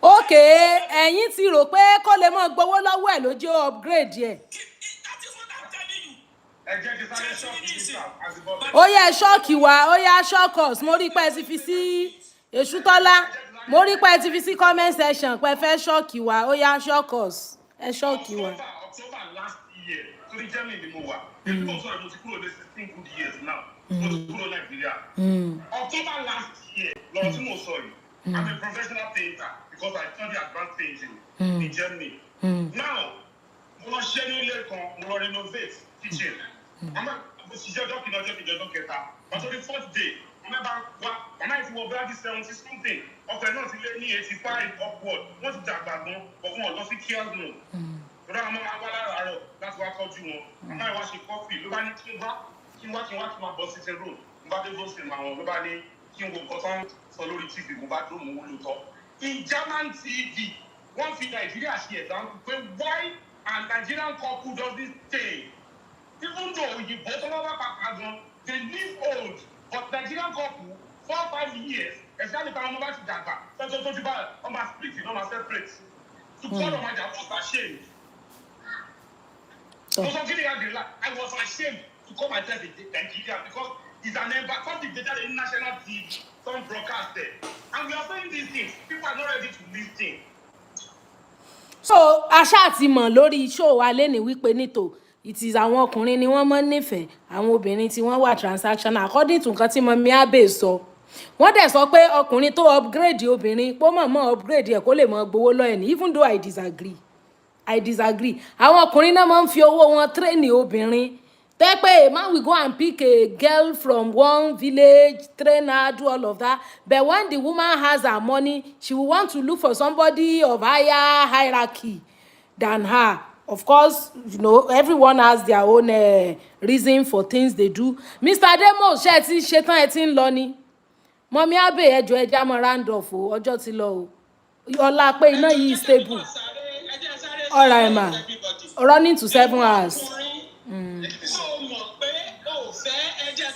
Okay, ẹ̀yin ti rò pé kó lè máa gbowó lọ́wọ́ ẹ̀ ló jẹ́ upgrade ẹ̀. Ó yẹ ṣọ́ọ̀kì wá, ó yá shock us. Mo rí pé ẹ ti fi sí Èṣútọ́lá. Mo rí pé ẹ ti fi sí comment section pé fẹ́ ṣọ́ọ̀kì wá. Ó yá shock us. Ẹ ṣọ́ọ̀kì wá. October last year, torí Germany ni mo wà. Èmi kò sọ̀rọ̀ mo ti kúrò ní 16 good years now. Mo ti kúrò Nàìjíríà. October last year, lọ́rọ̀ tí mo sọ yìí, I'm a professional painter because I study advanced painting in Germany. Now, mo lọ ṣe ní ilé kan, mo lọ renovate kitchen. Mama ṣiṣẹ́ ọjọ́ kìíní ọjọ́ kejì ọjọ́ kẹta. But on the fourth day, mama yìí ti wọ bíi 70 something. Ọkọ̀ ẹ̀ náà ti lé ní 85 upward. Wọ́n ti dàgbà gan, but wọ́n lọ sí care room. Lọ́dọ̀ àwọn ọmọ wa láràárọ̀ láti wá tọ́jú wọn. Mama yìí wá ṣe coffee ló bá ní kí n wá bọ́ sitting room. Mo bá dé voice ma wọn ló bá ní kí n wo nǹkan tán sọ lórí TV mo bá dúró mo wúlò tọ́. In German TV, wọ́n fi Nàìjíríà ṣe example pé why a Nigerian couple does this thing. Even though òyìnbó tó bá wà pàpà gan, they live old, but Nigerian couple 4-5 years, especially táwọn ọmọ bá ti dàgbà, tó ti bá ọmọ split ní ọmọ separate. To call ọmọ ìjà was ashamed. Mo sọ kí ni I dey lie, I was ashamed to call myself a Nigerian because it's an something better than national TV, some broadcast there. And we are saying these things, people are not ready to listen. So aṣá ti mọ̀ lórí show wa lẹ́ni wípé nítò it is àwọn ọkùnrin ni wọ́n máa ń nífẹ̀ẹ́ àwọn obìnrin tí wọ́n wà transactional according to nǹkan tí Mọ́mí Abe sọ. Wọ́n dẹ̀ sọ pé ọkùnrin tó upgrade obìnrin pé ó mọ̀ upgrade ẹ̀ kó lè mọ̀ gbowó lọ́yẹ̀ ní even though I disagree. Àwọn ọkùnrin náà máa ń fi owó wọn train obìnrin. Tẹ́ pé a man will go and pick a girl from one village, train her, do all of that. But when the woman has her money, she will want to look for somebody of higher hierarchy than her. Of course, you know, everyone has their own reason for things they do. Mr. Demo, ṣé ti ṣetán ẹ ti ń lọ ni? Mọ́mí Abe ẹjọ́ ẹja mọ́ round off o, ọjọ́ ti lọ o. Ọlá pé iná yìí stable. All right, ma. Running to 7 hours. Tó mọ̀ pé o fẹ́ ẹjẹ́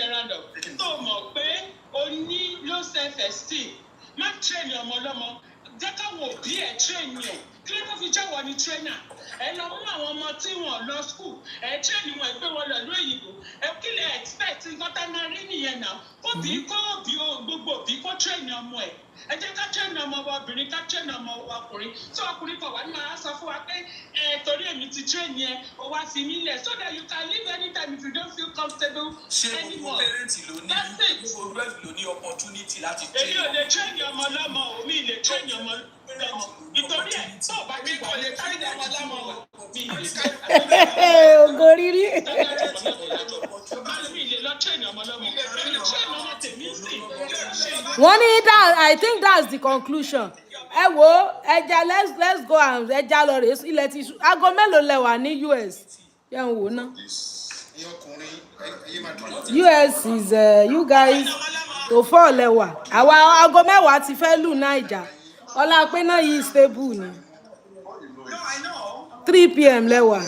round up. Tó mọ̀ pé o ní low self-esteem. Má train ọmọ ọlọ́mọ. Jẹ́ káwọn òbí ẹ̀ train yẹn. Kí ló fi jẹ́ wọ ni trainer? Ẹ lọ mú àwọn ọmọ tí wọ́n lọ school. Ẹ train wọn pé wọ́n lọ lóyìnbó. Ẹ kí lè expect nǹkan tá máa rí nìyẹn náà. Òbí gbogbo òbí kó train ọmọ ẹ̀. Ẹ jẹ́ ká train ọmọ obìnrin ká train ọmọ ọkùnrin. Tí ọkùnrin kan wà ní máa sọ fún wa pé torí èmi ti train yẹn o wá fi mí lẹ̀ so that you can leave anytime if you don't feel comfortable anymore. Ṣé gbogbo parents ló ní opportunity láti train? Èmi ò lè train ọmọ lọ́mọ o, mi lè train ọmọ lọ́mọ. Nítorí ẹ̀ tó bá gbé wọlé train ọmọ lọ́mọ o. Ògòrírí. Wọ́n ní that I think that's the conclusion. Ẹ wo ẹja let's go and ẹja lọ rè ilẹ̀ ti ṣú aago mélòó lẹ wà ní US yẹn wò ná. US is you guys tó fọ́ lẹ wà àwa aago mẹ́wàá ti fẹ́ lù Naija ọlá pé náà yìí stable ni 3 PM lẹ wà.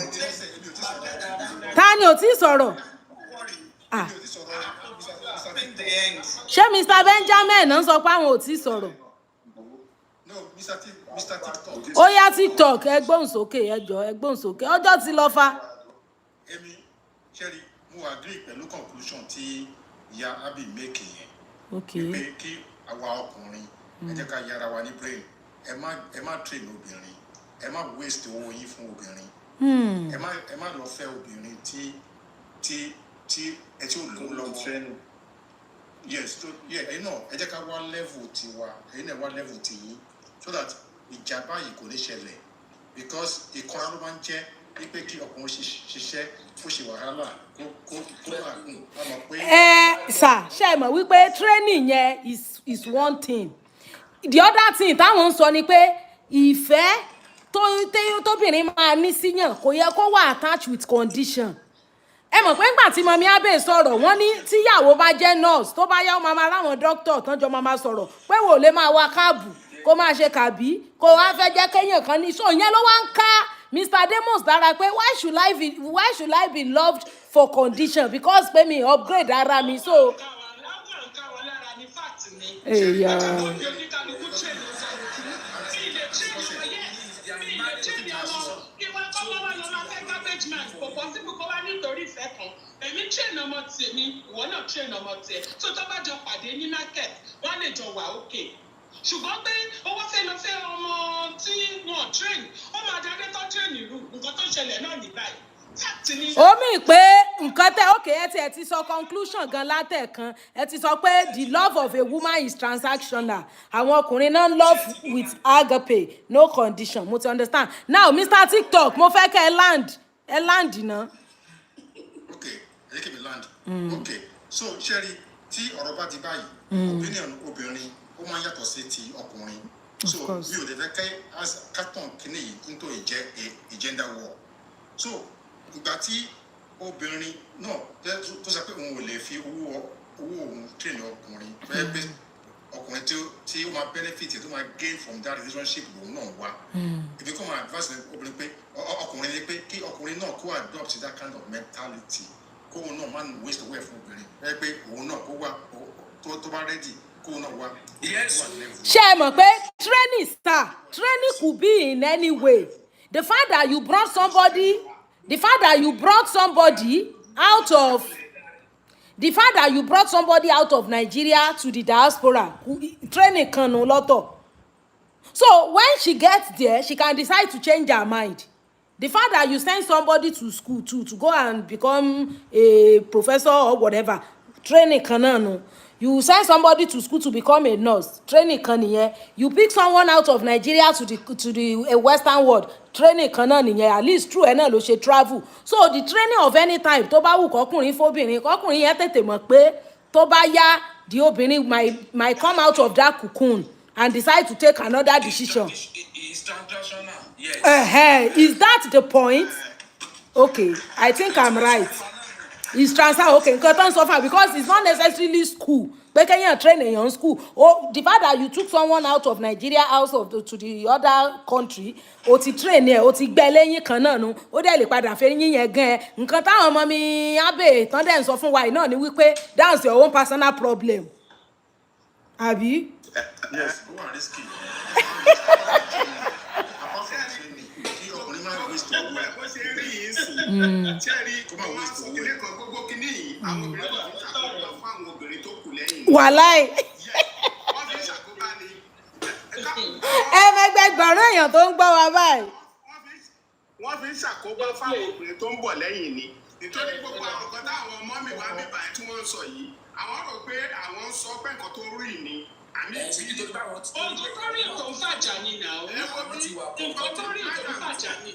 ta ni ò tí sọ̀rọ̀ ah ṣé Mr. Benjamin náà sọ pé àwọn ò tí sọ̀rọ̀ ó yá TikTok ẹ gbóhùn sókè ẹ jọ̀ọ́ ẹ gbóhùn sókè ọjọ́ ti lọ fa. èmi ṣẹ́rí mo agree pẹ̀lú conclusion tí ìyá Abby make yẹn pé kí àwa ọkùnrin ẹ jẹ́ ká yára wa ní brain ẹ má train obìnrin ẹ má waste owó yín fún obìnrin ẹ má lọ fẹ́ obìnrin tí ẹ tí ò lówó lọ́wọ́ yes ẹ̀yin náà ẹ jẹ́ ká wá level tiwa ẹ̀yin náà wá level tiyín so that ìjà báyìí kò ní ṣẹlẹ̀ because ìkan ló máa ń jẹ́ wípé kí ọkùnrin ṣiṣẹ́ kó ṣe wàhálà kó wà mọ̀ pé. sà ṣe mọ̀ wípé training yẹn is one thing the other thing táwọn ń sọ ni pé ìfẹ́ tóbìnrin máa ní síyàn kò yẹ kó wà attached with condition. ẹ mọ̀ pé ńgbà tí mọ̀mí Abbey sọ̀rọ̀ wọ́n ní tíyàwó bá jẹ́ nurse tó bá yá ó máa láwọn doctor tán jọ máa sọ̀rọ̀ pé wò lè máa wa káàbù kó máa ṣe kàbí kó wá fẹ́ jẹ́ kéèyàn kan ní so ìyẹn ló wá ń ká Mr. Demos dára pé why should I be loved for condition because pé mi upgrade ara mi so. èmi train ọmọ tèmi ìwọ náà train ọmọ tiẹ̀ tó tó bá jọ pàdé ní market wọ́n lè jọ wà òkè ṣùgbọ́n pé owó fẹ́ lọ fẹ́ ọmọ tí wọ́n train ó máa dáadé tó train ìlú nǹkan tó ṣẹlẹ̀ náà ní báyìí. ó mì pé nǹkan tẹ ókè ẹ ti sọ conclusion gan látẹ̀kan ẹ ti sọ pé the love of a woman is transactional àwọn ọkùnrin náà love with agape no condition mo ti understand now Mr. TikTok mo fẹ́ kẹ́ ẹ land náà. ẹ kí mi land okay so ṣẹ́rí tí ọ̀rọ̀ bá ti báyìí opinion obìnrin ó máa ń yàtọ̀ sí ti ọkùnrin so mi ò lè fẹ́ kẹ́ carton kìíní yìí nítorí ìjẹ́ a gender war so ìgbà tí obìnrin náà tó sọ pé òun ò lè fi owó òun train ọkùnrin bẹ́ẹ̀ pé ọkùnrin tí ó máa benefit tó máa gain from that relationship lòun náà wá ibi kọ́ máa advice obìnrin pé ọkùnrin ni pé kí ọkùnrin náà kó adopt that kind of mentality kó òun náà máa ń waste owó ẹ̀ fún obìnrin bẹ́ẹ̀ pé òun náà kó wá tó bá ready kó òun náà wá. ṣé ẹ mọ̀ pé training could be in any way the fact that you brought somebody out of Nigeria to the diaspora training kan nù lọ́tọ̀ so when she gets there she can decide to change her mind the fact that you send somebody to school to go and become a professor or whatever training kan náà nù you send somebody to school to become a nurse training kan nìyẹn you pick someone out of Nigeria to the western world training kan náà nìyẹn at least true ẹ náà ló ṣe travel so the training of any type tó bá wù kọkùnrin fóbìnrin yẹn tètè mọ̀ pé tó bá yá the obìnrin might come out of that cocoon and decide to take another decision. It's transactional, yes. Is that the point? Okay, I think I'm right. It's transfer okay nǹkan tó ń sọ fún because it's not necessarily school pé kéèyàn train èèyàn school the fact that you took someone out of Nigeria to the other country o ti train ẹ o ti gbẹ lẹ́yìn kan náà nu ó dẹ̀ lè padà fẹ́ yín yẹn gan ẹ nǹkan táwọn ọmọ mi Abbey tán dẹ̀ ń sọ fún wa yìí náà ni wípé that's your own personal problem àbí. yes ó wà risky. wàláì ẹ̀ẹ́dẹ́gbẹ̀rún èèyàn tó ń gbọ́ wa báyìí. wọ́n fi ń ṣàkóbá fáwọn obìnrin tó ń bọ̀ lẹ́yìn ni nítorí gbogbo àwọn nǹkan táwọn ọmọ mi wá bíbá tí wọ́n ń sọ yìí àwọn rò pé àwọn ń sọ pé nǹkan tó rí ni àmì ohun tó rí ètò ń fàjà ni nà ó nǹkan tó rí ètò ń fàjà ni.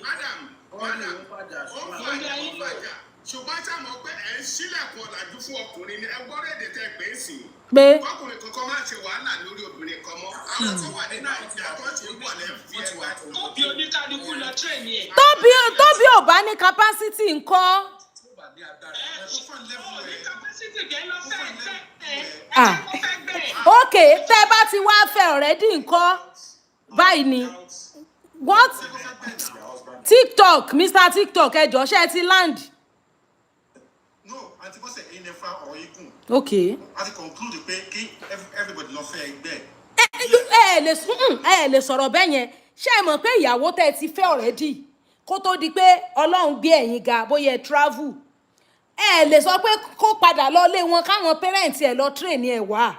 ṣùgbọ́n tí a mọ̀ pé ẹ̀ ń sílẹ̀kùn ọ̀làjú fún ọkùnrin ni ẹ gbọ́dọ̀ èdè tẹ́ pé ń sìn. pé ọkùnrin kankan máa ṣe wàhálà lórí obìnrin kan mọ́ àwọn tó wà ní Nàìjíríà tó ti ń bọ̀ lẹ́yìn fi ẹ̀ wá. tóbi oníkálukú lọ tírẹ̀nì ẹ̀. tóbi ò bá ní capacity ńkọ́. ok tẹ́ bá ti wá fẹ́ already ńkọ́ báyìí ni what TikTok Mr. TikTok ẹ jọ̀ọ́ ṣé ẹ ti land. fa ọ̀rọ̀ yìí gùn. Okay. a ti conclude pé kí everybody lọ fẹ́ ẹgbẹ́. ẹ lè sọ̀rọ̀ bẹ́ẹ̀ yẹn ṣé ẹ mọ̀ pé ìyàwó tẹ́ ẹ ti fẹ́ already kó tó di pé ọlọ́run gbé ẹ̀yin ga bóyá ẹ travel ẹ lè sọ pé kó padà lọ lé wọn káwọn parents ẹ lọ train ẹ wá.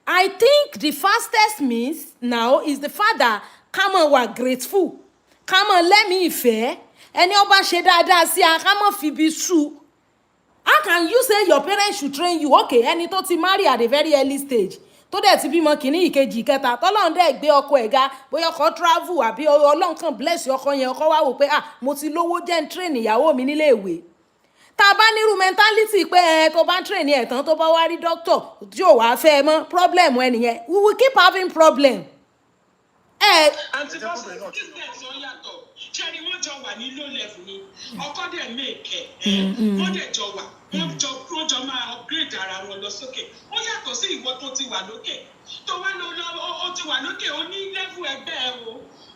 I think the fastest means now is the father ká mọ̀ wà grateful ká mọ̀ lẹ́mìí ìfẹ́ ẹni ó bá ṣe dáadáa sí a ká mọ̀ fi bí sú. How can you say your parents should train you? Okay, ẹni tó ti marry at a very early stage tó dẹ̀ ti bímọ kìíní ìkejì ìkẹta tọ́lọ́run dẹ̀ gbé ọkọ ẹ̀ ga bóyá ọkọ travel àbí ọlọ́run kan bless ọkọ yẹn ọkọ wá wò pé mo ti lówó jẹ́ ń train ìyàwó mi nílé ìwé. Tá a bá nírú mentality pé tó bá ń train ẹ̀ tán tó bá wá rí doctor tí ò wá fẹ́ ẹ mọ́ problem ẹ nìyẹn we will keep having problem. àǹtí bọ́sẹ̀ business wọn yàtọ̀ ṣẹ́ni wọ́n jọ wà ní low level ni ọkọ dẹ̀ mẹ́ẹ̀kẹ́ wọ́n dẹ̀ jọ wà wọ́n jọ máa upgrade ara wọn lọ sókè ó yàtọ̀ sí ìwọ tó ti wà lókè tó wá lọ ó ti wà lókè ó ní level ẹgbẹ́ ẹ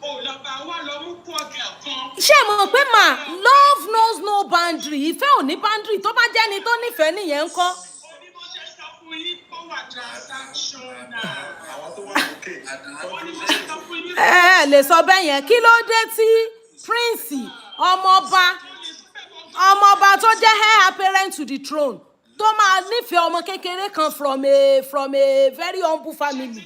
o lọ bá wá lọ mú pọ̀ gẹ̀ kan. ṣé mo pé mà love knows no boundary ìfẹ́ ò ní boundary tó bá jẹ́ni tó nífẹ̀ẹ́ nìyẹn ń kọ́. oní bó ṣe sọ fún yín kó wà transactional. àwọn tó wà lókè oní bó ṣe sọ fún yín. ẹ lè sọ bẹ́ẹ̀ yẹn kí ló dé tí prince ọmọọba tó jẹ́ heir apparent to the throne tó máa nífẹ̀ẹ́ ọmọ kékeré kan from a very humble family.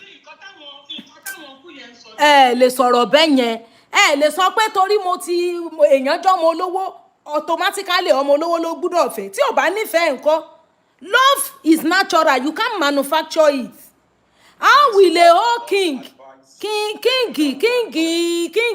ẹ lè sọ̀rọ̀ bẹ́ẹ̀ yẹn ẹ lè sọ pé torí èèyàn jọ́ ọmọ olówó automatically ọmọ olówó ló gbúdọ̀ fẹ́ tí ò bá nífẹ̀ẹ́ nǹkan love is natural you can't manufacture it. How will a whole king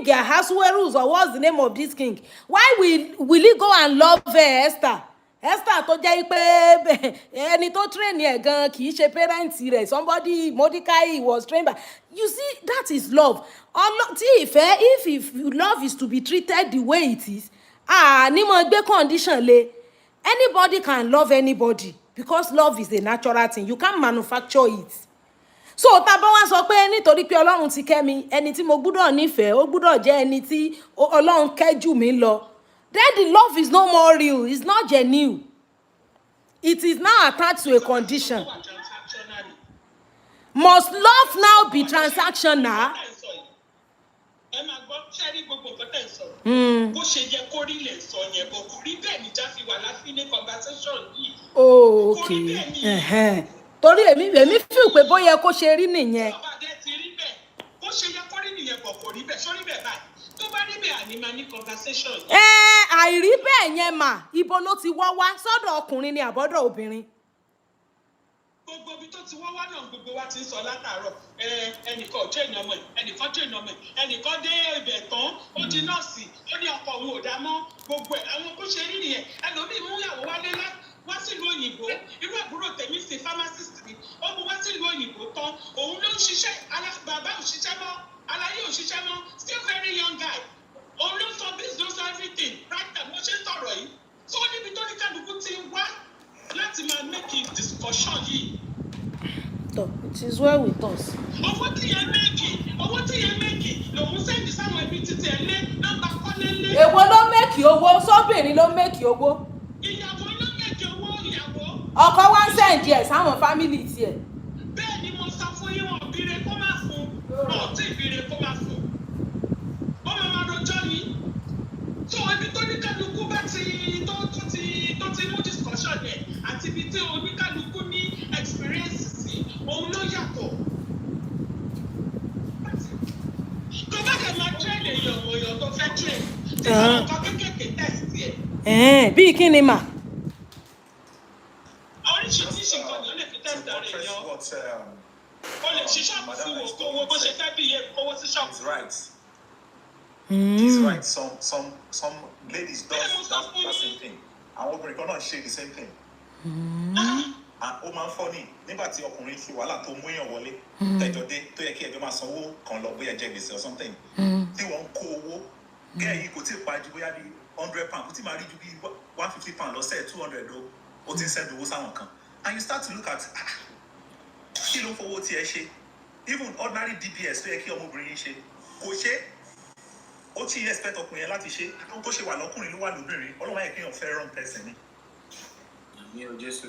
Ahasuerus or what's the name of this king? Why will he go and love Esther? Esther tó jẹ́ pé ẹni tó train ẹ̀ gan kì í ṣe parents rẹ̀ somebody Mordecai was trained by. You see that is love. If love is to be treated the way it is ní mo gbé condition le anybody can love anybody because love is a natural thing you can't manufacture it. So tá bá wá sọ pé nítorí pé Ọlọ́run ti kẹ́ mi ẹni tí mo gbúdọ̀ nífẹ̀ẹ́ ó gbúdọ̀ jẹ́ ẹni tí Ọlọ́run kẹ́ jù mí lọ then the love is no more real it's not genuine it is now attached to a condition. Must love now be transactional? ẹ máa gbọ́ ṣẹ́rí gbogbo nǹkan tẹ̀ ń sọ. bó ṣe yẹ kó rí lẹ̀ sọ yẹn bọ̀ kò rí bẹ́ẹ̀ níjà fi wà láfi ní conversation yìí. Okay. Torí èmi feel pé bóyá kó ṣe rí nìyẹn. ọ̀bàdẹ ti rí bẹ́ẹ̀ bó ṣe yẹ kó rí nìyẹn bọ̀ kò rí bẹ́ẹ̀ sọ rí bẹ́ẹ̀ báyìí tó bá rí bẹ́ẹ̀ àní máa ní conversation. Àìrí bẹ́ẹ̀ yẹn mà ibo ló ti wọ́ wá sọ́dọ̀ ọkùnrin ni àbọ́dọ̀ obìnrin. gbogbo ibi tó ti wọ́ wá náà gbogbo wa ti ń sọ látàárọ̀ ẹnìkan ò train ọmọ ẹ̀ ẹnìkan train ọmọ ẹ̀ ẹnìkan dé ibẹ̀ tán ó di nọ́ọ̀sì ó ní ọkọ òun ò dá mọ́ gbogbo ẹ̀ àwọn bó ṣe rí nìyẹn ẹlòmíì mú ìyàwó wálé wá sílùú òyìnbó irú àbúrò tèmi sí pharmacist ni ó mú wá sílùú òyìnbó tán òun ló ń ṣiṣẹ́ bàbá ò ṣiṣẹ́ mọ́ aláyé ò ṣiṣẹ́ mọ́ still very young guy òun ló sọ business ló sọ everything right now mo ṣe ń sọ̀rọ̀ yìí tó níbi tó ní kálukú ti wá láti máa make a discussion yìí. It is well with us. owó tí yẹn méjì lòun sẹ́ndì sáwọn ẹbí títí ẹ̀ lé nọ́mbà kọ́lé lé. èwo ló mẹ́kì owó sóbìnrin ló mẹ́kì owó. ìyàwó ló mẹ́kì owó ìyàwó. ọkọ wá ń sẹ́ǹdì ẹ̀ sáwọn fámìlì tiẹ̀. bẹ́ẹ̀ ni mo sọ fún yín wọn bíire kó má fún wọn tí ìbíire kó má fún ó máa rojọ́ ni tó ibi tó ní kálukú bá ti mú discussion yẹn àti ibi tí oníkálukú ní experience sí òun ló yàtọ̀. tó bá dẹ̀ máa train èèyàn tó fẹ́ train tí àwọn nǹkan kéékèèké test ẹ̀. bíi kí ni mà. oríṣiríṣi nǹkan ni ó lè fi test ara èèyàn o lè ṣí ṣọ́ọ̀bù fún wo kó wo bó ṣe fẹ́ bí iye kówó sí ṣọ́ọ̀bù. He's right. Some ladies do that same thing. Àwọn obìnrin kan náà ṣe the same thing. Ó máa ń fọ́ ní nígbà tí ọkùnrin fi wàhálà tó mú èèyàn wọlé tẹ̀jọ́ dé tó yẹ kí ẹjọ́ máa sanwó kan lọ bóyá jẹ gbèsè or something. Tí wọ́n ń kó owó gẹ́ẹ̀ yìí kò tí ì pa ju bóyá bí £100 kò tí ì máa rí ju bí £150 lọ́sẹ̀ £200 ó ti ń send owó sáwọn kan. And you start to look at kí ló ń fowó tiẹ̀ ṣe even ordinary DPS tó yẹ kí ọmọbìnrin yìí ṣe kò ṣe ó tí expect ọkùnrin yẹn láti ṣe tó ṣe wà lọ́kùnrin ló wà lóbìnrin ọlọ́wọ́ yẹ kí èèyàn fẹ́ wrong person ni. àmì ò Jésù.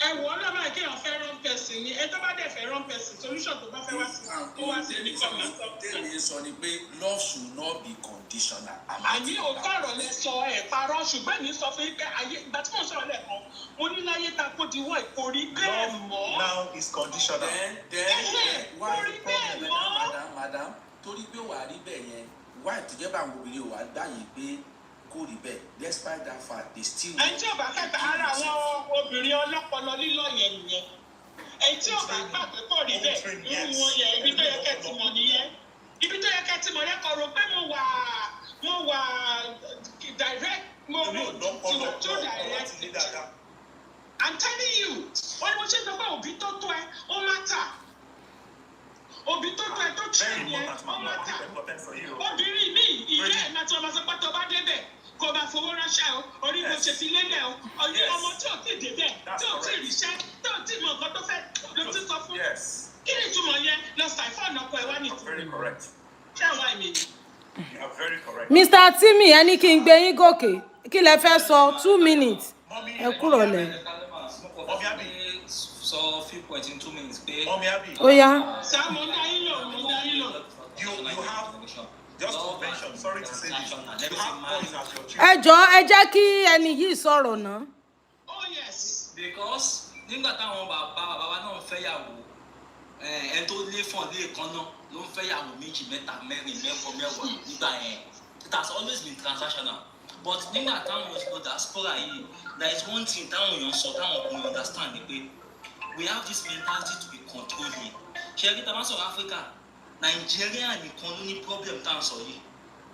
ẹ̀wọ̀n náà máa kéèyàn fẹ́ rán pẹ̀sì ni ẹ tó bá dẹ̀ fẹ́ rán pẹ̀sì solution tó bá fẹ́ wá sí kó wá sí ní kọ́mà. tèmi sọ ni pé love should not be conditional. àní òótọ́ ọ̀rọ̀ lẹ sọ ẹ̀ parọ́ ṣùgbọ́n èmi sọ fún yín pé ayé ìgbà tí mò ń sọ̀rọ̀ lẹ́ẹ̀kan mo ní láyé ta kó di wọ́ ìkórí bẹ́ẹ̀ mọ́. now is conditional. why the problem madam torí pé wàá rí bẹ́ẹ̀ yẹn why tìjẹ́ bá àwọn obìnrin wà gbáyé pé kó rí bẹ́ẹ̀ despite that fact they still. ẹni tí ò bá kẹta ara àwọn obìnrin ọlọ́pọlọ lílọ yẹn nìyẹn ẹni tí ò bá gbà pé kò rí bẹ́ẹ̀ irú wọn yẹn ibi tó yẹ kẹ́ ti mọ̀ nìyẹn ibi tó yẹ kẹ́ ti mọ̀ yẹn kọ̀ rò pé mo wà direct mo too direct. I'm telling you wọ́n ní mo ṣe sọ pé òbí tó tó ẹ ó má tà òbí tó tó ẹ tó tì í yẹn ó má tà obìnrin mi ìyá ẹ̀ náà tí wọ́n máa sọ pé tó bá débẹ̀ kò bá fowó ránṣẹ́ o orí mo ṣe fi lélẹ̀ o ọyún ọmọ tí ò tí ì débẹ̀ tí ò tí ì ríṣẹ́ tí ò tí ì mọ nǹkan tó fẹ́ ló ti sọ fún kí ni ìtumọ̀ yẹn lọ ṣàìfọ́ọ̀nù ọkọ ẹ wá ní ìtumọ̀ ṣé àwọn àìmì ni. Mr. Timi ẹni kí n gbé yín gòkè kí lẹ fẹ́ sọ 2 minutes ẹ kúrò lẹ. sọ few points in 2 minutes pé. ó yá. sáà mo dá yín lò mo dá yín lò. You have just to mention, sorry to say this, you have points as your ẹ jọ̀ọ́ ẹ jẹ́ kí ẹni yìí sọ̀rọ̀ náà. Oh yes. Because nígbà táwọn bàbá wa náà fẹ́ yàwó ẹ tó lé fún ọdún kan náà ló ń fẹ́ yàwó méjì mẹ́ta mẹ́rin mẹ́wàá nígbà yẹn it has always been transactional but nígbà táwọn òṣìṣẹ́ diaspora yìí there is one thing táwọn èèyàn sọ táwọn ọkùnrin understand ni pé we have this mentality to be controlling ṣe é kí tá a bá sọ̀rọ̀ Africa Nigeria nìkan ló ní problem tá à ń sọ yìí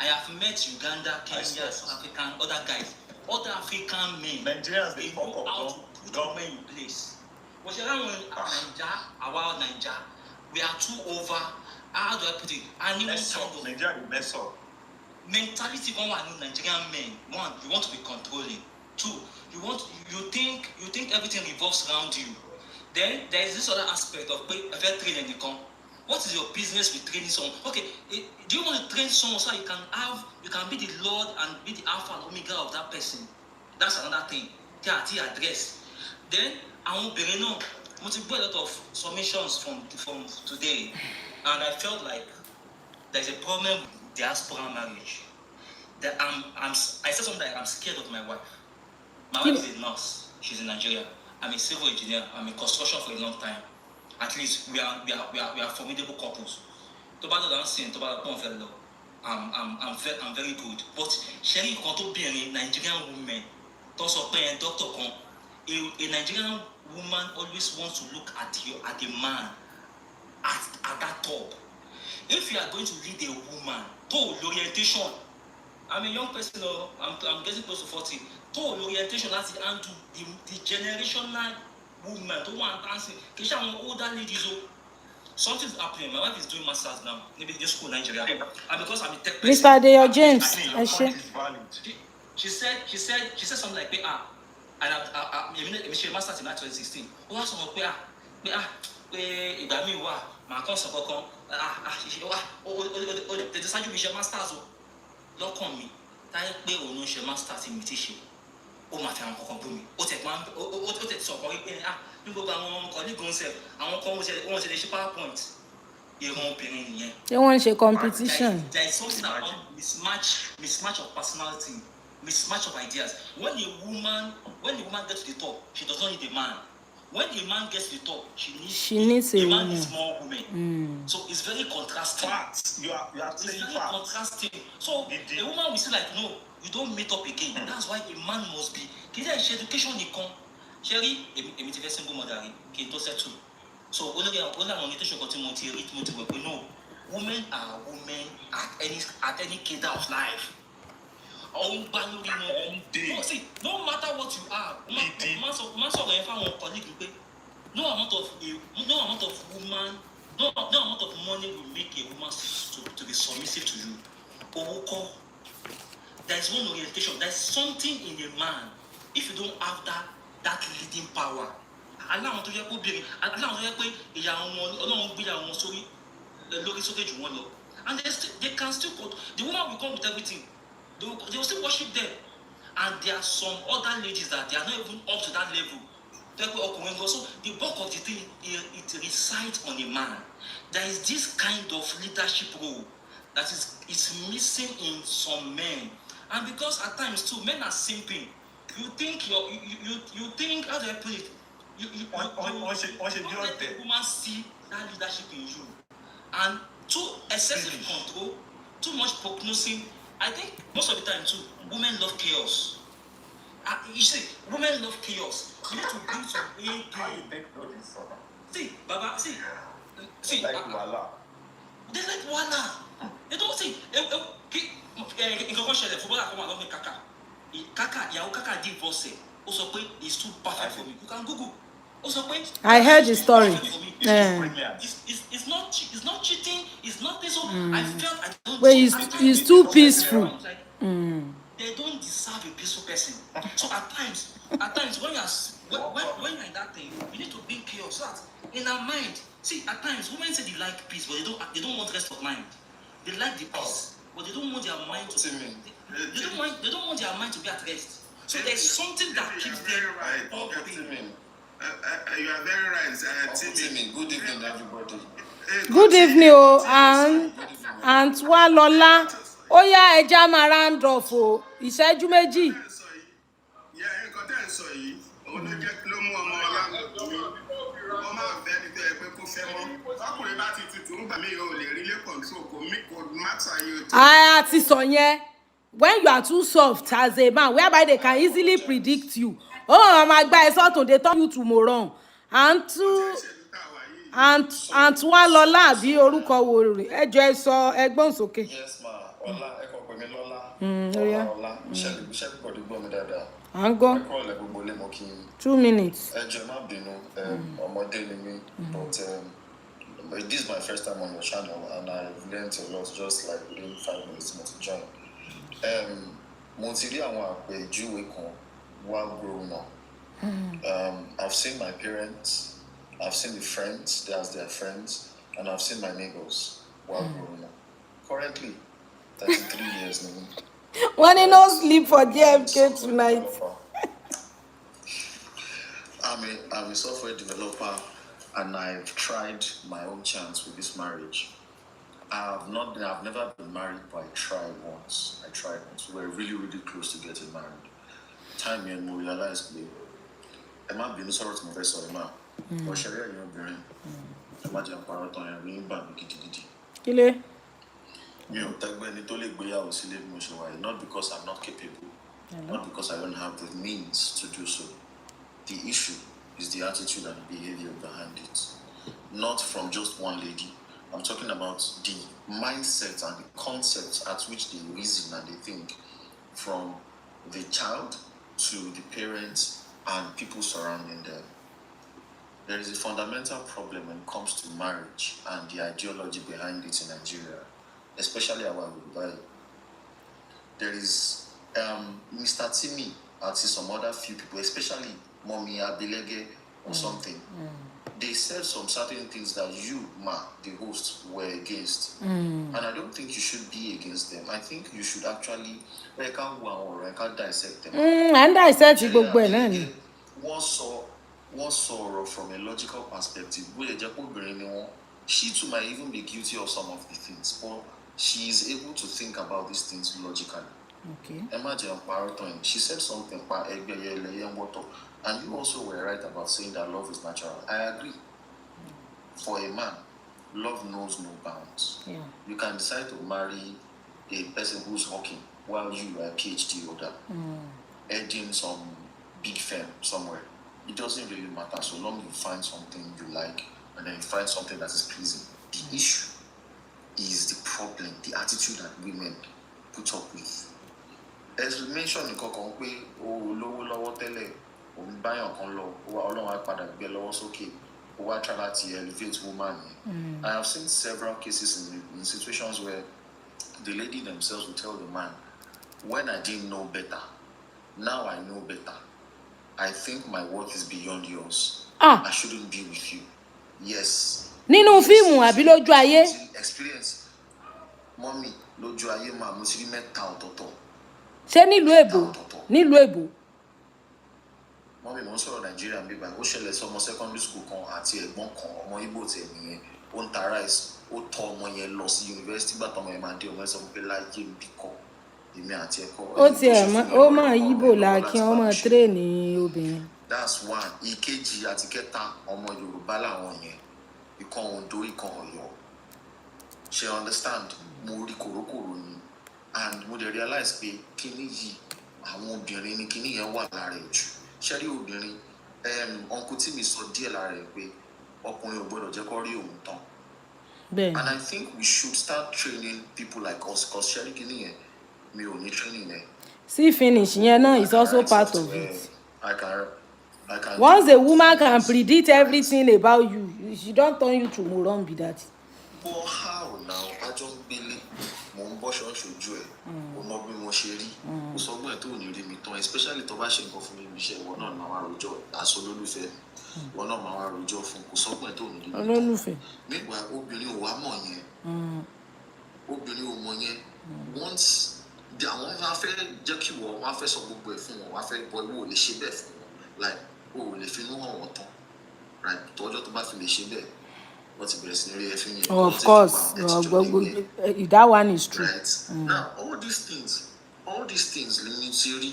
I have met Uganda, Kenya, South African, other guys, other African men. Nigerians they know how to put men in place. But you know, Naija, we are too over. How do I put it? And mess up. Nigeria will mess up. Mentality one Nigerian men. One, you want to be controlling. Two, you think everything revolves around you. Then there is this other aspect of training. What is your business with training someone? Okay, do you want to train someone so you can be the Lord and be the Alpha and Omega of that person? That's another thing. T address. Then I won't be a lot of submissions from today, and I felt like there's a problem with diaspora marriage. That I said something like I'm scared of my wife. My wife is a nurse. She's in Nigeria. I'm a civil engineer. I'm in construction for a long time. At least we are formidable couples. I'm very good. But sharing a Nigerian woman, doctor, a Nigerian woman always wants to look at the man at that top. If you are going to lead a woman, to orientation. I'm a young person, I'm getting close to 40. To orientation, that's the hand to the generational movement. Don't want to answer. Older ladies, something's happening. My wife is doing masters now. Maybe this school in Nigeria. And because I'm a tech person, Mr. Adeyo James, she said something like, and I she masters in 2016. Oh, that's something ìgbà mi wà màá kàn sọ kankan ó tètè ṣáájú mi ṣe masters o lọ́kàn mi táyé pé òun ṣe masters mi ti ṣe ó máa fi àwọn kankan bú mi ó tẹ̀ sọ̀kan wípé ní gbogbo àwọn colleague sef àwọn kan wọ́n ṣe lè ṣe powerpoint ìran obìnrin nìyẹn. ṣé wọ́n ń ṣe competition. there is something about mismatch of personality mismatch of ideas when a woman gets to the top she does not need a man. When the man gets to the top, she needs a man is more woman. So it's very contrasting. Facts. You are saying very facts. Contrasting. So a woman will say like, no, you don't meet up again. That's why a man must be. Kì í ṣe education nìkan. Sherry, èmi ti fẹ́ single mother kí n tó settle. So only àwọn orientation kan tí mo ti wẹ̀ pé no, women are women at any cadre of life. No, see, no matter what you are, no amount of woman, no amount of money will make a woman to be submissive to you. There is one orientation. There is something in a man. If you don't have that leading power, and they can still go. The woman will come with everything. They will still worship them. And there are some other ladies that they are not even up to that level. So the bulk of the thing, it resides on a man. There is this kind of leadership role that is missing in some men, and because at times too men are simping. You think you think, how do I put it? You let the woman see that leadership in you, and too excessive control, too much prognosing. I think most of the time too, women love chaos. You see, women love chaos. You need to bring some A. See, Baba, see. They like Wala. They don't see. In Kokoshele, footballer come along with Kaka. Kaka divorce. Also, is too perfect for me. You can Google. Also, I heard the story. It's not cheating. It's not this. I felt I don't. But it's too peaceful. They don't deserve a peaceful person. So at times when you're in that thing, you need to bring chaos. So that in our mind, see, at times women say they like peace, but they don't want rest of mind. They like the peace, but they don't want their mind to. They don't want their mind to be at rest. So there's something that keeps them open. You are very right, Timmy. Good evening, everybody. Good evening, and Lola. Ó yá ẹja máa round off o, ìṣẹ́jú méjì. Nǹkan tẹ́ ń sọ yìí, òun ló jẹ́ ló mú ọmọ ọlọ́run mi. Wọ́n máa fẹ́ ní tẹ́ ẹ pé kó fẹ́ mọ́. Ọkùnrin bá ti tutù ń gbà mí ò lè rí lé control kò matter yóò. A ti sọ yẹn, when you are too soft as a man, whereby they can easily predict you. Oh, my guy, so they turn you to moron. Antoine Lola àbí orúkọ wo rè ẹ jọ̀ọ́ ẹ sọ ẹgbọ́n sókè. Yes ma, Ọlá ẹ kọ pé mi lọ́lá. Ọlá Michelle gbọ́dọ̀ gbọ́ mi dáadáa. À ń gbọ́. Ẹ kọ́ ọ̀lẹ́ gbogbo lé mọ́ kí n. 2 minutes. Ẹ jọ̀ọ́ má bínú, ọmọdé ni mí, but this is my first time on your channel and I've learned a lot just like within 5 minutes mo ti join. Mo ti rí àwọn àpèjúwe kan while growing up. I've seen my parents, I've seen the friends, there's their friends, and I've seen my neighbors while growing up. Currently, 33 years now. When you no sleep for JFK tonight. I'm a software developer, and I've tried my own chance with this marriage. I've never been married, but I tried once. We were really, really close to getting married. Time here, we realized I'm not being sorry to my first sorry, ma. But Sharia, you're very. Imagine I'm part of your ring back, Kile. You know, not because I'm not capable, not because I don't have the means to do so. The issue is the attitude and behavior behind it. Not from just one lady. I'm talking about the mindset and the concepts at which they reason and they think, from the child to the parents and people surrounding them. There is a fundamental problem when it comes to marriage and the ideology behind it in Nigeria, especially our Dubai. There is Mr. Timmy and some other few people, especially Mommy Abilege or something. They said some certain things that you, the host, were against. And I don't think you should be against them. I think you should actually dissect them. And dissect it. One sorrow from a logical perspective. She too might even be guilty of some of the things, but she is able to think about these things logically. Okay. Imagine she said something, and you also were right about saying that love is natural. I agree. For a man, love knows no bounds. Yeah. You can decide to marry a person who's working while you are a PhD holder, heading some big firm somewhere. It doesn't really matter so long you find something you like and then you find something that is pleasing. The issue is the problem, the attitude that women put up with. As we mentioned in Kokongwe, elevate woman. I have seen several cases in situations where the lady themselves will tell the man, when I didn't know better, now I know better. I think my worth is beyond yours. I shouldn't be with you. Yes. Nínú fíìmù àbí lójú ayé? Experience. Mommy, lójú ayé ma mo ti rí mẹ́ta ọ̀tọ̀ọ̀tọ̀. Ṣé nílùú Èbó? Nílùú Èbó. wọ́n bí mo ń sọ̀rọ̀ Nàìjíríà bíbá ó ṣẹlẹ̀ sí ọmọ secondary school kan àti ẹ̀gbọ́n kan ọmọ Igbo tẹ̀ nìyẹn ó ń ta rice ó tọ́ ọmọ yẹn lọ sí yunifásitì gbà tọmọ yẹn máa dé ọmọ yẹn sọ pé láyé ń bí kọ́ èmi àti ẹ̀kọ́. ó tiẹ̀ ó mọ̀ Igbo la kí wọ́n mọ̀ tírèènì obìnrin. That's one. Ìkejì àti kẹta ọmọ Yorùbá làwọn yẹn ìkan Oǹdó ìkan Ọ̀yọ́ ṣe understand mo rí kòrókòrò ni and mo dey realize pé kíní yìí àwọn obìnrin ní kíní yẹn wà lára ẹ̀ jù ṣẹ́rí obìnrin uncle tí mi sọ díẹ̀ lára ẹ̀ pé ọkùnrin ò gbọ́dọ̀ jẹ́ kó rí òun tán and I think we should start training people like us cause ṣẹ́rí kíní yẹn mi ò ní training ẹ̀. See finish yẹn náà is also part of it. I can Once a woman can predict everything about you, she don't turn you to moron be that. But how now? I just believe mo ń bọ́ ṣojú ẹ̀ o mọ bí mo ṣe rí o sọ gbọ́n ẹ̀ tó ní rí mi tán especially tó bá ṣe nǹkan fún mi níbi iṣẹ́ ìwọ náà máa wá rojọ́ aṣọ olólùfẹ́ ìwọ náà máa wá rojọ́ fún kò sọ gbọ́n ẹ̀ tó ní rí mi tán olólùfẹ́. nígbà obìnrin ò wá mọ̀ yẹn obìnrin ò mọ̀ yẹn once àwọn máa fẹ́ jẹ́ kí wọ́n wá fẹ́ sọ gbogbo ẹ̀ fún wọn wá fẹ́ bọ́ ìwọ ò lè ṣe bẹ́ẹ̀ fún wọn like o ò lè finú hàn wọ́n tán right tọ́jọ́ tó bá fi lè ṣe bẹ́ẹ̀ wọ́n ti bẹ̀rẹ̀ sí ní rí ẹ fi yẹn. Of course that one is true. Right. Now all these things lè ní ti rí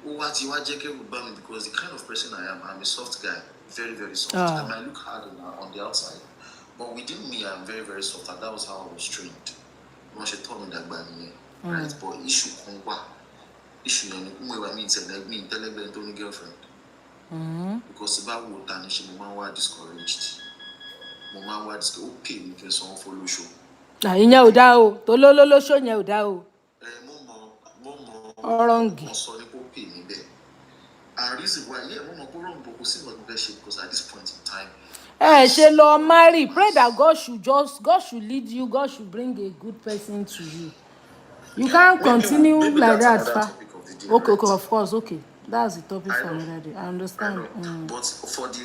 ó wá ti wá jẹ́ kẹ́rù bá mi because the kind of person I am I'm a soft guy very very soft I might look hard on the outside but within me I'm very very soft and that was how I was trained wọ́n ṣe tọ́ mi dàgbà nìyẹn right but issue kan wà issue yẹn ni kúmọ̀ ìwà mi ìtẹ́lẹ́gbẹ́ tó ní girlfriend. Because bá wo ta ni ṣe mo máa ń wá discouraged mo máa ń wá discouraged ó pè mí kí n sanwó fọlọ́ṣọ. ìyẹn ò dá o tó lólólóṣó yẹn ò dá o. mo mọ ọrọǹgì. mo sọ ní kó pè mí bẹ́ẹ̀ and reason why mo mọ pé rọǹbọ kò sí ìwà gbígbẹ́ ṣe because at this point in time. ṣe lọ marry pray that God should lead you God should bring a good person to you you can't continue maybe like that fa okay of course okay. That's the topic for another day. I understand. But for the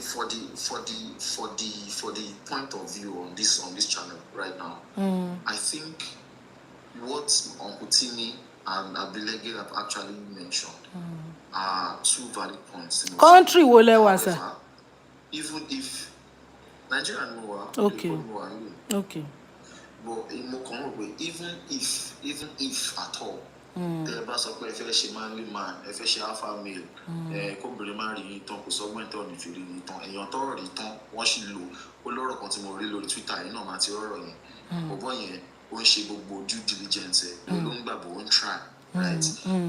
point of view on this channel right now, I think what Uncle Tini and Abilege have actually mentioned are two valid points. Country wo le wa sa? Even if Nigeria no okay. But even if at all. Tẹ́ bá sọ pé ẹ fẹ́ ṣe manly man ẹ fẹ́ ṣe alpha male kóbìnrin máa rí yín tán kò sọ́gbọ́n ìtọ́ ní fi rí yín tán èèyàn tọ́rọ̀ rí tán wọ́n sì lò ó lọ́rọ̀ kan tí mo rí lórí Twitter yìí náà máa ti rọ̀rọ̀ yẹn ọ̀bọ̀n yẹn ó ń ṣe gbogbo due diligence ẹ̀ ló ń gbàgbọ́ ó ń try right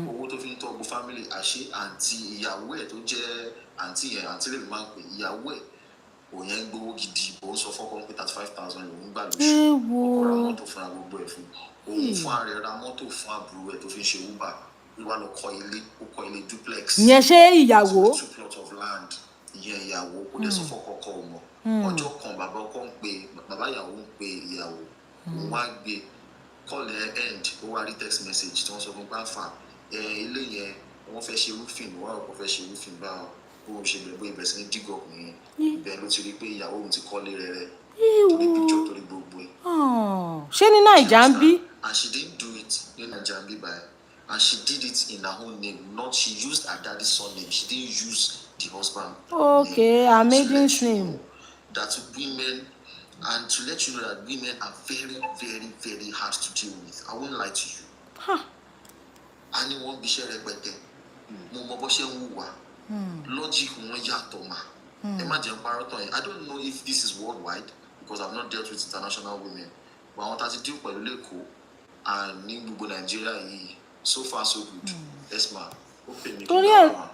owó tó fi ń tọ́ gbogbo family àṣé àǹtí ìyàwó ẹ̀ tó jẹ́ àǹtí yẹn àǹtí lè máa ń pè ìyàwó ẹ̀ òun yẹn ń gbowó gidi bó ń sọ fọ́kàn pé 35,000 lòún gbà lóṣù ọkọ̀ ra mọ́tò fúnra gbogbo ẹ̀ fún òun fún ààrẹ ra mọ́tò fún àbúrò ẹ̀ tó fi ń ṣe uber wíwá lọ kọ́ ilé duplex. ìyẹn ṣe ìyàwó. 2 plot of land ìyẹn ìyàwó kò dé sọ fọ́kọ̀ ọmọ ọjọ́ kan bàbá ọkọ ń pe bàbá ìyàwó ń pe ìyàwó òun wá gbé call end ó wá rí text message tí wọ́n sọ fún gbáfà ilé yẹn wọ́n fẹ́ ṣe roofing wọ́n àwọn kan fẹ́ ṣe roofing báwọn bó ṣe bẹ̀rẹ̀ bóyá ìbẹ̀rẹ̀ sí ní dig up nìyẹn ibẹ̀ ló ti rí pé ìyàwó òun ti kọ́lé rẹ̀ torí picture torí gbogbo ẹ̀. ṣé ní Naija ń bí. And she didn't do it in Naija bí by and she did it in her own name not she used her daddy's surname she didn't use the husband okay her maiden's name. That women and to let you know that women are very very very hard to deal with I won't lie to you. a ní wọ́n bíṣẹ́ rẹpẹtẹ mo mọ bó ṣe ń hùwà logic wọn yàtọ̀ mà ẹ má jẹun parọ́ tán yẹn I don't know if this is worldwide because I've not dealt with international women but àwọn tá a ti deal pẹ̀lú lẹ́kọ̀ọ́ and ní gbogbo Nàìjíríà yìí so far so good esma ó pè mí kí n bá wọn.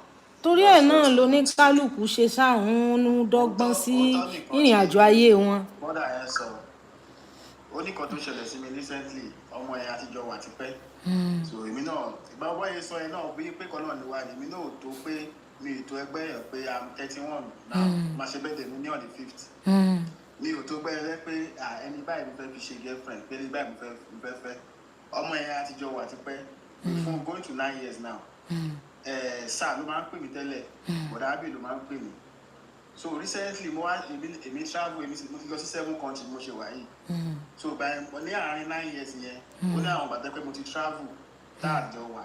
torí ẹ̀ náà ló ní kálukú ṣe sáàhún dọ́gbọ́n sí ìrìn àjò ayé wọn. bọ́dà ẹ sọ ó ní kan tó ṣẹlẹ̀ sí mi recently ọmọ ẹ̀ àtijọ́ wà tipẹ́ so èmi náà ìgbà wáyé sọ ẹ náà bí pé kan náà ni wà ní èmi náà ò tó pé mi ò tó ẹgbẹ́ yẹn pé I'm 31 now máa ṣe bẹ́ẹ̀ tèmi ní on the 5th mi ò tó gbẹ́ ẹ pé ẹni báyìí mo fẹ́ fi ṣe girlfriend pé ẹni báyìí mo fẹ́ fẹ́ ọmọ ẹ̀ àtijọ́ wà tipẹ́ fún going to 9 years now. Sáà ló máa ń pè mí tẹ́lẹ̀ bọ̀dá ábì ló máa ń pè mí so recently mo wá èmi travel mo ti lọ sí 7 countries mo ṣe wà yìí so ní àárín 9 years yẹn ó ní àwọn bàtẹ́ pé mo ti travel táàjọ wà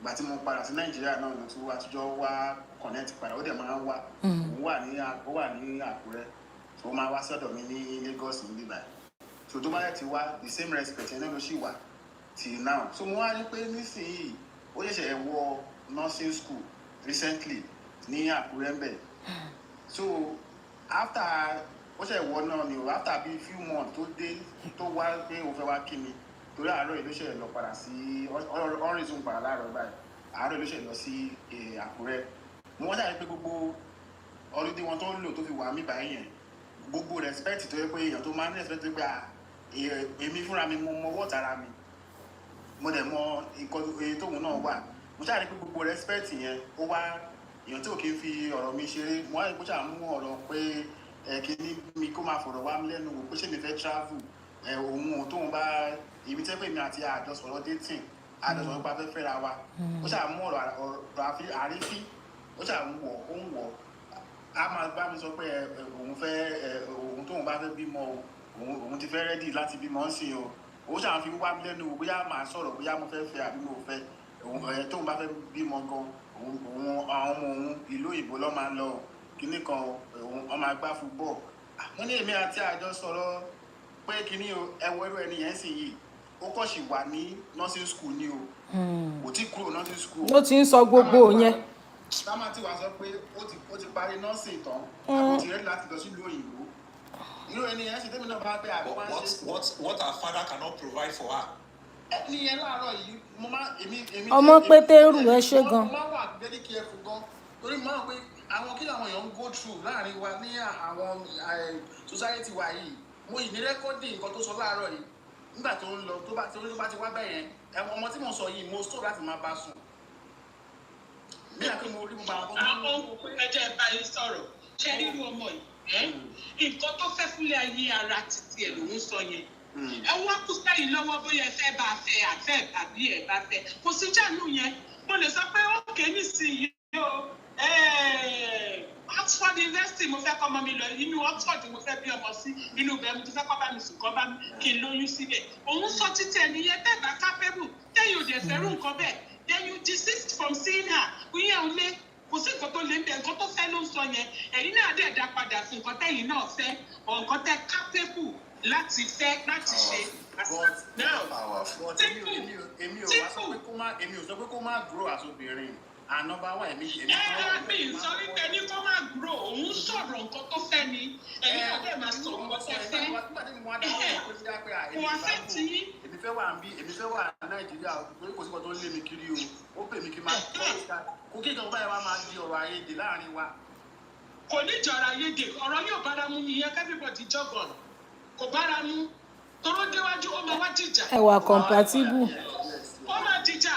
ìgbà tí mo padà sí nàìjíríà náà ló tún wá àtijọ́ wá connect padà ó dẹ̀ máa ń wá òun wà ní àkúrẹ́ tó máa wá sọ́dọ̀ mi ní lagos ní bíbá so tó bá yẹ ti wá the same respect yẹn náà ló sì wà till now so mo wá rí pé nísìnyí ó ṣẹ̀ṣẹ̀ wọ nursing school recently ní àkúrẹ́ ń bẹ̀ so after ó ṣe wọ náà ni o after bíi few months tó dé tó wá pé òun fẹ́ wá kí mi torí àárọ̀ yìí ló ṣe lọ padà sí ọ̀rìn tó ń padà láàárọ̀ báyìí àárọ̀ yìí ló ṣe lọ sí àkúrẹ́ mo wọ́n ṣàlàyé pé gbogbo ọlọ́dẹ wọn tó ń lò tó fi wà mí báyìí yẹn gbogbo respect tó yẹ pé èèyàn tó máa ń respect tó pé èmi fúnra mi mo mọ wọ́ọ̀tì ara mi mo dẹ̀ mọ èyí tóun náà wà mo ṣàlàyé pé gbogbo respect yẹn ó wá èèyàn tí ò kí ń fi ọ̀rọ̀ mi ṣeré mo wá ní kó ṣàmú ọ̀rọ̀ pé kíní mi kó máa fọ̀rọ̀ wá mi lẹ́nu wò pé ṣé mi fẹ́ travel òun tóun bá ibi tẹ́ pé mi àti àjọsọ̀rọ̀ dating àjọsọ̀rọ̀ pa fẹ́ fẹ́ra wa ó ṣàmú ọ̀rọ̀ àrífín ó ṣàmú wọ̀ ó ń wọ̀ á máa bá mi sọ pé òun fẹ́ òun tóun bá fẹ́ bímọ òun ti fẹ́ rẹ́dì láti bímọ ń sìn o ó ṣàmú fi wá mi lẹ́nu wò bóyá màá sọ̀rọ̀ bóyá mo fẹ́ fẹ́ àbí mo fẹ́ tóun bá fẹ́ bímọ gan òun àwọn ọmọ òun ìlú òyìnbó lọ́ máa ń lọ kíní kan òun ọmọ agbá fútbọ̀ wọ́n ní èmi àti àjọ sọ̀rọ̀ pé kíní o ẹwọ irú ẹni yẹn sì yìí ó kọ́ sì wà ní nursing school ni o kò tí kúrò nursing school. ó ti ń sọ gbogbo yẹn. táwọn ti wá sọ pé ó ti parí nursing tán àbò ti rẹ́dí láti lọ sílùú òyìnbó irú ẹni yẹn sì tẹ́mi náà bá pẹ́ àbí wọ́n ṣe. What her father cannot provide for her. ẹni yẹn láàárọ̀ yìí mo máa èmi. ọmọ pétérù ẹ ṣe gan. mo máa wà very careful gan torí mo máa ń pè àwọn kí làwọn èèyàn ń go through láàrin wa ní àwọn society wa yìí mo yìí ní rẹ́kọ́dì nǹkan tó sọ láàárọ̀ yìí nígbà tó ń lọ tó bá ti wá bẹ́ẹ̀ yẹn ọmọ tí mo sọ yìí mo stop láti máa bá sùn. bí àti mo rí mo máa bọ́. àwọn ohun ẹjẹ bá yín sọ̀rọ̀ ṣe rírú ọmọ yìí nǹkan tó fẹ́ fúnlẹ̀ ayé ara títí ẹ̀ lòún sọ yẹn ẹ wá kú sẹ́yìn lọ́wọ́ bóyá ẹ fẹ́ bá a fẹ́ àfẹ́ tàbí ẹ bá fẹ́ kò sí jáàánú yẹn mo lè sọ pé ó kéé nísìnyí o. Oxford University mo fẹ́ kọ́ ọmọ mi lọ inú Oxford mo fẹ́ bí ọmọ sí inú bẹ́ẹ̀ mo ti fẹ́ kọ́ bá mi sùn kọ́ bá mi kí n lóyún síbẹ̀ òun sọ títẹ̀ nìyẹn tẹ́ bá capable tẹ́yìn ò dẹ̀ fẹ́rù nǹkan bẹ́ẹ̀ then you desist from seeing her ìyẹn ò lé kò sí nǹkan tó lé ń bẹ nǹkan tó fẹ́ ló ń sọ yẹn ẹ̀yin náà dẹ̀ dá padà sí nǹkan tẹ́yìn náà fẹ́ ọ̀ nǹkan tẹ́ capable láti fẹ́ láti ṣe. èmi ò sọ pé kó má grow as obìnrin ànọ́bà wà èmi sọ wípé ní kó má grow òun sọ̀rọ̀ nǹkan tó fẹ́ ni ẹ̀yin náà dẹ̀ máa sọ̀rọ̀ nǹkan tó fẹ́ kò wá fẹ́ tí yín. èmi fẹ́ wà nàìjíríà pé kò sí kan tó ń lé mi kiri o ó pè mí kí n máa kó kí ìjọba yẹn wá máa di ọ̀rọ̀ ayédè láàrin wa. kò ní jọra ayédè ọ̀rọ̀ yóò bára mu nìyẹn everybody jọgàn kò bára mu toró déwájú ó máa wá dìjà. ẹ wà compatible. ó máa dìjà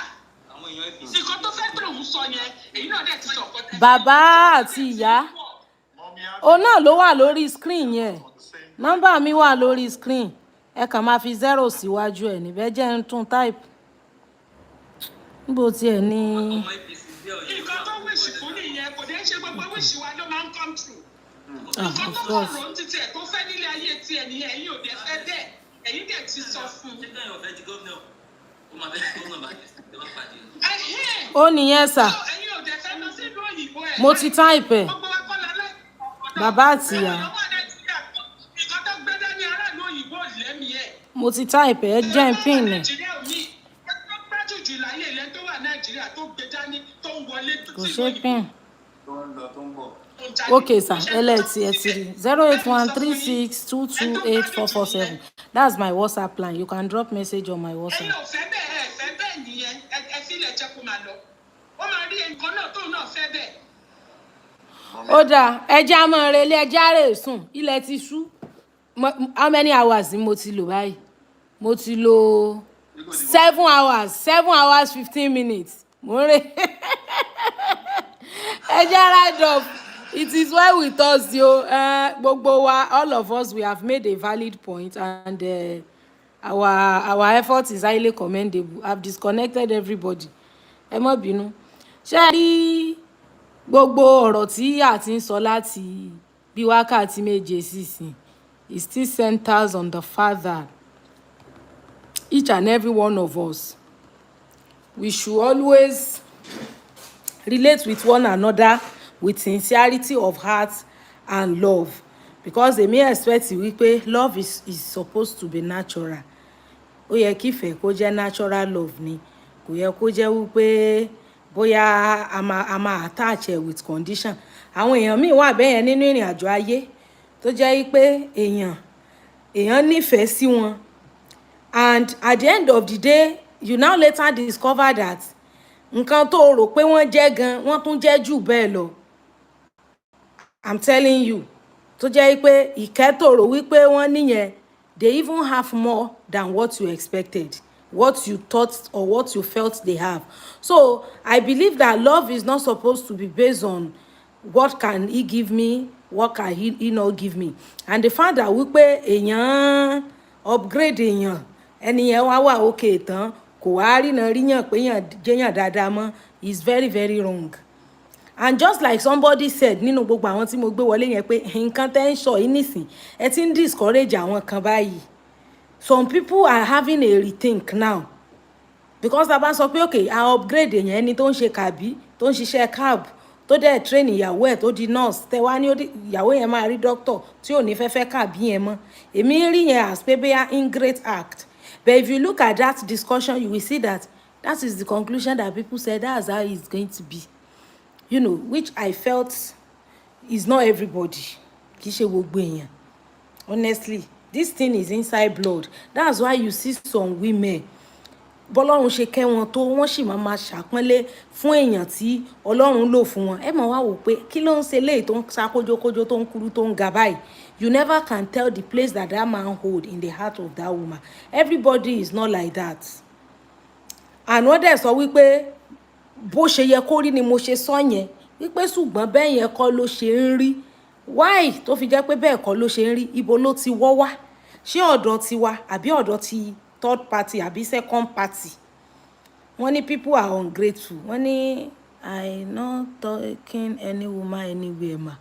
nǹkan tó fẹ́ pé òun sọ yẹn èyí náà dẹ̀ ti sọ ọ̀pọ̀ tẹ́lẹ̀. bàbá àti ìyá òun náà ló wà lórí screen yẹn nọ́mbà mi wà lórí screen ẹ kàn máa fi 0 síwájú ẹ níbẹ̀ jẹ́ ń tún type níbo tiẹ̀ ní. nǹkan tó wíṣì fún nìyẹn kò dé ṣe gbogbo wíṣì wa ló máa ń come true. nǹkan tó wà rò ń títí ẹ̀ tó fẹ́ nílé ayé tiẹ̀ nìyẹn ẹ̀yin ò dé fẹ́ bẹ́ẹ̀ ẹ̀yin dẹ̀ ti sọ fún un. ó nìyẹn sà mo ti type ẹ bàbá àti ìyá mo ti type ẹ jẹ́ ń pin ẹ kò ṣe pin okay sir ẹlẹ́ẹ̀tì ẹ ti rí 08136228447 that's my WhatsApp line you can drop message on my WhatsApp. ó dáa ẹjẹ́ a máa relé ẹjẹ́ a rè sùn ilẹ̀ ti ṣú how many hours ni mo ti lò báyìí mo ti lò 7 hours 15 minutes mo ń rè ẹjẹ́ round up it is well with us yo gbogbo wa all of us we have made a valid point and our effort is highly commendable. I've disconnected everybody ẹ má bínú ṣé rí gbogbo ọ̀rọ̀ tí a ti ń sọ láti bí wákàtí méje sísìn it still centers on the fact that each and every one of us we should always relate with one another with sincerity of heart and love, because èmi expect wípé love is supposed to be natural. Ó yẹ kí ìfẹ́ kó jẹ́ natural love ni, kò yẹ kó jẹ́ wípé bóyá a máa attach with condition. Àwọn èèyàn míì wà bẹ́ẹ̀ yẹn nínú ìrìn àjò ayé tó jẹ́ wípé èèyàn nífẹ̀ẹ́ sí wọn, and at the end of the day you now later discover that nǹkan tó rò pé wọ́n jẹ́ gan wọ́n tún jẹ́ jù bẹ́ẹ̀ lọ. I'm telling you, tó jẹ́ wípé ìkẹ́ tó rò wípé wọ́n níyẹn, they even have more than what you expected, what you thought or what you felt they have. So I believe that love is not supposed to be based on what can he give me, what can he not give me. And the fact that wípé èèyàn upgrade èèyàn, ẹni yẹn wá wà okay tán, kò wá ríran ríyàn pé èèyàn jẹ́yàn dáadáa mọ́, is very very wrong. And just like somebody said nínú gbogbo àwọn tí mo gbé wọlé yẹn pé nǹkan tẹ́ ń sọ yìí nísìn ẹ ti ń discourage àwọn kan báyìí. Some people are having a rethink now, because tá bá sọ pé okay I upgrade èèyàn, ẹni tó ń ṣe kàbí tó ń ṣiṣẹ́ cab tó dẹ̀ train ìyàwó ẹ̀ tó di nurse, tẹ wá ní ìyàwó yẹn máa rí doctor tí ò ní fẹ́ kàbí yẹn mọ́. Èmi rí yẹn as pé bóyá ingrate act. But if you look at that discussion, you will see that that is the conclusion that people said that's how it's going to be. You know, which I felt is not everybody. Kì í ṣe gbogbo èèyàn. Honestly, this thing is inside blood. That's why you see some women, bọ́lọ́run ṣe kẹ́ wọn tó wọ́n sì máa ṣàpọ́nlé fún èèyàn tí Ọlọ́run lò fún wọn. Ẹ máa wá wò pé kí ló ń ṣe léyìí tó ń sá kójókójó tó ń kúrú tó ń ga báyìí. You never can tell the place that man hold in the heart of that woman. Everybody is not like that. And wọ́n dẹ̀ sọ wípé bó ṣe yẹ kó rí ni mo ṣe sọ yẹn, wípé ṣùgbọ́n bẹ́ẹ̀ yẹn kọ́ ló ṣe ń rí. Why tó fi jẹ́ pé bẹ́ẹ̀ kọ́ ló ṣe ń rí? Ibo ló ti wọ́ wá? Ṣé ọ̀dọ̀ tiwa àbí ọ̀dọ̀ ti third party àbí second party? Wọ́n ní people are ungrateful. Wọ́n ní I not taking any woman anywhere ma.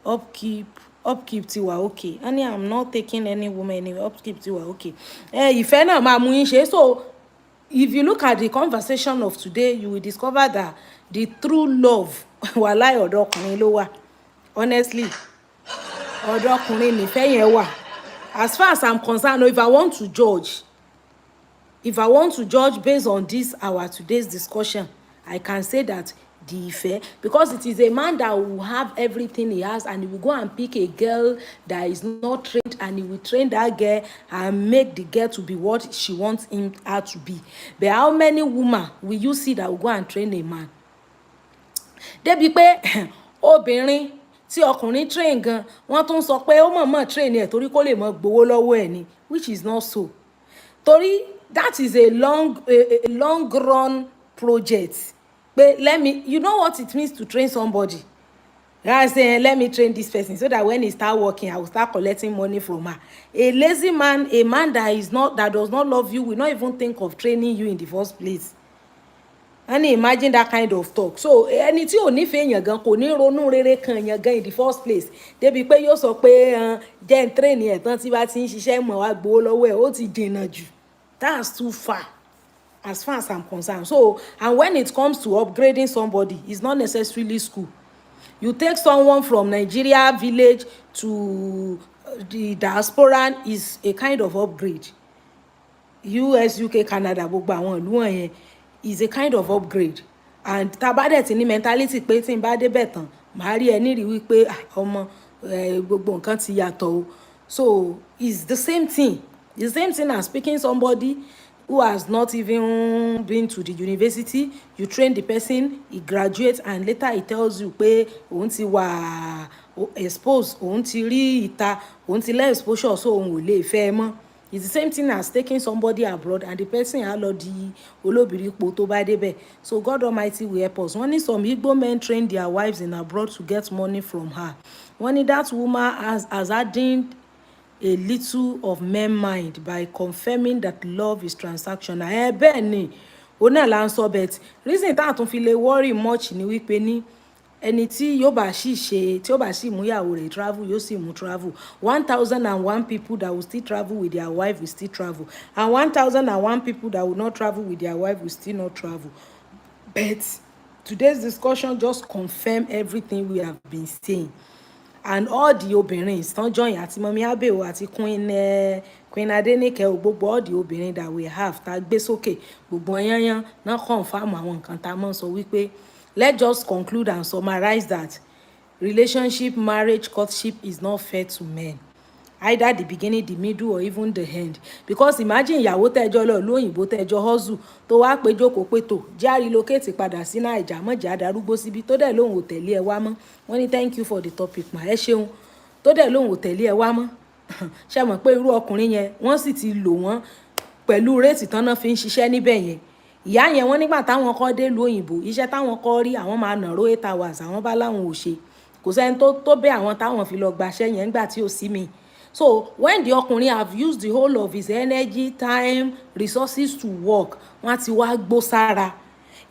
Upkeep tiwa okay. Wọ́n ní I'm not taking any woman anywhere. Upkeep tiwa okay. Ìfẹ́ náà máa mú yín ṣe. So if you look at the conversation of today, you will discover that the true love wàláì ọ̀dọ̀ ọkùnrin ló wà. Honestly, ọ̀dọ̀ ọkùnrin nífẹ̀ẹ́ yẹn wà. As far as I'm concerned, if I want to judge based on this our today's discussion, I can say that the Ife, because it is a man that will have everything he has, and he will go and pick a girl that is not trained, and he will train that girl and make the girl to be what she wants her to be. But how many women will you see that will go and train a man? Débi pé obìnrin tí ọkùnrin train gan, wọ́n tún sọ pé ó mọ̀ọ́mọ̀ train ẹ̀ torí kó lè mọ gbowó lọ́wọ́ ẹ̀ ni, which is not so. Torí that is a long run project. But you know what it means to train somebody. I say, let me train this person so that when he start working, I will start collecting money from her. A lazy man, a man that does not love you, will not even think of training you in the first place. And imagine that kind of talk. So ẹni tí ò nífẹ̀ẹ́ èèyàn gan kò ní ronú rere kan èèyàn gan in the first place. Débi pé yóò sọ pé jẹ́ n train ẹ̀ tán tí bá ti ń ṣiṣẹ́ mọ̀ wá gbowó lọ́wọ́ ẹ̀, ó ti dènà jù. That's too far as I'm concerned. So, and when it comes to upgrading somebody, it's not necessarily school. You take someone from Nigeria village to the diaspora is a kind of upgrade. US, UK, Canada, gbogbo àwọn ìlú wọ̀nyẹn is a kind of upgrade. And tabadẹ̀ ti ní mentality pé tí n bá débẹ̀ tán màá rí ẹni rí wípé ọmọ gbogbo nǹkan ti yàtọ̀ o. So it's the same thing. It's the same thing as picking somebody who has not even been to the university. You train the person, he graduates, and later he tells you pé òun ti wà exposed, òun ti rí ìta, òun ti lé exposure, so òun ò lè fẹ́ mọ́. It's the same thing as taking somebody abroad and the person á lọ di olóbìrípo tó bá débẹ̀. So God Almighty will help us. Wọ́n ní some Igbo men train their wives in abroad to get money from her. Wọ́n ní that woman has adding a little of men mind by confirming that love is transactional. Bẹ́ẹ̀ ni, ó náà là ń sọ bẹ́ẹ̀. Reason tá a tún fi lè worry much ni wípé ní ẹni tí yóò bá sì ṣe tí ó bá sì mú ìyàwó rẹ̀ travel yóò sì mú travel 1001 people that will still travel with their wife will still travel and 1001 people that will not travel with their wife will still not travel. But today's discussion just confirm everything we have been saying, and all the obìnrin tán join àti mọ́mí abeo àti Queen Adenike gbogbo all the obìnrin that we have tá gbé sókè gbogbo yanyan náà confirm àwọn nǹkan tá mọ̀ sọ wípé let's just conclude and summarize that relationship, marriage, courtship is not fair to men, either the beginning, the middle, or even the end. Because imagine ìyàwó tẹ́jọ́ lọ lóyìnbó tẹ́jọ́ hustle tó wá pé jókòó pé tó já relocate padà sí Naija mọ̀jà darúgbó síbi tó dẹ̀ lóhùn òtẹ̀lé ẹ wá mọ́ wọ́n ní thank you for the topic mà ẹ ṣeun tó dẹ̀ lóhùn òtẹ̀lé ẹ wá mọ́ ṣe mọ̀ pé irú ọkùnrin yẹn wọ́n sì ti lò wọ́n pẹ̀lú réètì tán náà fi ń ṣiṣẹ́ níbẹ̀ yẹn. Ìyá yẹn wọ́n nígbà táwọn kọ́ dé lu òyìnbó iṣẹ́ táwọn kọ́ rí àwọn máa nàró 8 hours àwọn bá láwọn ò ṣe kò sẹ́ni tó bẹ́ àwọn táwọn fi lọ gbaṣẹ́ yẹn nígbà tí ò sí mi. So when the ọkùnrin have used the whole of his energy, time, resources to work wọ́n ti wá gbó sára.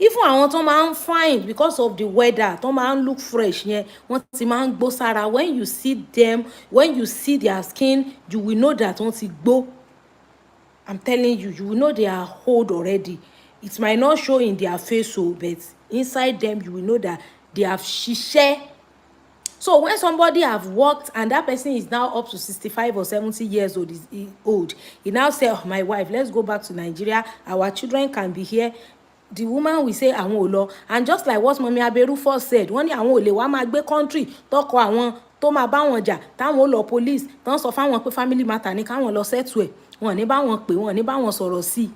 Even àwọn tó máa ń fine because of the weather tó máa ń look fresh yẹn wọ́n ti máa ń gbó sára. When you see them, when you see their skin, you will know that wọ́n ti gbó. I'm telling you, you will know they are old already. It might not show in their face, but inside them, you will know that they have ṣiṣẹ́. So when somebody have worked and that person is now up to 65 or 70 years old, he now say, oh, my wife, let's go back to Nigeria. Our children can be here. The woman will say, àwọn ò lọ. And just like what Mami Aberu first said, wọ́n ní àwọn ò lè wá máa gbé country tọkọ àwọn tó máa bá wọn jà táwọn ò lọ police tán sọ fáwọn pé family matter ní káwọn lọ settle ẹ̀ wọ́n ní bá wọn pè wọ́n ní bá wọn sọ̀rọ̀ sí i.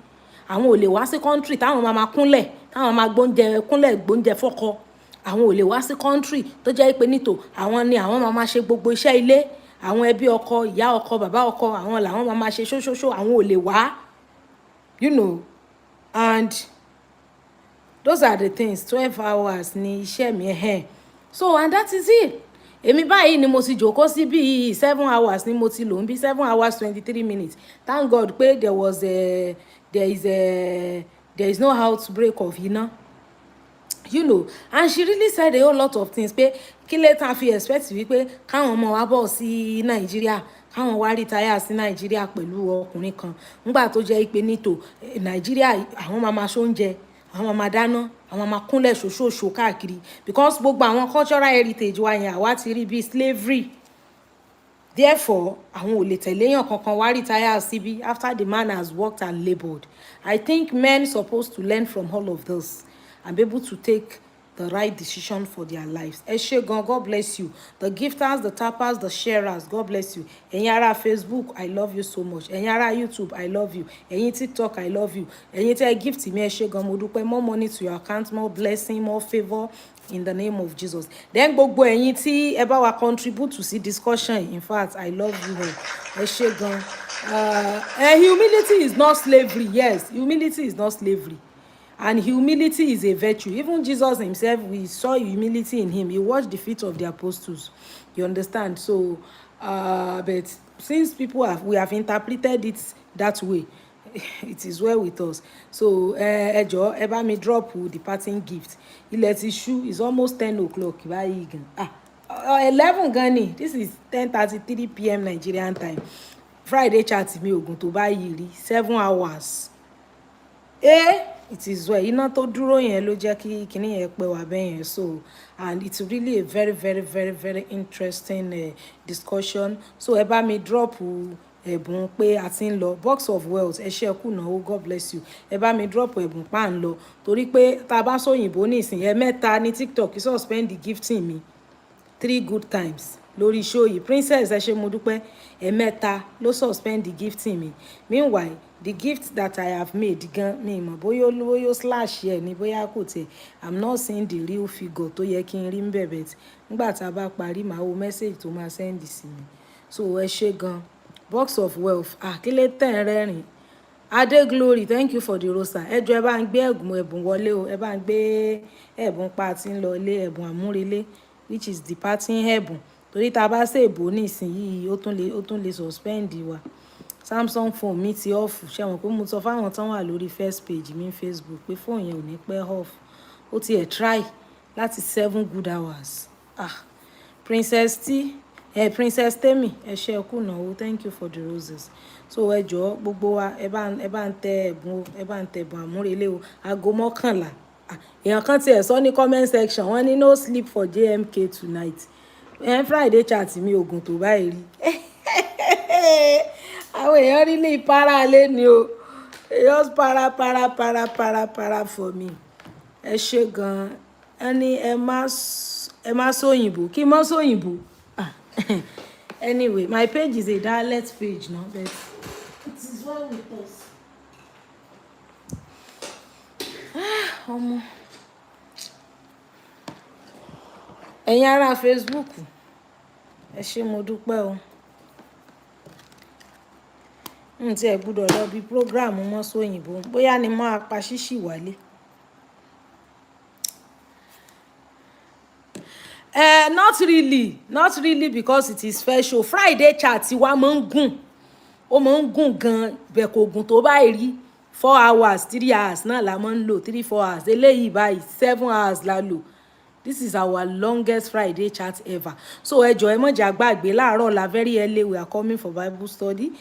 Àwọn ò lè wá sí country táwọn máa kúnlẹ̀ táwọn máa gbóúnjẹ fọ́kọ. Àwọn ò lè wá sí country tó jẹ́ pé nítò àwọn ni àwọn máa ṣe gbogbo iṣẹ́ ilé àwọn ẹbí ọkọ ìyá ọkọ bàbá ọkọ àwọn làwọn máa ṣe ṣóṣóṣó àwọn ò lè wá, you know. And those are the things. 12 hours ni iṣẹ́ mi ẹ̀. So and that is it. Èmi báyìí ni mo ti jókòó sí bí 7 hours ni mo ti lò ń bí 7 hours 23 minutes. Thank God pé there is no outbreak of iná. You know, and she really said a whole lot of things pé kí lè tán fi expect wípé káwọn ọmọ wa bọ̀ sí Nàìjíríà káwọn wá retire sí Nàìjíríà pẹ̀lú ọkùnrin kan nígbà tó jẹ́ pé nítò Nàìjíríà àwọn máa ṣoúnjẹ àwọn máa dáná àwọn máa kúnlẹ̀ ṣoṣooṣo káàkiri because gbogbo àwọn cultural heritage wa yẹn àwa ti rí bí slavery. Therefore àwọn ò lè tẹ̀léyàn kankan wá retire síbí after the man has worked and laboured. I think men supposed to learn from all of this and be able to take the right decision for their lives. Ẹ ṣé gan, God bless you. The gifters, the tappers, the sharers, God bless you. Ẹ̀yin ará Facebook, I love you so much. Ẹ̀yin ará YouTube, I love you. Ẹ̀yin TikTok, I love you. Ẹ̀yin tẹ́ gift mi ẹ ṣé gan, mo dúpẹ́. More money to your account, more blessing, more favour in the name of Jesus. Then gbogbo ẹ̀yin tí ẹ bá wa contribute to see discussion. In fact, I love you all. Ẹ ṣé gan. Humility is not slavery. Yes, humility is not slavery. And humility is a virtue. Even Jesus himself, we saw humility in him. He washed the feet of the apostles. You understand? So, but since we have interpreted it that way, it is well with us. So, ẹ jọ̀ọ́, ẹ bá mi drop the parting gift. Ilẹ̀ ti ṣú, it's almost 10 o'clock. 11 Ghana. This is 10:33 p.m. Nigerian time. Friday chat mi ogun tó báyìí rí 7 hours. It is well. Iná tó dúró yẹn ló jẹ́ kí kíní yẹn pẹ́ wá bẹ́ẹ̀ yẹn. So, and it's really a very, very, very, very interesting discussion. So, ẹ bá mi drop ẹ̀bùn pé a ti ń lọ box of wealth ẹ ṣé kú náà God bless you. Ẹ bá mi drop ẹ̀bùn pa ń lọ torí pé tá bá sóyìnbó ní ìsìn mẹ́ta ní TikTok suspend the gifting mi 3 good times lórí show yìí. Princess ẹ ṣé mo dúpẹ́ mẹ́ta ló suspend the gifting mi. Meanwhile, the gift that I have made gan mi mọ̀ bóyá slash yẹ ni bóyá kò tẹ̀. I'm not seeing the real figure tó yẹ kí n rí ń bẹ̀bẹ̀ tí nígbà tá a bá parí màá wo message tó máa send sí mi. So ẹ ṣé gan. Box of wealth kílé tẹ̀ rẹ́rìn. Ade Glory, thank you for the rosa. Ẹ jọ̀ọ́ ẹ bá ń gbé ẹ̀bùn wọlé o. Ẹ bá ń gbé ẹ̀bùn pa tí ń lọ ilé ẹ̀bùn àmúrelé which is the parting ẹ̀bùn. Torí tá bá ṣe èbò nísìnyí ó tún lè suspend wa. Samsung phone mi ti off. Ṣé mọ̀ pé mo sọ fáwọn tán wà lórí first page mi Facebook pé phone yẹn ò ní pẹ́ off. Ó ti ẹ̀ try láti 7 good hours. Princess T, Princess Temi, ẹ ṣé kú náwó, thank you for the roses. So ẹ jọ̀ọ́ gbogbo wa ẹ bá ń tẹ ẹ̀bùn àmúrelé o, aago 11. Èèyàn kan tiẹ̀ sọ ní comment section wọ́n ní no sleep for JMK tonight. Friday chat mi ogun tó báyìí rí. Àwọn èèyàn rí ní para lé ni o. Just para for me. Ẹ ṣé gan. Ẹni ẹ má sóyìnbó. Kí mọ́ sóyìnbó? Anyway, my page is a dialect page now, but it is well with us. Ọmọ. Ẹ̀yin ará Facebook, ẹ ṣé mo dúpẹ́ o. Tí ẹ gbọ́dọ̀ lọ bí program mọ́ sóyìnbó, bóyá ni mo apá ṣíṣì wálé. Not really because it is fair show. Friday chat wa máa ń gùn. Ó máa ń gùn gan, bẹ́ẹ̀ kò gùn tó báyìí rí. 4 hours, 3 hours náà la máa ń lò, 3-4 hours. Eléyìí báyìí 7 hours la lò. This is our longest Friday chat ever. So ẹ jọ̀ọ́ ẹ má jà gbàgbé láàárọ̀ la very early we are coming for Bible study.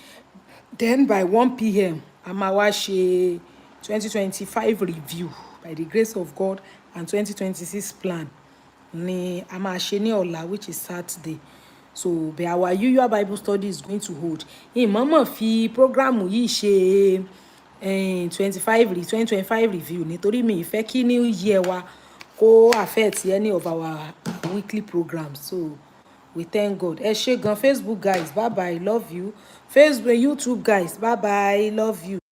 Then by 1 p.m. a máa wá ṣe 2025 review by the grace of God and 2026 plan ni a máa ṣe ní ọ̀la, which is Saturday. So our usual Bible study is going to hold. Ìmọ̀ọ́mọ̀ fi program yìí ṣe 2025 review nítorí mi ìfẹ́ kí new year wa kó affect any of our weekly programs. So we thank God. Ẹ ṣé gan. Facebook guys, bye bye, love you. Facebook, YouTube guys, bye bye, love you.